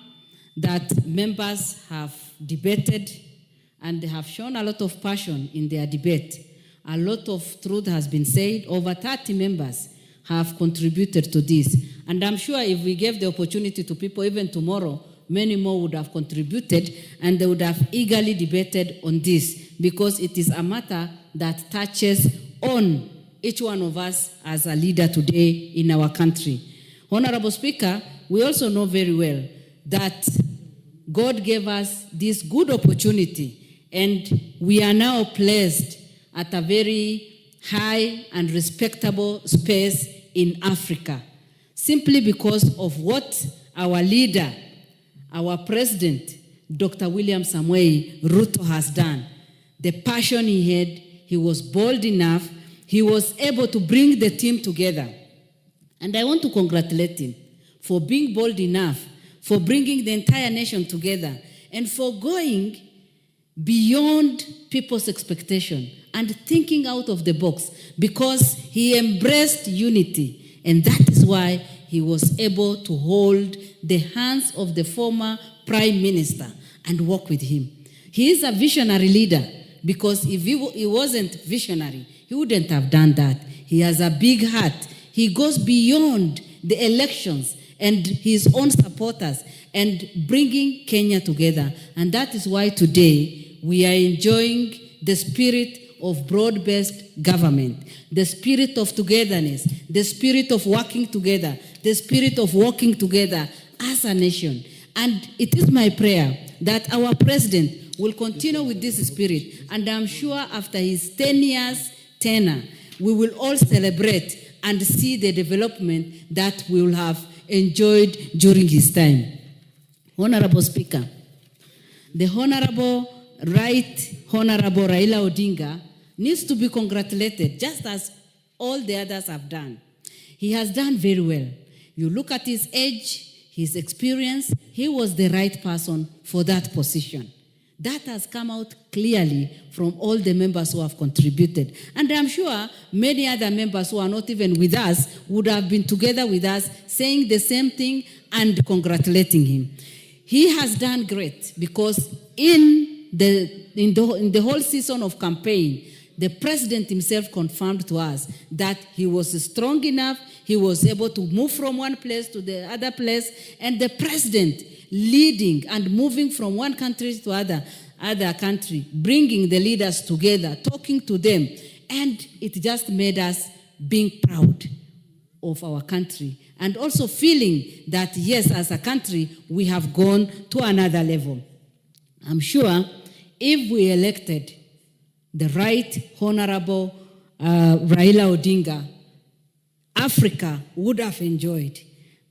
that members have debated and they have shown a lot of passion in their debate. A lot of truth has been said. Over 30 members have contributed to this. And I'm sure if we gave the opportunity to people even tomorrow, many more would have contributed and they would have eagerly debated on this because it is a matter that touches on each one of us as a leader today in our country. Honorable Speaker, we also know very well that God gave us this good opportunity and we are now placed at a very high and respectable space in Africa, simply because of what our leader, our president, Dr. William Samoei Ruto has done. The passion he had, he was bold enough, he was able to bring the team together. And I want to congratulate him for being bold enough, for bringing the entire nation together, and for going beyond people's expectation and thinking out of the box, because he embraced unity. And that is why he was able to hold the hands of the former prime minister and work with him. He is a visionary leader, because if he wasn't visionary, he wouldn't have done that. He has a big heart. He goes beyond the elections and his own supporters and bringing Kenya together. And that is why today we are enjoying the spirit of broad-based government, the spirit of togetherness, the spirit of working together, the spirit of working together as a nation. And it is my prayer that our president will continue with this spirit. And I'm sure after his 10 years tenure, we will all celebrate and see the development that we will have enjoyed during his time. Honorable Speaker, the Honorable Raila Odinga needs to be congratulated, just as all the others have done. He has done very well. You look at his age, his experience, he was the right person for that position. That has come out clearly from all the members who have contributed. And I'm sure many other members who are not even with us would have been together with us saying the same thing and congratulating him. He has done great, because in the whole season of campaign, the president himself confirmed to us that he was strong enough, he was able to move from one place to the other place, and the president leading and moving from one country to other country, bringing the leaders together, talking to them, and it just made us being proud of our country, and also feeling that, yes, as a country, we have gone to another level. I'm sure if we elected the right Honorable Raila Odinga, Africa would have enjoyed.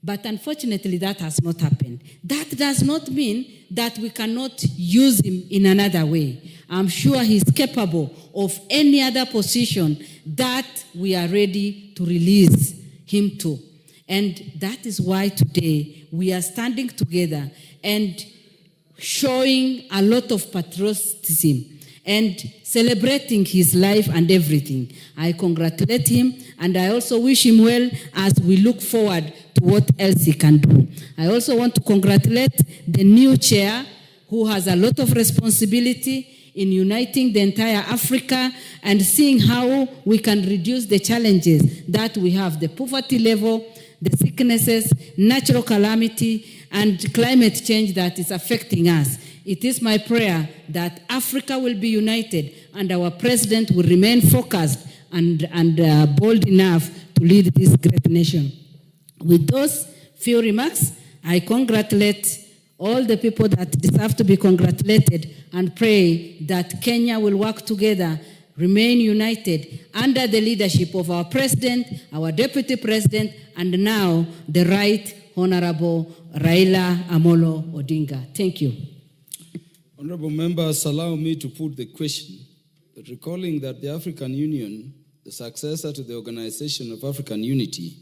But unfortunately, that has not happened. That does not mean that we cannot use him in another way. I'm sure he's capable of any other position that we are ready to release him to. And that is why today we are standing together and showing a lot of patriotism and celebrating his life and everything. I congratulate him, and I also wish him well as we look forward to what else he can do. I also want to congratulate the new chair, who has a lot of responsibility in uniting the entire Africa and seeing how we can reduce the challenges that we have, the poverty level, the sicknesses, natural calamity, and climate change that is affecting us. It is my prayer that Africa will be united and our president will remain focused and bold enough to lead this great nation. With those few remarks, I congratulate all the people that deserve to be congratulated and pray that Kenya will work together, remain united under the leadership of our president, our deputy president, and now the Right Honorable Raila Amolo Odinga. Thank you. Honorable members, allow me to put the question that recalling that the African Union, the successor to the Organization of African Unity,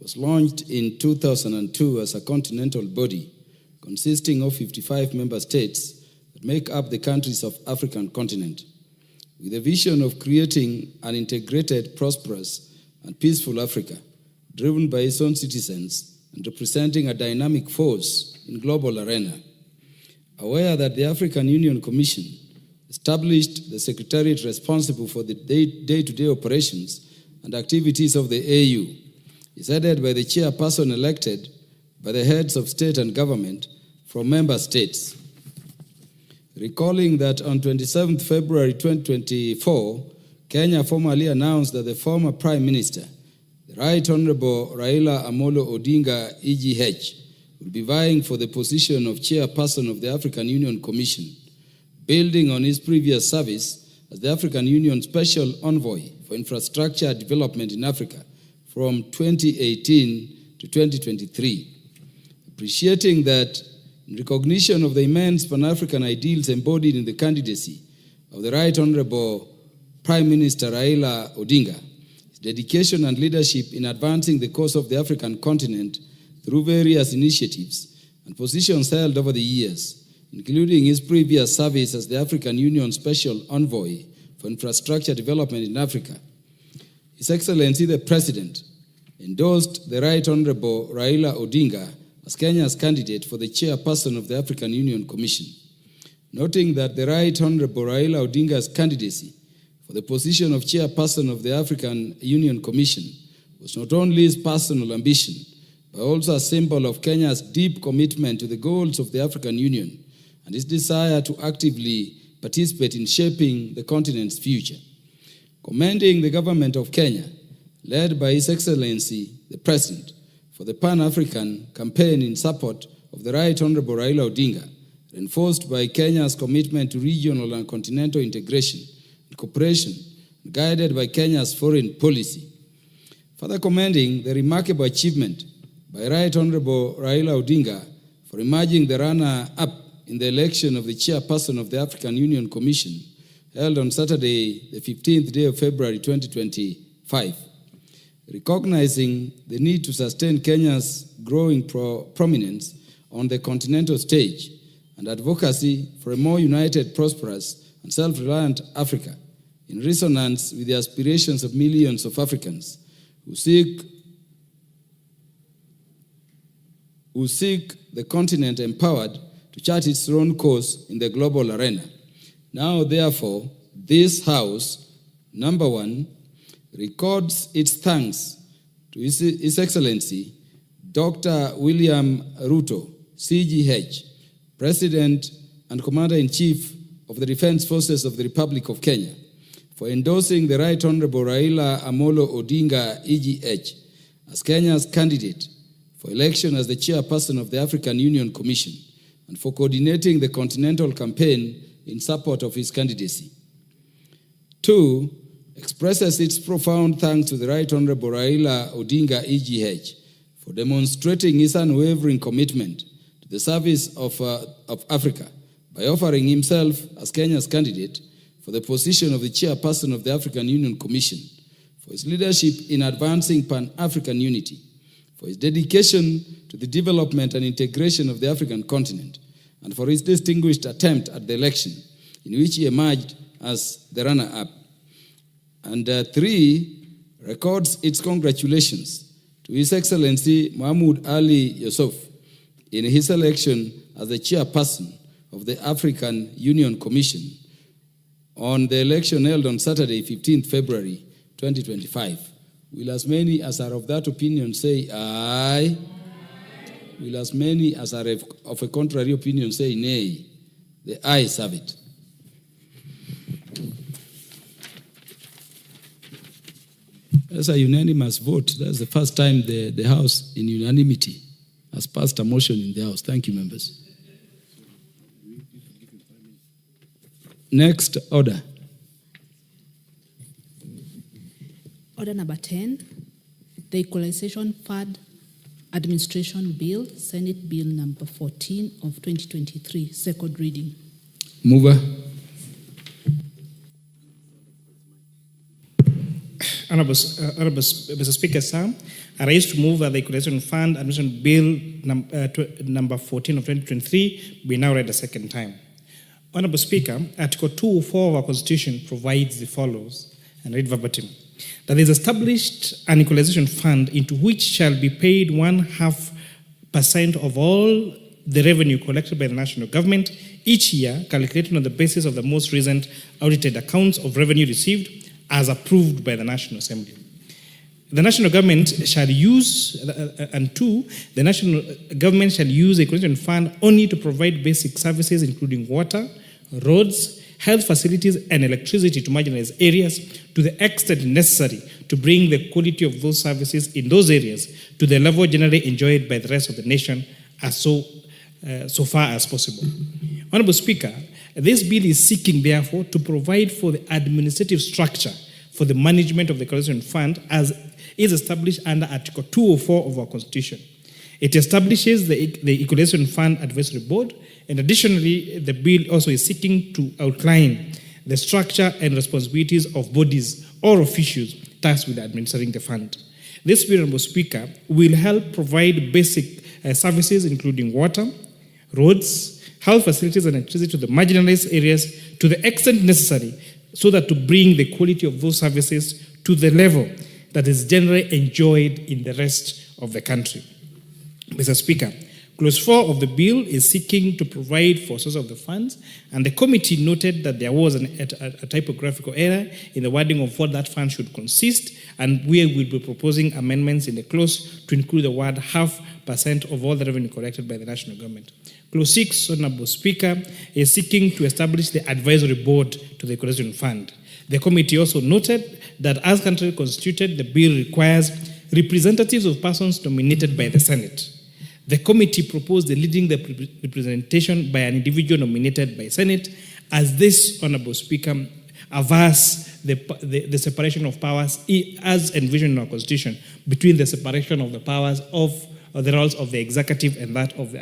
was launched in 2002 as a continental body consisting of 55 member states that make up the countries of the African continent, with a vision of creating an integrated, prosperous, and peaceful Africa, driven by its own citizens and representing a dynamic force in global arena. Aware that the African Union Commission established the Secretariat responsible for the day-to-day operations and activities of the AU, is headed by the chairperson elected by the heads of state and government from member states. Recalling that on 27 February 2024, Kenya formally announced that the former Prime Minister, the Right Honorable Raila Amolo Odinga, EGH, will be vying for the position of chairperson of the African Union Commission, building on his previous service as the African Union Special Envoy for Infrastructure Development in Africa from 2018 to 2023. Appreciating that in recognition of the immense Pan-African ideals embodied in the candidacy of the Right Honorable Prime Minister Raila Odinga, his dedication and leadership in advancing the cause of the African continent through various initiatives and positions held over the years, including his previous service as the African Union Special Envoy for Infrastructure Development in Africa, His Excellency the President endorsed the Right Honorable Raila Odinga as Kenya's candidate for the chairperson of the African Union Commission, noting that the Right Honorable Raila Odinga's candidacy for the position of chairperson of the African Union Commission was not only his personal ambition, but also a symbol of Kenya's deep commitment to the goals of the African Union and his desire to actively participate in shaping the continent's future. Commending the government of Kenya, led by His Excellency the President, for the Pan-African campaign in support of the Right Honorable Raila Odinga, reinforced by Kenya's commitment to regional and continental integration and cooperation, guided by Kenya's foreign policy. Further commending the remarkable achievement by Right Honorable Raila Odinga for emerging the runner-up in the election of the chairperson of the African Union Commission, held on Saturday, the 15th day of February 2025. Recognizing the need to sustain Kenya's growing prominence on the continental stage and advocacy for a more united, prosperous, and self-reliant Africa, in resonance with the aspirations of millions of Africans who seek the continent empowered to chart its own course in the global arena. Now, therefore, this House, number one, records its thanks to His Excellency Dr. William Ruto, CGH, President and Commander-in-Chief of the Defense Forces of the Republic of Kenya, for endorsing the Right Honorable Raila Amolo Odinga, EGH, as Kenya's candidate for election as the chairperson of the African Union Commission, and for coordinating the continental campaign in support of his candidacy. Two, expresses its profound thanks to the Right Honorable Raila Odinga, EGH, for demonstrating his unwavering commitment to the service of Africa by offering himself as Kenya's candidate for the position of the chairperson of the African Union Commission, for his leadership in advancing Pan-African unity, for his dedication to the development and integration of the African continent, and for his distinguished attempt at the election, in which he emerged as the runner-up. And three, records its congratulations to His Excellency Mahmoud Ali Yusuf in his election as the chairperson of the African Union Commission on the election held on Saturday, 15th February 2025. Will as many as are of that opinion say aye? Will as many as are of a contrary opinion say nay? The ayes have it. That's a unanimous vote. That's the first time the House, in unanimity, has passed a motion in the House. Thank you, members. Next order. Order number 10, the Equalization Fund Administration Bill, Senate Bill number 14 of 2023, second reading. Mover. Honorable Mr. Speaker, sir, I raise to move that the Equalization Fund Administration Bill number 14 of 2023 be now read a second time. Honorable Speaker, Article 204 of our Constitution provides the follows, and read verbatim, that there is established an equalization fund into which shall be paid 0.5% of all the revenue collected by the national government each year, calculated on the basis of the most recent audited accounts of revenue received as approved by the National Assembly. The national government shall use, and two, the national government shall use the equalization fund only to provide basic services including water, roads, health facilities, and electricity to marginalized areas to the extent necessary to bring the quality of those services in those areas to the level generally enjoyed by the rest of the nation as so far as possible. Honorable Speaker, this bill is seeking, therefore, to provide for the administrative structure for the management of the Equalization Fund as is established under Article 204 of our Constitution. It establishes the Equalization Fund Advisory Board, and additionally, the bill also is seeking to outline the structure and responsibilities of bodies or officials tasked with administering the fund. This bill, Honorable Speaker, will help provide basic services including water, roads, health facilities, and electricity to the marginalized areas to the extent necessary so that to bring the quality of those services to the level that is generally enjoyed in the rest of the country. Mr. Speaker, Clause 4 of the bill is seeking to provide for source of the funds, and the committee noted that there was a typographical error in the wording of what that fund should consist, and we will be proposing amendments in the clause to include the word 0.5% of all the revenue collected by the national government. Clause 6, Honorable Speaker, is seeking to establish the advisory board to the Equalization Fund. The committee also noted that as currently constituted, the bill requires representatives of persons nominated by the Senate. The committee proposed deleting the representation by an individual nominated by Senate, as this, Honorable Speaker, averts the separation of powers as envisioned in our Constitution between the separation of the powers of the roles of the executive and that of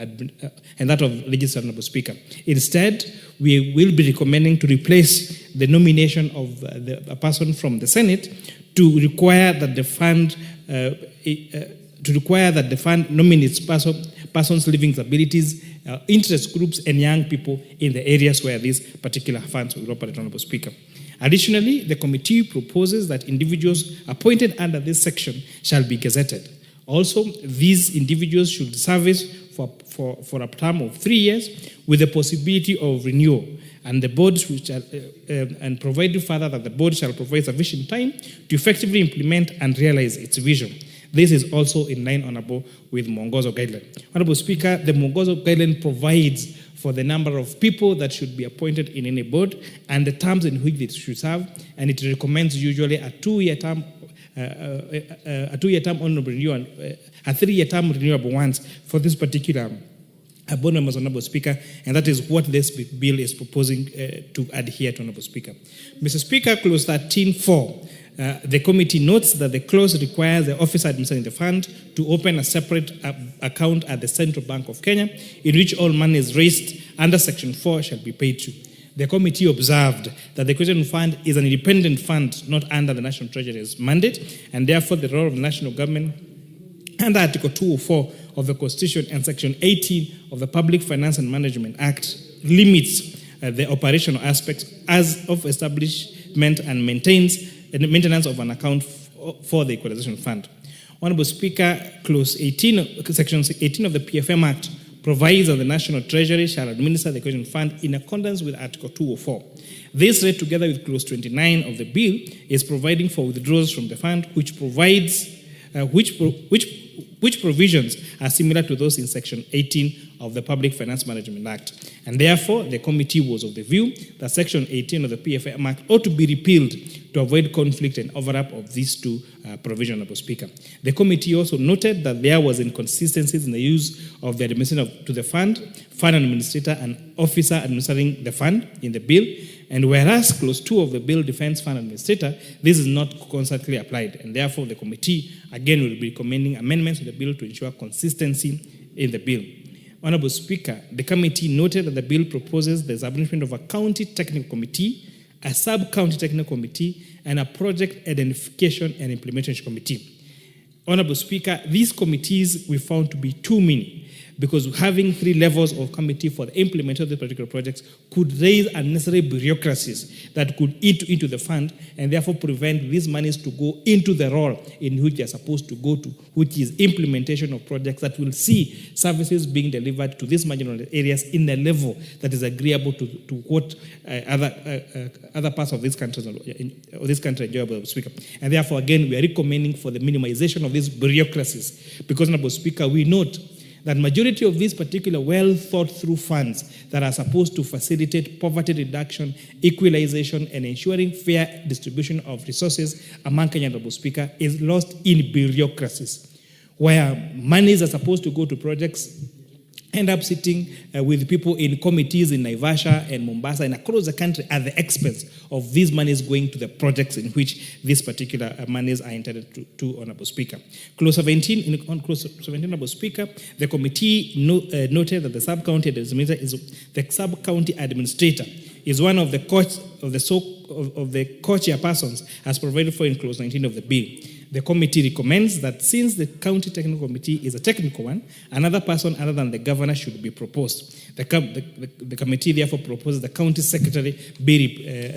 legislature, Honorable Speaker. Instead, we will be recommending to replace the nomination of a person from the Senate to require that the fund nominates persons living with abilities, interest groups, and young people in the areas where these particular funds will operate, Honorable Speaker. Additionally, the committee proposes that individuals appointed under this section shall be gazetted. Also, these individuals should service for a term of 3 years with the possibility of renewal, and the board and provided further that the board shall provide sufficient time to effectively implement and realize its vision. This is also in line, Honorable, with Mwongozo Guideline. Honorable Speaker, the Mwongozo Guideline provides for the number of people that should be appointed in any board and the terms in which they should serve, and it recommends usually a 2-year term, honorable renewal, a 3-year term renewable once for this particular board members, Honorable Speaker, and that is what this bill is proposing to adhere to, Honorable Speaker. Mr. Speaker, Clause 13.4. The committee notes that the clause requires the officer administering the fund to open a separate account at the Central Bank of Kenya, in which all money is raised under Section 4 shall be paid to. The committee observed that the Equalization Fund is an independent fund, not under the National Treasury's mandate, and therefore the role of the national government under Article 204 of the Constitution and Section 18 of the Public Finance and Management Act limits the operational aspects as of establishment and maintenance of an account for the Equalization Fund. Honorable Speaker, Clause 18, Section 18 of the PFM Act provides that the National Treasury shall administer the Equalization Fund in accordance with Article 204. This, read together with Clause 29 of the bill, is providing for withdrawals from the fund, which which provisions are similar to those in Section 18 of the Public Finance Management Act. And therefore, the committee was of the view that Section 18 of the PFM Act ought to be repealed to avoid conflict and overlap of these two provisions, Honorable Speaker. The committee also noted that there was inconsistencies in the use of the administration to the fund administrator, and officer administering the fund in the bill. And whereas Clause 2 of the bill defines fund administrator, this is not constantly applied. And therefore, the committee, again, will be recommending amendments to the bill to ensure consistency in the bill. Honorable Speaker, the committee noted that the bill proposes the establishment of a county technical committee, a sub-county technical committee, and a project identification and implementation committee. Honorable Speaker, these committees we found to be too many, because having 3 levels of committee for the implementation of the particular projects could raise unnecessary bureaucracies that could eat into the fund and therefore prevent these monies to go into the role in which they are supposed to go to, which is implementation of projects that will see services being delivered to these marginal areas in a level that is agreeable to what other parts of this country enjoy, Honorable Speaker. And therefore, again, we are recommending for the minimization of these bureaucracies, because, Honorable Speaker, we note that majority of these particular well-thought-through funds that are supposed to facilitate poverty reduction, equalization, and ensuring fair distribution of resources among Kenyan, Honorable Speaker, is lost in bureaucracies, where monies are supposed to go to projects end up sitting with people in committees in Naivasha and Mombasa and across the country at the expense of these monies going to the projects in which these particular monies are intended to, Honorable Speaker. Clause 17, on Clause 17, Honorable Speaker, the committee noted that the sub-county administrator is one of the co-chairpersons as provided for in Clause 19 of the bill. The committee recommends that since the county technical committee is a technical one, another person other than the governor should be proposed. The committee therefore proposes the county secretary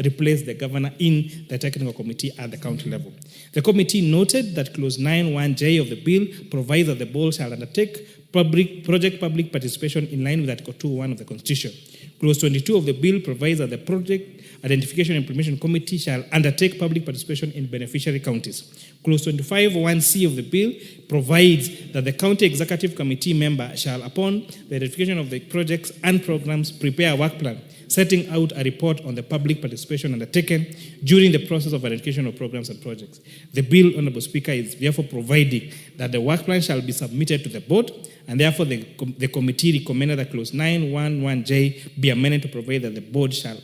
replace the governor in the technical committee at the county level. The committee noted that Clause 9(1)(j) of the bill provides that the board shall undertake project public participation in line with Article 2(1) of the Constitution. Clause 22 of the bill provides that the Project Identification and Implementation Committee shall undertake public participation in beneficiary counties. Clause 25(1)(c) of the bill provides that the County Executive Committee member shall, upon the identification of the projects and programs, prepare a work plan setting out a report on the public participation undertaken during the process of identification of programs and projects. The bill, Honorable Speaker, is therefore providing that the work plan shall be submitted to the board, and therefore the committee recommended that Clause 9(1)(1)(j) be amended to provide that the board shall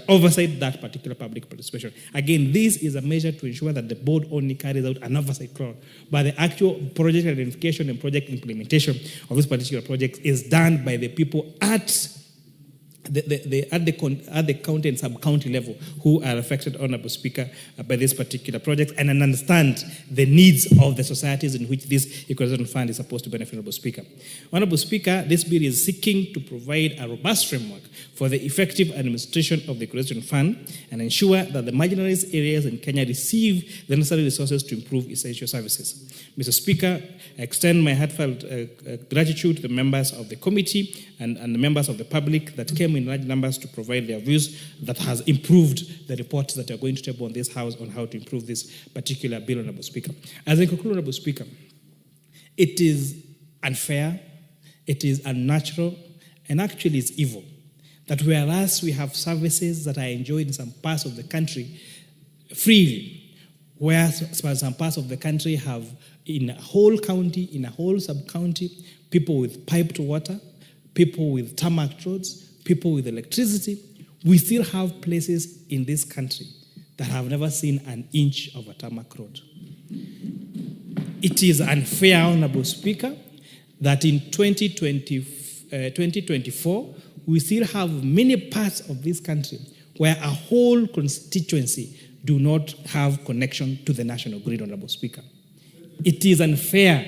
oversight that particular public participation. Again, this is a measure to ensure that the board only carries out an oversight role, but the actual project identification and project implementation of this particular project is done by the people at the county and sub-county level who are affected, Honorable Speaker, by this particular project and understand the needs of the societies in which this Equalization Fund is supposed to benefit, Honorable Speaker. Honorable Speaker, this bill is seeking to provide a robust framework for the effective administration of the Equalization Fund and ensure that the marginalized areas in Kenya receive the necessary resources to improve essential services. Mr. Speaker, I extend my heartfelt gratitude to the members of the committee and the members of the public that came in large numbers to provide their views that has improved the reports that are going to table on this House on how to improve this particular bill, Honorable Speaker. As I conclude, Honorable Speaker, it is unfair, it is unnatural, and actually it's evil that whereas we have services that are enjoyed in some parts of the country freely, whereas some parts of the country have in a whole county, in a whole sub-county, people with piped water, people with tarmac roads, people with electricity, we still have places in this country that have never seen an inch of a tarmac road. It is unfair, Honorable Speaker, that in 2024, we still have many parts of this country where a whole constituency do not have connection to the national grid, Honorable Speaker. It is unfair,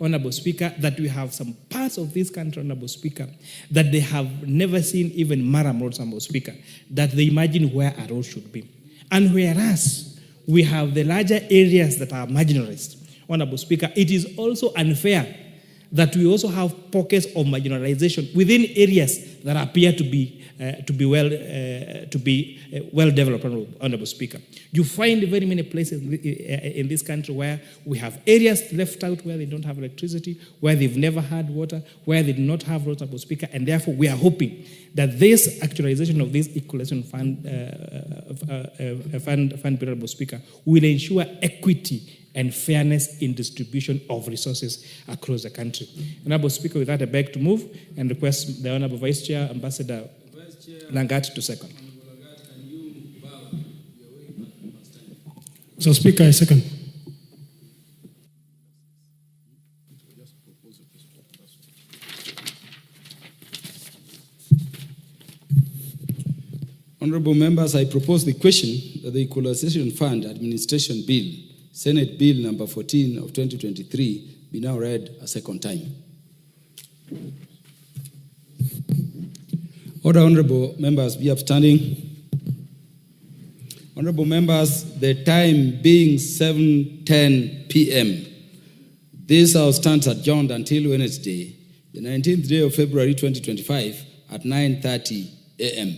Honorable Speaker, that we have some parts of this country, Honorable Speaker, that they have never seen even Maram roads, Honorable Speaker, that they imagine where a road should be. And whereas we have the larger areas that are marginalized, Honorable Speaker, it is also unfair that we also have pockets of marginalization within areas that appear to be well developed, Honorable Speaker. You find very many places in this country where we have areas left out where they don't have electricity, where they've never had water, where they do not have roads, Honorable Speaker, and therefore we are hoping that this actualization of this Equalization Fund, Honorable Speaker, will ensure equity and fairness in distribution of resources across the country. Honorable Speaker, with that I beg to move and request the Honorable Vice Chair, Ambassador Langat, to second. Mr. Speaker, I second. Honorable members, I propose the question that the Equalization Fund Administration Bill, Senate Bill number 14 of 2023, be now read a second time. Order, honorable members, be upstanding. Honorable members, the time being 7:10 p.m., this House stands adjourned until Wednesday, the 19th day of February 2025 at 9:30 a.m.